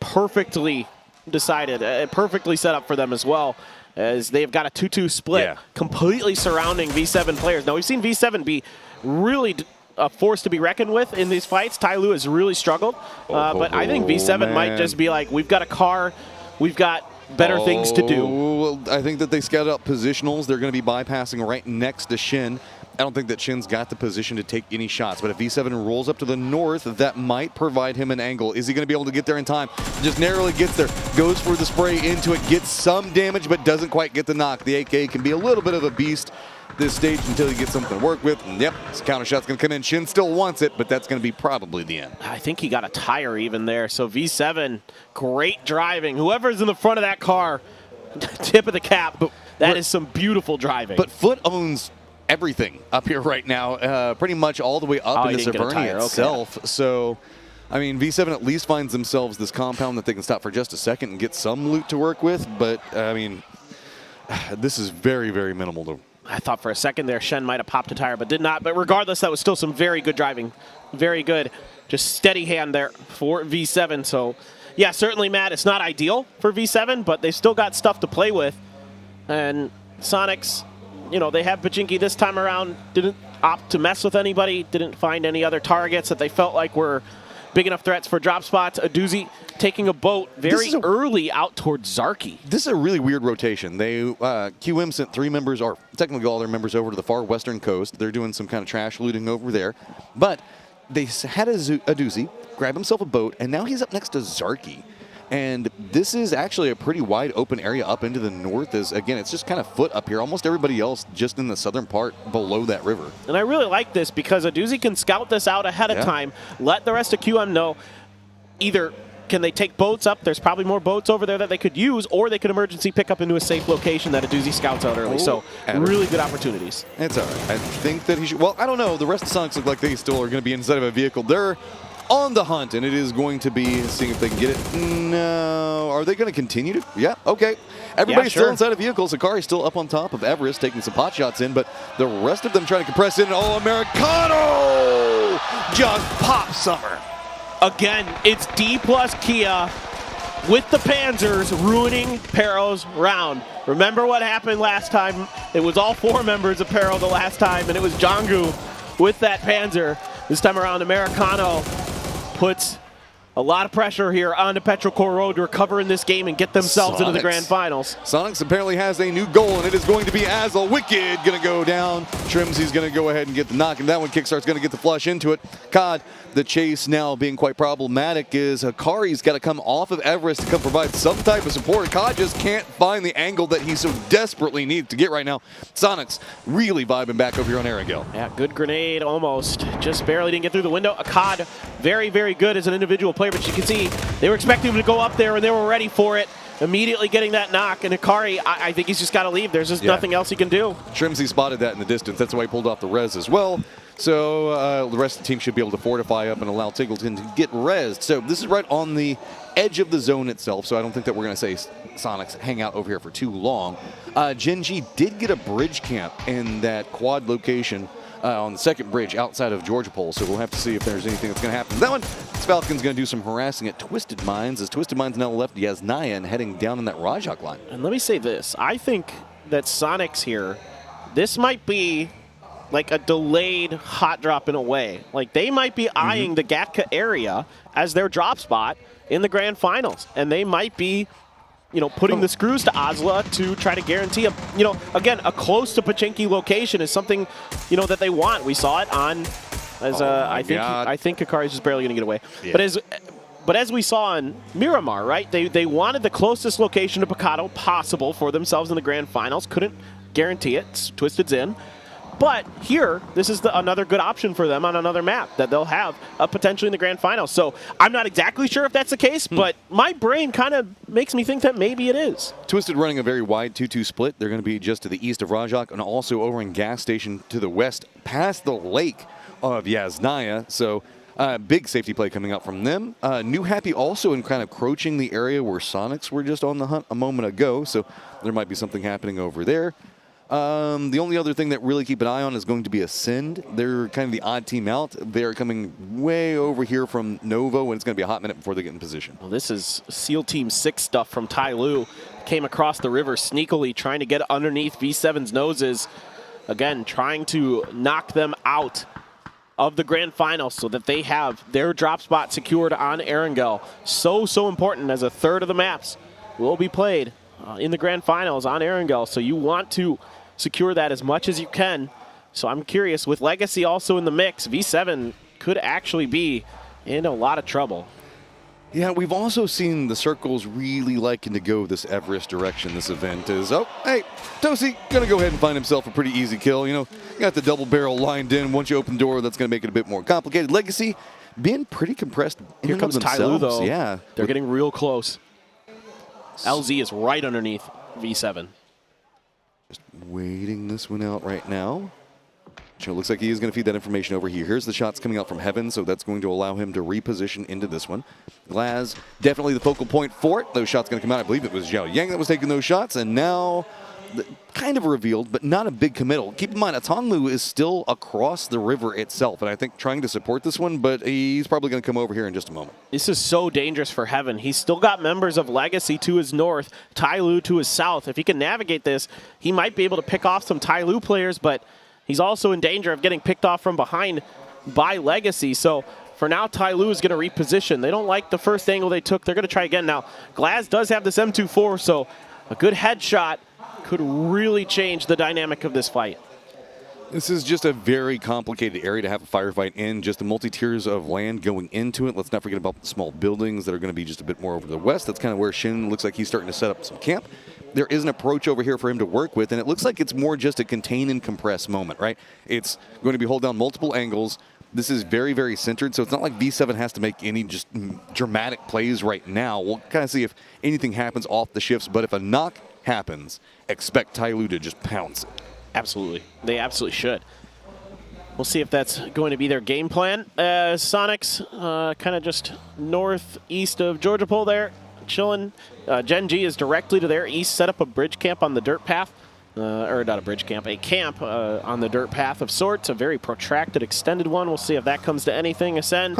perfectly decided, perfectly set up for them as well, as they've got a 2-2 split completely surrounding V7 players. Now, we've seen V7 be really a force to be reckoned with in these fights. Ty Lue has really struggled, but I think V7 might just be like, we've got a car, we've got better things to do. Well, I think that they scouted out positionals. They're going to be bypassing right next to Shin. I don't think that Shin's got the position to take any shots, but if V7 rolls up to the north, that might provide him an angle. Is he going to be able to get there in time? Just narrowly gets there, goes for the spray into it, gets some damage, but doesn't quite get the knock. The AK can be a little bit of a beast this stage until he gets something to work with. And yep, this counter shot's going to come in. Shin still wants it, but that's going to be probably the end. I think he got a tire even there. So V7, great driving. Whoever's in the front of that car, tip of the cap. But that is some beautiful driving. But Foot owns everything up here right now, pretty much all the way up into Severnia itself. Okay. So, I mean, V7 at least finds themselves this compound that they can stop for just a second and get some loot to work with. But, I mean, this is very, very minimal to. I thought for a second there Shen might have popped a tire, but did not. But regardless, that was still some very good driving. Very good. Just steady hand there for V7. So, yeah, certainly, Matt, it's not ideal for V7, but they've still got stuff to play with. And Sonics, you know, they have Pachinki this time around, didn't opt to mess with anybody, didn't find any other targets that they felt like were big enough threats for drop spots. A doozy taking a boat very early out towards Zarky. This is a really weird rotation. They QM sent 3 members, or technically all their members, over to the far western coast. They're doing some kind of trash looting over there. But they had a doozy, grabbed himself a boat, and now he's up next to Zarky. And this is actually a pretty wide open area up into the north. As again, it's just kind of Foot up here. Almost everybody else just in the southern part below that river. And I really like this because a doozy can scout this out ahead of time, let the rest of QM know either can they take boats up, there's probably more boats over there that they could use, or they could emergency pick up into a safe location that a doozy scouts out early. So really good opportunities. It's all right. I think that he should, well, I don't know. The rest of Sonics look like they still are going to be inside of a vehicle. They're on the hunt, and it is going to be seeing if they can get it. No. Are they going to continue to? Yeah, okay. Everybody's still inside a vehicle. Sakari's still up on top of Everest, taking some pot shots in, but the rest of them trying to compress in. Oh, Americano just pop Summer. Again, it's D plus Kia with the Panzers ruining Pero's round. Remember what happened last time? It was all 4 members of Pero the last time, and it was Jongu with that Panzer. This time around, Americano puts a lot of pressure here on the Petrocore Road to recover in this game and get themselves into the grand finals. Sonics apparently has a new goal, and it is going to be Azel Wicked going to go down. Trimsy's going to go ahead and get the knock, and that one Kickstart's going to get the flush into it. COD, the chase now being quite problematic is Hikari's got to come off of Everest to come provide some type of support. COD just can't find the angle that he so desperately needs to get right now. Sonics really vibing back over here on Erangel. Yeah, good grenade almost. Just barely didn't get through the window. COD, very, very good as an individual player, but you can see they were expecting him to go up there and they were ready for it. Immediately getting that knock, and Hikari, I think he's just got to leave. There's just nothing else he can do. Trimsy spotted that in the distance. That's why he pulled off the res as well. So the rest of the team should be able to fortify up and allow Tiggleton to get rezzed. So this is right on the edge of the zone itself, so I don't think that we're going to say Sonics hang out over here for too long. Genji did get a bridge camp in that quad location on the second bridge outside of Georgia Pole, so we'll have to see if there's anything that's going to happen. That one, Falcon's going to do some harassing at Twisted Minds, as Twisted Minds now left Yasnaya and heading down in that Rajak line. And let me say this. I think that Sonics here, this might be like a delayed hot drop in a way. Like, they might be eyeing the Gatka area as their drop spot in the grand finals, and they might be, you know, putting the screws to Ozla to try to guarantee a, you know, again, a close to Pachinki location is something, you know, that they want. We saw it on, as I think Hikari's just barely going to get away. Yeah. But as we saw in Miramar, right? They wanted the closest location to Picado possible for themselves in the grand finals. Couldn't guarantee it. Twisted's in. But here, this is another good option for them on another map that they'll have potentially in the grand final. So I'm not exactly sure if that's the case, but my brain kind of makes me think that maybe it is. Twisted running a very wide 2-2 split. They're going to be just to the east of Rajak and also over in Gas Station to the west past the lake of Yasnaya. So big safety play coming out from them. New Happy also in kind of crouching the area where Sonics were just on the hunt a moment ago. So there might be something happening over there. The only other thing that really keep an eye on is going to be Ascend. They're kind of the odd team out. They're coming way over here from Novo, and it's going to be a hot minute before they get in position. Well, this is SEAL Team 6 stuff from Tai Lu. Came across the river sneakily, trying to get underneath V7's noses. Again, trying to knock them out of the grand final so that they have their drop spot secured on Erangel. So important, as a third of the maps will be played in the grand finals on Erangel. So you want to secure that as much as you can. So I'm curious, with Legacy also in the mix, V7 could actually be in a lot of trouble. Yeah, we've also seen the circles really liking to go this Everest direction. This event is, oh, hey, Tosi gonna go ahead and find himself a pretty easy kill. You know, you got the double barrel lined in. Once you open the door, that's gonna make it a bit more complicated. Legacy being pretty compressed. Here comes Tai Lu, though. Yeah, they're getting real close. LZ is right underneath V7. Just waiting this one out right now. So it looks like he is going to feed that information over here. Here's the shots coming out from Heaven, so that's going to allow him to reposition into this one. Glaz, definitely the focal point for it. Those shots going to come out. I believe it was Zhao Yang that was taking those shots, and now kind of revealed, but not a big committal. Keep in mind, Atongmu is still across the river itself, and I think trying to support this one, but he's probably going to come over here in just a moment. This is so dangerous for Heaven. He's still got members of Legacy to his north, Tai Lu to his south. If he can navigate this, he might be able to pick off some Tai Lu players, but he's also in danger of getting picked off from behind by Legacy. So for now, Tai Lu is going to reposition. They don't like the first angle they took. They're going to try again. Now, Glaz does have this M24, so a good headshot could really change the dynamic of this fight. This is just a very complicated area to have a firefight in, just the multi-tiers of land going into it. Let's not forget about the small buildings that are going to be just a bit more over the west. That's kind of where Shin looks like he's starting to set up some camp. There is an approach over here for him to work with, and it looks like it's more just a contain and compress moment, right? It's going to be hold down multiple angles. This is very, very centered, so it's not like V7 has to make any just dramatic plays right now. We'll kind of see if anything happens off the shifts, but if a knock happens, expect Tai Lu to just pounce it. Absolutely. They absolutely should. We'll see if that's going to be their game plan. Sonics kind of just northeast of Georgia Pole there, chilling. Gen G is directly to their east, set up a bridge camp on the dirt path. Or not a bridge camp, a camp on the dirt path of sorts, a very protracted, extended one. We'll see if that comes to anything. Ascend,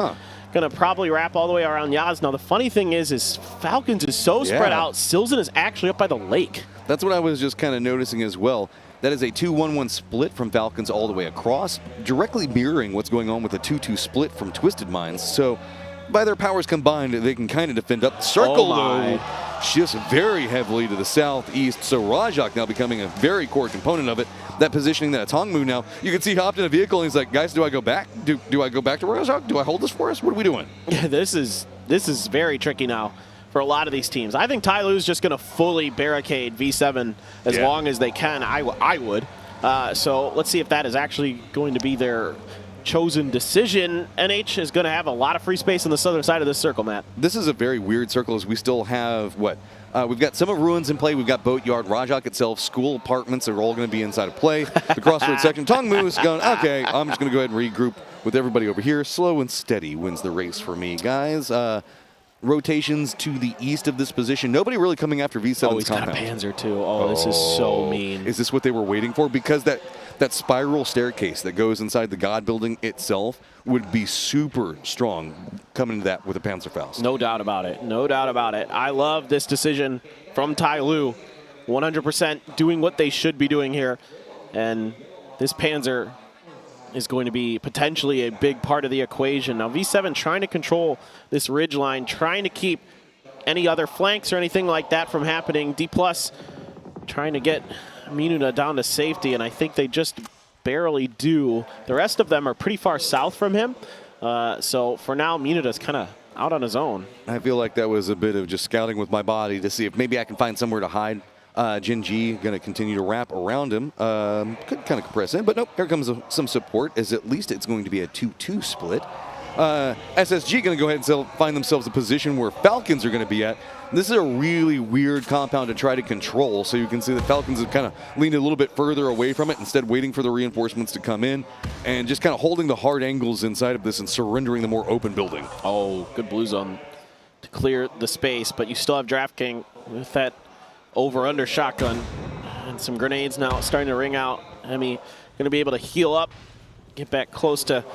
gonna probably wrap all the way around Yaz. Now the funny thing is Falcons is so spread out, Silzen is actually up by the lake. That's what I was just kind of noticing as well. That is a 2-1-1 split from Falcons all the way across, directly mirroring what's going on with a 2-2 split from Twisted Minds. So by their powers combined, they can kind of defend up. Circle, though, shifts very heavily to the southeast, so Rajak now becoming a very core component of it. That positioning, that Tongmu now, you can see hopped in a vehicle, and he's like, guys, do I go back? Do I go back to Rajak? Do I hold this for us? What are we doing? Yeah, this is very tricky now for a lot of these teams. I think Ty Lu's just going to fully barricade V7 as long as they can. I would. So let's see if that is actually going to be their chosen decision. NH is going to have a lot of free space on the southern side of this circle, Matt. This is a very weird circle as we still have, what? We've got some of Ruins in play. We've got Boatyard, Rajak itself, school apartments are all going to be inside of play. The crossroads section. Tongmu is going, okay, I'm just going to go ahead and regroup with everybody over here. Slow and steady wins the race for me, guys. Rotations to the east of this position. Nobody really coming after V7's compound. Oh, he's got a Panzer too. Oh, this is so mean. Is this what they were waiting for? Because that spiral staircase that goes inside the God building itself would be super strong coming into that with a Panzerfaust. No doubt about it. No doubt about it. I love this decision from Ty Lu. 100% doing what they should be doing here. And this Panzer is going to be potentially a big part of the equation. Now V7 trying to control this ridge line, trying to keep any other flanks or anything like that from happening. D+ trying to get Minuta down to safety, and I think they just barely do. The rest of them are pretty far south from him. So for now, Minuta's kind of out on his own. I feel like that was a bit of just scouting with my body to see if maybe I can find somewhere to hide. Gen G going to continue to wrap around him. Could kind of compress in, but nope, here comes some support, as at least it's going to be a 2-2 split. SSG going to go ahead and find themselves a position where Falcons are going to be at. This is a really weird compound to try to control, so you can see the Falcons have kind of leaned a little bit further away from it, instead waiting for the reinforcements to come in, and just kind of holding the hard angles inside of this and surrendering the more open building. Oh, good blue zone to clear the space, but you still have DraftKings with that over-under shotgun and some grenades now starting to ring out. Hemi going to be able to heal up, get back close to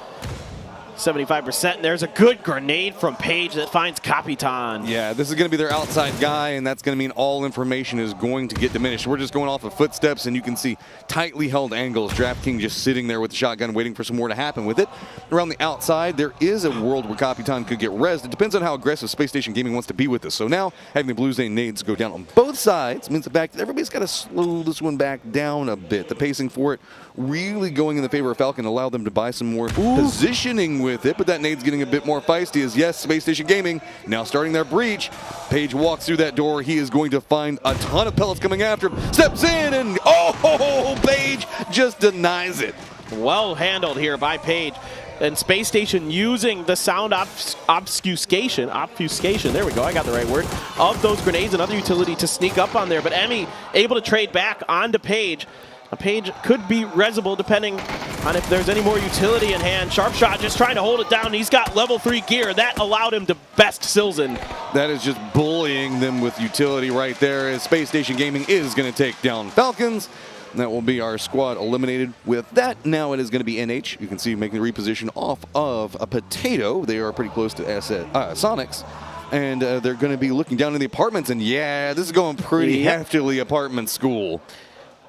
75%. And there's a good grenade from Page that finds Capitan. Yeah, this is going to be their outside guy, and that's going to mean all information is going to get diminished. We're just going off of footsteps, and you can see tightly held angles. DraftKings just sitting there with the shotgun waiting for some more to happen with it. Around the outside, there is a world where Capitan could get rezzed. It depends on how aggressive Space Station Gaming wants to be with this. So now, having the Blue Zane nades go down on both sides means the fact that everybody's got to slow this one back down a bit. The pacing for it really going in the favor of Falcon, allow them to buy some more positioning with it, but that nade's getting a bit more feisty as, yes, Space Station Gaming now starting their breach. Page walks through that door. He is going to find a ton of pellets coming after him. Steps in and, oh, Page just denies it. Well handled here by Page. And Space Station using the sound obfuscation, there we go, I got the right word, of those grenades and other utility to sneak up on there. But Emmy able to trade back onto Page. A Page could be rezzable depending on if there's any more utility in hand. Sharpshot just trying to hold it down. He's got level 3 gear. That allowed him to best Silzen. That is just bullying them with utility right there, as Space Station Gaming is going to take down Falcons. That will be our squad eliminated with that. Now it is going to be NH. You can see making the reposition off of a Potato. They are pretty close to Sonics. And they're going to be looking down in the apartments. And yeah, this is going pretty heftily apartment school.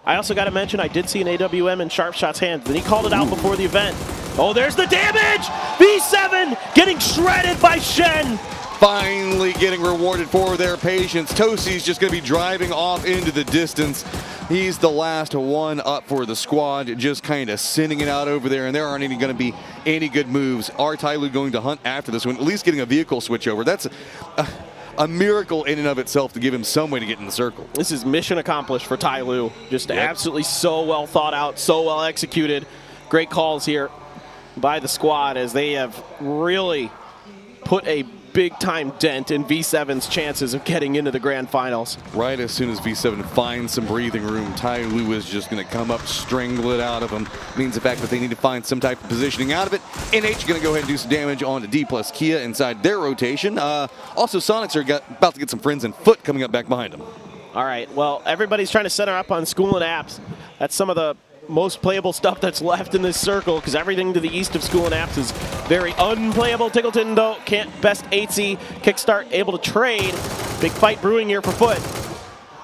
I also got to mention, I did see an AWM in Sharpshot's hands, and he called it out before the event. Oh, there's the damage! V7 getting shredded by Shen. Finally getting rewarded for their patience. Tosi's just going to be driving off into the distance. He's the last one up for the squad, just kind of sending it out over there, and there aren't going to be any good moves. Are Tyloo going to hunt after this one, at least getting a vehicle switch over? That's a miracle in and of itself to give him some way to get in the circle. This is mission accomplished for Ty Lu. Just absolutely so well thought out, so well executed. Great calls here by the squad as they have really put a big-time dent in V7's chances of getting into the grand finals. Right as soon as V7 finds some breathing room, Tai Lu is just going to come up, strangle it out of them. Means the fact that they need to find some type of positioning out of it. NH going to go ahead and do some damage on to D plus Kia inside their rotation. Also, Sonics are about to get some friends and Foot coming up back behind them. All right, well, everybody's trying to center up on School and Apps. That's some of the most playable stuff that's left in this circle, because everything to the east of School and Apps is very unplayable. Tickleton, though, can't best 8C. Kickstart able to trade. Big fight brewing here for Foot.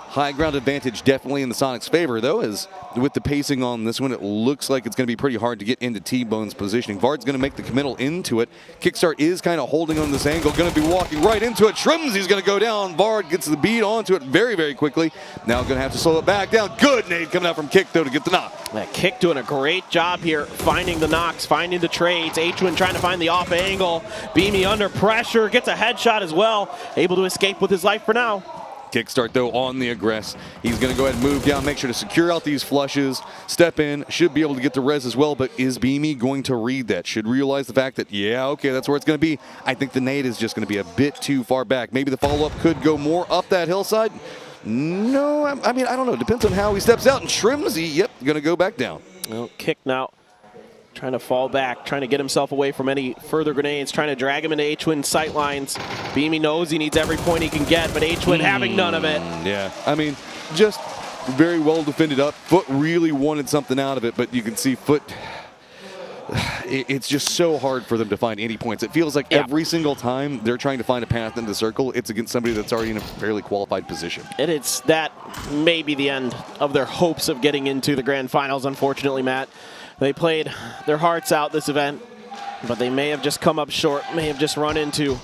High ground advantage definitely in the Sonics' favor, though, as with the pacing on this one, it looks like it's going to be pretty hard to get into T-Bone's positioning. Vard's going to make the committal into it. Kickstart is kind of holding on this angle, going to be walking right into it. Shrimsy's going to go down. Vard gets the beat onto it very, very quickly. Now going to have to slow it back down. Good nade coming out from Kick, though, to get the knock. That Kick doing a great job here, finding the knocks, finding the trades. H1 trying to find the off angle. Beamy under pressure, gets a headshot as well. Able to escape with his life for now. Kickstart, though, on the aggress. He's going to go ahead and move down, make sure to secure out these flushes, step in, should be able to get the res as well, but is Beamy going to read that? Should realize the fact that, yeah, okay, that's where it's going to be. I think the nade is just going to be a bit too far back. Maybe the follow-up could go more up that hillside. No, I mean, I don't know. Depends on how he steps out. And Shrimsy, yep, going to go back down. Well, Kick now trying to fall back, trying to get himself away from any further grenades, trying to drag him into H-Win sight lines. Beamy knows he needs every point he can get, but H-Win having none of it. Yeah, I mean, just very well defended up. Foot really wanted something out of it, but you can see Foot, it's just so hard for them to find any points. It feels like every single time they're trying to find a path into the circle, it's against somebody that's already in a fairly qualified position. And it's that may be the end of their hopes of getting into the grand finals, unfortunately, Matt. They played their hearts out this event, but they may have just come up short, may have just run into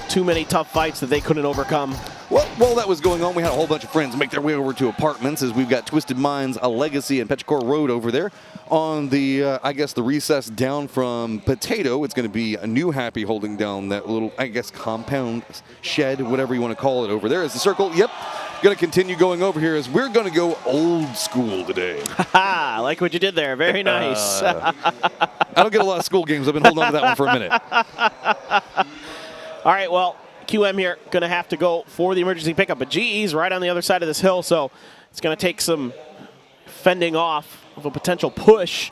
too many tough fights that they couldn't overcome. Well, while that was going on, we had a whole bunch of friends make their way over to apartments, as we've got Twisted Minds, A Legacy, and Petrichor Road over there. On the, I guess, the recess down from Potato, it's going to be a New Happy holding down that little, I guess, compound, shed, whatever you want to call it over there. As the circle, yep, going to continue going over here as we're going to go old school today. I like what you did there. Very nice. I don't get a lot of school games. I've been holding on to that one for a minute. All right, well, QM here going to have to go for the emergency pickup, but GE's right on the other side of this hill, so it's going to take some fending off of a potential push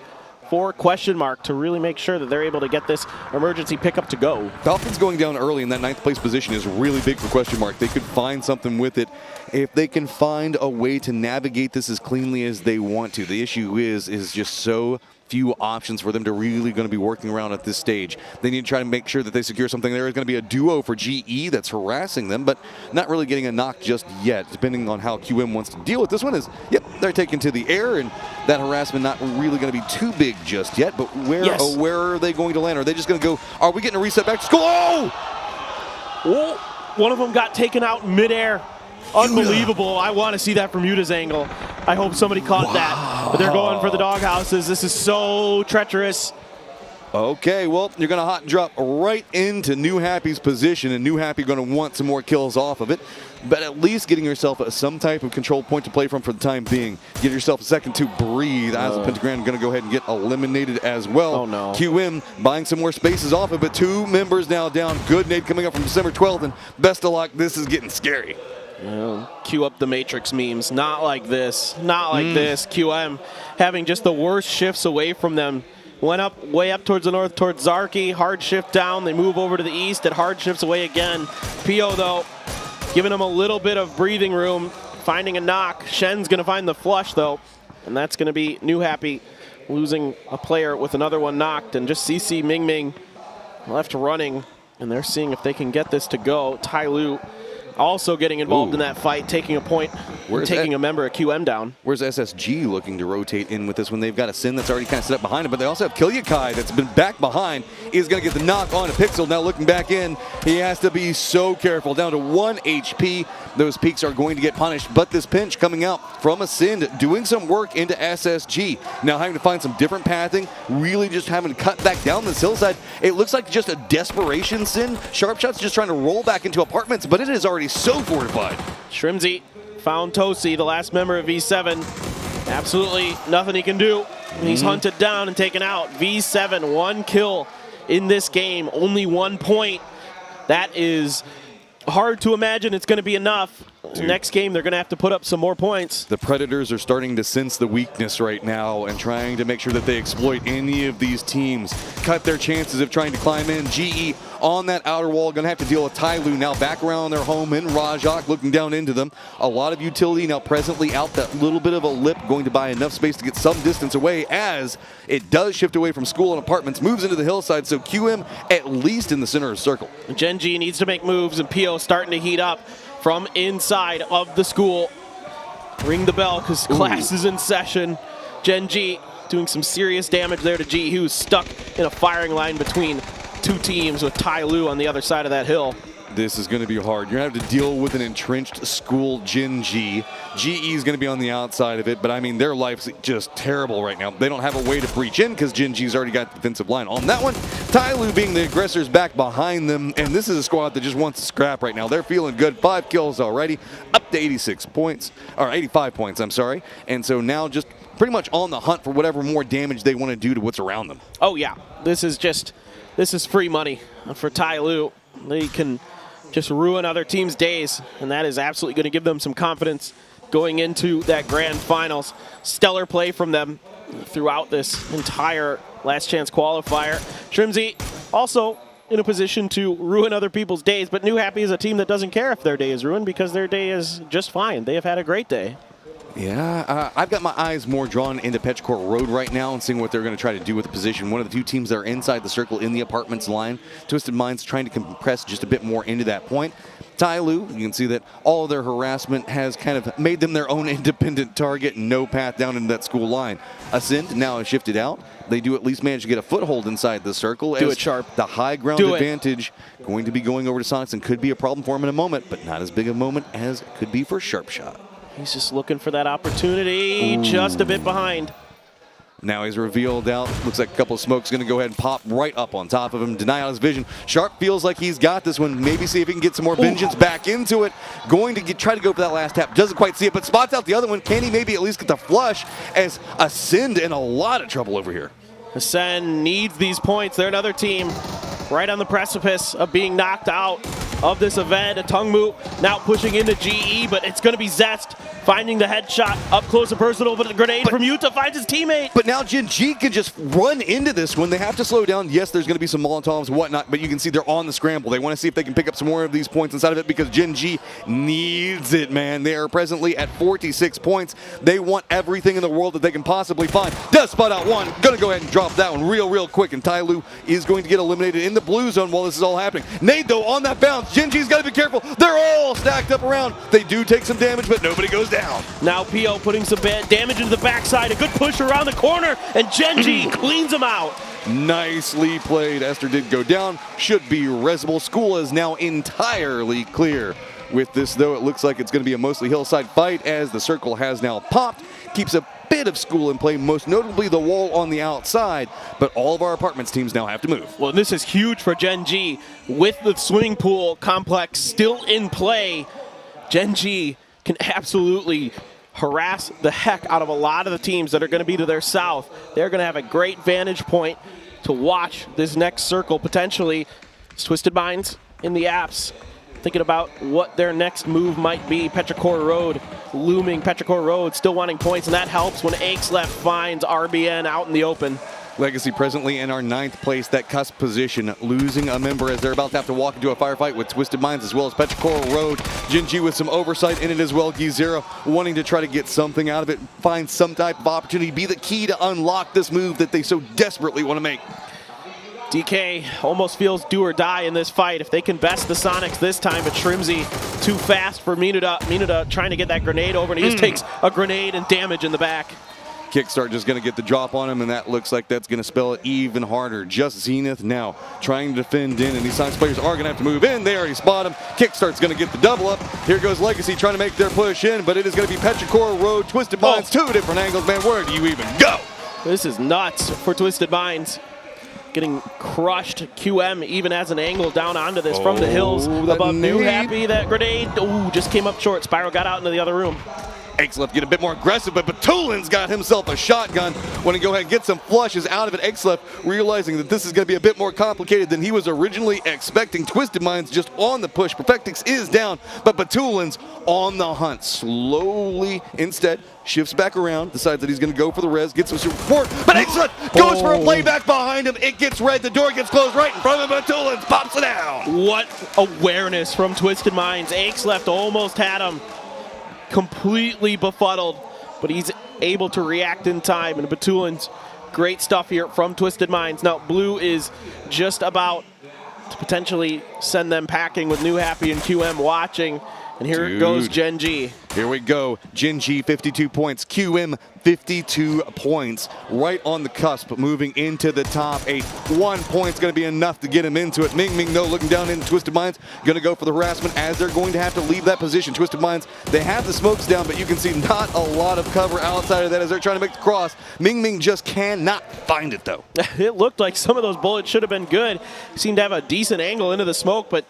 for Question Mark to really make sure that they're able to get this emergency pickup to go. Falcons going down early in that 9th place position is really big for Question Mark. They could find something with it if they can find a way to navigate this as cleanly as they want to. The issue is just so few options for them to really going to be working around at this stage. They need to try to make sure that they secure something. There is going to be a duo for GE that's harassing them, but not really getting a knock just yet, depending on how QM wants to deal with this one. Is, yep, they're taken to the air, and that harassment not really going to be too big just yet, but where are they going to land? Are they just going to go, are we getting a reset back to school? Oh, one of them got taken out midair. Unbelievable. I want to see that from Yuta's angle. I hope somebody caught that. But they're going for the doghouses. This is so treacherous. Okay, well, you're going to hot drop right into New Happy's position, and New Happy going to want some more kills off of it. But at least getting yourself some type of control point to play from for the time being. Give yourself a second to breathe. As the Pentagram going to go ahead and get eliminated as well. Oh, no. QM buying some more spaces off of it. 2 members now down. Good nade coming up from December 12th, and best of luck. This is getting scary. Cue up the Matrix memes. Not like this. Not like this. QM having just the worst shifts away from them. Went up, way up towards the north, towards Zarki. Hard shift down. They move over to the east at hard shifts away again. PO, though, giving them a little bit of breathing room. Finding a knock. Shen's going to find the flush, though. And that's going to be New Happy losing a player with another one knocked. And just CC Ming Ming left running. And they're seeing if they can get this to go. Tai Lu also getting involved in that fight, taking a point, taking a member of QM down. Where's SSG looking to rotate in with this one? They've got a Sin that's already kind of set up behind him, but they also have Kilyakai that's been back behind. Is going to get the knock on a Pixel. Now looking back in, he has to be so careful. Down to 1 HP. Those peaks are going to get punished, but this pinch coming out from a Sin, doing some work into SSG. Now having to find some different pathing, really just having to cut back down this hillside. It looks like just a desperation Sin. Sharpshot's just trying to roll back into apartments, but it is already so fortified. Shrimsy found Tosi, the last member of V7. Absolutely nothing he can do. He's hunted down and taken out. V7, 1 kill in this game, only 1 point. that is hard to imagine it's going to be enough. Dude. Next game, they're going to have to put up some more points. The Predators are starting to sense the weakness right now and trying to make sure that they exploit any of these teams, cut their chances of trying to climb in. GE on that outer wall, going to have to deal with Tyloo now back around their home in Rajak, looking down into them. A lot of utility now presently out that little bit of a lip, going to buy enough space to get some distance away as it does shift away from school and apartments, moves into the hillside, so QM at least in the center of the circle. Gen G needs to make moves, and PO starting to heat up from inside of the school. Ring the bell because class is in session. Gen G doing some serious damage there to G, who's stuck in a firing line between two teams with Tyloo on the other side of that hill. This is going to be hard. You're going to have to deal with an entrenched school Gen G. GE is going to be on the outside of it, but I mean, their life's just terrible right now. They don't have a way to breach in because Gen G's already got the defensive line on that one. Tyloo being the aggressors back behind them, and this is a squad that just wants to scrap right now. They're feeling good. 5 kills already, up to 86 points, or 85 points, I'm sorry. And so now just pretty much on the hunt for whatever more damage they want to do to what's around them. Oh yeah, this is free money for Tyloo. They can just ruin other teams' days, and that is absolutely going to give them some confidence going into that grand finals. Stellar play from them throughout this entire last chance qualifier. Trimsy also in a position to ruin other people's days, but New Happy is a team that doesn't care if their day is ruined because their day is just fine. They have had a great day. Yeah, I've got my eyes more drawn into Petrichor Road right now and seeing what they're going to try to do with the position. One of the two teams that are inside the circle in the apartments line. Twisted Minds trying to compress just a bit more into that point. Tyloo, you can see that all of their harassment has kind of made them their own independent target. No path down into that school line. Ascent now has shifted out. They do at least manage to get a foothold inside the circle. Do it sharp. The high ground advantage going to be going over to Sonics and could be a problem for him in a moment, but not as big a moment as it could be for Sharpshot. He's just looking for that opportunity, just a bit behind. Now he's revealed out. Looks like a couple of smokes going to go ahead and pop right up on top of him, deny out his vision. Sharp feels like he's got this one. Maybe see if he can get some more vengeance back into it. Going to try to go for that last tap. Doesn't quite see it, but spots out the other one. Can he maybe at least get the flush as Ascend in a lot of trouble over here? Ascend needs these points. They're another team right on the precipice of being knocked out of this event. A Tungmu now pushing into GE, but it's going to be Zest finding the headshot up close and personal, but a grenade from Yuta finds his teammate. But now Gen G can just run into this one. They have to slow down. Yes, there's going to be some Molotovs and whatnot, but you can see they're on the scramble. They want to see if they can pick up some more of these points inside of it because Gen G needs it, man. They are presently at 46 points. They want everything in the world that they can possibly find. Does spot out one. Going to go ahead and drop that one real quick, and Tyloo is going to get eliminated in the blue zone while this is all happening. Nade, though, on that bounce. Gen G's got to be careful. They're all stacked up around. They do take some damage, but nobody goes down. Now PO putting some bad damage into the backside. A good push around the corner, and Gen G cleans him out. Nicely played. Esther did go down. Should be resible. School is now entirely clear. With this, though, it looks like it's going to be a mostly hillside fight as the circle has now popped. Keeps a bit of school in play, most notably the wall on the outside, but all of our apartments teams now have to move. Well, this is huge for Gen G. With the swimming pool complex still in play, Gen G can absolutely harass the heck out of a lot of the teams that are going to be to their south. They're going to have a great vantage point to watch this next circle potentially. It's Twisted Minds in the apps, thinking about what their next move might be. Petrichor Road looming. Petrichor Road still wanting points, and that helps when Aches left finds RBN out in the open. Legacy presently in our 9th place, that cusp position, losing a member as they're about to have to walk into a firefight with Twisted Minds as well as Petrichor Road. Gen G with some oversight in it as well. Gizero wanting to try to get something out of it, find some type of opportunity, be the key to unlock this move that they so desperately want to make. DK almost feels do or die in this fight. If they can best the Sonics this time, but Trimsy too fast for Minuta. Minuta trying to get that grenade over, and he just takes a grenade and damage in the back. Kickstart just going to get the drop on him, and that looks like that's going to spell it even harder. Just Zenith now trying to defend in, and these Sonics players are going to have to move in. They already spot him. Kickstart's going to get the double up. Here goes Legacy trying to make their push in, but it is going to be Petrichor Road, Twisted Minds, two different angles. Man, where do you even go? This is nuts for Twisted Minds. Getting crushed. QM even has an angle down onto this from the hills above New Happy. That grenade, just came up short. Spyro got out into the other room. Exlef get a bit more aggressive, but Batulin's got himself a shotgun. Want to go ahead and get some flushes out of it. Exlef realizing that this is going to be a bit more complicated than he was originally expecting. Twisted Minds just on the push. Perfectix is down, but Batulin's on the hunt. Slowly, instead, shifts back around, decides that he's going to go for the res, gets some support, but Exlef goes for a playback behind him. It gets red, the door gets closed right in front of him. Batulin's pops it down. What awareness from Twisted Minds. Exlef almost had him completely befuddled, but he's able to react in time, and Batulin's great stuff here from Twisted Minds. Now, Blue is just about to potentially send them packing with New Happy and QM watching, and here goes Gen G. Here we go. Gen G 52 points, QM 52 points. Right on the cusp, moving into the top 8. 1 point's going to be enough to get him into it. Ming Ming, though, looking down into Twisted Minds, going to go for the harassment as they're going to have to leave that position. Twisted Minds, they have the smokes down, but you can see not a lot of cover outside of that as they're trying to make the cross. Ming Ming just cannot find it, though. It looked like some of those bullets should have been good. Seemed to have a decent angle into the smoke, but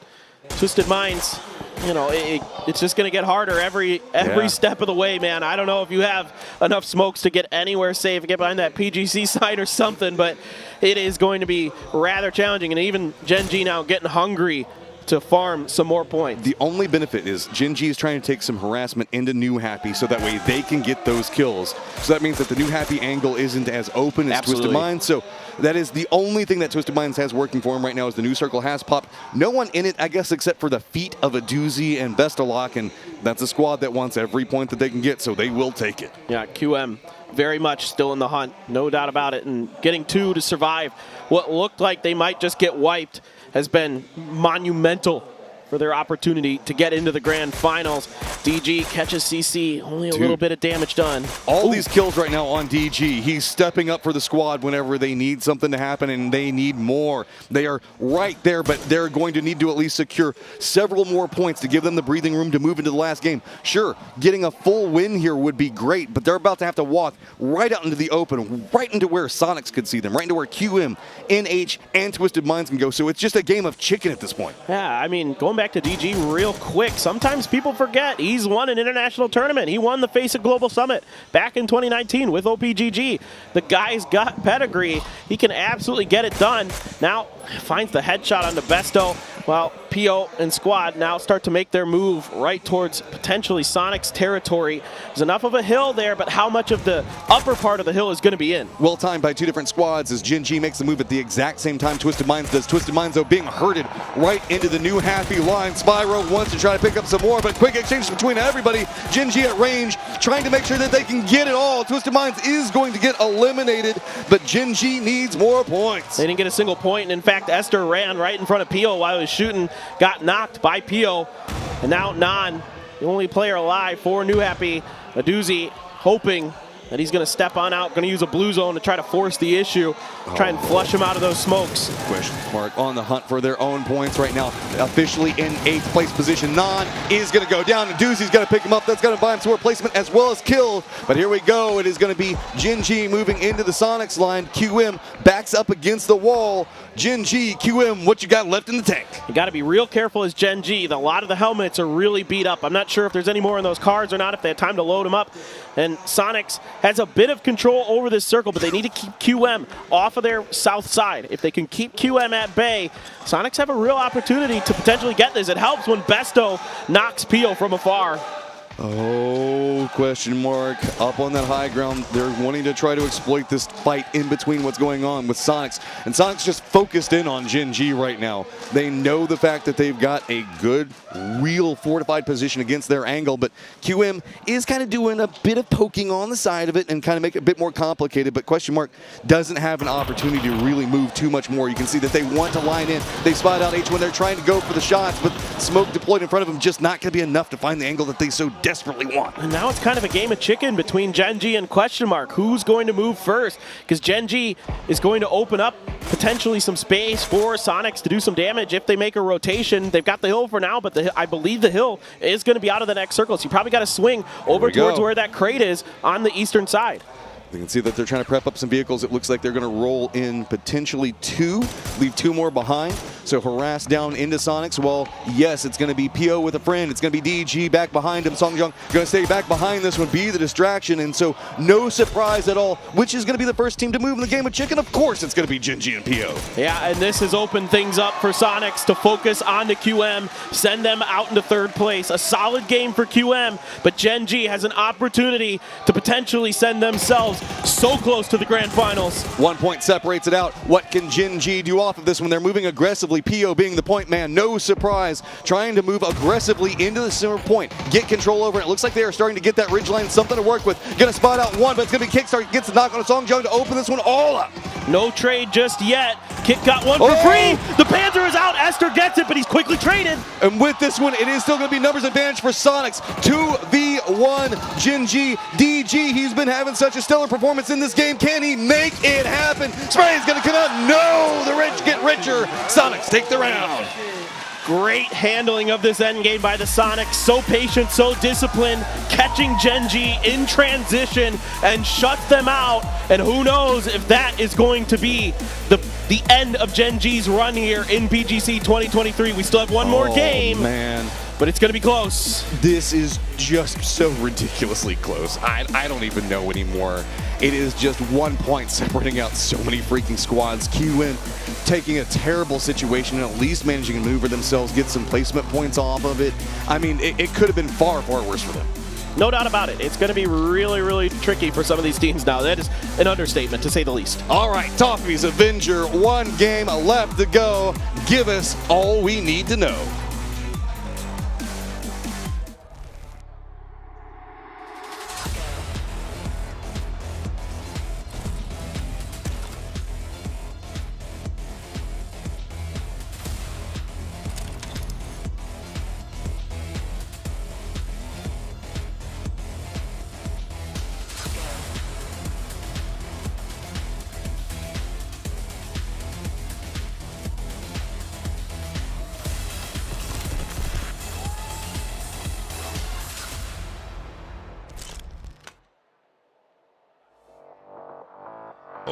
Twisted Minds, you know, it's just going to get harder every step of the way, man. I don't know if you have enough smokes to get anywhere safe, get behind that PGC side or something, but it is going to be rather challenging. And even Gen G now getting hungry to farm some more points. The only benefit is Gen G is trying to take some harassment into New Happy so that way they can get those kills. So that means that the New Happy angle isn't as open as Twisted Minds. So that is the only thing that Twisted Minds has working for him right now is the new circle has popped. No one in it, I guess, except for the feet of a Doozy and Bestalock, and that's a squad that wants every point that they can get, so they will take it. Yeah, QM very much still in the hunt, no doubt about it, and getting 2 to survive what looked like they might just get wiped has been monumental for their opportunity to get into the grand finals. DG catches CC, only a little bit of damage done. All these kills right now on DG. He's stepping up for the squad whenever they need something to happen, and they need more. They are right there, but they're going to need to at least secure several more points to give them the breathing room to move into the last game. Sure, getting a full win here would be great, but they're about to have to walk right out into the open, right into where Sonics could see them, right into where QM, NH, and Twisted Minds can go. So it's just a game of chicken at this point. Yeah, I mean, going back to DG real quick, sometimes people forget he's won an international tournament. He won the Face of Global Summit back in 2019 with OPGG. The guy's got pedigree. He can absolutely get it done. Now finds the headshot on the Besto. Well, PO and squad now start to make their move right towards potentially Sonic's territory. There's enough of a hill there, but how much of the upper part of the hill is going to be in? Well timed by 2 different squads as Gen G makes the move at the exact same time Twisted Minds does. Twisted Minds, though, being herded right into the New Happy line. Spyro wants to try to pick up some more, but quick exchange between everybody. Gen G at range, trying to make sure that they can get it all. Twisted Minds is going to get eliminated, but Gen G needs more points. They didn't get a single point, and in fact, Esther ran right in front of Pio while he was shooting, got knocked by Pio, and now Nan, the only player alive for New Happy, a Doozy, hoping that he's going to step on out, going to use a blue zone to try to force the issue, try and flush him out of those smokes. Question mark on the hunt for their own points right now. Officially in 8th place position. Nan is going to go down, and Doozy's going to pick him up. That's going to buy him sword placement as well as kill. But here we go. It is going to be Gen G moving into the Sonics line. QM backs up against the wall. Gen G, QM, what you got left in the tank? You got to be real careful as Gen G. A lot of the helmets are really beat up. I'm not sure if there's any more in those cards or not, if they had time to load them up. And Sonics has a bit of control over this circle, but they need to keep QM off of their south side. If they can keep QM at bay, Sonics have a real opportunity to potentially get this. It helps when Besto knocks Pio from afar. Oh, question mark. Up on that high ground. They're wanting to try to exploit this fight in between what's going on with Sonics. And Sonics just focused in on Gen G right now. They know the fact that they've got a good, real fortified position against their angle, but QM is kind of doing a bit of poking on the side of it and kind of make it a bit more complicated, but question mark doesn't have an opportunity to really move too much more. You can see that they want to line in. They spot out H when they're trying to go for the shots, but smoke deployed in front of them just not going to be enough to find the angle that they so desperately want. And now it's kind of a game of chicken between Gen G and question mark. Who's going to move first? Because Gen G is going to open up potentially some space for Sonics to do some damage if they make a rotation. They've got the hill for now, but I believe the hill is going to be out of the next circle. So you probably got to swing over towards where that crate is on the eastern side. You can see that they're trying to prep up some vehicles. It looks like they're going to roll in potentially 2, leave 2 more behind. So harass down into Sonics. Well, yes, it's going to be PO with a friend. It's going to be DG back behind him. Songjung going to stay back behind this one, be the distraction. And so no surprise at all. Which is going to be the first team to move in the game of chicken? Of course, it's going to be Gen.G and PO. Yeah, and this has opened things up for Sonics to focus on the QM, send them out into 3rd place. A solid game for QM, but Gen.G has an opportunity to potentially send themselves so close to the grand finals. 1 point separates it out. What can Gen.G do off of this when they're moving aggressively? PO being the point man, no surprise, trying to move aggressively into the center point, get control over it. It looks like they are starting to get that ridgeline, something to work with. Gonna spot out one, but it's gonna be Kickstart, gets the knock on Songjung to open this one all up. No trade just yet. Kick got one for free. The Panther is out. Esther gets it, but he's quickly traded. And with this one, it is still going to be numbers advantage for Sonics. 2v1 Gen.G. DG, he's been having such a stellar performance in this game. Can he make it happen? Spray is going to come out. No, the rich get richer. Sonics take the round. Great handling of this end game by the Sonics. So patient, so disciplined, catching Gen.G in transition and shuts them out. And who knows if that is going to be the end of Gen.G's run here in PGC 2023. We still have one more game. Man. But it's going to be close. This is just so ridiculously close. I don't even know anymore. It is just 1 point separating out so many freaking squads. QM taking a terrible situation and at least managing to maneuver themselves, get some placement points off of it. I mean, it could have been far, far worse for them. No doubt about it. It's going to be really, really tricky for some of these teams now. That is an understatement, to say the least. All right, Toffee's Avenger, 1 game left to go. Give us all we need to know.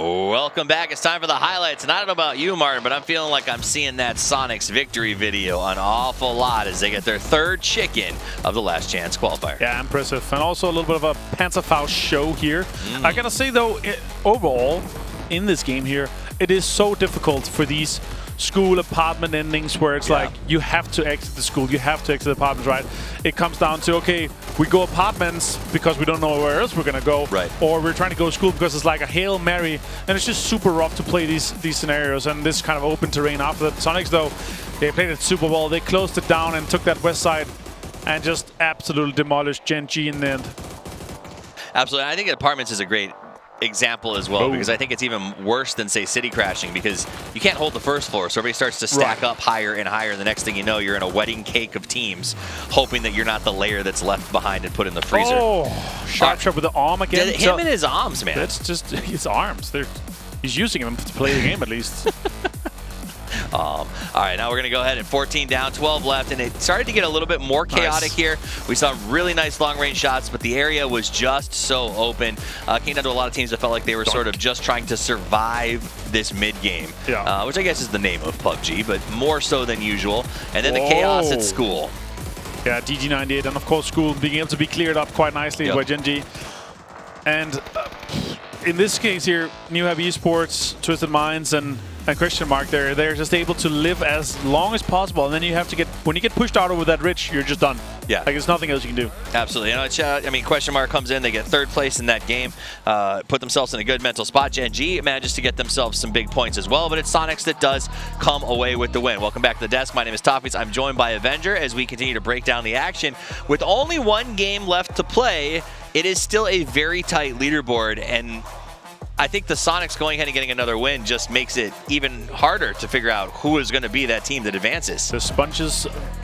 Welcome back. It's time for the highlights. And I don't know about you, Martin, but I'm feeling like I'm seeing that Sonics victory video an awful lot as they get their 3rd chicken of the last chance qualifier. Yeah, impressive. And also a little bit of a Panzerfaust show here. I gotta say, though, overall, in this game here, it is so difficult for these school apartment endings where it's like you have to exit the school, you have to exit the apartments, right? It comes down to, okay, we go apartments because we don't know where else we're gonna go, or we're trying to go to school because it's like a Hail Mary, and it's just super rough to play these scenarios and this kind of open terrain. After that, Sonics, though, they played it super well. They closed it down and took that west side and just absolutely demolished Gen.G in the end. Absolutely. I think apartments is a great example as well, because I think it's even worse than, say, city crashing, because you can't hold the first floor, so everybody starts to stack up higher and higher. The next thing you know, you're in a wedding cake of teams, hoping that you're not the layer that's left behind and put in the freezer. Oh, Sharp with the arm again. Him and his arms, man. That's just his arms. He's using them to play the game at least. All right, now we're going to go ahead and 14 down, 12 left, and it started to get a little bit more chaotic here. We saw really nice long-range shots, but the area was just so open. Came down to a lot of teams that felt like they were sort of just trying to survive this mid-game, which I guess is the name of PUBG, but more so than usual. And then the chaos at school. Yeah, DG98, and of course School being able to be cleared up quite nicely by Gen.G. And in this case here, New Have Esports, Twisted Minds, and Question Mark, they're just able to live as long as possible, and then you have to when you get pushed out over that ridge, you're just done. Yeah, like there's nothing else you can do. Absolutely. You know, it's, I mean, Question Mark comes in, they get 3rd place in that game, put themselves in a good mental spot. Gen.G manages to get themselves some big points as well, but it's Sonics that does come away with the win. Welcome back to the desk. My name is Toffees. I'm joined by Avenger as we continue to break down the action. With only 1 game left to play, it is still a very tight leaderboard, and I think the Sonics going ahead and getting another win just makes it even harder to figure out who is going to be that team that advances. The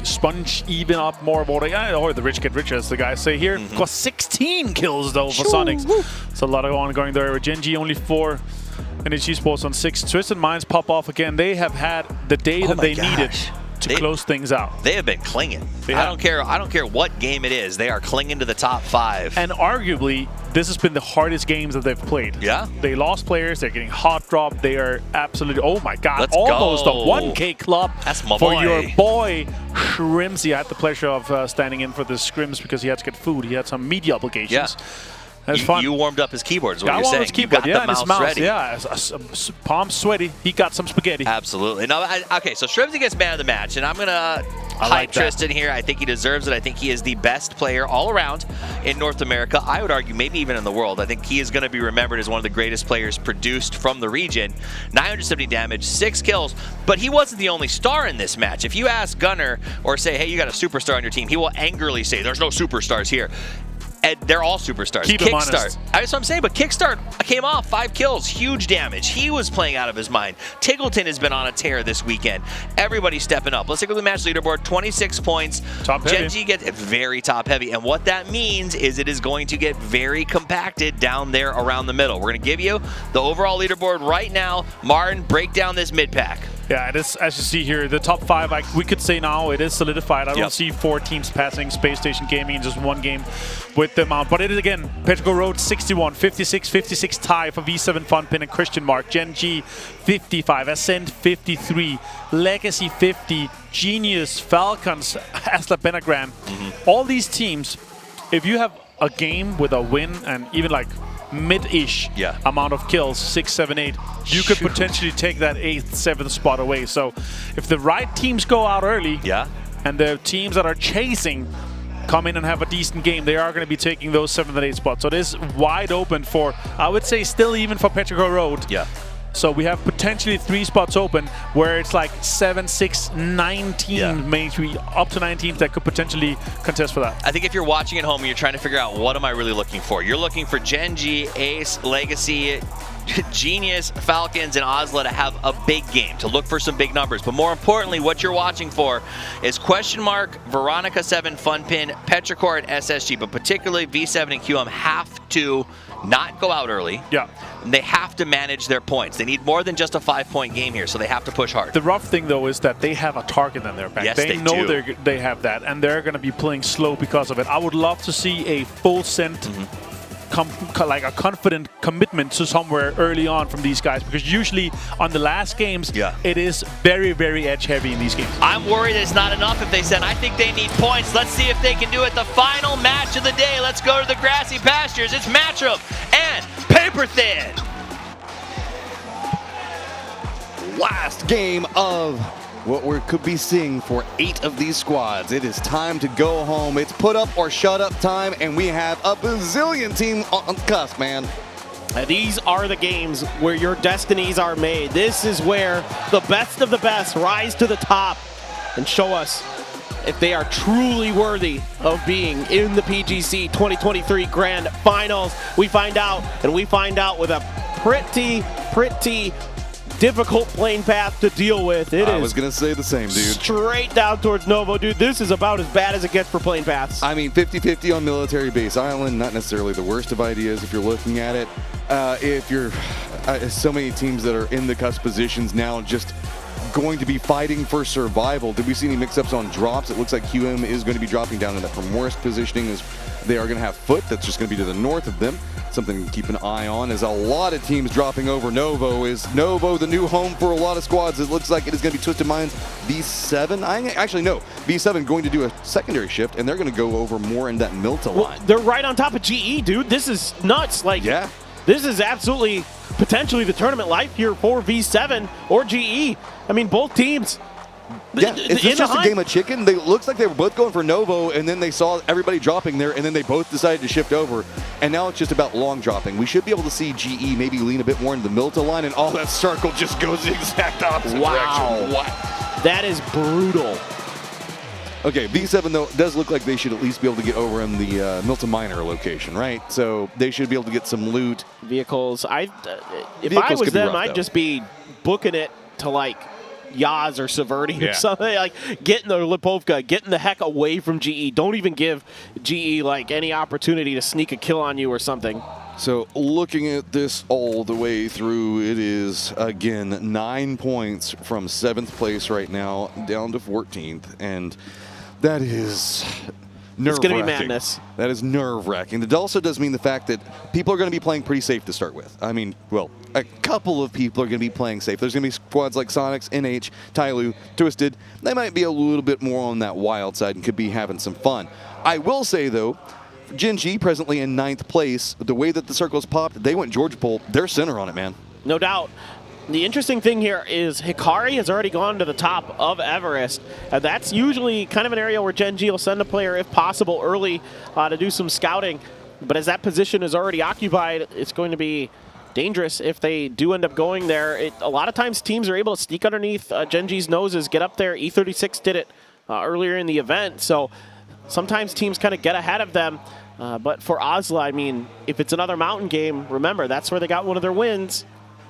sponge even up more about it, or the rich get richer, as the guys say here. Got 16 kills though for Sonics. It's a lot of ongoing there. Gen.G only 4, and it's Esports on 6. Twisted Minds pop off again. They have had the day that they needed to close things out. They have been clinging. I don't care what game it is. They are clinging to the top 5. And arguably, this has been the hardest games that they've played. Yeah. They lost players. They're getting hot dropped. They are absolutely, oh my God, Let's almost go. a 1K club That's my for boy. your boy Shrimsy. I had the pleasure of standing in for the scrims because he had to get food. He had some media obligations. Yeah. That's fun. You warmed up his keyboard, is what I you're warmed saying. his keyboard, you got the and his mouse mouse ready. Yeah, palms sweaty. He got some spaghetti. Absolutely. No, okay, so Shrimsy gets man of the match, and I'm going to hype Tristan here. I think he deserves it. I think he is the best player all around in North America. I would argue maybe even in the world. I think he is going to be remembered as one of the greatest players produced from the region. 970 damage, 6 kills, but he wasn't the only star in this match. If you ask Gunnar or say, hey, you got a superstar on your team, he will angrily say, there's no superstars here. And they're all superstars. Keep him Kickstart. honest. That's what I'm saying, but Kickstart came off 5 kills, huge damage. He was playing out of his mind. Tiggleton has been on a tear this weekend. Everybody's stepping up. Let's take a look at the match leaderboard. 26 points. Top heavy. Genji gets very top heavy. And what that means is it is going to get very compacted down there around the middle. We're going to give you the overall leaderboard right now. Martin, break down this mid pack. Yeah, it is, as you see here, the top 5, we could say now it is solidified. I don't see 4 teams passing Space Station Gaming in just one game with the amount. But it is, again, Petrico Road 61, 56, 56 tie for V7 Funpin and Christian Mark. Gen G 55, Ascent 53, Legacy 50, Genius, Falcons, Asla Benagran. All these teams, if you have a game with a win and even like mid-ish amount of kills, 6, 7, 8, you could potentially take that 8th, 7th spot away. So if the right teams go out early and the teams that are chasing come in and have a decent game, they are going to be taking those 7th and 8th spots. So it is wide open for, I would say, still even for Petrico Road. So we have potentially 3 spots open where it's like 7, 6, 19, maybe up to 19 that could potentially contest for that. I think if you're watching at home and you're trying to figure out what am I really looking for, you're looking for Gen G, Ace, Legacy, Genius, Falcons, and Osla to have a big game, to look for some big numbers. But more importantly, what you're watching for is Question Mark, Veronica 7, Funpin, Petrichor, and SSG, but particularly V7 and QM have to not go out early. They have to manage their points. They need more than just a 5-point game here, so they have to push hard. The rough thing, though, is that they have a target on their back. Yes, they know they have that, and they're going to be playing slow because of it. I would love to see a full send, like a confident commitment to somewhere early on from these guys, because usually on the last games, it is very, very edge-heavy in these games. I'm worried it's not enough if they said, I think they need points. Let's see if they can do it. The final match of the day. Let's go to the grassy pastures. It's Matchup and Paper Thin. Last game of what we could be seeing for 8 of these squads. It is time to go home. It's put up or shut up time, and we have a bazillion team on the cusp, man. These are the games where your destinies are made. This is where the best of the best rise to the top and show us if they are truly worthy of being in the PGC 2023 Grand Finals. We find out, and we find out with a pretty difficult plane path to deal with. I was going to say the same, dude. Straight down towards Novo, dude. This is about as bad as it gets for plane paths. I mean, 50-50 on Military Base Island, not necessarily the worst of ideas if you're looking at it. If you're so many teams that are in the cusp positions now, just going to be fighting for survival. Did we see any mix-ups on drops? It looks like QM is going to be dropping down in that from worst positioning, as they are going to have Foot. That's just going to be to the north of them. Something to keep an eye on is a lot of teams dropping over Novo. Is Novo the new home for a lot of squads? It looks like it is going to be Twisted Minds V7. Actually, no. V7 going to do a secondary shift, and they're going to go over more in that Milta line. They're right on top of GE, dude. This is nuts. Like, this is absolutely potentially the tournament life here for V7 or GE. I mean, both teams. Yeah, is this just a game of chicken? It looks like they were both going for Novo, and then they saw everybody dropping there, and then they both decided to shift over. And now it's just about long dropping. We should be able to see GE maybe lean a bit more into the Milta line, and all that circle just goes the exact opposite direction. Wow. That is brutal. Okay, V7, though, does look like they should at least be able to get over in the Milta Minor location, right? So they should be able to get some loot. Vehicles. If I was them, I'd just be booking it to, like, Yaz or Severny or something, like getting the Lipovka, getting the heck away from GE. Don't even give GE like any opportunity to sneak a kill on you or something. So looking at this all the way through, it is, again, 9 points from 7th place right now down to 14th. And that is nerve-wracking. It's going to be madness. That is nerve-wracking. It also does mean the fact that people are going to be playing pretty safe to start with. I mean, well, a couple of people are going to be playing safe. There's going to be squads like Sonics, NH, Tyloo, Twisted. They might be a little bit more on that wild side and could be having some fun. I will say, though, Gen G presently in 9th place. The way that the circle's popped, they went Georgia Pole. They're center on it, man. No doubt. The interesting thing here is Hikari has already gone to the top of Everest. That's usually kind of an area where Gen G will send a player, if possible, early to do some scouting. But as that position is already occupied, it's going to be dangerous if they do end up going there. A lot of times teams are able to sneak underneath Gen G's noses, get up there. E36 did it earlier in the event. So sometimes teams kind of get ahead of them. But for Osla, I mean, if it's another mountain game, remember, that's where they got one of their wins.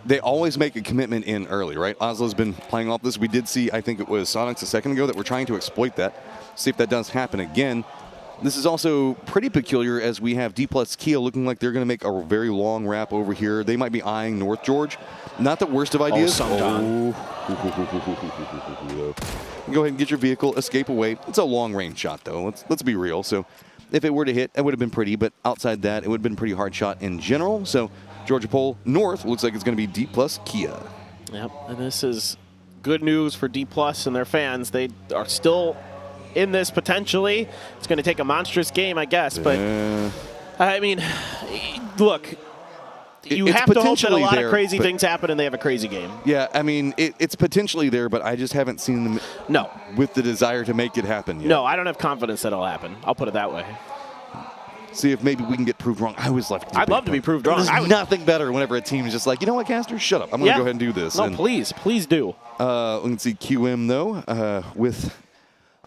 They always make a commitment in early, right? Osla's been playing off this. We did see, I think it was Sonics a second ago, that we're trying to exploit that. See if that does happen again. This is also pretty peculiar as we have D plus Kia looking like they're going to make a very long wrap over here. They might be eyeing North George. Not the worst of ideas. Go ahead and get your vehicle, escape away. It's a long range shot, though. Let's be real. So if it were to hit, it would have been pretty. But outside that, it would have been a pretty hard shot in general. So Georgia Pole North looks like it's going to be D plus Kia. Yep, and this is good news for D plus and their fans. They are still in this potentially. It's going to take a monstrous game, I guess. But I mean, look, you have to hope that a lot of crazy things happen and they have a crazy game. Yeah, I mean, it's potentially there, but I just haven't seen them with the desire to make it happen yet. No, I don't have confidence that it'll happen. I'll put it that way. See if maybe we can get proved wrong. I always love I'd love to be proved wrong. There's nothing better whenever a team is just like, you know what, Caster, shut up. I'm going to go ahead and do this. No, please do. Let's see, QM, though, with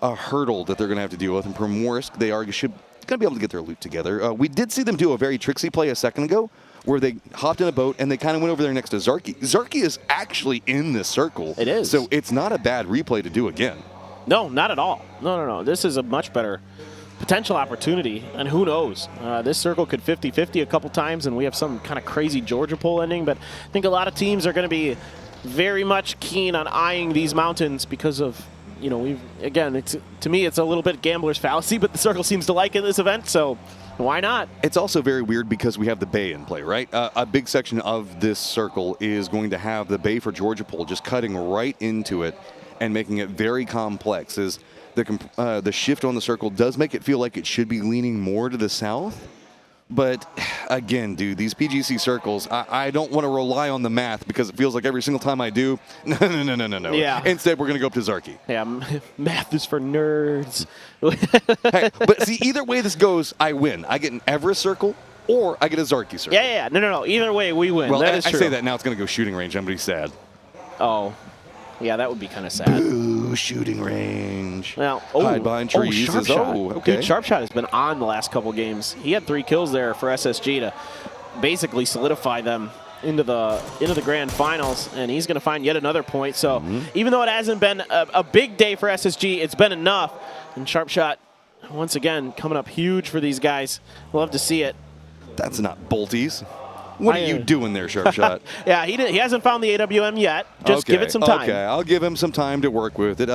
a hurdle that they're going to have to deal with. And Primorsk, they should going to be able to get their loot together. We did see them do a very tricksy play a second ago where they hopped in a boat and they kind of went over there next to Zarky. Zarky is actually in this circle. It is. So it's not a bad replay to do again. No, not at all. No. This is a much better potential opportunity, and who knows? This circle could 50-50 a couple times, and we have some kind of crazy Georgia Pole ending, but I think a lot of teams are going to be very much keen on eyeing these mountains because of, you know, to me, it's a little bit gambler's fallacy, but the circle seems to like it in this event, so why not? It's also very weird because we have the bay in play, right? A big section of this circle is going to have the bay for Georgia Pole just cutting right into it and making it very complex. As the shift on the circle does make it feel like it should be leaning more to the south. But again, dude, these PGC circles, I don't want to rely on the math because it feels like every single time I do, no. Yeah. Instead, we're going to go up to Zarky. Yeah, math is for nerds. Hey, but see, either way this goes, I win. I get an Everest circle or I get a Zarky circle. Yeah. No. Either way, we win. Well, that is true. I say that now it's going to go shooting range. I'm going to be sad. Oh. Yeah, that would be kind of sad. Ooh, shooting range. Now, hide behind trees. Okay. Dude, Sharpshot has been on the last couple games. He had 3 kills there for SSG to basically solidify them into the grand finals, and he's going to find yet another point. So even though it hasn't been a big day for SSG, it's been enough. And Sharpshot, once again, coming up huge for these guys. Love to see it. That's not bolties. What are you doing there, Sharpshot? Yeah, he hasn't found the AWM yet. Just give it some time. Okay, I'll give him some time to work with it.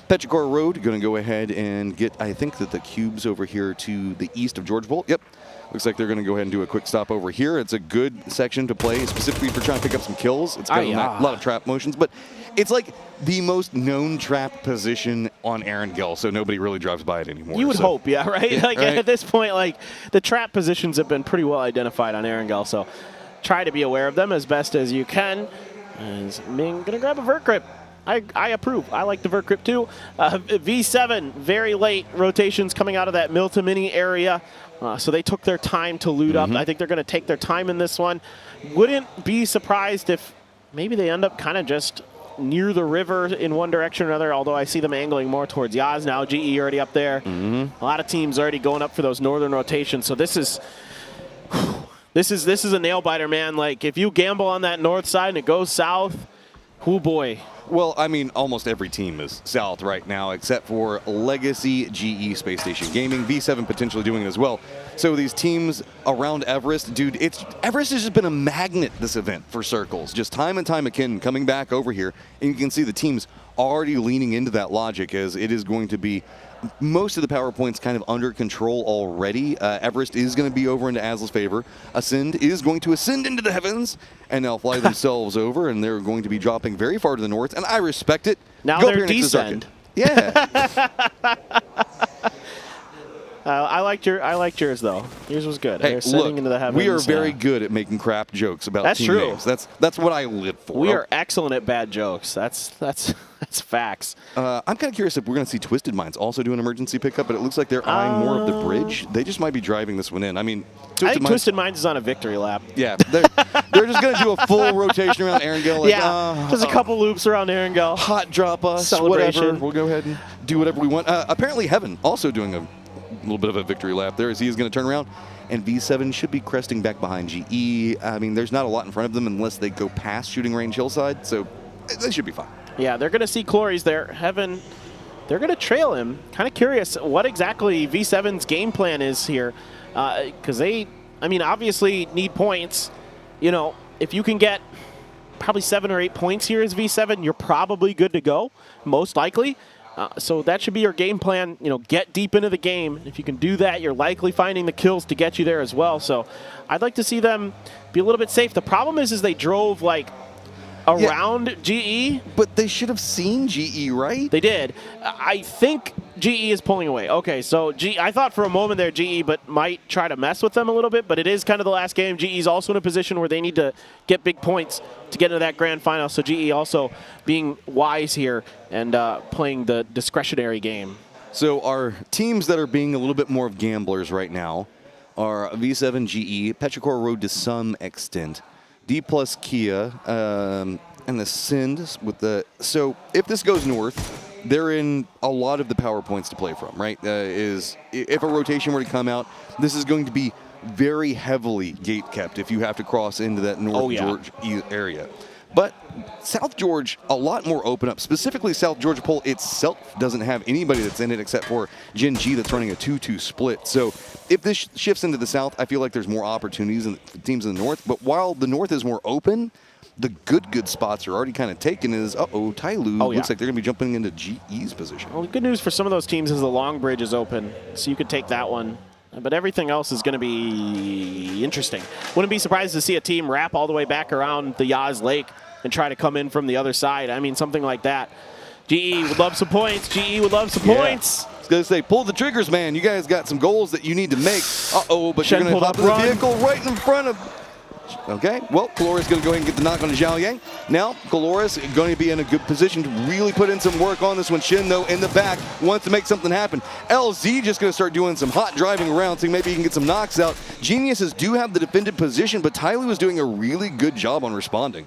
Petrichor Road, going to go ahead and get, I think that the cubes over here to the east of George Bolt. Yep. Looks like they're going to go ahead and do a quick stop over here. It's a good section to play, specifically for trying to pick up some kills. It's got a lot of trap motions, but it's like the most known trap position on Erangel, so nobody really drives by it anymore. You would hope, yeah, right? Yeah, like right? At this point, like the trap positions have been pretty well identified on Erangel, so try to be aware of them as best as you can. And Ming gonna grab a vert grip. I approve. I like the vert grip too. V7, very late rotations coming out of that Milta Mini area. So they took their time to loot up. I think they're going to take their time in this one. Wouldn't be surprised if maybe they end up kind of just near the river in one direction or another, although I see them angling more towards Yaz now. GE already up there. A lot of teams already going up for those northern rotations. So this is a nail biter, man. Like if you gamble on that north side and it goes south, oh boy. Well, I mean, almost every team is south right now, except for Legacy, GE, Space Station Gaming, V7 potentially doing it as well. So these teams around Everest, dude, Everest has just been a magnet this event for circles. Just time and time again coming back over here, and you can see the teams already leaning into that logic as it is going to be most of the PowerPoints kind of under control already. Everest is going to be over into Azla's favor. Ascend is going to ascend into the heavens and now fly themselves over, and they're going to be dropping very far to the north, and I respect it. Now Go up they're here next to Zarkin. descend. Yeah. I liked yours though. Yours was good. Hey, They're ascending look, into the heavens. we are very good at making crap jokes about That's team true. names. That's what I live for. We are excellent at bad jokes. That's facts. I'm kind of curious if we're going to see Twisted Minds also do an emergency pickup, but it looks like they're eyeing more of the bridge. They just might be driving this one in. I mean, Twisted Minds is on a victory lap. Yeah, they're just going to do a full rotation around Erangel. Like, just a couple loops around Erangel. Hot drop us, Celebration. whatever. We'll go ahead and do whatever we want. Apparently, Heaven also doing a little bit of a victory lap there as he is going to turn around. And V7 should be cresting back behind GE. I mean, there's not a lot in front of them unless they go past shooting range hillside, so they should be fine. Yeah, they're going to see Clories there. Heaven, they're going to trail him. Kind of curious what exactly V7's game plan is here. Because they, I mean, obviously need points. You know, if you can get probably 7 or 8 points here as V7, you're probably good to go, most likely. So that should be your game plan. You know, get deep into the game. If you can do that, you're likely finding the kills to get you there as well. So I'd like to see them be a little bit safe. The problem is they drove like around GE. But they should have seen GE, right? They did. I think GE is pulling away. Okay, so I thought for a moment there GE but might try to mess with them a little bit, but it is kind of the last game. GE is also in a position where they need to get big points to get into that grand final. So GE also being wise here and playing the discretionary game. So our teams that are being a little bit more of gamblers right now are V7 GE, Petrichor Road to some extent, D plus Kia, and Ascend with the. So if this goes north, they're in a lot of the power points to play from, right? If a rotation were to come out, this is going to be very heavily gate kept if you have to cross into that North George area. But South George, a lot more open up. Specifically, South Georgia Pole itself doesn't have anybody that's in it except for Gen G that's running a 2-2 split. So if this shifts into the South, I feel like there's more opportunities in the teams in the North. But while the North is more open, the good spots are already kind of taken as, Tyloo looks like they're going to be jumping into GE's position. Well, the good news for some of those teams is the long bridge is open, so you could take that one. But everything else is going to be interesting. Wouldn't be surprised to see a team wrap all the way back around the Yaz Lake and try to come in from the other side. I mean, something like that. GE would love some points. GE would love some points. I was going to say, pull the triggers, man. You guys got some goals that you need to make. But you're going to hop in the vehicle right in front of... Okay, well, Caloris going to go ahead and get the knock on Zhao Yang. Now, Caloris going to be in a good position to really put in some work on this one. Shin, though, in the back, wants to make something happen. LZ just going to start doing some hot driving around, so maybe he can get some knocks out. Geniuses do have the defended position, but Tyloo is doing a really good job on responding.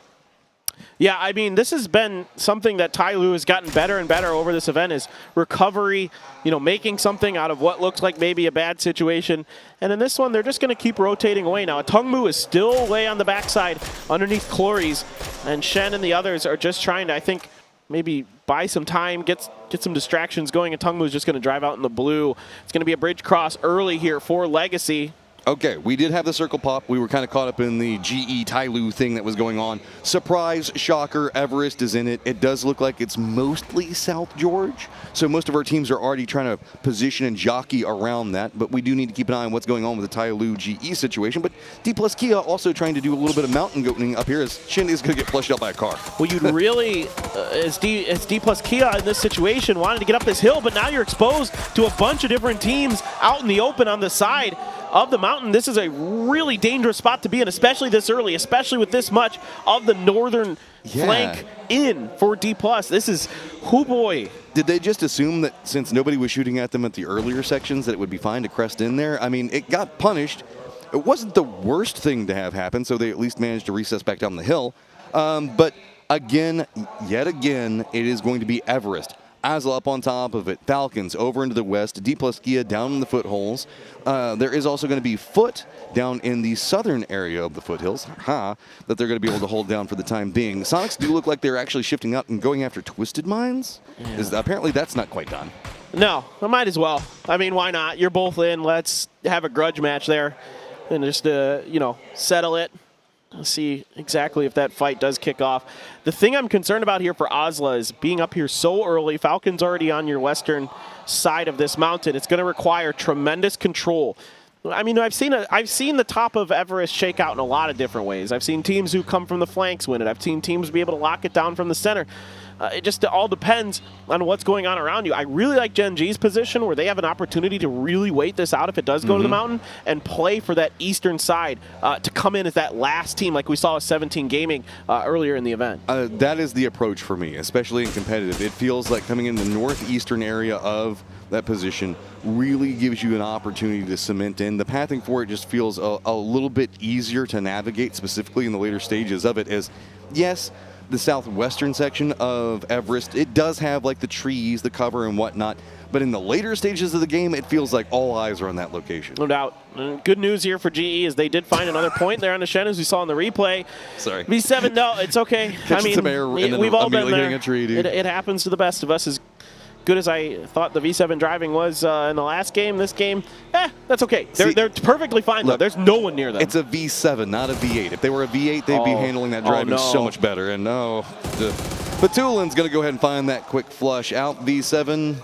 Yeah, I mean, this has been something that Tyloo has gotten better and better over this event is recovery, you know, making something out of what looks like maybe a bad situation. And in this one, they're just going to keep rotating away. Now, Tungmu is still way on the backside underneath Clories, and Shen and the others are just trying to, I think, maybe buy some time, get some distractions going, and Tungmu is just going to drive out in the blue. It's going to be a bridge cross early here for Legacy. Okay, we did have the circle pop. We were kind of caught up in the GE Tyloo thing that was going on. Surprise, shocker, Everest is in it. It does look like it's mostly South George. So most of our teams are already trying to position and jockey around that. But we do need to keep an eye on what's going on with the Tyloo GE situation. But D plus Kia also trying to do a little bit of mountain goating up here as Shin is going to get flushed out by a car. Well, you'd really, as D plus Kia in this situation, wanted to get up this hill. But now you're exposed to a bunch of different teams out in the open on the side of the mountain. This is a really dangerous spot to be in, especially this early, especially with this much of the northern flank in for D+. This is, oh boy. Did they just assume that since nobody was shooting at them at the earlier sections that it would be fine to crest in there? I mean, it got punished. It wasn't the worst thing to have happen, so they at least managed to recess back down the hill. But again, yet again, it is going to be Everest. Azla up on top of it. Falcons over into the west. D plus Gia down in the footholds. There is also going to be Foot down in the southern area of the foothills that they're going to be able to hold down for the time being. Sonics do look like they're actually shifting up and going after Twisted Minds. Apparently that's not quite done. No, I might as well. I mean, why not? You're both in. Let's have a grudge match there and just, you know, settle it. See exactly if that fight does kick off. The thing I'm concerned about here for Osla is being up here so early. Falcon's already on your western side of this mountain. It's going to require tremendous control. I mean, I've seen the top of Everest shake out in a lot of different ways. I've seen teams who come from the flanks win it. I've seen teams be able to lock it down from the center. It just all depends on what's going on around you. I really like Gen G's position where they have an opportunity to really wait this out if it does go to the mountain and play for that eastern side to come in as that last team like we saw with 17 Gaming earlier in the event. That is the approach for me, especially in competitive. It feels like coming in the northeastern area of that position really gives you an opportunity to cement in. The pathing for it just feels a little bit easier to navigate, specifically in the later stages of it, as yes, the southwestern section of Everest, it does have like the trees, the cover and whatnot, but in the later stages of the game, it feels like all eyes are on that location. No doubt. Good news here for GE is they did find another point there on the Shen, as we saw in the replay. Sorry. V7, no, it's okay. Catching I mean, some air and then we've all been immediately there. hitting a tree, dude. It happens to the best of us. As good as I thought the V7 driving was in the last game, this game, that's okay. They're perfectly fine, though. There's no one near them. It's a V7, not a V8. If they were a V8, they'd be handling that driving so much better. And no, Batulin's going to go ahead and find that quick flush out. V7.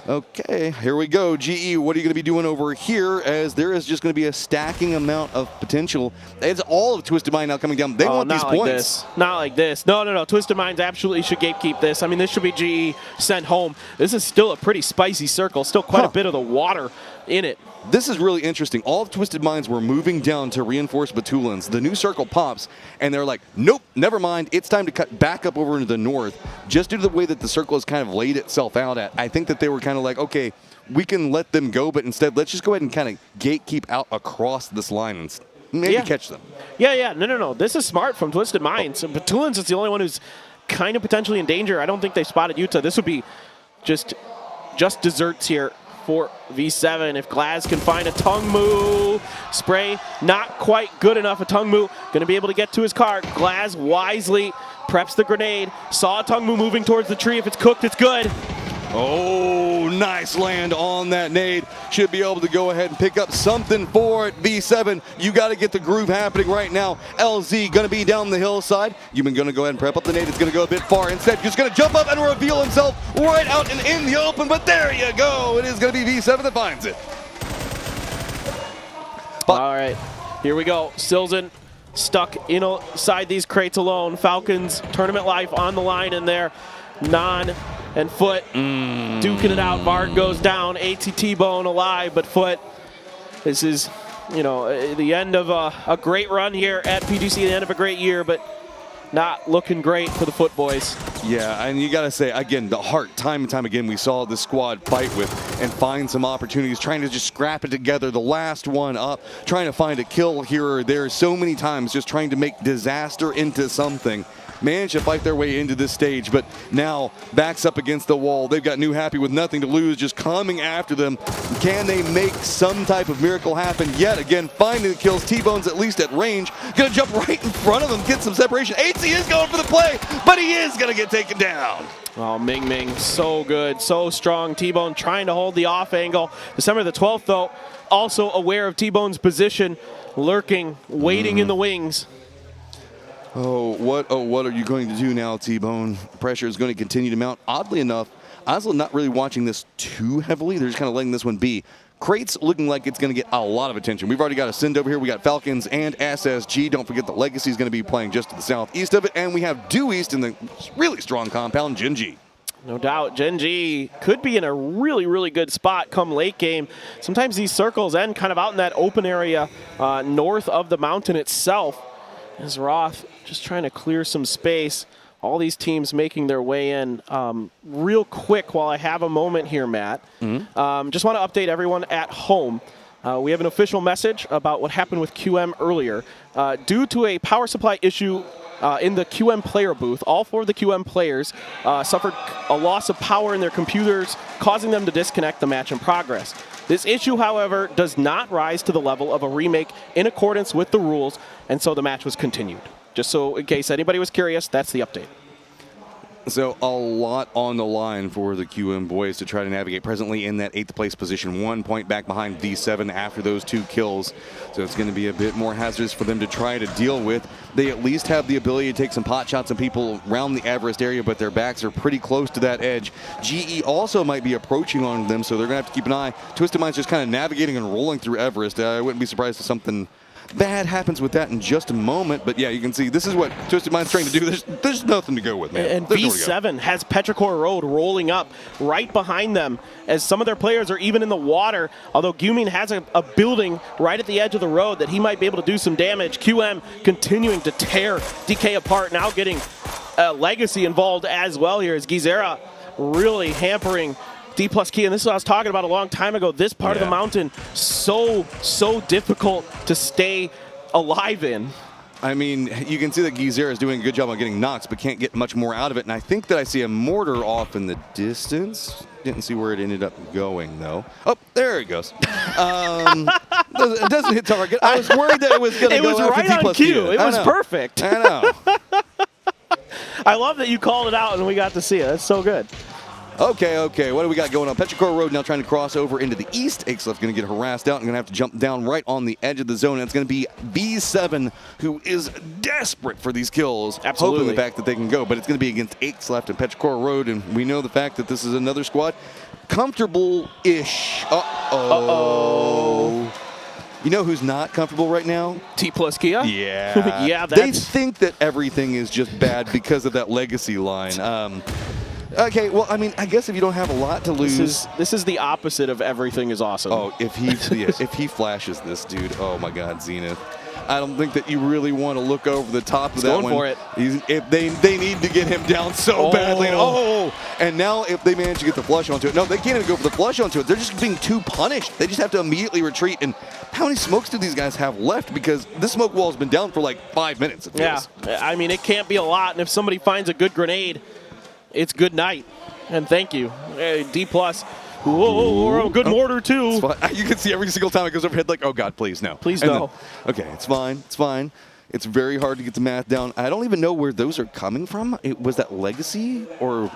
Okay, here we go. GE, what are you going to be doing over here, as there is just going to be a stacking amount of potential. It's all of Twisted Mind now coming down. They want these points. Not like this. No. Twisted Minds absolutely should gatekeep this. I mean, this should be GE sent home. This is still a pretty spicy circle. Still quite a bit of the water in it. This is really interesting. All of Twisted Minds were moving down to reinforce Batulins. The new circle pops, and they're like, nope, never mind. It's time to cut back up over into the north. Just due to the way that the circle has kind of laid itself out at, I think that they were kind of like, okay, we can let them go, but instead, let's just go ahead and kind of gatekeep out across this line and maybe catch them. Yeah. No. This is smart from Twisted Minds. Batulins is the only one who's kind of potentially in danger. I don't think they spotted Utah. This would be just desserts here for V7. If Glaz can find a Tungmoo spray, not quite good enough. A Tungmoo going to be able to get to his car. Glaz wisely preps the grenade. Saw a Tungmoo moving towards the tree. If it's cooked, it's good. Oh, nice land on that nade. Should be able to go ahead and pick up something for it. V7, you got to get the groove happening right now. LZ going to be down the hillside. You've been going to go ahead and prep up the nade. It's going to go a bit far. Instead, just going to jump up and reveal himself right out and in the open. But there you go. It is going to be V7 that finds it. All right, here we go. Silzen stuck inside these crates alone. Falcons tournament life on the line in there. Non and Foot duking it out. Bard goes down. ATT-Bone alive, but Foot, this is, you know, the end of a great run here at PGC, the end of a great year, but not looking great for the Foot boys. Yeah, and you got to say, again, the heart, time and time again, we saw this squad fight with and find some opportunities, trying to just scrap it together. The last one up, trying to find a kill here or there so many times, just trying to make disaster into something. Managed to fight their way into this stage, but now backs up against the wall. They've got New Happy with nothing to lose, just coming after them. Can they make some type of miracle happen? Yet again, finding the kills. T-Bone's at least at range. Gonna jump right in front of them, get some separation. AC is going for the play, but he is gonna get taken down. Oh, Ming, so good, so strong. T-Bone trying to hold the off angle. December the 12th, though, also aware of T-Bone's position, lurking, waiting in the wings. Oh, what are you going to do now, T-Bone? Pressure is going to continue to mount. Oddly enough, Oslo not really watching this too heavily. They're just kind of letting this one be. Crates looking like it's going to get a lot of attention. We've already got a Sind over here. We got Falcons and SSG. Don't forget the Legacy is going to be playing just to the southeast of it. And we have Due East in the really strong compound, Genji. No doubt, Genji could be in a really, really good spot come late game. Sometimes these circles end kind of out in that open area north of the mountain itself. As Roth just trying to clear some space. All these teams making their way in. Real quick, while I have a moment here, Matt, just want to update everyone at home. We have an official message about what happened with QM earlier. Due to a power supply issue in the QM player booth, all 4 of the QM players suffered a loss of power in their computers, causing them to disconnect the match in progress. This issue, however, does not rise to the level of a remake in accordance with the rules, and so the match was continued. Just so in case anybody was curious, that's the update. So a lot on the line for the QM boys to try to navigate. Presently in that 8th place position, 1 point back behind V7 after those 2 kills. So it's going to be a bit more hazardous for them to try to deal with. They at least have the ability to take some pot shots on people around the Everest area, but their backs are pretty close to that edge. GE also might be approaching on them, so they're going to have to keep an eye. Twisted Mind's just kind of navigating and rolling through Everest. I wouldn't be surprised if something bad happens with that in just a moment, but yeah, you can see this is what Twisted Mind's trying to do. There's nothing to go with, man. And V7 has Petrichor Road rolling up right behind them as some of their players are even in the water, although Gumin has a building right at the edge of the road that he might be able to do some damage. QM continuing to tear DK apart, now getting Legacy involved as well here as Gizera really hampering D plus key, and this is what I was talking about a long time ago. This part of the mountain, so difficult to stay alive in. I mean, you can see that Gizera is doing a good job on getting knocks, but can't get much more out of it. And I think that I see a mortar off in the distance. Didn't see where it ended up going, though. Oh, there it goes. It doesn't hit target. I was worried that it was going to go after right on cue. It was perfect. I know. I love that you called it out and we got to see it. That's so good. Okay. What do we got going on? Petrichor Road now trying to cross over into the east. Axelef's going to get harassed out and going to have to jump down right on the edge of the zone. And it's going to be V7 who is desperate for these kills. Absolutely. Hoping the fact that they can go, but it's going to be against Axelef and Petrichor Road. And we know the fact that this is another squad. Comfortable-ish. Uh-oh. You know who's not comfortable right now? T plus Kia? Yeah. Yeah, they think that everything is just bad because of that legacy line. Okay, well, I mean, I guess if you don't have a lot to lose. This is the opposite of everything is awesome. Oh, if he flashes this dude, oh my God, Zenith. I don't think that you really want to look over the top of that one. Going for it. If they need to get him down so badly. And now if they manage to get the flush onto it. No, they can't even go for the flush onto it. They're just being too punished. They just have to immediately retreat. And how many smokes do these guys have left? Because this smoke wall has been down for like 5 minutes. It feels. Yeah, I mean, it can't be a lot. And if somebody finds a good grenade, it's good night. And thank you. D plus. Whoa, good mortar too. You can see every single time it goes overhead like, oh God, please no. Please no. Okay, it's fine. It's fine. It's very hard to get the math down. I don't even know where those are coming from. Was that Legacy or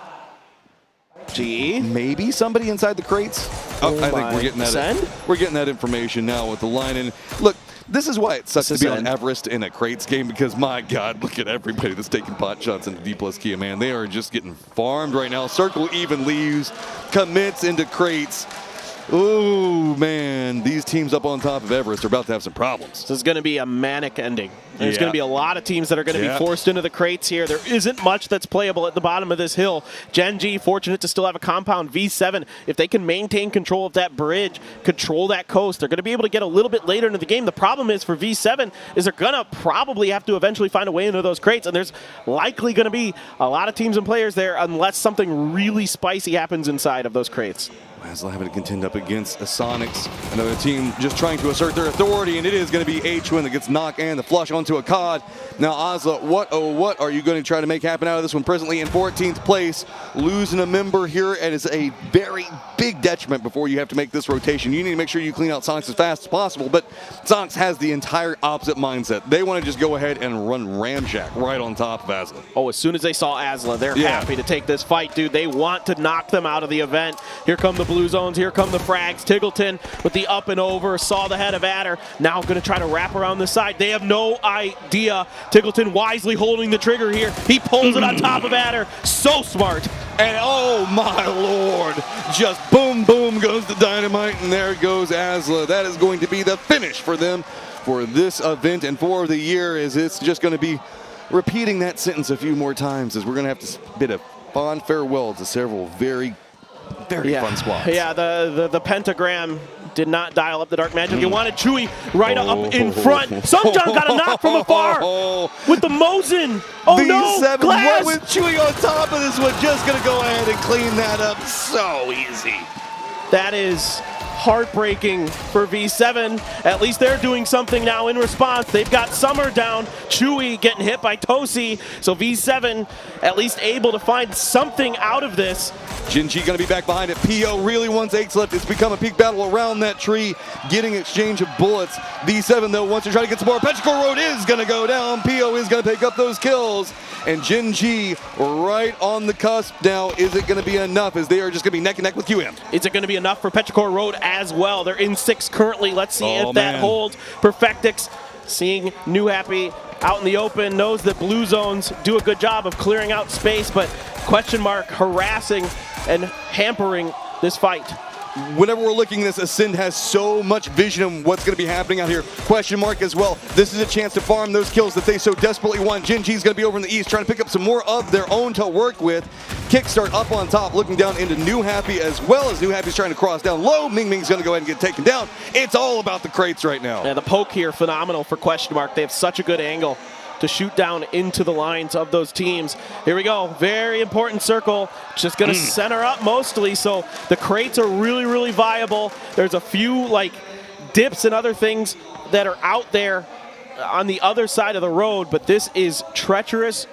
GE? Maybe somebody inside the crates. Oh, I think we're getting that. Send? We're getting that information now with the line. And look, this is why it sucks to be on Everest in a crates game because, my God, look at everybody that's taking pot shots into D plus Kia, man. They are just getting farmed right now. Circle even leaves, commits into crates. Ooh, man, these teams up on top of Everest are about to have some problems. This is going to be a manic ending. There's going to be a lot of teams that are going to be forced into the crates here. There isn't much that's playable at the bottom of this hill. Gen G, fortunate to still have a compound. V7, if they can maintain control of that bridge, control that coast, they're going to be able to get a little bit later into the game. The problem is for V7 is they're going to probably have to eventually find a way into those crates, and there's likely going to be a lot of teams and players there unless something really spicy happens inside of those crates. Asla having to contend up against Sonics, another team just trying to assert their authority, and it is going to be H-Win that gets knocked and the flush onto a COD. Now, Asla, what are you going to try to make happen out of this one? Presently in 14th place, losing a member here, and it's a very big detriment before you have to make this rotation. You need to make sure you clean out Sonics as fast as possible, but Sonics has the entire opposite mindset. They want to just go ahead and run Ramjack right on top of Asla. Oh, as soon as they saw Asla, they're happy to take this fight, dude. They want to knock them out of the event. Here come the blue zones, here come the frags. Tiggleton with the up and over, saw the head of Adder, now going to try to wrap around the side. They have no idea. Tiggleton wisely holding the trigger here. He pulls it on top of Adder. So smart. And oh my Lord, just boom, boom goes the dynamite, and there goes Asla. That is going to be the finish for them for this event and for the year, as it's just going to be repeating that sentence a few more times, as we're going to have to bid a fond farewell to several very fun squads. Yeah, the pentagram did not dial up the dark magic. You wanted Chewy right up in front. Sunjun got a knock from afar with the Mosin. Oh no, Glass! With Chewy on top of this one, just going to go ahead and clean that up so easy. That is heartbreaking for V7. At least they're doing something now in response. They've got Summer down, Chewy getting hit by Tosi, so V7 at least able to find something out of this. Jinji going to be back behind it. PO really wants 8 left. It's become a peak battle around that tree, getting exchange of bullets. V7 though wants to try to get some more. Petrichor Road is going to go down. PO is going to pick up those kills. And Jinji right on the cusp now. Is it going to be enough as they are just going to be neck and neck with QM? Is it going to be enough for Petrichor Road as well? They're in 6 currently. Let's see if that holds. Perfectix seeing New Happy out in the open, knows that Blue Zones do a good job of clearing out space, but question mark harassing and hampering this fight. Whenever we're looking at this, Ascend has so much vision of what's going to be happening out here. Question mark as well. This is a chance to farm those kills that they so desperately want. Jinji's going to be over in the east trying to pick up some more of their own to work with. Kickstart up on top, looking down into New Happy as well as New Happy's trying to cross down low. Ming Ming's going to go ahead and get taken down. It's all about the crates right now. Yeah, the poke here, phenomenal for question mark. They have such a good angle to shoot down into the lines of those teams. Here we go, very important circle, just gonna center up mostly, so the crates are really, really viable. There's a few like dips and other things that are out there on the other side of the road, but this is treacherous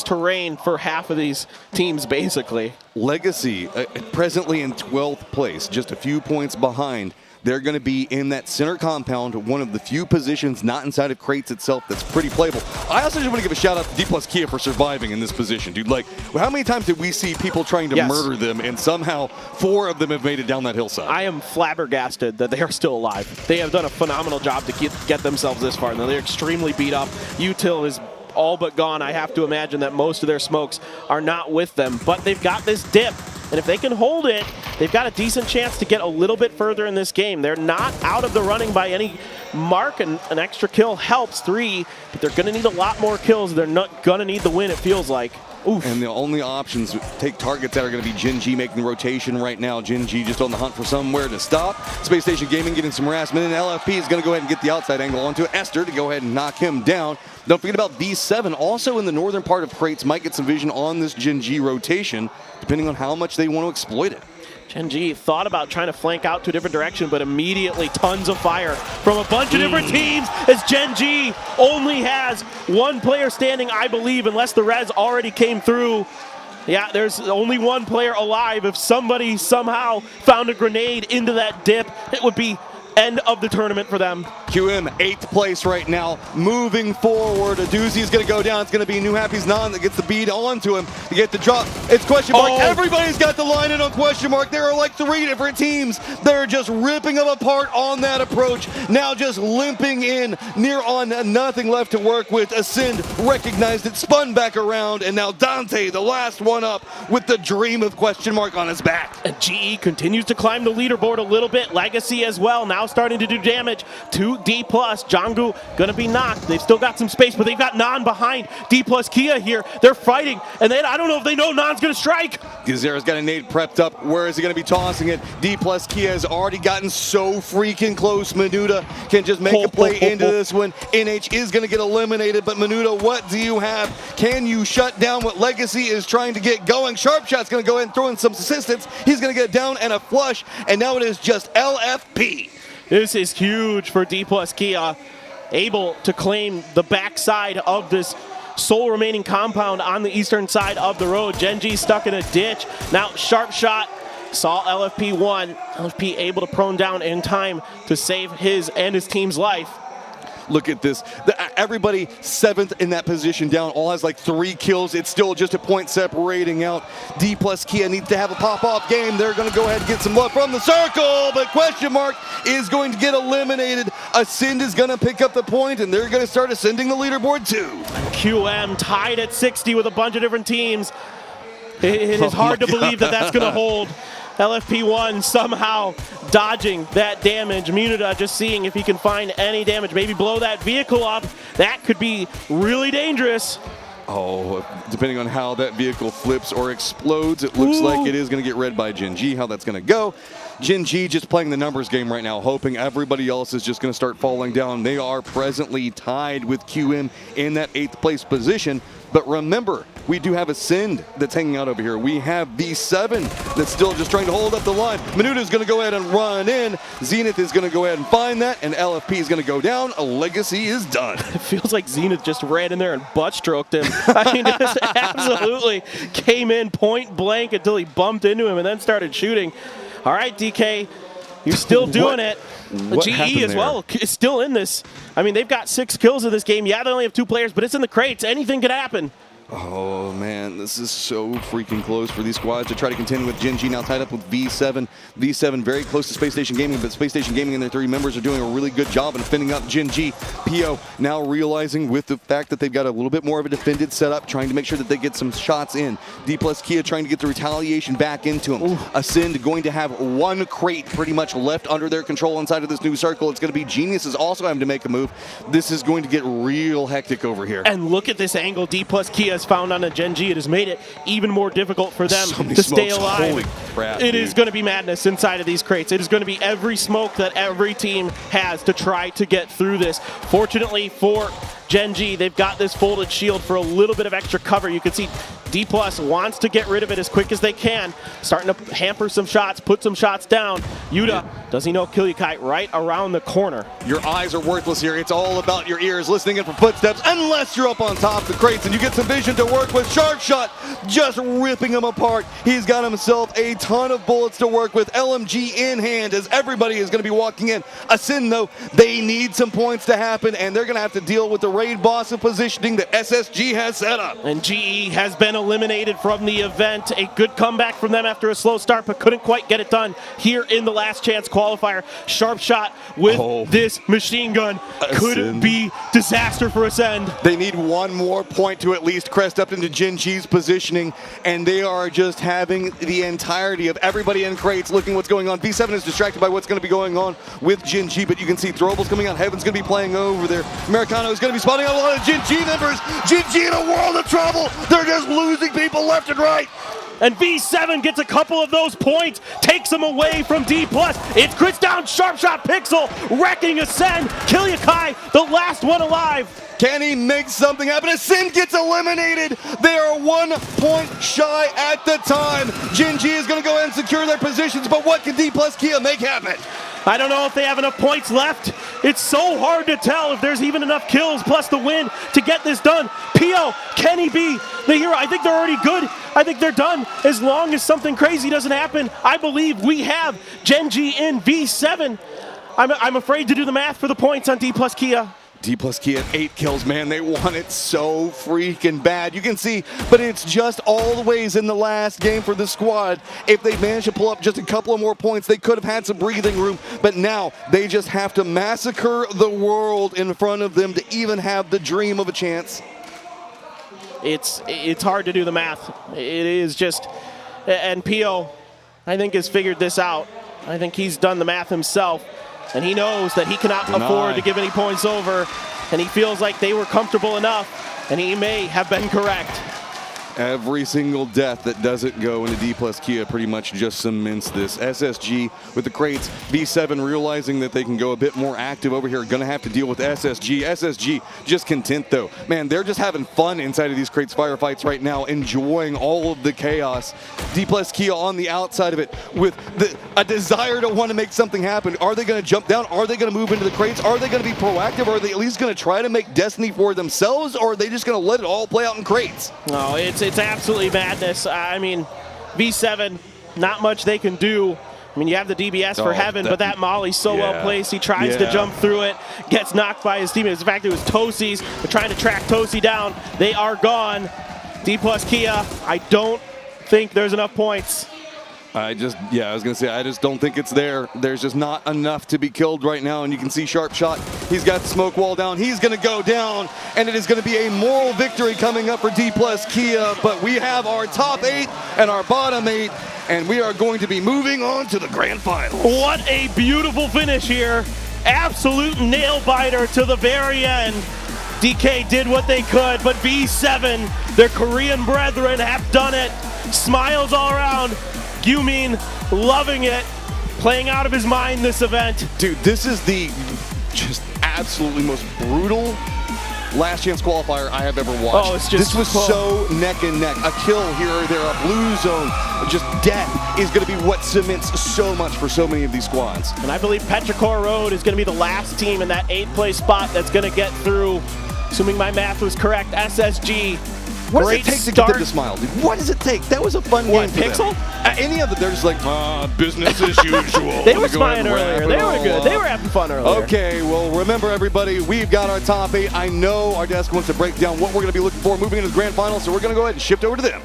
terrain for half of these teams basically. Legacy presently in 12th place, just a few points behind. They're going to be in that center compound, one of the few positions not inside of crates itself that's pretty playable. I also just want to give a shout out to D plus Kia for surviving in this position, dude. Like, how many times did we see people trying to murder them and somehow 4 of them have made it down that hillside? I am flabbergasted that they are still alive. They have done a phenomenal job to get themselves this far. Now they're extremely beat up. Util is all but gone. I have to imagine that most of their smokes are not with them, but they've got this dip. And if they can hold it, they've got a decent chance to get a little bit further in this game. They're not out of the running by any mark, and an extra kill helps 3, but they're going to need a lot more kills. They're not going to need the win, it feels like. Oof. And the only options take targets that are going to be Jinji making the rotation right now. Jinji just on the hunt for somewhere to stop. Space Station Gaming getting some harassment, and LFP is going to go ahead and get the outside angle onto Esther to go ahead and knock him down. Don't forget about V7, also in the northern part of crates, might get some vision on this Jinji rotation, depending on how much they want to exploit it. Genji thought about trying to flank out to a different direction, but immediately tons of fire from a bunch of different teams as Genji only has 1 player standing, I believe, unless the res already came through. Yeah, there's only 1 player alive. If somebody somehow found a grenade into that dip, it would be end of the tournament for them. QM 8th place right now, moving forward. A doozy is going to go down. It's going to be New Happy's Non that gets the bead onto him to get the drop. It's question mark. Everybody's got the line in on question mark. There are like 3 different teams. They're just ripping them apart on that approach. Now just limping in, near on nothing left to work with. Ascend recognized it, spun back around, and now Dante, the last one up, with the dream of question mark on his back. And GE continues to climb the leaderboard a little bit. Legacy as well, now starting to do damage to D+. Jangu gonna be knocked. They've still got some space, but they've got Nan behind D+ Kia here. They're fighting, and then I don't know if they know Nan's gonna strike. Gazera's got a nade prepped up. Where is he gonna be tossing it? D+ Kia has already gotten so freaking close. Menuda can just make a play into this one. NH is gonna get eliminated, but Menuda, what do you have? Can you shut down what Legacy is trying to get going? Sharpshot's gonna go ahead and throw in some assistance. He's gonna get down and a flush, and now it is just LFP. This is huge for D+ Kia, able to claim the backside of this sole remaining compound on the eastern side of the road. Genji stuck in a ditch. Now Sharpshot saw LFP 1. LFP able to prone down in time to save his and his team's life. Look at this. Everybody 7th in that position down, all has like 3 kills. It's still just a point separating out. D+ Kia needs to have a pop-off game. They're going to go ahead and get some love from the circle, but question mark is going to get eliminated. Ascend is going to pick up the point, and they're going to start ascending the leaderboard too. QM tied at 60 with a bunch of different teams. It is hard to believe that that's going to hold. LFP1 somehow dodging that damage. Munida just seeing if he can find any damage. Maybe blow that vehicle up. That could be really dangerous. Oh, depending on how that vehicle flips or explodes, it looks like it is going to get read by Genji, how that's going to go. Gen G just playing the numbers game right now, hoping everybody else is just going to start falling down. They are presently tied with QM in that 8th place position. But remember, we do have a Sind that's hanging out over here. We have V7 that's still just trying to hold up the line. Minuta's going to go ahead and run in. Zenith is going to go ahead and find that, and LFP is going to go down. A legacy is done. It feels like Zenith just ran in there and butt stroked him. I mean, just absolutely came in point blank until he bumped into him and then started shooting. All right, DK, you're still doing it. GE as well is still in this. I mean, they've got 6 kills in this game. Yeah, they only have 2 players, but it's in the crates. Anything could happen. Oh, man, this is so freaking close for these squads to try to contend with. Gen G now tied up with V7. V7 very close to Space Station Gaming, but Space Station Gaming and their 3 members are doing a really good job in defending up Gen G. PO now realizing with the fact that they've got a little bit more of a defended setup, trying to make sure that they get some shots in. D plus Kia trying to get the retaliation back into him. Ascend going to have 1 crate pretty much left under their control inside of this new circle. It's going to be Geniuses also having to make a move. This is going to get real hectic over here. And look at this angle D plus Kia has found on a Gen G. It has made it even more difficult for them to stay alive. Holy crap, it is going to be madness inside of these crates. It is going to be every smoke that every team has to try to get through this. Fortunately for Gen G, they've got this folded shield for a little bit of extra cover. You can see D Plus wants to get rid of it as quick as they can, starting to hamper some shots, put some shots down. Yuta, does he know Kill-Yakai right around the corner? Your eyes are worthless here. It's all about your ears, listening in for footsteps, unless you're up on top of the crates and you get some vision to work with. Sharp Shot just ripping him apart. He's got himself a ton of bullets to work with. LMG in hand as everybody is going to be walking in. Ascend, though, they need some points to happen, and they're going to have to deal with the raid boss of positioning that SSG has set up. And GE has been eliminated from the event. A good comeback from them after a slow start, but couldn't quite get it done here in the last chance qualifier. Sharp Shot with this machine gun could be disaster for Ascend. They need 1 more point to at least crest up into Gen G's positioning, and they are just having the entirety of everybody in crates looking what's going on. V7 is distracted by what's going to be going on with Gen G, but you can see Throwable's coming out. Heaven's going to be playing over there. Americano is going to be spotting out a lot of Gen G members. Gen G in a world of trouble. They're just losing people left and right. And V7 gets a couple of those points, takes them away from D+. It's crits down, Sharp Shot Pixel, wrecking Ascend. Kill-Yakai, the last one alive. Can he make something happen? Ascend gets eliminated. They are 1 point shy at the time. Gen G is going to go ahead and secure their positions, but what can D plus Kia make happen? I don't know if they have enough points left. It's so hard to tell if there's even enough kills plus the win to get this done. Pio, can he be the hero? I think they're already good. I think they're done. As long as something crazy doesn't happen, I believe we have Gen G in V7. I'm afraid to do the math for the points on D plus Kia. D plus Kia at 8 kills, man. They want it so freaking bad. You can see, but it's just all the ways in the last game for the squad. If they managed to pull up just a couple of more points, they could have had some breathing room, but now they just have to massacre the world in front of them to even have the dream of a chance. It's hard to do the math. It is just, and Pio, I think, has figured this out. I think he's done the math himself. And he knows that he cannot afford to give any points over, and he feels like they were comfortable enough, and he may have been correct. Every single death that doesn't go into D plus Kia pretty much just cements this. SSG with the crates. V7 realizing that they can go a bit more active over here. Gonna have to deal with SSG. SSG just content though. Man, they're just having fun inside of these crates firefights right now, enjoying all of the chaos. D plus Kia on the outside of it with a desire to want to make something happen. Are they gonna jump down? Are they gonna move into the crates? Are they gonna be proactive? Are they at least gonna try to make destiny for themselves? Or are they just gonna let it all play out in crates? No, it's absolutely madness. I mean, V7, not much they can do. I mean, you have the DBS for Heaven, but that Molly's so well placed. He tries to jump through it, gets knocked by his teammates. In fact, it was Tosi's. They're trying to track Tosi down. They are gone. D plus Kia, I don't think there's enough points. I was going to say, I just don't think it's there. There's just not enough to be killed right now, and you can see Sharp Shot. He's got the smoke wall down. He's going to go down, and it is going to be a moral victory coming up for D plus Kia, but we have our top 8 and our bottom 8, and we are going to be moving on to the grand final. What a beautiful finish here. Absolute nail-biter to the very end. DK did what they could, but V7, their Korean brethren, have done it. Smiles all around. Gyumin loving it, playing out of his mind this event. Dude, this is the just absolutely most brutal last chance qualifier I have ever watched. Oh, it's just this was so neck and neck. A kill here or there, a blue zone, just death is going to be what cements so much for so many of these squads. And I believe Petrichor Road is going to be the last team in that 8th place spot that's going to get through, assuming my math was correct, SSG. What does it take to get them to smile, dude? What does it take? That was a fun game for Pixel? them. Any of them, they're just like, business as usual. They were smiling earlier. They were good. They were having fun earlier. Okay, well, remember, everybody, we've got our top 8. I know our desk wants to break down what we're going to be looking for moving into the grand final, so we're going to go ahead and shift over to them.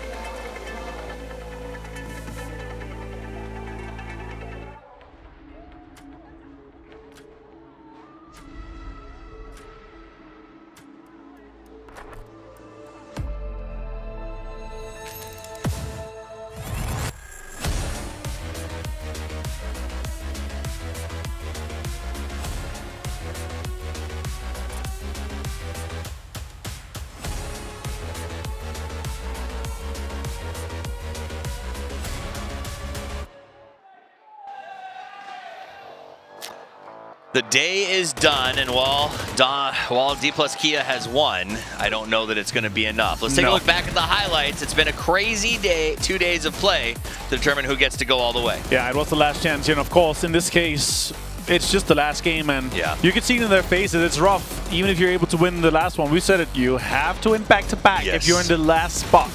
The day is done, and while D plus Kia has won, I don't know that it's going to be enough. Let's take a look back at the highlights. It's been a crazy day, 2 days of play to determine who gets to go all the way. Yeah, it was the last chance, and of course, in this case, it's just the last game, and you can see it in their faces. It's rough, even if you're able to win the last one. We said it, you have to win back-to-back if you're in the last spot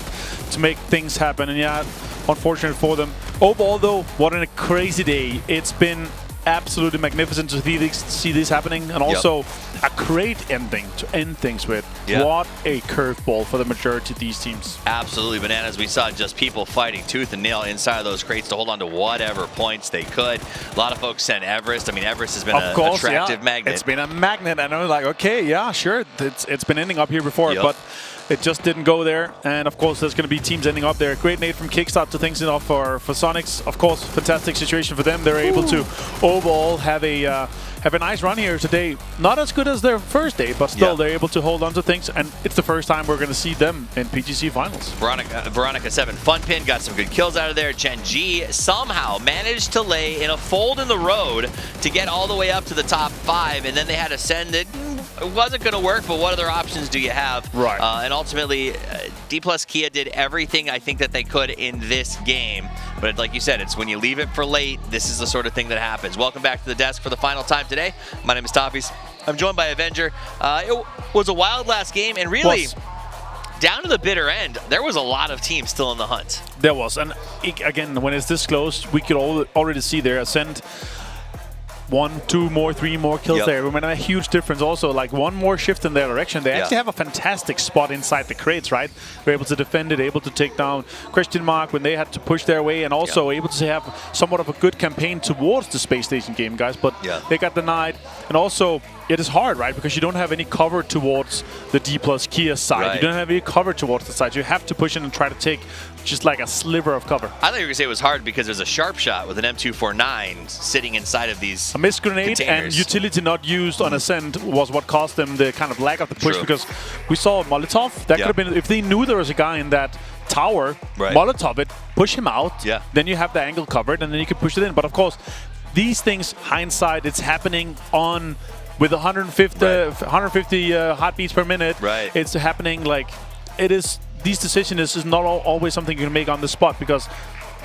to make things happen, and yeah, unfortunate for them. Overall, though, what a crazy day. It's been absolutely magnificent to see this happening, and also a great ending to end things with. What a curveball for the majority of these teams. Absolutely bananas. We saw just people fighting tooth and nail inside of those crates to hold on to whatever points they could. A lot of folks sent Everest. I mean, Everest has been an attractive magnet. It's been a magnet, and I was like, okay, yeah, sure. It's been ending up here before, but it just didn't go there. And of course, there's going to be teams ending up there. Great nade from Kickstart to things enough for Sonics. Of course, fantastic situation for them. They're able to overall have a nice run here today. Not as good as their first day, but still they're able to hold on to things. And it's the first time we're going to see them in PGC finals. Veronica 7 Funpin got some good kills out of there. Gen G somehow managed to lay in a fold in the road to get all the way up to the top 5, and then they had to send it. It wasn't going to work, but what other options do you have? Right. And ultimately, D plus Kia did everything I think that they could in this game. But like you said, it's when you leave it for late, this is the sort of thing that happens. Welcome back to the desk for the final time today. My name is Toffees. I'm joined by Avenger. It was a wild last game, and really, down to the bitter end, there was a lot of teams still in the hunt. There was, and again, when it's this close, we could already see their ascent. 1, 2 more, 3 more kills there. Remember, a huge difference also, like one more shift in their direction. They actually have a fantastic spot inside the crates, right? They're able to defend it, able to take down question mark when they had to push their way, and also able to have somewhat of a good campaign towards the space station game, guys. But they got denied. And also, it is hard, right? Because you don't have any cover towards the D plus Kia side. You don't have any cover towards the side. You have to push in and try to take just like a sliver of cover. I thought you were going to say it was hard because there's a sharp shot with an M249 sitting inside of these A missed grenade containers. and utility not used on ascent was what caused them the kind of lack of the push, because we saw Molotov. That could have been, if they knew there was a guy in that tower, Molotov it, push him out, then you have the angle covered, and then you can push it in. But of course, these things, hindsight, it's happening on with 150 heartbeats per minute. It's happening like it is. These decisions is not always something you can make on the spot, because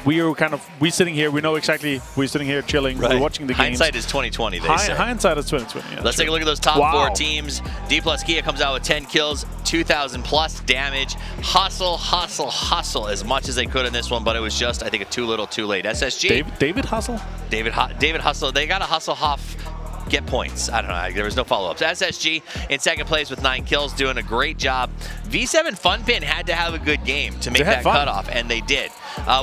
we sitting here, we know exactly, we're sitting here chilling, we're watching the games. Hindsight is 2020, they say. Hindsight is 2020, Let's take a look at those top 4 teams. D plus Kia comes out with 10 kills, 2,000 plus damage. Hustle as much as they could in this one, but it was just, I think, too little too late. SSG. David Hustle? David Hustle. They got to hustle Hoff. Get points. I don't know. There was no follow-ups. SSG in second place with 9 kills, doing a great job. V7 Funpin had to have a good game to make that cutoff, and they did.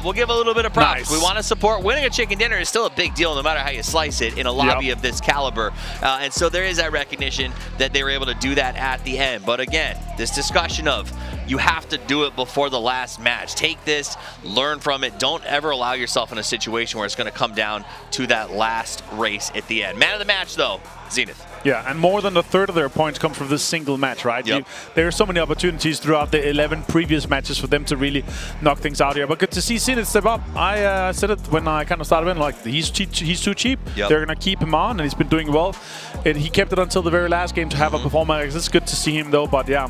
We'll give a little bit of props. We want to support. Winning a chicken dinner is still a big deal, no matter how you slice it, in a lobby of this caliber. And so there is that recognition that they were able to do that at the end. But again, this discussion of you have to do it before the last match. Take this, learn from it. Don't ever allow yourself in a situation where it's going to come down to that last race at the end. Man of the match, though, Zenith. Yeah, and more than a third of their points come from this single match, right? Yep. There are so many opportunities throughout the 11 previous matches for them to really knock things out here. But good to see Zenit step up. I said it when I kind of started in, like, he's too cheap. Yep. They're going to keep him on, and he's been doing well. And he kept it until the very last game to have a performance. It's good to see him, though, but yeah.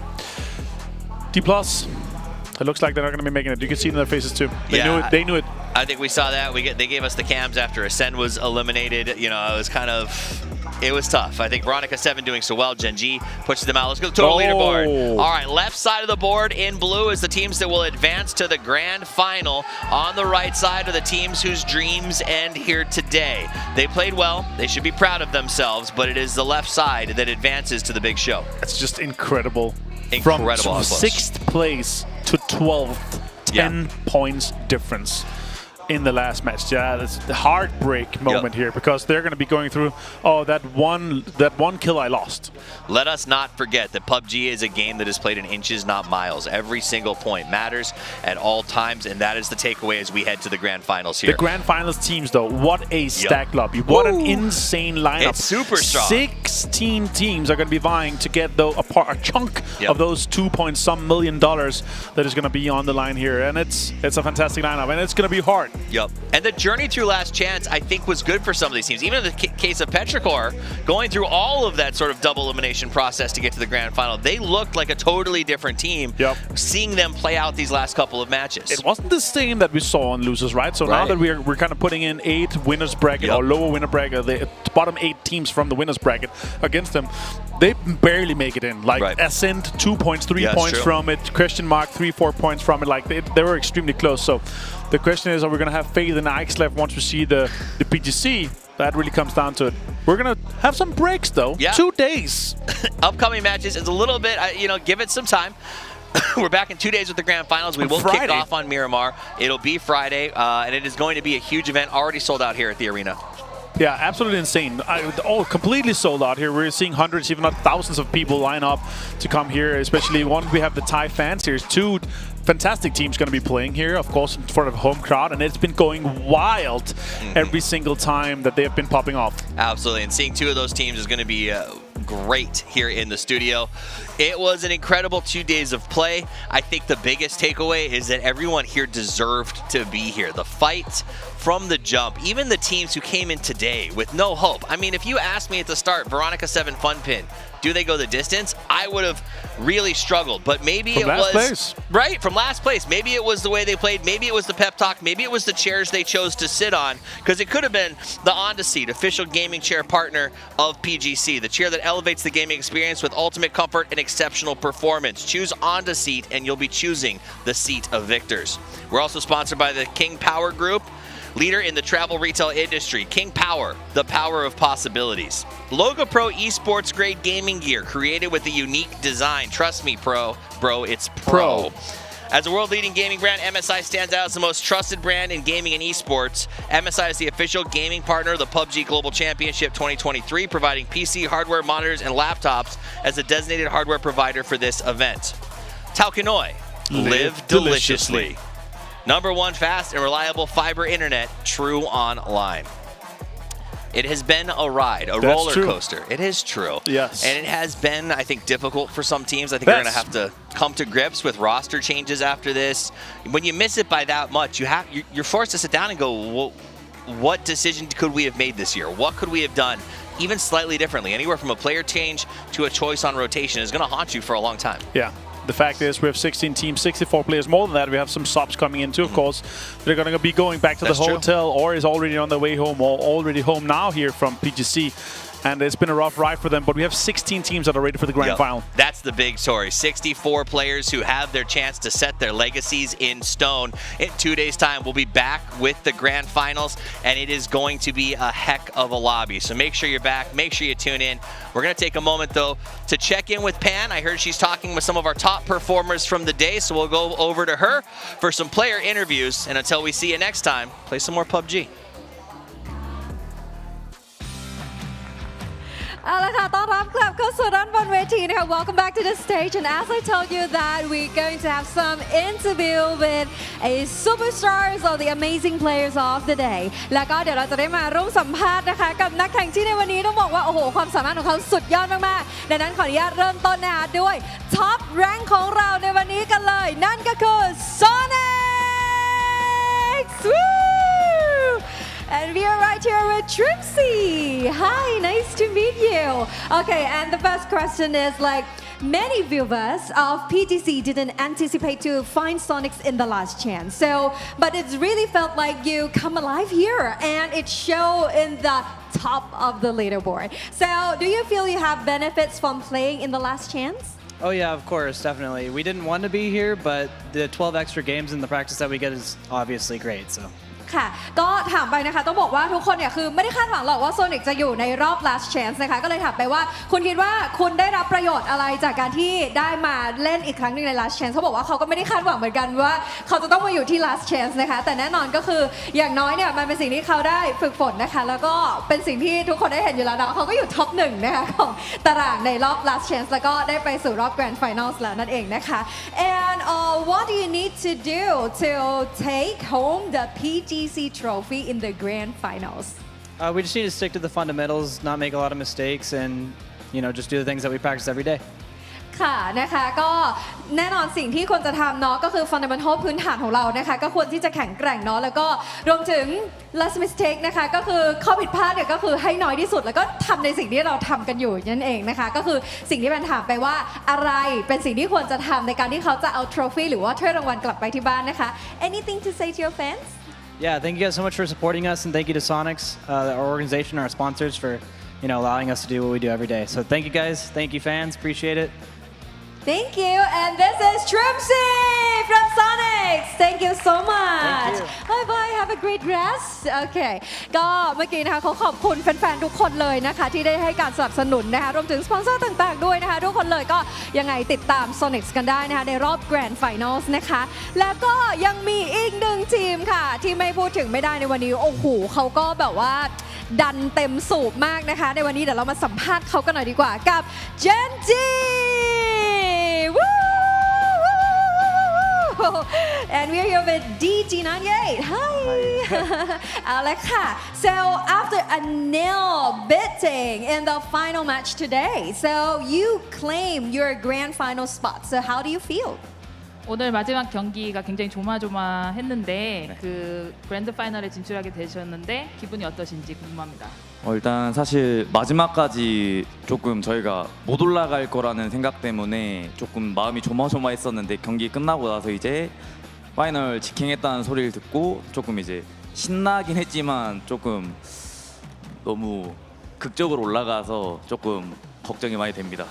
D+. It looks like they're not going to be making it. You can see it in their faces, too. They knew it. I think we saw that. They gave us the cams after Ascend was eliminated. You know, it was kind of... It was tough. I think Veronica 7 doing so well. Gen G pushes them out. Let's go to the total leaderboard. All right, left side of the board in blue is the teams that will advance to the grand final. On the right side are the teams whose dreams end here today. They played well. They should be proud of themselves, but it is the left side that advances to the big show. It's just incredible. Incredible. From 6th place to 12th, 10 points difference in the last match. Yeah, that's the heartbreak moment here, because they're going to be going through, oh, that one kill I lost. Let us not forget that PUBG is a game that is played in inches, not miles. Every single point matters at all times, and that is the takeaway as we head to the grand finals here. The grand finals teams, though, what a stack lobby. What an insane lineup. It's super strong. 16 teams are going to be vying to get a chunk of those $2.some million that is going to be on the line here, and it's a fantastic lineup, and it's going to be hard. Yep. And the journey through Last Chance, I think, was good for some of these teams. Even in the case of Petrichor, going through all of that sort of double elimination process to get to the grand final, they looked like a totally different team. Seeing them play out these last couple of matches. It wasn't the same that we saw on losers, right? So now that we're kind of putting in 8 winners bracket or lower winner bracket, the bottom 8 teams from the winners bracket against them, they barely make it in. Like Ascent, 2 points, 3 points from it. Question Mark, 3-4 points from it. Like they were extremely close. So the question is, are we going to have faith in Ixlef once we see the PGC? That really comes down to it. We're going to have some breaks, though. 2 days. Upcoming matches is a little bit, give it some time. We're back in 2 days with the grand finals. We will kick off on Miramar. It'll be Friday, and it is going to be a huge event, already sold out here at the arena. Yeah, absolutely insane. Completely sold out here. We're seeing hundreds, if not thousands of people line up to come here, especially one, we have the Thai fans here. 2 fantastic teams going to be playing here, of course, in front of a home crowd, and it's been going wild every single time that they have been popping off. Absolutely, and seeing 2 of those teams is going to be great here in the studio. It was an incredible 2 days of play. I think the biggest takeaway is that everyone here deserved to be here. The fight from the jump, even the teams who came in today with no hope. I mean, if you asked me at the start, Veronica 7 Fun Pin, do they go the distance? I would have really struggled, but maybe it was right from last place. Maybe it was the way they played. Maybe it was the pep talk. Maybe it was the chairs they chose to sit on, because it could have been the Onda Seat, official gaming chair partner of PGC, the chair that elevates the gaming experience with ultimate comfort and exceptional performance. Choose Onda Seat, and you'll be choosing the seat of victors. We're also sponsored by the King Power Group, leader in the travel retail industry. King Power, the power of possibilities. Logo Pro Esports grade gaming gear, created with a unique design. Trust me, bro, it's pro. As a world-leading gaming brand, MSI stands out as the most trusted brand in gaming and esports. MSI is the official gaming partner of the PUBG Global Championship 2023, providing PC, hardware, monitors, and laptops as a designated hardware provider for this event. Taukanoi, live deliciously. #1 fast and reliable fiber internet, true online. It has been a ride, a roller coaster. It is true. Yes. And it has been, I think, difficult for some teams. I think they're going to have to come to grips with roster changes after this. When you miss it by that much, you're forced to sit down and go, well, what decision could we have made this year? What could we have done even slightly differently? Anywhere from a player change to a choice on rotation is going to haunt you for a long time. Yeah. The fact is, we have 16 teams, 64 players. More than that, we have some subs coming in too, of course. They're going to be going back to the hotel or is already on their way home or already home now here from PGC. And it's been a rough ride for them, but we have 16 teams that are ready for the grand final. That's the big story. 64 players who have their chance to set their legacies in stone. In 2 days' time, we'll be back with the grand finals, and it is going to be a heck of a lobby. So make sure you're back. Make sure you tune in. We're going to take a moment, though, to check in with Pan. I heard she's talking with some of our top performers from the day, so we'll go over to her for some player interviews. And until we see you next time, play some more PUBG. เอาละค่ะต้อนรับกลับเข้าสู่ด้านบนเวทีนะคะ Welcome back to the stage and as I told you that we're going to have some interview with a superstars of the amazing players of the day แล้วก็เดี๋ยวเราจะได้มาร่วมสัมภาษณ์นะคะกับนักแข่งที่ในวันนี้ต้องบอกว่าโอ้โหความสามารถของเขาสุดยอดมากๆดังนั้นขออนุญาตเริ่มต้นนะคะด้วยท็อปแรงของเราในวันนี้กันเลยนั่นก็คือ Sonic And we are right here with Tripsy. Hi, nice to meet you. Okay, and the first question is like, many viewers of PGC didn't anticipate to find Sonics in the last chance. So, but it's really felt like you come alive here and it showed in the top of the leaderboard. So, do you feel you have benefits from playing in the last chance? Oh yeah, of course, definitely. We didn't want to be here, but the 12 extra games and the practice that we get is obviously great. So. ค่ะก็ถามไปนะคะต้องบอกว่าทุกคนเนี่ยคือไม่ได้คาดหวังหรอกว่าโซนิกจะอยู่ในรอบ last chance นะคะก็เลยถามไปว่าคุณคิดว่าคุณได้รับประโยชน์อะไรจากการที่ได้มาเล่นอีกครั้งหนึ่งใน last chance เขาบอกว่าเขาก็ไม่ได้คาดหวังเหมือนกันว่าเขาจะต้องมาอยู่ที่ last chance นะคะแต่แน่นอนก็คืออย่างน้อยเนี่ยมันเป็นสิ่งที่เขาได้ฝึกฝนนะคะแล้วก็เป็นสิ่งที่ทุกคนได้เห็นอยู่แล้วนะเขาก็อยู่ท็อป1นะคะของตารางในรอบ last chance แล้วก็ได้ไปสู่รอบ grand finals แล้วนั่นเองนะคะ and what do you need to do to take home the PGC trophy in the grand finals? We just need to stick to the fundamentals, not make a lot of mistakes, and just do the things that we practice every day. ค่ะนะคะก็แน่นอนสิ่งที่ควรจะทำเนาะก็คือ fundamental พื้นฐานของเรานะคะก็ควรที่จะแข็งแกร่งเนาะแล้วก็รวมถึง less mistake นะคะก็คือข้อผิดพลาดเนี่ยก็คือให้น้อยที่สุดแล้วก็ทำในสิ่งที่เราทำกันอยู่นั่นเองนะคะก็คือสิ่งที่เป็นถามไปว่าอะไรเป็นสิ่งที่ควรจะทำในการที่เขาจะเอา trophy หรือว่าถ้วยรางวัลกลับไปที่บ้านนะคะ anything to say to your fans? Yeah, thank you guys so much for supporting us, and thank you to Sonics, our organization, our sponsors, for allowing us to do what we do every day. So thank you guys, thank you fans, appreciate it. Thank you, and this is Tripsy from Sonics. Thank you so much. Bye bye. Have a great rest. Okay. ก็เมื่อกี้นะคะเขาขอบคุณแฟนๆทุกคนเลยนะคะที่ได้ให้การสนับสนุนนะคะรวมถึงสปอนเซอร์ต่างๆด้วยนะคะทุกคนเลยก็ยังไงติดตาม Sonics กันได้นะคะในรอบ Grand Finals นะคะแล้วก็ยังมีอีกหนึ่งทีมค่ะที่ไม่พูดถึงไม่ได้ในวันนี้โอ้โหเขาก็แบบว่าดันเต็มสูบมากนะคะในวันนี้เดี๋ยวเรามาสัมภาษณ์เขากันหน่อยดีกว่ากับ Genji And we're here with DG98. Hi. เอาละค่ะ So after a nail biting in the final match today, so you claim your grand final spot. So how do you feel? 오늘 마지막 경기가 굉장히 조마조마했는데 그 그랜드 파이널에 진출하게 되셨는데 기분이 어떠신지 궁금합니다. 일단 사실 마지막까지 조금 저희가 못 올라갈 거라는 생각 때문에 조금 마음이 조마조마했었는데 경기 끝나고 나서 이제 파이널 직행했다는 소리를 듣고 조금 이제 신나긴 했지만 조금 너무 극적으로 올라가서 조금 걱정이 많이 됩니다.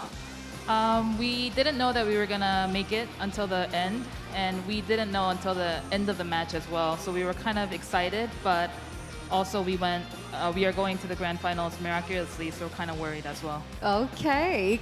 We didn't know that we were gonna make it until the end, and we didn't know until the end of the match as well. So we were kind of excited, but also we are going to the grand finals miraculously, so we're kind of worried as well. โอเค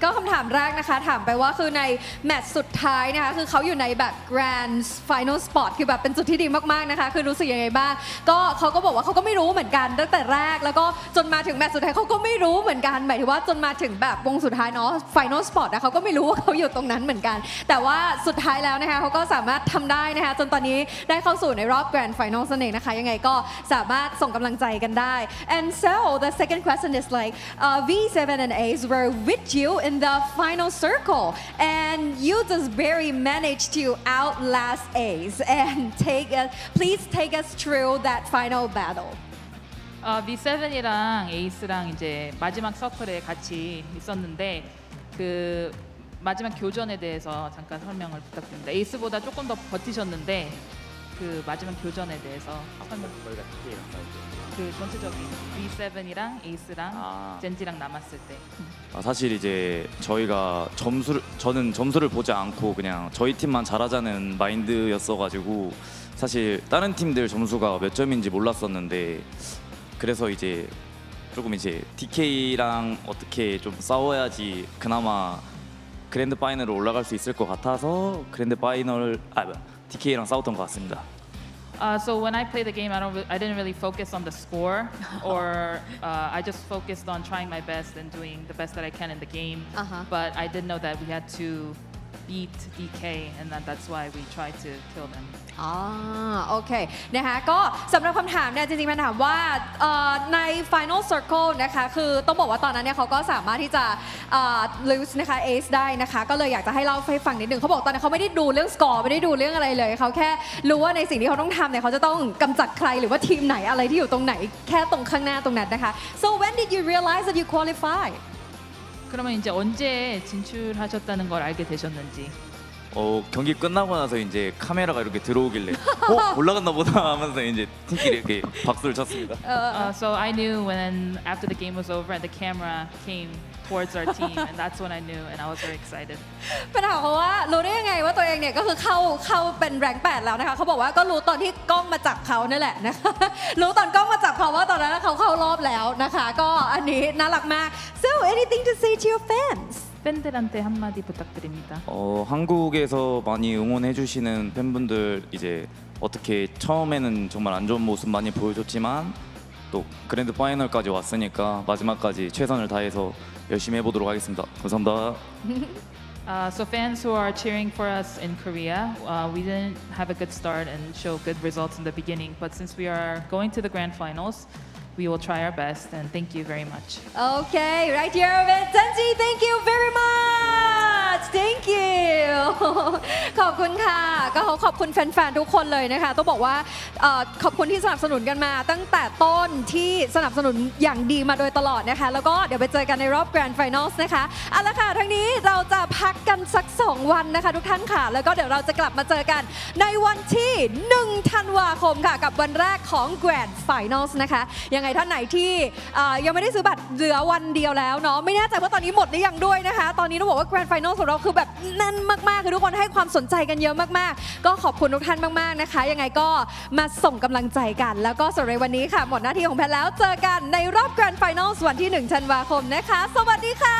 ก็คำถามแรกนะคะถามไปว่าคือในแมตช์สุดท้ายนะคะคือเขาอยู่ในแบบ grand final spot คือแบบเป็นจุดที่ดีมากๆนะคะคือรู้สึกยังไงบ้างก็เขาก็บอกว่าเขาก็ไม่รู้เหมือนกันตั้งแต่แรกแล้วก็จนมาถึงแมตช์สุดท้ายเขาก็ไม่รู้เหมือนกันหมายถึงว่าจนมาถึงแบบวงสุดท้ายเนาะ final spot นะเขาก็ไม่รู้ว่าเขาอยู่ตรงนั้นเหมือนกันแต่ว่าสุดท้ายแล้วนะคะเขาก็สามารถทำได้นะคะจนตอนนี้ได้เข้าสู่ในรอบ grand final นั่นเองนะคะยังไงก็สามารถส่งกำลังใจกันได้ and so the second question is like V7 and Ace were with you in the final circle and you just barely managed to outlast Ace and please take us through that final battle. V7이랑 에이스랑 이제 마지막 서클에 같이 있었는데 그 마지막 교전에 대해서 잠깐 설명을 부탁드립니다. 에이스보다 조금 더 버티셨는데 그 마지막 교전에 대해서 설명. 그 전체적인 V7이랑 에이스랑 젠지랑 남았을 때. 사실 이제 저는 점수를 보지 않고 그냥 저희 팀만 잘하자는 마인드였어가지고 사실 다른 팀들 점수가 몇 점인지 몰랐었는데 그래서 이제 조금 이제 DK랑 어떻게 좀 싸워야지 그나마 그랜드 파이널을 올라갈 수 있을 것 같아서 DK랑 싸웠던 것 같습니다. So when I play the game, I didn't really focus on the score, or I just focused on trying my best and doing the best that I can in the game. But I did know that we had to beat DK, and that's why we tried to kill them. โอเคนะคะก็สำหรับคำถามเนี่ยจริงๆมันถามว่าใน Final Circle นะคะคือต้องบอกว่าตอนนั้นเนี่ยเขาก็สามารถที่จะ lose นะคะ ace ได้นะคะก็เลยอยากจะให้เล่าให้ฟังนิดนึงเขาบอกตอนนั้นเขาไม่ได้ดูเรื่อง score ไม่ได้ดูเรื่องอะไรเลยเขาแค่รู้ว่าในสิ่งที่เขาต้องทำเนี่ยเขาจะต้องกำจัดใครหรือว่าทีมไหนอะไรที่อยู่ตรงไหนแค่ตรงข้างหน้าตรงนั้นนะคะ so when did you realize that you qualified? 그러면 이제 언제 진출하셨다는 걸 알게 되셨는지? 경기 끝나고 나서 이제 카메라가 이렇게 들어오길래 올라갔나 보다 하면서 이제 팀끼리 이렇게 박수를 쳤습니다. So I knew when after the game was over and the camera came towards our team, and that's when I knew, and I was very excited. ปัญหาเขาว่ารู้ได้ยังไงว่าตัวเองเนี่ยก็คือเข้าเป็นแรงค์ 8แล้วนะคะเขาบอกว่าก็รู้ตอนที่กล้องมาจับเขานั่นแหละนะคะรู้ตอนกล้องมาจับเขาว่าตอนนั้นเขาเข้ารอบแล้วนะคะก็อันนี้น่ารักมาก So anything to say to your fans? 팬들한테 한마디 부탁드립니다. 한국에서 많이 응원해 주시는 팬분들 이제 어떻게 처음에는 정말 안 좋은 모습 많이 보여줬지만 또 그랜드 파이널까지 왔으니까 마지막까지 최선을 다해서 열심히 해보도록 하겠습니다. 감사합니다. So fans who are cheering for us in Korea, we didn't have a good start and show good results in the beginning, but since we are going to the grand finals, we will try our best, and thank you very much. Okay, right here with Tenji, thank you very much. Thank you. ขอบคุณค่ะก็ขอบคุณแฟนๆทุกคนเลยนะคะต้องบอกว่าขอบคุณที่สนับสนุนกันมาตั้งแต่ต้นที่สนับสนุนอย่างดีมาโดยตลอดนะคะแล้วก็เดี๋ยวไปเจอกันในรอบ Grand Finals นะคะเอาละค่ะทั้งนี้เราจะพักกันสัก2วันนะคะทุกท่านค่ะแล้วก็เดี๋ยวเราจะกลับมาเจอกันในวันที่1 ธันวาคมค่ะกับวันแรกของ Grand Finals นะคะยังไงท่านไหนที่ยังไม่ได้ซื้อบัตรเหลือวันเดียวแล้วเนาะไม่แน่ใจว่าตอนนี้หมดหรือยังด้วยนะคะตอนนี้ต้องบอกว่า Grand Finals ของเราคือแบบแน่นมากๆคือทุกคนให้ความสนใจกันเยอะมากๆก็ขอบคุณทุกท่านมากๆนะคะยังไงก็มาส่งกำลังใจกันแล้วก็สำหรับวันนี้ค่ะหมดหน้าที่ของแพทแล้วเจอกันในรอบ Grand Finals วันที่1 ธันวาคมนะคะสวัสดีค่ะ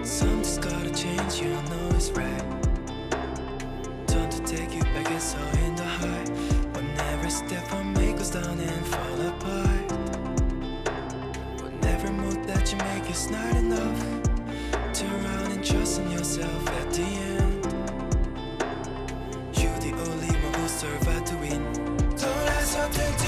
Something's gotta change, you know it's right. Time to take you back, it's all in the high. When every step I make goes down and fall apart. When every move that you make is not enough. Turn around and trust in yourself at the end. You the only one who survived to win. Don't let something